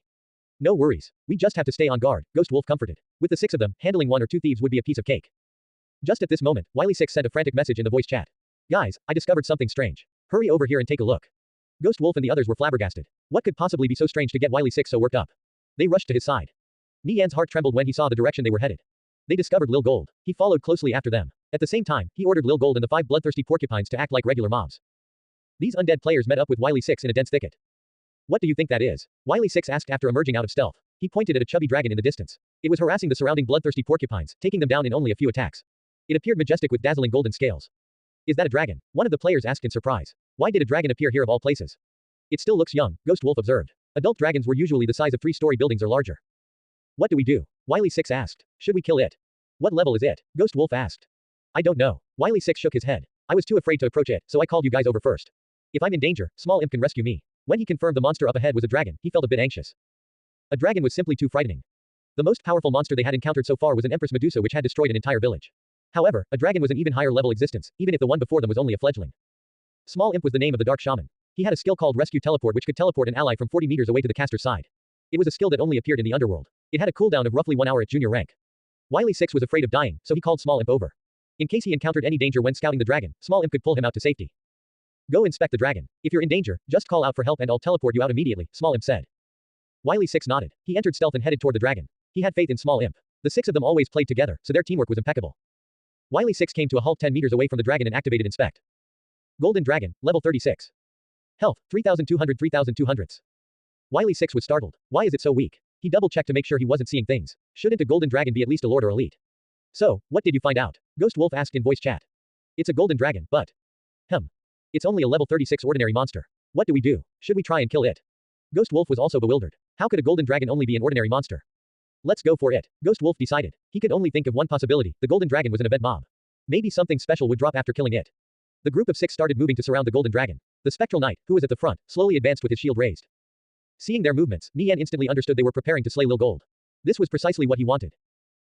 No worries. We just have to stay on guard, Ghost Wolf comforted. With the 6 of them, handling 1 or 2 thieves would be a piece of cake. Just at this moment, Wily 6 sent a frantic message in the voice chat. Guys, I discovered something strange. Hurry over here and take a look. Ghost Wolf and the others were flabbergasted. What could possibly be so strange to get Wily 6 so worked up? They rushed to his side. Nie Yan's heart trembled when he saw the direction they were headed. They discovered Lil Gold. He followed closely after them. At the same time, he ordered Lil Gold and the 5 bloodthirsty porcupines to act like regular mobs. These undead players met up with Wily 6 in a dense thicket. What do you think that is? Wily 6 asked after emerging out of stealth. He pointed at a chubby dragon in the distance. It was harassing the surrounding bloodthirsty porcupines, taking them down in only a few attacks. It appeared majestic with dazzling golden scales. Is that a dragon? One of the players asked in surprise. Why did a dragon appear here of all places? It still looks young, Ghost Wolf observed. Adult dragons were usually the size of 3-story buildings or larger. What do we do? Wily 6 asked. Should we kill it? What level is it? Ghost Wolf asked. I don't know. Wily 6 shook his head. I was too afraid to approach it, so I called you guys over first. If I'm in danger, Small Imp can rescue me. When he confirmed the monster up ahead was a dragon, he felt a bit anxious. A dragon was simply too frightening. The most powerful monster they had encountered so far was an Empress Medusa which had destroyed an entire village. However, a dragon was an even higher level existence, even if the one before them was only a fledgling. Small Imp was the name of the dark shaman. He had a skill called Rescue Teleport which could teleport an ally from 40 meters away to the caster's side. It was a skill that only appeared in the underworld. It had a cooldown of roughly 1 hour at junior rank. Wily 6 was afraid of dying, so he called Small Imp over. In case he encountered any danger when scouting the dragon, Small Imp could pull him out to safety. Go inspect the dragon. If you're in danger, just call out for help and I'll teleport you out immediately, Small Imp said. Wily 6 nodded. He entered stealth and headed toward the dragon. He had faith in Small Imp. The 6 of them always played together, so their teamwork was impeccable. Wily 6 came to a halt 10 meters away from the dragon and activated Inspect. Golden Dragon, level 36. Health, 3,200. Wily 6 was startled. Why is it so weak? He double-checked to make sure he wasn't seeing things. Shouldn't a golden dragon be at least a lord or elite? So, what did you find out? Ghost Wolf asked in voice chat. It's a golden dragon, but... It's only a level 36 ordinary monster. What do we do? Should we try and kill it? Ghost Wolf was also bewildered. How could a golden dragon only be an ordinary monster? Let's go for it. Ghost Wolf decided. He could only think of one possibility. The golden dragon was an event mob. Maybe something special would drop after killing it. The group of 6 started moving to surround the golden dragon. The spectral knight, who was at the front, slowly advanced with his shield raised. Seeing their movements, Nie Yan instantly understood they were preparing to slay Lil Gold. This was precisely what he wanted.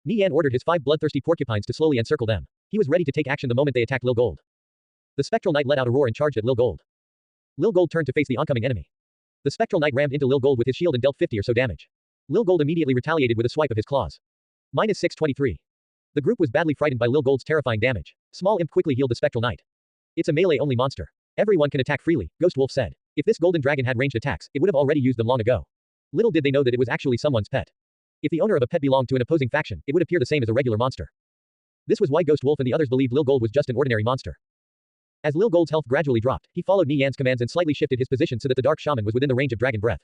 Nie Yan ordered his 5 bloodthirsty porcupines to slowly encircle them. He was ready to take action the moment they attacked Lil Gold. The spectral knight let out a roar and charged at Lil Gold. Lil Gold turned to face the oncoming enemy. The spectral knight rammed into Lil Gold with his shield and dealt 50 or so damage. Lil Gold immediately retaliated with a swipe of his claws. -623. The group was badly frightened by Lil Gold's terrifying damage. Small Imp quickly healed the spectral knight. It's a melee-only monster. Everyone can attack freely, Ghost Wolf said. If this golden dragon had ranged attacks, it would have already used them long ago. Little did they know that it was actually someone's pet. If the owner of a pet belonged to an opposing faction, it would appear the same as a regular monster. This was why Ghost Wolf and the others believed Lil Gold was just an ordinary monster. As Lil Gold's health gradually dropped, he followed Nie Yan's commands and slightly shifted his position so that the Dark Shaman was within the range of Dragon Breath.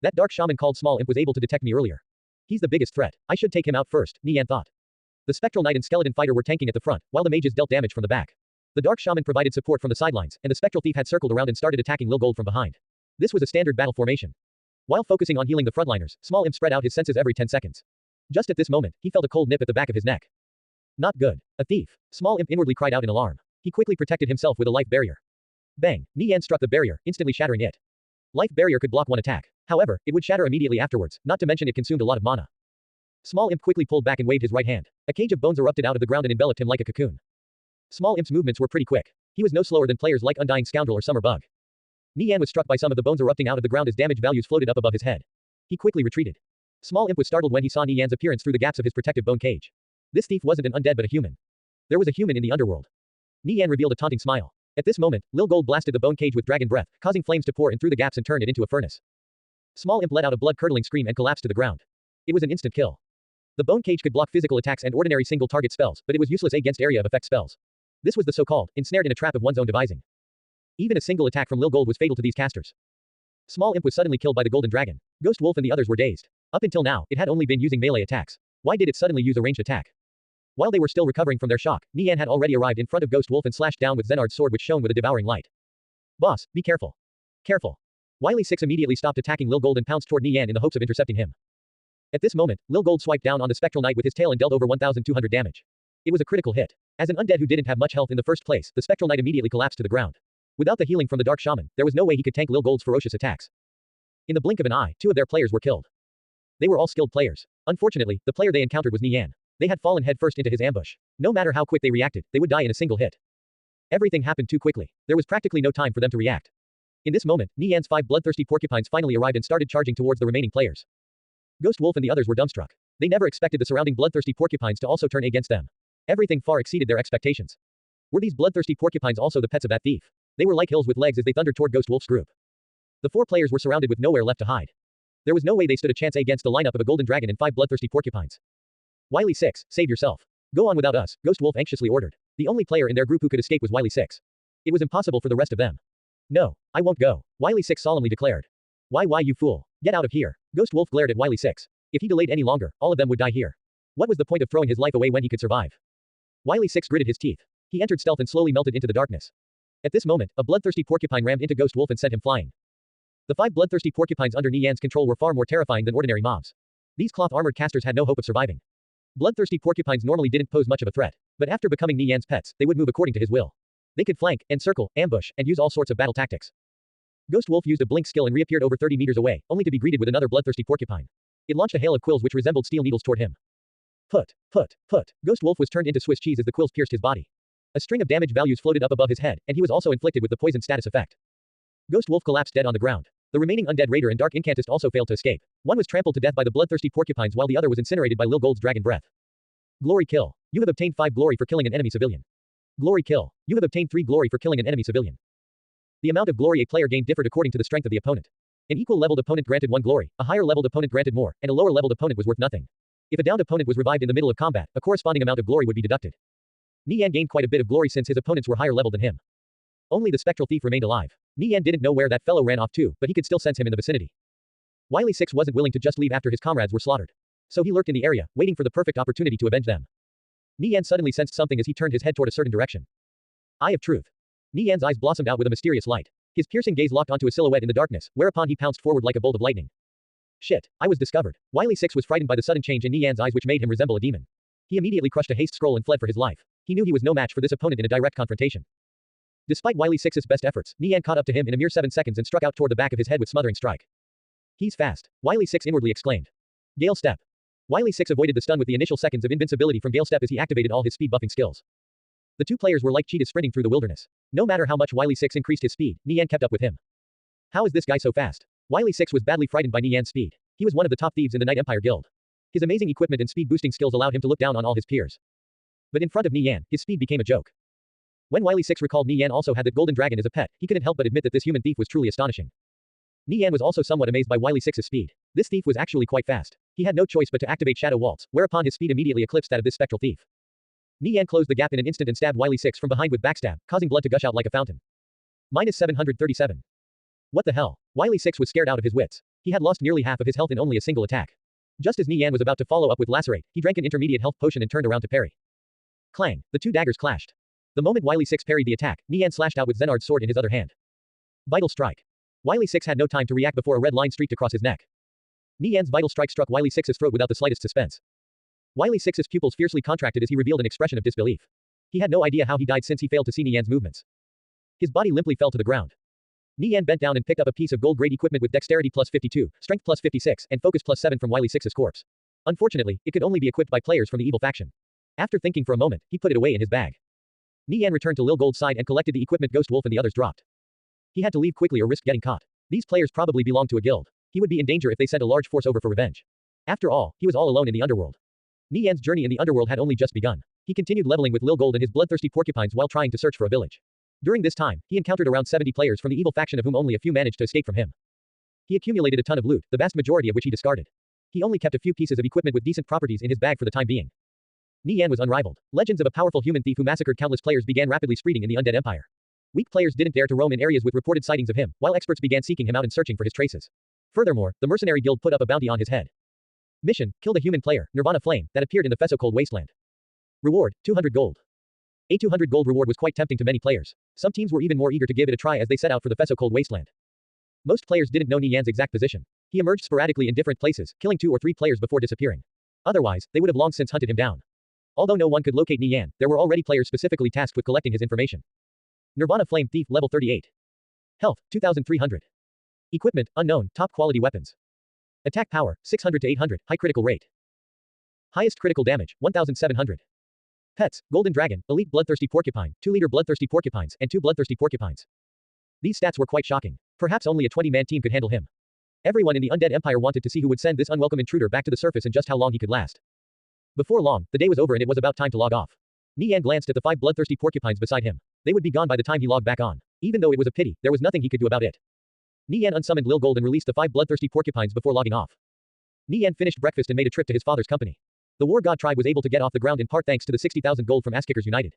That Dark Shaman called Small Imp was able to detect me earlier. He's the biggest threat. I should take him out first, Nie Yan thought. The Spectral Knight and Skeleton Fighter were tanking at the front, while the mages dealt damage from the back. The Dark Shaman provided support from the sidelines, and the Spectral Thief had circled around and started attacking Lil Gold from behind. This was a standard battle formation. While focusing on healing the frontliners, Small Imp spread out his senses every 10 seconds. Just at this moment, he felt a cold nip at the back of his neck. Not good. A thief. Small Imp inwardly cried out in alarm. He quickly protected himself with a life barrier. Bang! Nie Yan struck the barrier, instantly shattering it. Life barrier could block one attack. However, it would shatter immediately afterwards, not to mention it consumed a lot of mana. Small Imp quickly pulled back and waved his right hand. A cage of bones erupted out of the ground and enveloped him like a cocoon. Small Imp's movements were pretty quick. He was no slower than players like Undying Scoundrel or Summer Bug. Nie Yan was struck by some of the bones erupting out of the ground as damage values floated up above his head. He quickly retreated. Small Imp was startled when he saw Nie Yan's appearance through the gaps of his protective bone cage. This thief wasn't an undead but a human. There was a human in the underworld. Nie Yan revealed a taunting smile. At this moment, Lil Gold blasted the bone cage with dragon breath, causing flames to pour in through the gaps and turn it into a furnace. Small Imp let out a blood-curdling scream and collapsed to the ground. It was an instant kill. The bone cage could block physical attacks and ordinary single-target spells, but it was useless against area of effect spells. This was the so-called ensnared in a trap of one's own devising. Even a single attack from Lil Gold was fatal to these casters. Small Imp was suddenly killed by the golden dragon. Ghost Wolf and the others were dazed. Up until now, it had only been using melee attacks. Why did it suddenly use a ranged attack? While they were still recovering from their shock, Nie Yan had already arrived in front of Ghost Wolf and slashed down with Zenard's sword which shone with a devouring light. Boss, be careful. Careful. Wily 6 immediately stopped attacking Lil Gold and pounced toward Nie Yan in the hopes of intercepting him. At this moment, Lil Gold swiped down on the Spectral Knight with his tail and dealt over 1,200 damage. It was a critical hit. As an undead who didn't have much health in the first place, the Spectral Knight immediately collapsed to the ground. Without the healing from the Dark Shaman, there was no way he could tank Lil Gold's ferocious attacks. In the blink of an eye, 2 of their players were killed. They were all skilled players. Unfortunately, the player they encountered was Nie Yan. They had fallen headfirst into his ambush. No matter how quick they reacted, they would die in a single hit. Everything happened too quickly. There was practically no time for them to react. In this moment, Nie Yan's 5 bloodthirsty porcupines finally arrived and started charging towards the remaining players. Ghost Wolf and the others were dumbstruck. They never expected the surrounding bloodthirsty porcupines to also turn against them. Everything far exceeded their expectations. Were these bloodthirsty porcupines also the pets of that thief? They were like hills with legs as they thundered toward Ghost Wolf's group. The 4 players were surrounded with nowhere left to hide. There was no way they stood a chance against the lineup of a golden dragon and 5 bloodthirsty porcupines. Wily 6, save yourself. Go on without us, Ghost Wolf anxiously ordered. The only player in their group who could escape was Wily 6. It was impossible for the rest of them. No, I won't go, Wily 6 solemnly declared. Why you fool? Get out of here. Ghost Wolf glared at Wily 6. If he delayed any longer, all of them would die here. What was the point of throwing his life away when he could survive? Wily 6 gritted his teeth. He entered stealth and slowly melted into the darkness. At this moment, a bloodthirsty porcupine rammed into Ghost Wolf and sent him flying. The 5 bloodthirsty porcupines under Nie Yan's control were far more terrifying than ordinary mobs. These cloth-armored casters had no hope of surviving. Bloodthirsty porcupines normally didn't pose much of a threat, but after becoming Nie Yan's pets, they would move according to his will. They could flank, encircle, ambush, and use all sorts of battle tactics. Ghost Wolf used a blink skill and reappeared over 30 meters away, only to be greeted with another bloodthirsty porcupine. It launched a hail of quills which resembled steel needles toward him. Put. Ghost Wolf was turned into Swiss cheese as the quills pierced his body. A string of damage values floated up above his head, and he was also inflicted with the poison status effect. Ghost Wolf collapsed dead on the ground. The remaining undead raider and dark incantist also failed to escape. One was trampled to death by the bloodthirsty porcupines while the other was incinerated by Lil Gold's dragon breath. Glory kill. You have obtained 5 glory for killing an enemy civilian. Glory kill. You have obtained 3 glory for killing an enemy civilian. The amount of glory a player gained differed according to the strength of the opponent. An equal-leveled opponent granted 1 glory, a higher-leveled opponent granted more, and a lower-leveled opponent was worth nothing. If a downed opponent was revived in the middle of combat, a corresponding amount of glory would be deducted. Nie Yan gained quite a bit of glory since his opponents were higher level than him. Only the spectral thief remained alive. Nie Yan didn't know where that fellow ran off to, but he could still sense him in the vicinity. Wily 6 wasn't willing to just leave after his comrades were slaughtered. So he lurked in the area, waiting for the perfect opportunity to avenge them. Nie Yan suddenly sensed something as he turned his head toward a certain direction. Eye of truth. Nie Yan's eyes blossomed out with a mysterious light. His piercing gaze locked onto a silhouette in the darkness, whereupon he pounced forward like a bolt of lightning. Shit, I was discovered. Wily 6 was frightened by the sudden change in Nie Yan's eyes which made him resemble a demon. He immediately crushed a haste scroll and fled for his life. He knew he was no match for this opponent in a direct confrontation. Despite Wily Six's best efforts, Nie Yan caught up to him in a mere 7 seconds and struck out toward the back of his head with smothering strike. He's fast, Wily Six inwardly exclaimed. Gale Step. Wily Six avoided the stun with the initial seconds of invincibility from Gale Step as he activated all his speed buffing skills. The two players were like cheetahs sprinting through the wilderness. No matter how much Wily Six increased his speed, Nie Yan kept up with him. How is this guy so fast? Wily Six was badly frightened by Nie Yan's speed. He was one of the top thieves in the Night Empire Guild. His amazing equipment and speed boosting skills allowed him to look down on all his peers. But in front of Nie Yan, his speed became a joke. When Wily Six recalled Nie Yan also had that golden dragon as a pet, he couldn't help but admit that this human thief was truly astonishing. Nie Yan was also somewhat amazed by Wily Six's speed. This thief was actually quite fast. He had no choice but to activate Shadow Waltz, whereupon his speed immediately eclipsed that of this spectral thief. Nie Yan closed the gap in an instant and stabbed Wily Six from behind with backstab, causing blood to gush out like a fountain. -737. What the hell? Wily Six was scared out of his wits. He had lost nearly half of his health in only a single attack. Just as Nie Yan was about to follow up with Lacerate, he drank an intermediate health potion and turned around to parry. Clang! The two daggers clashed. The moment Wily Six parried the attack, Nie Yan slashed out with Zenard's sword in his other hand. Vital Strike. Wily Six had no time to react before a red line streaked across his neck. Nie Yan's Vital Strike struck Wily Six's throat without the slightest suspense. Wily Six's pupils fiercely contracted as he revealed an expression of disbelief. He had no idea how he died since he failed to see Nie Yan's movements. His body limply fell to the ground. Nie Yan bent down and picked up a piece of gold-grade equipment with dexterity +52, strength +56, and focus +7 from Wily Six's corpse. Unfortunately, it could only be equipped by players from the evil faction. After thinking for a moment, he put it away in his bag. Nie Yan returned to Lil Gold's side and collected the equipment Ghost Wolf and the others dropped. He had to leave quickly or risk getting caught. These players probably belonged to a guild. He would be in danger if they sent a large force over for revenge. After all, he was all alone in the underworld. Nie Yan's journey in the underworld had only just begun. He continued leveling with Lil Gold and his bloodthirsty porcupines while trying to search for a village. During this time, he encountered around 70 players from the evil faction of whom only a few managed to escape from him. He accumulated a ton of loot, the vast majority of which he discarded. He only kept a few pieces of equipment with decent properties in his bag for the time being. Nie Yan was unrivaled. Legends of a powerful human thief who massacred countless players began rapidly spreading in the Undead Empire. Weak players didn't dare to roam in areas with reported sightings of him, while experts began seeking him out and searching for his traces. Furthermore, the mercenary guild put up a bounty on his head. Mission: kill the human player, Nirvana Flame, that appeared in the Fesso-Cold Wasteland. Reward: 200 gold. A 200 gold reward was quite tempting to many players. Some teams were even more eager to give it a try as they set out for the Fesso-Cold Wasteland. Most players didn't know Nie Yan's exact position. He emerged sporadically in different places, killing 2 or 3 players before disappearing. Otherwise, they would have long since hunted him down. Although no one could locate Nie Yan, there were already players specifically tasked with collecting his information. Nirvana Flame Thief level 38. Health 2300. Equipment unknown, top quality weapons. Attack power 600 to 800, high critical rate. Highest critical damage 1700. Pets: Golden Dragon, Elite Bloodthirsty Porcupine, 2-liter Bloodthirsty Porcupines, and 2 Bloodthirsty Porcupines. These stats were quite shocking. Perhaps only a 20-man team could handle him. Everyone in the Undead Empire wanted to see who would send this unwelcome intruder back to the surface and just how long he could last. Before long, the day was over and it was about time to log off. Nie Yan glanced at the 5 bloodthirsty porcupines beside him. They would be gone by the time he logged back on. Even though it was a pity, there was nothing he could do about it. Nie Yan unsummoned Lil Gold and released the 5 bloodthirsty porcupines before logging off. Nie Yan finished breakfast and made a trip to his father's company. The War God tribe was able to get off the ground in part thanks to the 60,000 gold from Ass-Kickers United.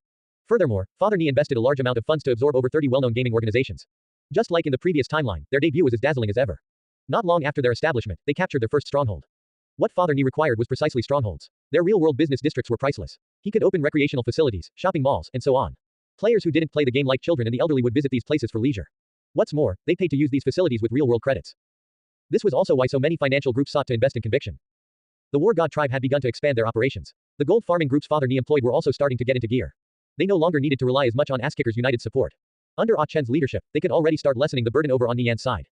Furthermore, Father Nie invested a large amount of funds to absorb over 30 well-known gaming organizations. Just like in the previous timeline, their debut was as dazzling as ever. Not long after their establishment, they captured their first stronghold. What Father Nie required was precisely strongholds. Their real-world business districts were priceless. He could open recreational facilities, shopping malls, and so on. Players who didn't play the game like children and the elderly would visit these places for leisure. What's more, they paid to use these facilities with real-world credits. This was also why so many financial groups sought to invest in Conviction. The War God tribe had begun to expand their operations. The gold farming groups Father Nie employed were also starting to get into gear. They no longer needed to rely as much on Ass-Kickers United's support. Under Ah Chen's leadership, they could already start lessening the burden over on Nie Yan's side.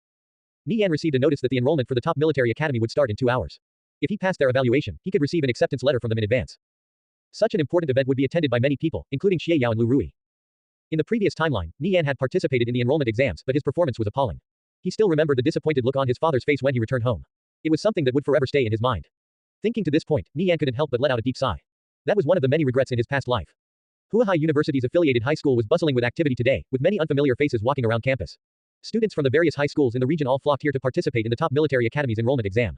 Nie Yan received a notice that the enrollment for the top military academy would start in 2 hours. If he passed their evaluation, he could receive an acceptance letter from them in advance. Such an important event would be attended by many people, including Xie Yao and Lu Rui. In the previous timeline, Nie Yan had participated in the enrollment exams, but his performance was appalling. He still remembered the disappointed look on his father's face when he returned home. It was something that would forever stay in his mind. Thinking to this point, Nie Yan couldn't help but let out a deep sigh. That was one of the many regrets in his past life. Huahai University's affiliated high school was bustling with activity today, with many unfamiliar faces walking around campus. Students from the various high schools in the region all flocked here to participate in the top military academy's enrollment exam.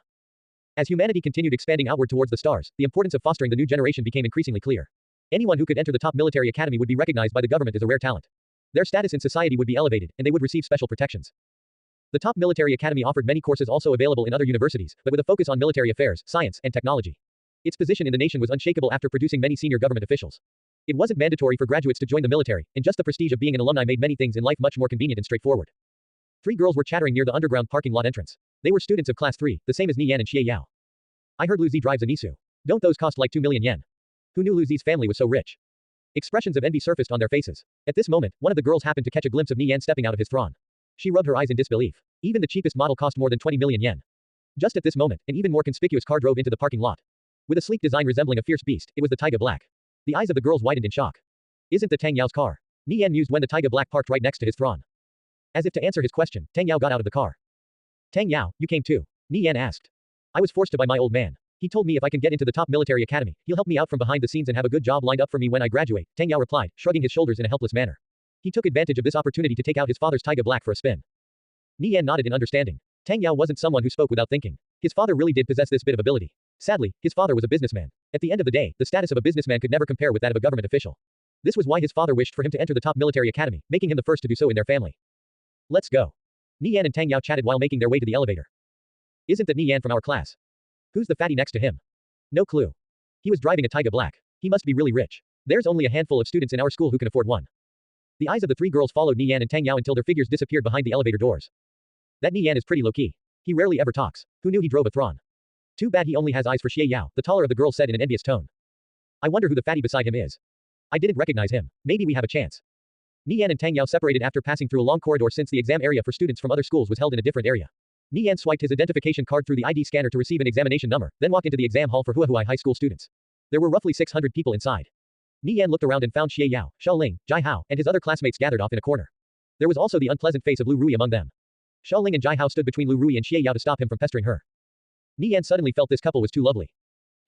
As humanity continued expanding outward towards the stars, the importance of fostering the new generation became increasingly clear. Anyone who could enter the top military academy would be recognized by the government as a rare talent. Their status in society would be elevated, and they would receive special protections. The top military academy offered many courses also available in other universities, but with a focus on military affairs, science, and technology. Its position in the nation was unshakable after producing many senior government officials. It wasn't mandatory for graduates to join the military, and just the prestige of being an alumni made many things in life much more convenient and straightforward. 3 girls were chattering near the underground parking lot entrance. They were students of class 3, the same as Nie Yan and Xie Yao. I heard Lu Zi drives a Nisu. Don't those cost like 2 million yen? Who knew Lu Zi's family was so rich? Expressions of envy surfaced on their faces. At this moment, one of the girls happened to catch a glimpse of Nie Yan stepping out of his throne. She rubbed her eyes in disbelief. Even the cheapest model cost more than 20 million yen. Just at this moment, an even more conspicuous car drove into the parking lot. With a sleek design resembling a fierce beast, it was the Taiga Black. The eyes of the girls widened in shock. Isn't the Tang Yao's car? Nie Yan mused when the Taiga Black parked right next to his throne. As if to answer his question, Tang Yao got out of the car. Tang Yao, you came too? Nie Yan asked. I was forced to by my old man. He told me if I can get into the top military academy, he'll help me out from behind the scenes and have a good job lined up for me when I graduate, Tang Yao replied, shrugging his shoulders in a helpless manner. He took advantage of this opportunity to take out his father's Taiga Black for a spin. Nie Yan nodded in understanding. Tang Yao wasn't someone who spoke without thinking. His father really did possess this bit of ability. Sadly, his father was a businessman. At the end of the day, the status of a businessman could never compare with that of a government official. This was why his father wished for him to enter the top military academy, making him the first to do so in their family. Let's go. Nie Yan and Tang Yao chatted while making their way to the elevator. Isn't that Nie Yan from our class? Who's the fatty next to him? No clue. He was driving a Taiga Black. He must be really rich. There's only a handful of students in our school who can afford one. The eyes of the three girls followed Nie Yan and Tang Yao until their figures disappeared behind the elevator doors. That Nie Yan is pretty low-key. He rarely ever talks. Who knew he drove a Thrawn? Too bad he only has eyes for Xie Yao, the taller of the girls said in an envious tone. I wonder who the fatty beside him is. I didn't recognize him. Maybe we have a chance. Nie Yan and Tang Yao separated after passing through a long corridor since the exam area for students from other schools was held in a different area. Nie Yan swiped his identification card through the ID scanner to receive an examination number, then walked into the exam hall for Huahuai High School students. There were roughly 600 people inside. Nie Yan looked around and found Xie Yao, Xiaoling, Jai Hao, and his other classmates gathered off in a corner. There was also the unpleasant face of Lu Rui among them. Xiaoling and Jai Hao stood between Lu Rui and Xie Yao to stop him from pestering her. Nie Yan suddenly felt this couple was too lovely.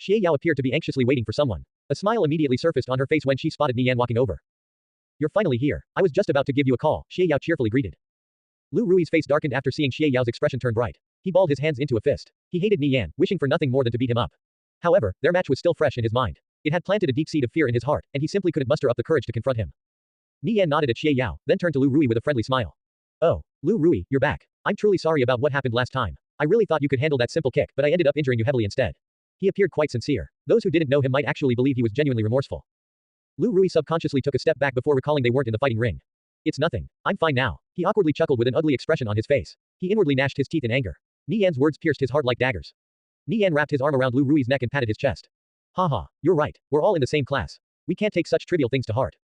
Xie Yao appeared to be anxiously waiting for someone. A smile immediately surfaced on her face when she spotted Nie Yan walking over. You're finally here. I was just about to give you a call, Xie Yao cheerfully greeted. Lu Rui's face darkened after seeing Xie Yao's expression turn bright. He balled his hands into a fist. He hated Nie Yan, wishing for nothing more than to beat him up. However, their match was still fresh in his mind. It had planted a deep seed of fear in his heart, and he simply couldn't muster up the courage to confront him. Nie Yan nodded at Xie Yao, then turned to Lu Rui with a friendly smile. Oh, Lu Rui, you're back. I'm truly sorry about what happened last time. I really thought you could handle that simple kick, but I ended up injuring you heavily instead. He appeared quite sincere. Those who didn't know him might actually believe he was genuinely remorseful. Lu Rui subconsciously took a step back before recalling they weren't in the fighting ring. It's nothing. I'm fine now. He awkwardly chuckled with an ugly expression on his face. He inwardly gnashed his teeth in anger. Nie Yan's words pierced his heart like daggers. Nie Yan wrapped his arm around Lu Rui's neck and patted his chest. Haha, you're right. We're all in the same class. We can't take such trivial things to heart.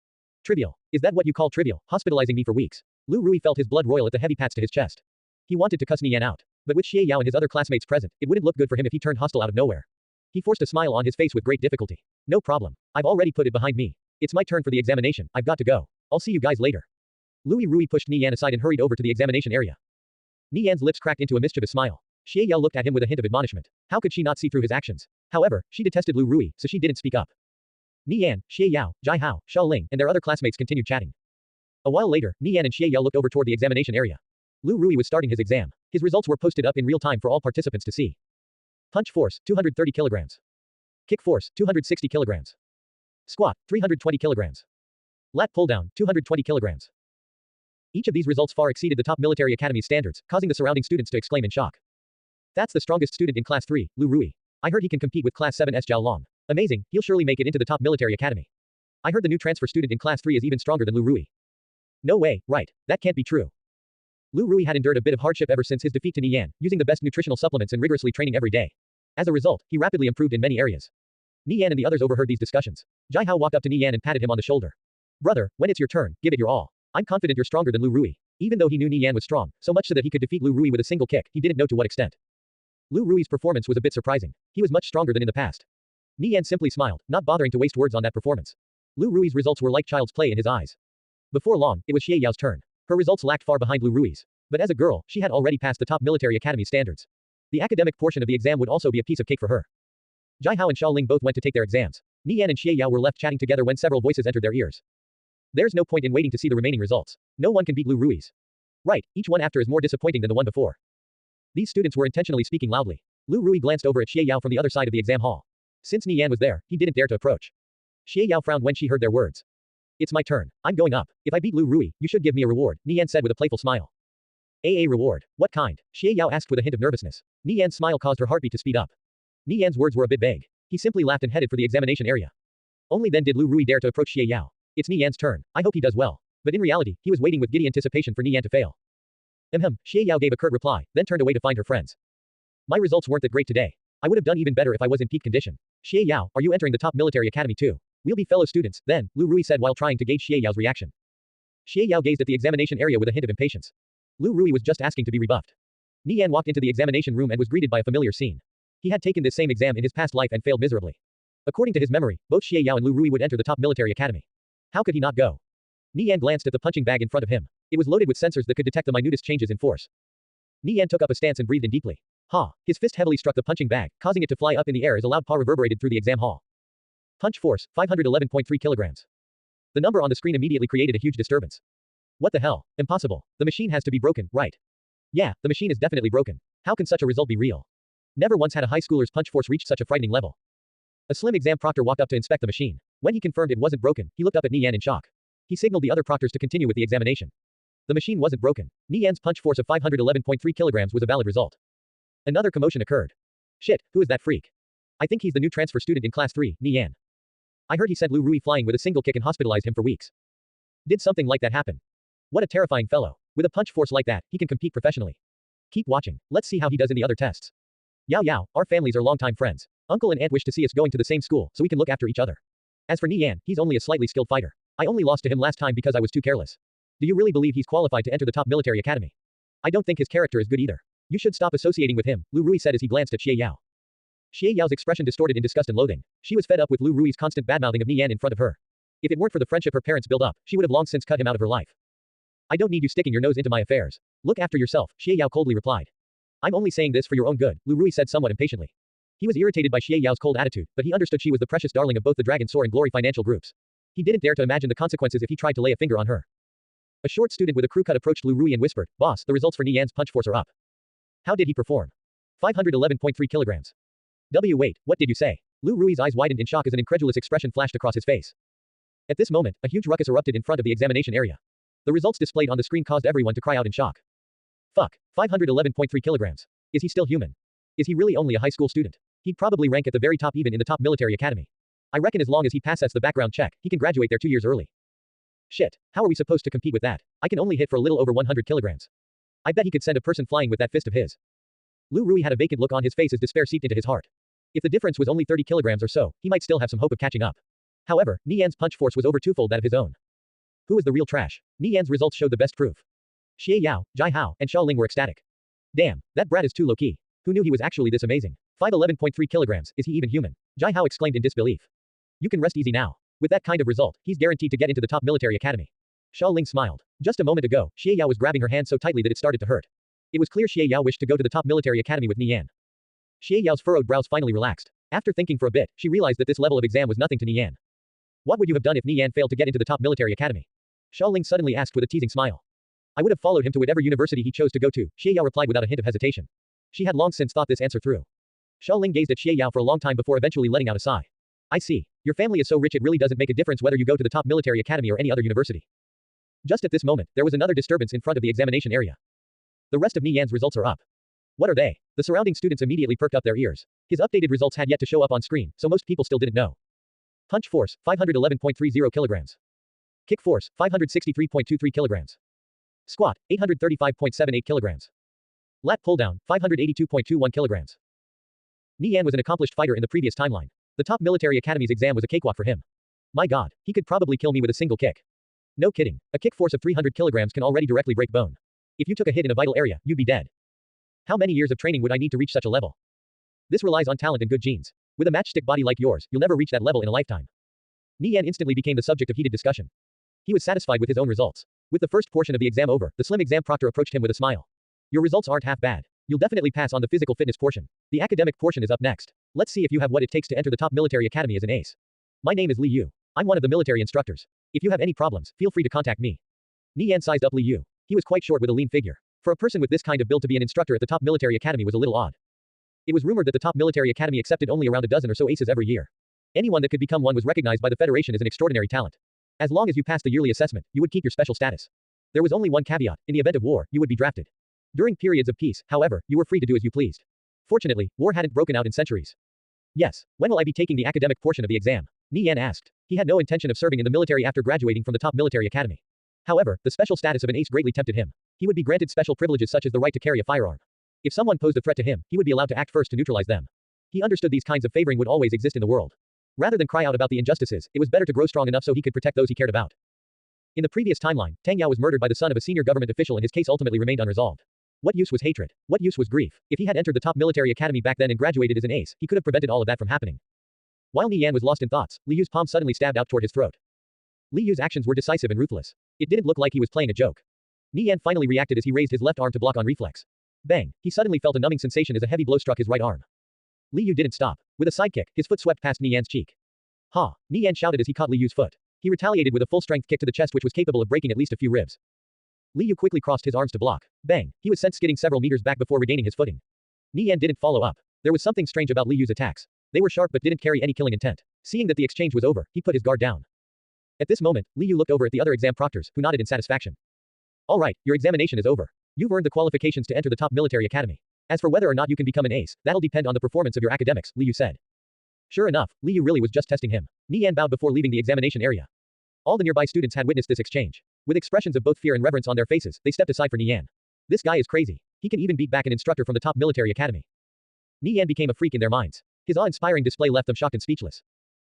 Trivial? Is that what you call trivial? Hospitalizing me for weeks? Lu Rui felt his blood roil at the heavy pats to his chest. He wanted to cuss Nie Yan out. But with Xie Yao and his other classmates present, it wouldn't look good for him if he turned hostile out of nowhere. He forced a smile on his face with great difficulty. No problem. I've already put it behind me. It's my turn for the examination. I've got to go. I'll see you guys later. Lu Rui pushed Nie Yan aside and hurried over to the examination area. Nie Yan's lips cracked into a mischievous smile. Xie Yao looked at him with a hint of admonishment. How could she not see through his actions? However, she detested Lu Rui, so she didn't speak up. Nie Yan, Xie Yao, Jai Hao, Xiaoling, and their other classmates continued chatting. A while later, Nie Yan and Xie Yao looked over toward the examination area. Lu Rui was starting his exam. His results were posted up in real time for all participants to see. Punch force, 230 kilograms. Kick force, 260 kilograms. Squat, 320 kilograms. Lat pull down, 220 kilograms. Each of these results far exceeded the top military academy standards, causing the surrounding students to exclaim in shock. That's the strongest student in class 3, Lu Rui. I heard he can compete with class 7's Zhao Long. Amazing, he'll surely make it into the top military academy. I heard the new transfer student in class 3 is even stronger than Lu Rui. No way, right, that can't be true. Lu Rui had endured a bit of hardship ever since his defeat to Nie Yan, using the best nutritional supplements and rigorously training every day. As a result, he rapidly improved in many areas. Nie Yan and the others overheard these discussions. Jai Hao walked up to Nie Yan and patted him on the shoulder. Brother, when it's your turn, give it your all. I'm confident you're stronger than Lu Rui. Even though he knew Nie Yan was strong, so much so that he could defeat Lu Rui with a single kick, he didn't know to what extent. Lu Rui's performance was a bit surprising. He was much stronger than in the past. Nie Yan simply smiled, not bothering to waste words on that performance. Lu Rui's results were like child's play in his eyes. Before long, it was Xie Yao's turn. Her results lacked far behind Lu Rui's. But as a girl, she had already passed the top military academy standards. The academic portion of the exam would also be a piece of cake for her. Jai Hao and Xiaoling both went to take their exams. Nie Yan and Xie Yao were left chatting together when several voices entered their ears. There's no point in waiting to see the remaining results. No one can beat Lu Rui's. Right, each one after is more disappointing than the one before. These students were intentionally speaking loudly. Lu Rui glanced over at Xie Yao from the other side of the exam hall. Since Nie Yan was there, he didn't dare to approach. Xie Yao frowned when she heard their words. It's my turn. I'm going up. If I beat Lu Rui, you should give me a reward, Nie Yan said with a playful smile. A reward? What kind? Xie Yao asked with a hint of nervousness. Nie Yan's smile caused her heartbeat to speed up. Nie Yan's words were a bit vague. He simply laughed and headed for the examination area. Only then did Lu Rui dare to approach Xie Yao. It's Nie Yan's turn. I hope he does well. But in reality, he was waiting with giddy anticipation for Nie Yan to fail. Xie Yao gave a curt reply, then turned away to find her friends. My results weren't that great today. I would have done even better if I was in peak condition. Xie Yao, are you entering the top military academy too? We'll be fellow students, then, Lu Rui said while trying to gauge Xie Yao's reaction. Xie Yao gazed at the examination area with a hint of impatience. Lu Rui was just asking to be rebuffed. Nie Yan walked into the examination room and was greeted by a familiar scene. He had taken this same exam in his past life and failed miserably. According to his memory, both Xie Yao and Lu Rui would enter the top military academy. How could he not go? Nie Yan glanced at the punching bag in front of him. It was loaded with sensors that could detect the minutest changes in force. Nie Yan took up a stance and breathed in deeply. Ha! His fist heavily struck the punching bag, causing it to fly up in the air as a loud paw reverberated through the exam hall. Punch force, 511.3 kilograms. The number on the screen immediately created a huge disturbance. What the hell? Impossible. The machine has to be broken, right? Yeah, the machine is definitely broken. How can such a result be real? Never once had a high schooler's punch force reached such a frightening level. A slim exam proctor walked up to inspect the machine. When he confirmed it wasn't broken, he looked up at Nie Yan in shock. He signaled the other proctors to continue with the examination. The machine wasn't broken. Nie Yan's punch force of 511.3 kilograms was a valid result. Another commotion occurred. Shit, who is that freak? I think he's the new transfer student in class 3, Nie Yan. I heard he sent Lu Rui flying with a single kick and hospitalized him for weeks. Did something like that happen? What a terrifying fellow. With a punch force like that, he can compete professionally. Keep watching. Let's see how he does in the other tests. Yao Yao, our families are longtime friends. Uncle and aunt wish to see us going to the same school, so we can look after each other. As for Nie Yan, he's only a slightly skilled fighter. I only lost to him last time because I was too careless. Do you really believe he's qualified to enter the top military academy? I don't think his character is good either. You should stop associating with him, Lu Rui said as he glanced at Xie Yao. Xie Yao's expression distorted in disgust and loathing. She was fed up with Lu Rui's constant badmouthing of Nie Yan in front of her. If it weren't for the friendship her parents built up, she would have long since cut him out of her life. I don't need you sticking your nose into my affairs. Look after yourself, Xie Yao coldly replied. I'm only saying this for your own good, Lu Rui said somewhat impatiently. He was irritated by Xie Yao's cold attitude, but he understood she was the precious darling of both the Dragon Soar and Glory financial groups. He didn't dare to imagine the consequences if he tried to lay a finger on her. A short student with a crew cut approached Lu Rui and whispered, Boss, the results for Nie Yan's punch force are up. How did he perform? 511.3 kilograms. Wait, what did you say? Lu Rui's eyes widened in shock as an incredulous expression flashed across his face. At this moment, a huge ruckus erupted in front of the examination area. The results displayed on the screen caused everyone to cry out in shock. Fuck, 511.3 kilograms. Is he still human? Is he really only a high school student? He'd probably rank at the very top even in the top military academy. I reckon as long as he passes the background check, he can graduate there 2 years early. Shit, how are we supposed to compete with that? I can only hit for a little over 100 kilograms. I bet he could send a person flying with that fist of his. Lu Rui had a vacant look on his face as despair seeped into his heart. If the difference was only 30 kilograms or so, he might still have some hope of catching up. However, Nie Yan's punch force was over twofold that of his own. Who was the real trash? Nie Yan's results showed the best proof. Xie Yao, Jai Hao, and Xiao Ling were ecstatic. Damn, that brat is too low-key. Who knew he was actually this amazing? 511.3 kilograms, is he even human? Jai Hao exclaimed in disbelief. You can rest easy now. With that kind of result, he's guaranteed to get into the top military academy. Xiao Ling smiled. Just a moment ago, Xie Yao was grabbing her hand so tightly that it started to hurt. It was clear Xie Yao wished to go to the top military academy with Nie Yan. Xie Yao's furrowed brows finally relaxed. After thinking for a bit, she realized that this level of exam was nothing to Nie Yan. What would you have done if Nie Yan failed to get into the top military academy? Xiao Ling suddenly asked with a teasing smile. I would have followed him to whatever university he chose to go to, Xie Yao replied without a hint of hesitation. She had long since thought this answer through. Xiao Ling gazed at Xie Yao for a long time before eventually letting out a sigh. I see. Your family is so rich it really doesn't make a difference whether you go to the top military academy or any other university. Just at this moment, there was another disturbance in front of the examination area. The rest of Nie Yan's results are up. What are they? The surrounding students immediately perked up their ears. His updated results had yet to show up on screen, so most people still didn't know. Punch force, 511.30 kilograms. Kick force, 563.23 kilograms. Squat, 835.78 kilograms. Lat pull down, 582.21 kilograms. Nie Yan was an accomplished fighter in the previous timeline. The top military academy's exam was a cakewalk for him. My god, he could probably kill me with a single kick. No kidding, a kick force of 300 kilograms can already directly break bone. If you took a hit in a vital area, you'd be dead. How many years of training would I need to reach such a level? This relies on talent and good genes. With a matchstick body like yours, you'll never reach that level in a lifetime. Nie Yan instantly became the subject of heated discussion. He was satisfied with his own results. With the first portion of the exam over, the slim exam proctor approached him with a smile. Your results aren't half bad. You'll definitely pass on the physical fitness portion. The academic portion is up next. Let's see if you have what it takes to enter the top military academy as an ace. My name is Li Yu. I'm one of the military instructors. If you have any problems, feel free to contact me. Nie Yan sized up Li Yu. He was quite short with a lean figure. For a person with this kind of build to be an instructor at the top military academy was a little odd. It was rumored that the top military academy accepted only around a dozen or so aces every year. Anyone that could become one was recognized by the Federation as an extraordinary talent. As long as you passed the yearly assessment, you would keep your special status. There was only one caveat: in the event of war, you would be drafted. During periods of peace, however, you were free to do as you pleased. Fortunately, war hadn't broken out in centuries. Yes, when will I be taking the academic portion of the exam? Nie Yan asked. He had no intention of serving in the military after graduating from the top military academy. However, the special status of an ace greatly tempted him. He would be granted special privileges such as the right to carry a firearm. If someone posed a threat to him, he would be allowed to act first to neutralize them. He understood these kinds of favoring would always exist in the world. Rather than cry out about the injustices, it was better to grow strong enough so he could protect those he cared about. In the previous timeline, Tang Yao was murdered by the son of a senior government official and his case ultimately remained unresolved. What use was hatred? What use was grief? If he had entered the top military academy back then and graduated as an ace, he could have prevented all of that from happening. While Nie Yan was lost in thoughts, Li Yu's palm suddenly stabbed out toward his throat. Li Yu's actions were decisive and ruthless. It didn't look like he was playing a joke. Nie Yan finally reacted as he raised his left arm to block on reflex. Bang! He suddenly felt a numbing sensation as a heavy blow struck his right arm. Li Yu didn't stop. With a sidekick, his foot swept past Nie Yan's cheek. Ha! Nie Yan shouted as he caught Li Yu's foot. He retaliated with a full-strength kick to the chest which was capable of breaking at least a few ribs. Li Yu quickly crossed his arms to block. Bang! He was sent skidding several meters back before regaining his footing. Nie Yan didn't follow up. There was something strange about Li Yu's attacks. They were sharp but didn't carry any killing intent. Seeing that the exchange was over, he put his guard down. At this moment, Li Yu looked over at the other exam proctors, who nodded in satisfaction. All right, your examination is over. You've earned the qualifications to enter the top military academy. As for whether or not you can become an ace, that'll depend on the performance of your academics, Li Yu said. Sure enough, Li Yu really was just testing him. Nie Yan bowed before leaving the examination area. All the nearby students had witnessed this exchange. With expressions of both fear and reverence on their faces, they stepped aside for Nie Yan. This guy is crazy. He can even beat back an instructor from the top military academy. Nie Yan became a freak in their minds. His awe-inspiring display left them shocked and speechless.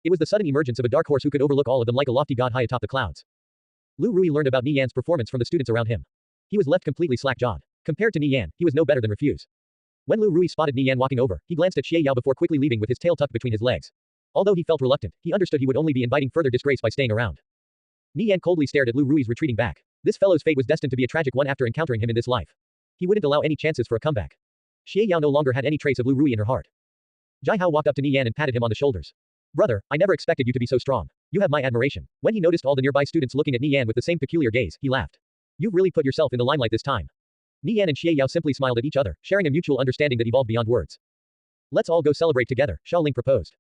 It was the sudden emergence of a dark horse who could overlook all of them like a lofty god high atop the clouds. Lu Rui learned about Nie Yan's performance from the students around him. He was left completely slack-jawed. Compared to Nie Yan, he was no better than Refuse. When Lu Rui spotted Nie Yan walking over, he glanced at Xie Yao before quickly leaving with his tail tucked between his legs. Although he felt reluctant, he understood he would only be inviting further disgrace by staying around. Nie Yan coldly stared at Lu Rui's retreating back. This fellow's fate was destined to be a tragic one after encountering him in this life. He wouldn't allow any chances for a comeback. Xie Yao no longer had any trace of Lu Rui in her heart. Jai Hao walked up to Nie Yan and patted him on the shoulders. Brother, I never expected you to be so strong. You have my admiration. When he noticed all the nearby students looking at Nie Yan with the same peculiar gaze, he laughed. You've really put yourself in the limelight this time. Nie Yan and Xie Yao simply smiled at each other, sharing a mutual understanding that evolved beyond words. Let's all go celebrate together, Xiaoling proposed.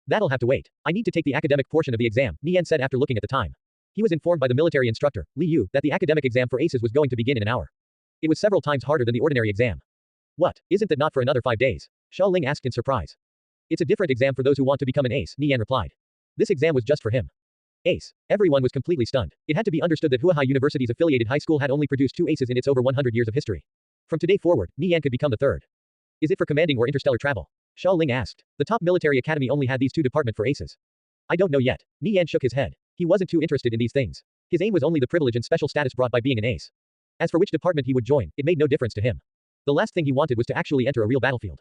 That'll have to wait. I need to take the academic portion of the exam, Nie Yan said after looking at the time. He was informed by the military instructor, Li Yu, that the academic exam for aces was going to begin in an hour. It was several times harder than the ordinary exam. What, isn't that not for another 5 days? Xiaoling asked in surprise. It's a different exam for those who want to become an ace, Nie Yan replied. This exam was just for him. Ace. Everyone was completely stunned. It had to be understood that Huahai University's affiliated high school had only produced 2 aces in its over 100 years of history. From today forward, Nie Yan could become the third. Is it for commanding or interstellar travel? Xiaoling asked. The top military academy only had these 2 departments for aces. I don't know yet. Nie Yan shook his head. He wasn't too interested in these things. His aim was only the privilege and special status brought by being an ace. As for which department he would join, it made no difference to him. The last thing he wanted was to actually enter a real battlefield.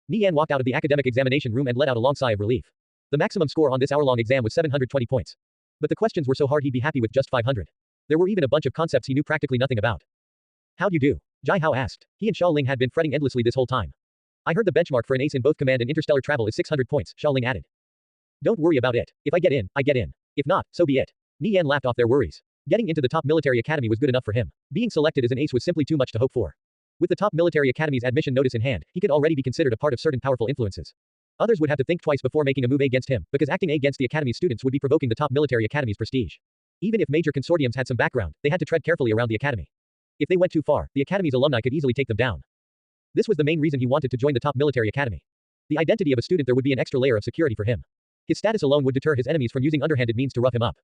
Nie Yan walked out of the academic examination room and let out a long sigh of relief. The maximum score on this hour-long exam was 720 points. But the questions were so hard he'd be happy with just 500. There were even a bunch of concepts he knew practically nothing about. How'd you do? Jai Hao asked. He and Xiaoling had been fretting endlessly this whole time. I heard the benchmark for an ace in both command and interstellar travel is 600 points, Xiaoling added. Don't worry about it. If I get in, I get in. If not, so be it. Nie Yan laughed off their worries. Getting into the top military academy was good enough for him. Being selected as an ace was simply too much to hope for. With the top military academy's admission notice in hand, he could already be considered a part of certain powerful influences. Others would have to think twice before making a move against him, because acting against the academy's students would be provoking the top military academy's prestige. Even if major consortiums had some background, they had to tread carefully around the academy. If they went too far, the academy's alumni could easily take them down. This was the main reason he wanted to join the top military academy. The identity of a student there would be an extra layer of security for him. His status alone would deter his enemies from using underhanded means to rough him up.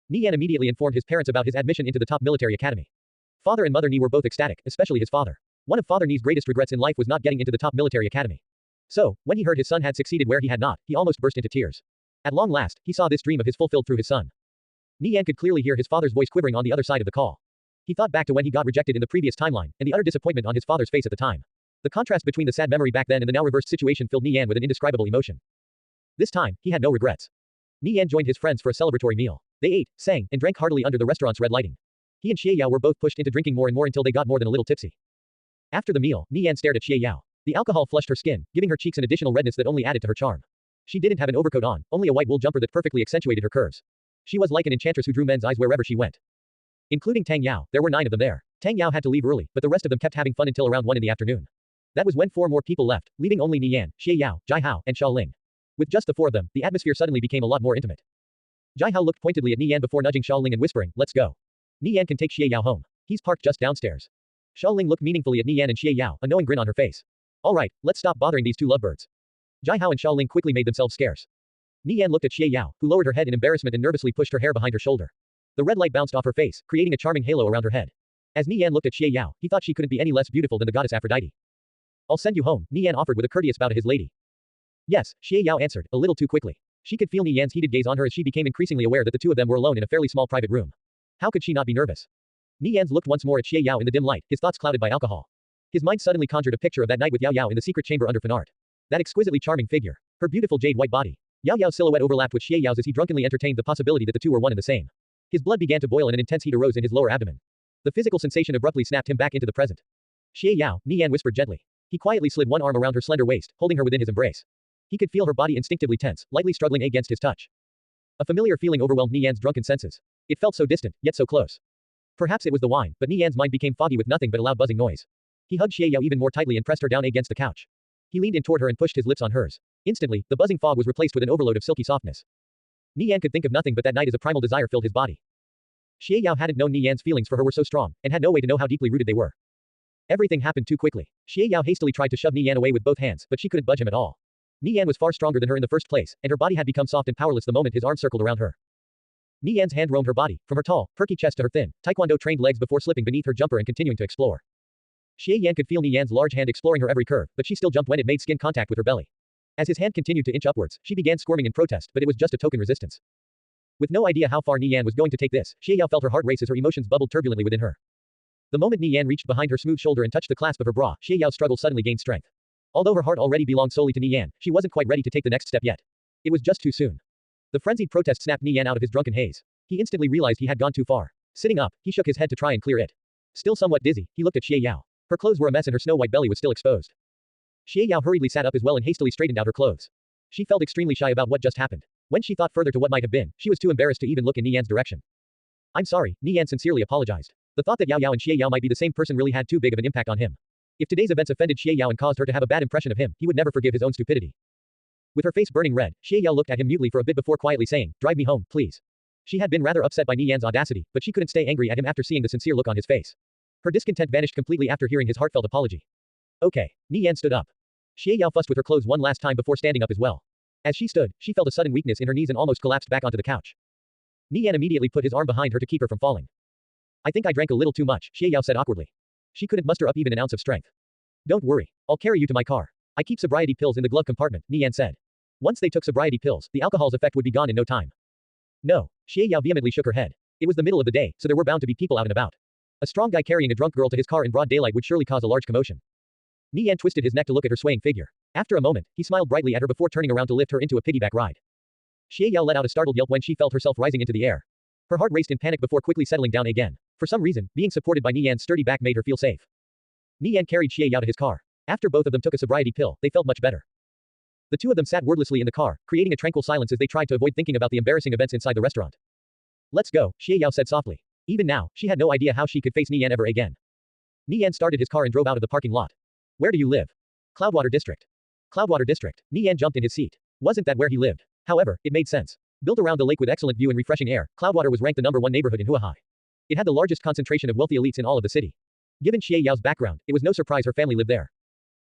Nie Yan immediately informed his parents about his admission into the top military academy. Father and Mother Nie were both ecstatic, especially his father. One of Father Nie's greatest regrets in life was not getting into the top military academy. So, when he heard his son had succeeded where he had not, he almost burst into tears. At long last, he saw this dream of his fulfilled through his son. Nie Yan could clearly hear his father's voice quivering on the other side of the call. He thought back to when he got rejected in the previous timeline, and the utter disappointment on his father's face at the time. The contrast between the sad memory back then and the now reversed situation filled Nie Yan with an indescribable emotion. This time, he had no regrets. Nie Yan joined his friends for a celebratory meal. They ate, sang, and drank heartily under the restaurant's red lighting. He and Xie Yao were both pushed into drinking more and more until they got more than a little tipsy. After the meal, Nie Yan stared at Xie Yao. The alcohol flushed her skin, giving her cheeks an additional redness that only added to her charm. She didn't have an overcoat on, only a white wool jumper that perfectly accentuated her curves. She was like an enchantress who drew men's eyes wherever she went. Including Tang Yao, there were 9 of them there. Tang Yao had to leave early, but the rest of them kept having fun until around 1 in the afternoon. That was when 4 more people left, leaving only Nie Yan, Xie Yao, Jai Hao, and Xiaoling. With just the 4 of them, the atmosphere suddenly became a lot more intimate. Jai Hao looked pointedly at Nie Yan before nudging Xiaoling and whispering, let's go. Nie Yan can take Xie Yao home. He's parked just downstairs. Xiaoling looked meaningfully at Nie Yan and Xie Yao, a knowing grin on her face. Alright, let's stop bothering these 2 lovebirds. Jai Hao and Xiaoling quickly made themselves scarce. Nie Yan looked at Xie Yao, who lowered her head in embarrassment and nervously pushed her hair behind her shoulder. The red light bounced off her face, creating a charming halo around her head. As Nie Yan looked at Xie Yao, he thought she couldn't be any less beautiful than the goddess Aphrodite. I'll send you home, Nie Yan offered with a courteous bow to his lady. Yes, Xie Yao answered, a little too quickly. She could feel Nie Yan's heated gaze on her as she became increasingly aware that the two of them were alone in a fairly small private room. How could she not be nervous? Nie Yan looked once more at Xie Yao in the dim light, his thoughts clouded by alcohol. His mind suddenly conjured a picture of that night with Yao Yao in the secret chamber under fan art. That exquisitely charming figure. Her beautiful jade white body. Yao Yao's silhouette overlapped with Xie Yao's as he drunkenly entertained the possibility that the two were one and the same. His blood began to boil and an intense heat arose in his lower abdomen. The physical sensation abruptly snapped him back into the present. Xie Yao, Nie Yan whispered gently. He quietly slid one arm around her slender waist, holding her within his embrace. He could feel her body instinctively tense, lightly struggling against his touch. A familiar feeling overwhelmed Nie Yan's drunken senses. It felt so distant, yet so close. Perhaps it was the wine, but Nie Yan's mind became foggy with nothing but a loud buzzing noise. He hugged Xie Yao even more tightly and pressed her down against the couch. He leaned in toward her and pushed his lips on hers. Instantly, the buzzing fog was replaced with an overload of silky softness. Nie Yan could think of nothing but that night as a primal desire filled his body. Xie Yao hadn't known Nie Yan's feelings for her were so strong, and had no way to know how deeply rooted they were. Everything happened too quickly. Xie Yao hastily tried to shove Nie Yan away with both hands, but she couldn't budge him at all. Nie Yan was far stronger than her in the first place, and her body had become soft and powerless the moment his arm circled around her. Nie Yan's hand roamed her body, from her tall, perky chest to her thin, taekwondo-trained legs before slipping beneath her jumper and continuing to explore. Xie Yan could feel Nie Yan's large hand exploring her every curve, but she still jumped when it made skin contact with her belly. As his hand continued to inch upwards, she began squirming in protest, but it was just a token resistance. With no idea how far Nie Yan was going to take this, Xie Yao felt her heart race as her emotions bubbled turbulently within her. The moment Nie Yan reached behind her smooth shoulder and touched the clasp of her bra, Xie Yao's struggle suddenly gained strength. Although her heart already belonged solely to Nie Yan, she wasn't quite ready to take the next step yet. It was just too soon. The frenzied protest snapped Nie Yan out of his drunken haze. He instantly realized he had gone too far. Sitting up, he shook his head to try and clear it. Still somewhat dizzy, he looked at Xie Yao. Her clothes were a mess and her snow-white belly was still exposed. Xie Yao hurriedly sat up as well and hastily straightened out her clothes. She felt extremely shy about what just happened. When she thought further to what might have been, she was too embarrassed to even look in Nie Yan's direction. I'm sorry, Nie Yan sincerely apologized. The thought that Yao Yao and Xie Yao might be the same person really had too big of an impact on him. If today's events offended Xie Yao and caused her to have a bad impression of him, he would never forgive his own stupidity. With her face burning red, Xie Yao looked at him mutely for a bit before quietly saying, "Drive me home, please." She had been rather upset by Nie Yan's audacity, but she couldn't stay angry at him after seeing the sincere look on his face. Her discontent vanished completely after hearing his heartfelt apology. Okay. Nie Yan stood up. Xie Yao fussed with her clothes one last time before standing up as well. As she stood, she felt a sudden weakness in her knees and almost collapsed back onto the couch. Nie Yan immediately put his arm behind her to keep her from falling. I think I drank a little too much, Xie Yao said awkwardly. She couldn't muster up even an ounce of strength. Don't worry. I'll carry you to my car. I keep sobriety pills in the glove compartment, Nie Yan said. Once they took sobriety pills, the alcohol's effect would be gone in no time. No. Xie Yao vehemently shook her head. It was the middle of the day, so there were bound to be people out and about. A strong guy carrying a drunk girl to his car in broad daylight would surely cause a large commotion. Nie Yan twisted his neck to look at her swaying figure. After a moment, he smiled brightly at her before turning around to lift her into a piggyback ride. Xie Yao let out a startled yelp when she felt herself rising into the air. Her heart raced in panic before quickly settling down again. For some reason, being supported by Nie Yan's sturdy back made her feel safe. Nie Yan carried Xie Yao to his car. After both of them took a sobriety pill, they felt much better. The two of them sat wordlessly in the car, creating a tranquil silence as they tried to avoid thinking about the embarrassing events inside the restaurant. Let's go, Xie Yao said softly. Even now, she had no idea how she could face Nie Yan ever again. Nie Yan started his car and drove out of the parking lot. Where do you live? Cloudwater District. Cloudwater District. Nie Yan jumped in his seat. Wasn't that where he lived? However, it made sense. Built around a lake with excellent view and refreshing air, Cloudwater was ranked the #1 neighborhood in Huahai. It had the largest concentration of wealthy elites in all of the city. Given Xie Yao's background, it was no surprise her family lived there.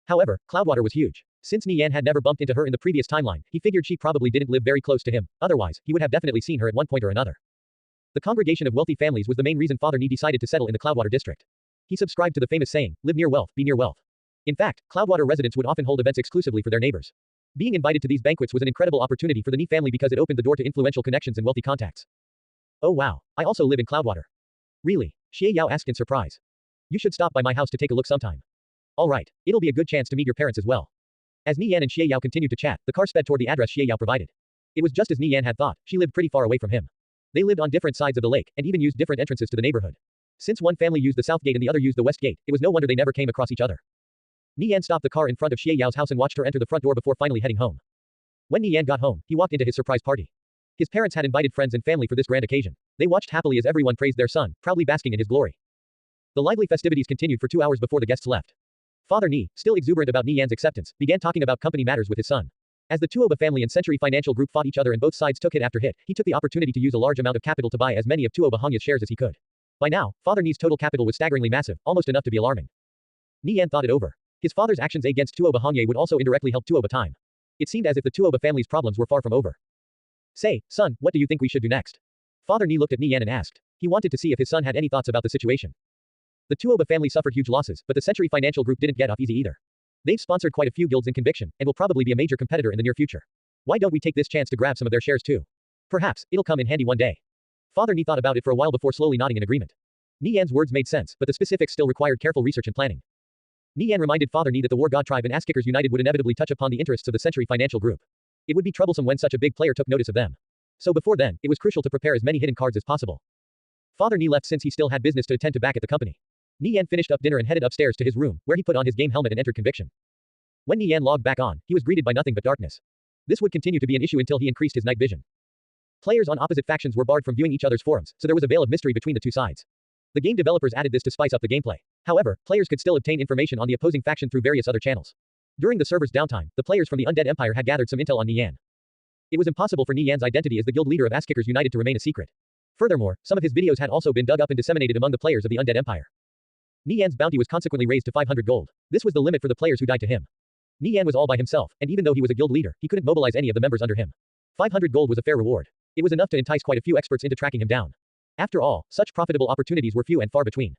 However, Cloudwater was huge. Since Nie Yan had never bumped into her in the previous timeline, he figured she probably didn't live very close to him, otherwise, he would have definitely seen her at one point or another. The congregation of wealthy families was the main reason Father Nie decided to settle in the Cloudwater district. He subscribed to the famous saying, live near wealth, be near wealth. In fact, Cloudwater residents would often hold events exclusively for their neighbors. Being invited to these banquets was an incredible opportunity for the Nie family because it opened the door to influential connections and wealthy contacts. Oh wow, I also live in Cloudwater. Really? Xie Yao asked in surprise. You should stop by my house to take a look sometime. Alright, it'll be a good chance to meet your parents as well. As Nie Yan and Xie Yao continued to chat, the car sped toward the address Xie Yao provided. It was just as Nie Yan had thought, she lived pretty far away from him. They lived on different sides of the lake, and even used different entrances to the neighborhood. Since one family used the south gate and the other used the west gate, it was no wonder they never came across each other. Nie Yan stopped the car in front of Xie Yao's house and watched her enter the front door before finally heading home. When Nie Yan got home, he walked into his surprise party. His parents had invited friends and family for this grand occasion. They watched happily as everyone praised their son, proudly basking in his glory. The lively festivities continued for 2 hours before the guests left. Father Nie, still exuberant about Nie Yan's acceptance, began talking about company matters with his son. As the Tuoba family and Century Financial Group fought each other and both sides took hit after hit, he took the opportunity to use a large amount of capital to buy as many of Tuoba Hongya's shares as he could. By now, Father Nie's total capital was staggeringly massive, almost enough to be alarming. Nie Yan thought it over. His father's actions against Tuoba Hongya would also indirectly help Tuoba time. It seemed as if the Tuoba family's problems were far from over. Say, son, what do you think we should do next? Father Nie looked at Nie Yan and asked. He wanted to see if his son had any thoughts about the situation. The Tuoba family suffered huge losses, but the Century Financial Group didn't get off easy either. They've sponsored quite a few guilds in Conviction, and will probably be a major competitor in the near future. Why don't we take this chance to grab some of their shares too? Perhaps, it'll come in handy one day. Father Nie thought about it for a while before slowly nodding in agreement. Nie Yan's words made sense, but the specifics still required careful research and planning. Nie Yan reminded Father Nie that the War God tribe and Ass-Kickers United would inevitably touch upon the interests of the Century Financial Group. It would be troublesome when such a big player took notice of them. So before then, it was crucial to prepare as many hidden cards as possible. Father Nie left since he still had business to attend to back at the company. Nie Yan finished up dinner and headed upstairs to his room, where he put on his game helmet and entered Conviction. When Nie Yan logged back on, he was greeted by nothing but darkness. This would continue to be an issue until he increased his night vision. Players on opposite factions were barred from viewing each other's forums, so there was a veil of mystery between the two sides. The game developers added this to spice up the gameplay. However, players could still obtain information on the opposing faction through various other channels. During the server's downtime, the players from the Undead Empire had gathered some intel on Nie Yan. It was impossible for Nie Yan's identity as the guild leader of Ass-Kickers United to remain a secret. Furthermore, some of his videos had also been dug up and disseminated among the players of the Undead Empire. Nie Yan's bounty was consequently raised to 500 gold. This was the limit for the players who died to him. Nie Yan was all by himself, and even though he was a guild leader, he couldn't mobilize any of the members under him. 500 gold was a fair reward. It was enough to entice quite a few experts into tracking him down. After all, such profitable opportunities were few and far between.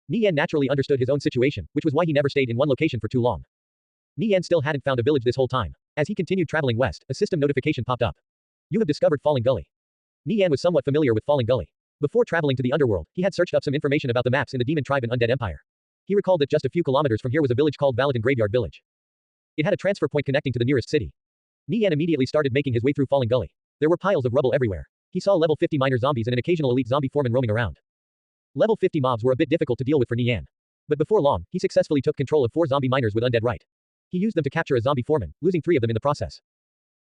Nie Yan naturally understood his own situation, which was why he never stayed in one location for too long. Nie Yan still hadn't found a village this whole time. As he continued traveling west, a system notification popped up. You have discovered Falling Gully. Nie Yan was somewhat familiar with Falling Gully. Before traveling to the underworld, he had searched up some information about the maps in the Demon Tribe and Undead Empire. He recalled that just a few kilometers from here was a village called Valadin Graveyard Village. It had a transfer point connecting to the nearest city. Nie Yan immediately started making his way through Falling Gully. There were piles of rubble everywhere. He saw level 50 minor zombies and an occasional elite zombie foreman roaming around. Level 50 mobs were a bit difficult to deal with for Nie Yan. But before long, he successfully took control of 4 zombie miners with undead right. He used them to capture a zombie foreman, losing 3 of them in the process.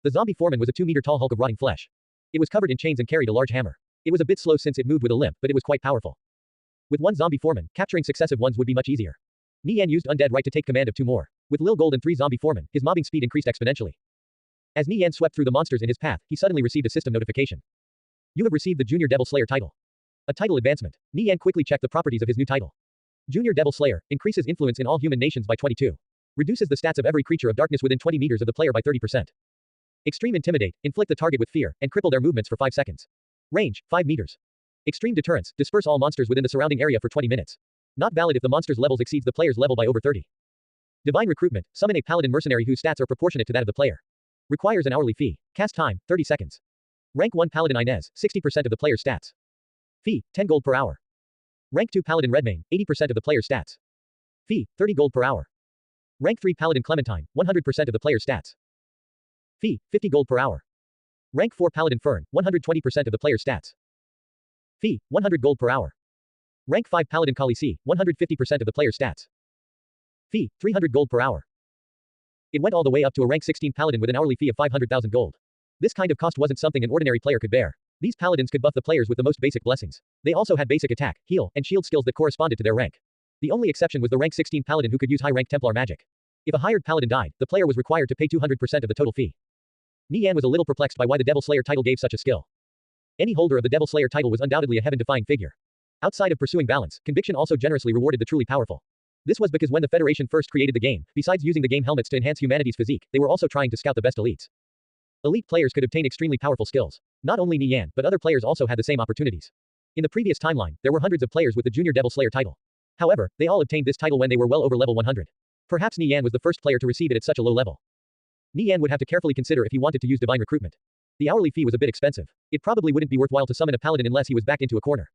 The zombie foreman was a 2-meter tall hulk of rotting flesh. It was covered in chains and carried a large hammer. It was a bit slow since it moved with a limp, but it was quite powerful. With 1 zombie foreman, capturing successive ones would be much easier. Nie Yan used undead right to take command of 2 more. With Lil Gold and 3 zombie foremen, his mobbing speed increased exponentially. As Nie Yan swept through the monsters in his path, he suddenly received a system notification. You have received the Junior Devil Slayer title. A title advancement. Nie Yan quickly checked the properties of his new title. Junior Devil Slayer increases influence in all human nations by 22. Reduces the stats of every creature of darkness within 20 meters of the player by 30%. Extreme Intimidate, inflict the target with fear, and cripple their movements for 5 seconds. Range, 5 meters. Extreme Deterrence, disperse all monsters within the surrounding area for 20 minutes. Not valid if the monster's levels exceeds the player's level by over 30. Divine Recruitment, summon a paladin mercenary whose stats are proportionate to that of the player. Requires an hourly fee. Cast time, 30 seconds. Rank 1 Paladin Inez, 60% of the player's stats. Fee, 10 gold per hour. Rank 2 Paladin Redmane, 80% of the player's stats. Fee, 30 gold per hour. Rank 3 Paladin Clementine, 100% of the player's stats. Fee, 50 gold per hour. Rank 4 Paladin Fern, 120% of the player's stats. Fee, 100 gold per hour. Rank 5 Paladin Khaleesi, 150% of the player's stats. Fee, 300 gold per hour. It went all the way up to a rank 16 Paladin with an hourly fee of 500,000 gold. This kind of cost wasn't something an ordinary player could bear. These paladins could buff the players with the most basic blessings. They also had basic attack, heal, and shield skills that corresponded to their rank. The only exception was the rank 16 paladin who could use high-rank Templar magic. If a hired paladin died, the player was required to pay 200% of the total fee. Nie Yan was a little perplexed by why the Devil Slayer title gave such a skill. Any holder of the Devil Slayer title was undoubtedly a heaven-defying figure. Outside of pursuing balance, Conviction also generously rewarded the truly powerful. This was because when the Federation first created the game, besides using the game helmets to enhance humanity's physique, they were also trying to scout the best elites. Elite players could obtain extremely powerful skills. Not only Nie Yan, but other players also had the same opportunities. In the previous timeline, there were hundreds of players with the Junior Devil Slayer title. However, they all obtained this title when they were well over level 100. Perhaps Nie Yan was the first player to receive it at such a low level. Nie Yan would have to carefully consider if he wanted to use Divine Recruitment. The hourly fee was a bit expensive. It probably wouldn't be worthwhile to summon a paladin unless he was backed into a corner.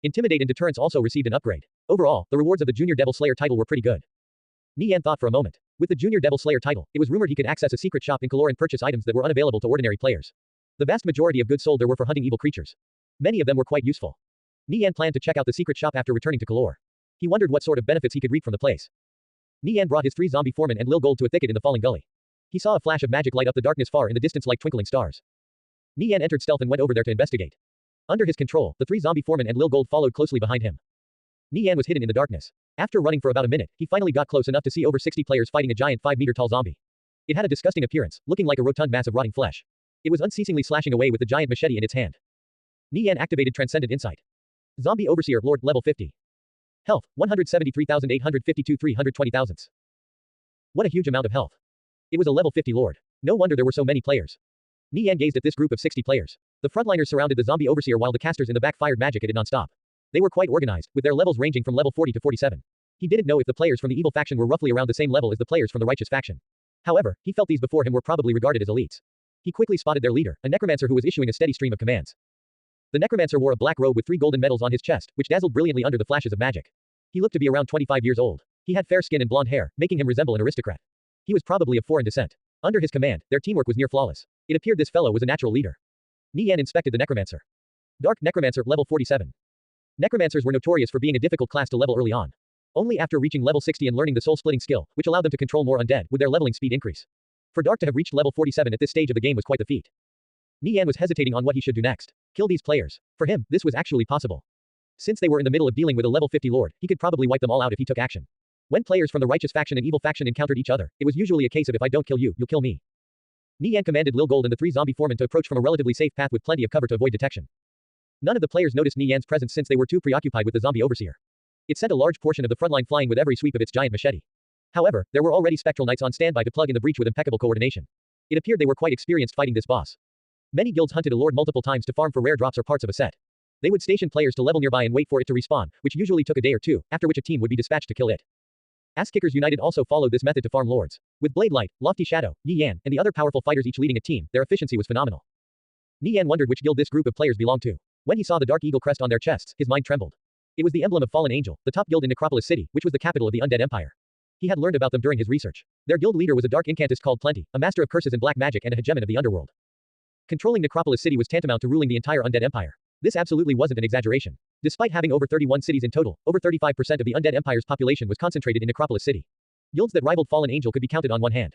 Intimidate and Deterrence also received an upgrade. Overall, the rewards of the Junior Devil Slayer title were pretty good. Nie Yan thought for a moment. With the Junior Devil Slayer title, it was rumored he could access a secret shop in Kalor and purchase items that were unavailable to ordinary players. The vast majority of goods sold there were for hunting evil creatures. Many of them were quite useful. Nie Yan planned to check out the secret shop after returning to Kalor. He wondered what sort of benefits he could reap from the place. Nie Yan brought his 3 zombie foremen and Lil Gold to a thicket in the Falling Gully. He saw a flash of magic light up the darkness far in the distance like twinkling stars. Nie Yan entered stealth and went over there to investigate. Under his control, the 3 zombie foremen and Lil Gold followed closely behind him. Nie Yan was hidden in the darkness. After running for about a minute, he finally got close enough to see over 60 players fighting a giant 5-meter tall zombie. It had a disgusting appearance, looking like a rotund mass of rotting flesh. It was unceasingly slashing away with the giant machete in its hand. Nie Yan activated Transcendent Insight. Zombie Overseer Lord, level 50. Health, 173,852 320,000. What a huge amount of health. It was a level 50 Lord. No wonder there were so many players. Nie Yan gazed at this group of 60 players. The frontliners surrounded the zombie overseer while the casters in the back fired magic at it non-stop. They were quite organized, with their levels ranging from level 40 to 47. He didn't know if the players from the evil faction were roughly around the same level as the players from the righteous faction. However, he felt these before him were probably regarded as elites. He quickly spotted their leader, a necromancer who was issuing a steady stream of commands. The necromancer wore a black robe with 3 golden medals on his chest, which dazzled brilliantly under the flashes of magic. He looked to be around 25 years old. He had fair skin and blonde hair, making him resemble an aristocrat. He was probably of foreign descent. Under his command, their teamwork was near flawless. It appeared this fellow was a natural leader. Nie Yan inspected the necromancer. Dark Necromancer, level 47. Necromancers were notorious for being a difficult class to level early on. Only after reaching level 60 and learning the soul-splitting skill, which allowed them to control more undead, would their leveling speed increase. For Dark to have reached level 47 at this stage of the game was quite the feat. Nie Yan was hesitating on what he should do next. Kill these players. For him, this was actually possible. Since they were in the middle of dealing with a level 50 lord, he could probably wipe them all out if he took action. When players from the righteous faction and evil faction encountered each other, it was usually a case of if I don't kill you, you'll kill me. Nie Yan commanded Lil Gold and the 3 zombie foremen to approach from a relatively safe path with plenty of cover to avoid detection. None of the players noticed Nie Yan's presence since they were too preoccupied with the zombie overseer. It sent a large portion of the front line flying with every sweep of its giant machete. However, there were already spectral knights on standby to plug in the breach with impeccable coordination. It appeared they were quite experienced fighting this boss. Many guilds hunted a lord multiple times to farm for rare drops or parts of a set. They would station players to level nearby and wait for it to respawn, which usually took a day or two, after which a team would be dispatched to kill it. Ass-Kickers United also followed this method to farm lords. With Blade Light, Lofty Shadow, Nie Yan, and the other powerful fighters each leading a team, their efficiency was phenomenal. Nie Yan wondered which guild this group of players belonged to. When he saw the Dark Eagle crest on their chests, his mind trembled. It was the emblem of Fallen Angel, the top guild in Necropolis City, which was the capital of the Undead Empire. He had learned about them during his research. Their guild leader was a dark incantist called Plenty, a master of curses and black magic and a hegemon of the underworld. Controlling Necropolis City was tantamount to ruling the entire Undead Empire. This absolutely wasn't an exaggeration. Despite having over 31 cities in total, over 35% of the Undead Empire's population was concentrated in Necropolis City. Guilds that rivaled Fallen Angel could be counted on one hand.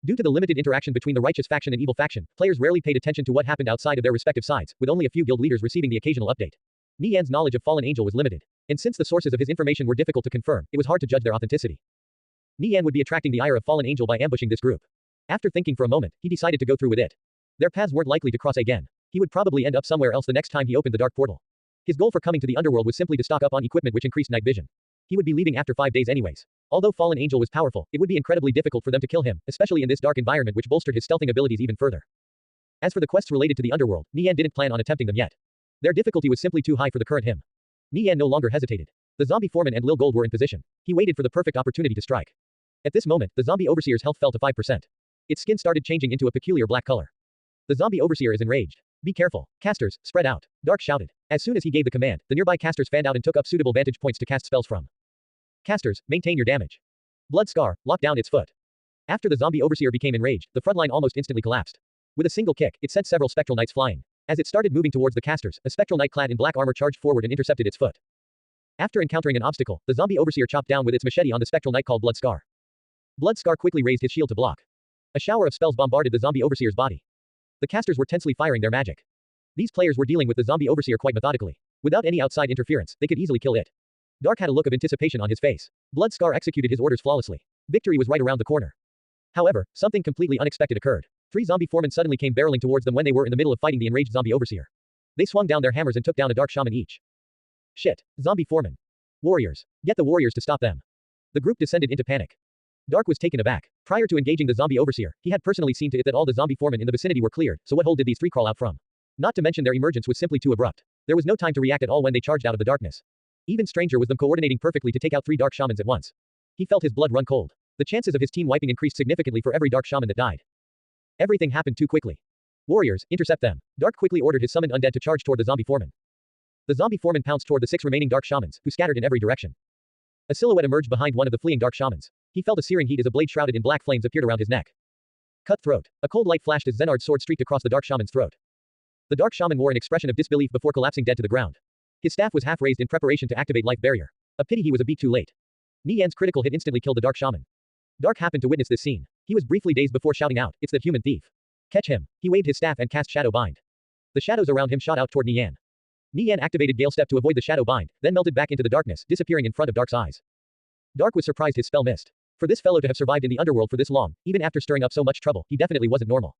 Due to the limited interaction between the righteous faction and evil faction, players rarely paid attention to what happened outside of their respective sides, with only a few guild leaders receiving the occasional update. Nie Yan's knowledge of Fallen Angel was limited, and since the sources of his information were difficult to confirm, it was hard to judge their authenticity. Nie Yan would be attracting the ire of Fallen Angel by ambushing this group. After thinking for a moment, he decided to go through with it. Their paths weren't likely to cross again. He would probably end up somewhere else the next time he opened the dark portal. His goal for coming to the underworld was simply to stock up on equipment which increased night vision. He would be leaving after 5 days anyways. Although Fallen Angel was powerful, it would be incredibly difficult for them to kill him, especially in this dark environment which bolstered his stealthing abilities even further. As for the quests related to the underworld, Nie Yan didn't plan on attempting them yet. Their difficulty was simply too high for the current him. Nie Yan no longer hesitated. The zombie foreman and Lil Gold were in position. He waited for the perfect opportunity to strike. At this moment, the zombie overseer's health fell to 5%. Its skin started changing into a peculiar black color. The zombie overseer is enraged. Be careful. Casters, spread out. Dark shouted. As soon as he gave the command, the nearby casters fanned out and took up suitable vantage points to cast spells from. Casters, maintain your damage. Blood Scar, lock down its foot. After the zombie overseer became enraged, the front line almost instantly collapsed. With a single kick, it sent several spectral knights flying. As it started moving towards the casters, a spectral knight clad in black armor charged forward and intercepted its foot. After encountering an obstacle, the zombie overseer chopped down with its machete on the spectral knight called Blood Scar. Blood Scar quickly raised his shield to block. A shower of spells bombarded the zombie overseer's body. The casters were tensely firing their magic. These players were dealing with the zombie overseer quite methodically. Without any outside interference, they could easily kill it. Dark had a look of anticipation on his face. Blood Scar executed his orders flawlessly. Victory was right around the corner. However, something completely unexpected occurred. 3 zombie foremen suddenly came barreling towards them when they were in the middle of fighting the enraged zombie overseer. They swung down their hammers and took down a dark shaman each. Shit. Zombie foremen. Warriors. Get the warriors to stop them. The group descended into panic. Dark was taken aback. Prior to engaging the zombie overseer, he had personally seen to it that all the zombie foremen in the vicinity were cleared, so what hole did these 3 crawl out from? Not to mention their emergence was simply too abrupt. There was no time to react at all when they charged out of the darkness. Even stranger was them coordinating perfectly to take out 3 dark shamans at once. He felt his blood run cold. The chances of his team wiping increased significantly for every dark shaman that died. Everything happened too quickly. Warriors, intercept them. Dark quickly ordered his summoned undead to charge toward the zombie foreman. The zombie foreman pounced toward the 6 remaining dark shamans, who scattered in every direction. A silhouette emerged behind one of the fleeing dark shamans. He felt a searing heat as a blade shrouded in black flames appeared around his neck. Cut throat. A cold light flashed as Zenard's sword streaked across the dark shaman's throat. The dark shaman wore an expression of disbelief before collapsing dead to the ground. His staff was half raised in preparation to activate life barrier. A pity he was a beat too late. Nie Yan's critical hit instantly killed the dark shaman. Dark happened to witness this scene. He was briefly dazed before shouting out, "It's that human thief. Catch him." He waved his staff and cast Shadow Bind. The shadows around him shot out toward Nie Yan. Nie Yan activated Gale Step to avoid the Shadow Bind, then melted back into the darkness, disappearing in front of Dark's eyes. Dark was surprised his spell missed. For this fellow to have survived in the underworld for this long, even after stirring up so much trouble, he definitely wasn't normal.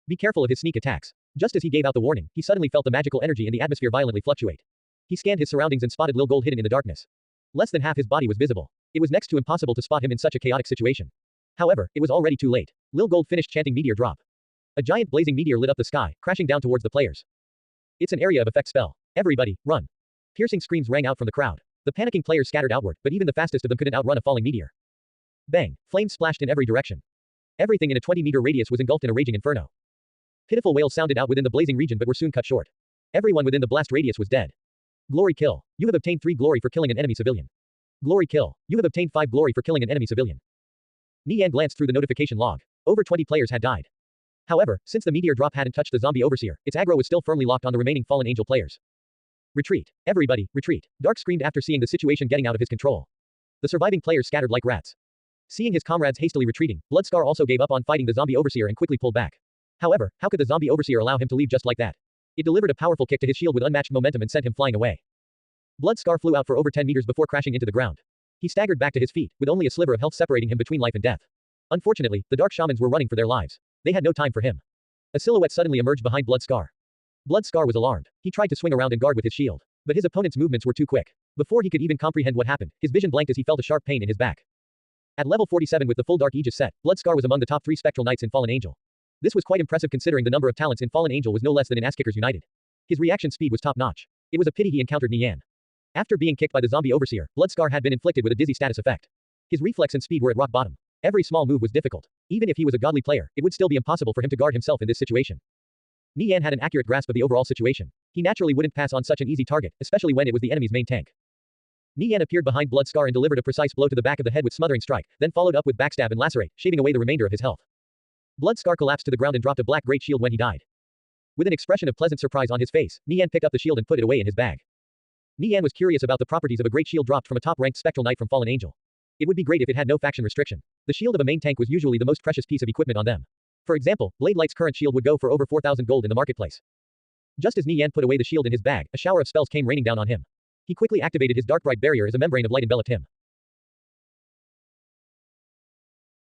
Be careful of his sneak attacks. Just as he gave out the warning, he suddenly felt the magical energy in the atmosphere violently fluctuate. He scanned his surroundings and spotted Lil Gold hidden in the darkness. Less than half his body was visible. It was next to impossible to spot him in such a chaotic situation. However, it was already too late. Lil Gold finished chanting Meteor Drop. A giant blazing meteor lit up the sky, crashing down towards the players. It's an area of effect spell. Everybody, run. Piercing screams rang out from the crowd. The panicking players scattered outward, but even the fastest of them couldn't outrun a falling meteor. Bang! Flames splashed in every direction. Everything in a 20-meter radius was engulfed in a raging inferno. Pitiful wails sounded out within the blazing region but were soon cut short. Everyone within the blast radius was dead. Glory kill. You have obtained 3 glory for killing an enemy civilian. Glory kill. You have obtained 5 glory for killing an enemy civilian. Nie Yan glanced through the notification log. Over 20 players had died. However, since the meteor drop hadn't touched the zombie overseer, its aggro was still firmly locked on the remaining fallen angel players. Retreat. Everybody, retreat. Dark screamed after seeing the situation getting out of his control. The surviving players scattered like rats. Seeing his comrades hastily retreating, Bloodscar also gave up on fighting the zombie overseer and quickly pulled back. However, how could the zombie overseer allow him to leave just like that? It delivered a powerful kick to his shield with unmatched momentum and sent him flying away. Bloodscar flew out for over 10 meters before crashing into the ground. He staggered back to his feet, with only a sliver of health separating him between life and death. Unfortunately, the dark shamans were running for their lives. They had no time for him. A silhouette suddenly emerged behind Bloodscar. Bloodscar was alarmed. He tried to swing around and guard with his shield. But his opponent's movements were too quick. Before he could even comprehend what happened, his vision blanked as he felt a sharp pain in his back. At level 47 with the full Dark Aegis set, Bloodscar was among the top 3 spectral knights in Fallen Angel. This was quite impressive considering the number of talents in Fallen Angel was no less than in Asskickers United. His reaction speed was top-notch. It was a pity he encountered Nie Yan. After being kicked by the zombie overseer, Bloodscar had been inflicted with a dizzy status effect. His reflex and speed were at rock bottom. Every small move was difficult. Even if he was a godly player, it would still be impossible for him to guard himself in this situation. Nie Yan had an accurate grasp of the overall situation. He naturally wouldn't pass on such an easy target, especially when it was the enemy's main tank. Nie Yan appeared behind Bloodscar and delivered a precise blow to the back of the head with smothering strike, then followed up with backstab and lacerate, shaving away the remainder of his health. Bloodscar collapsed to the ground and dropped a black great shield when he died. With an expression of pleasant surprise on his face, Nie Yan picked up the shield and put it away in his bag. Nie Yan was curious about the properties of a great shield dropped from a top-ranked spectral knight from Fallen Angel. It would be great if it had no faction restriction. The shield of a main tank was usually the most precious piece of equipment on them. For example, Blade Light's current shield would go for over 4,000 gold in the marketplace. Just as Nie Yan put away the shield in his bag, a shower of spells came raining down on him. He quickly activated his Dark Bright barrier as a membrane of light enveloped him.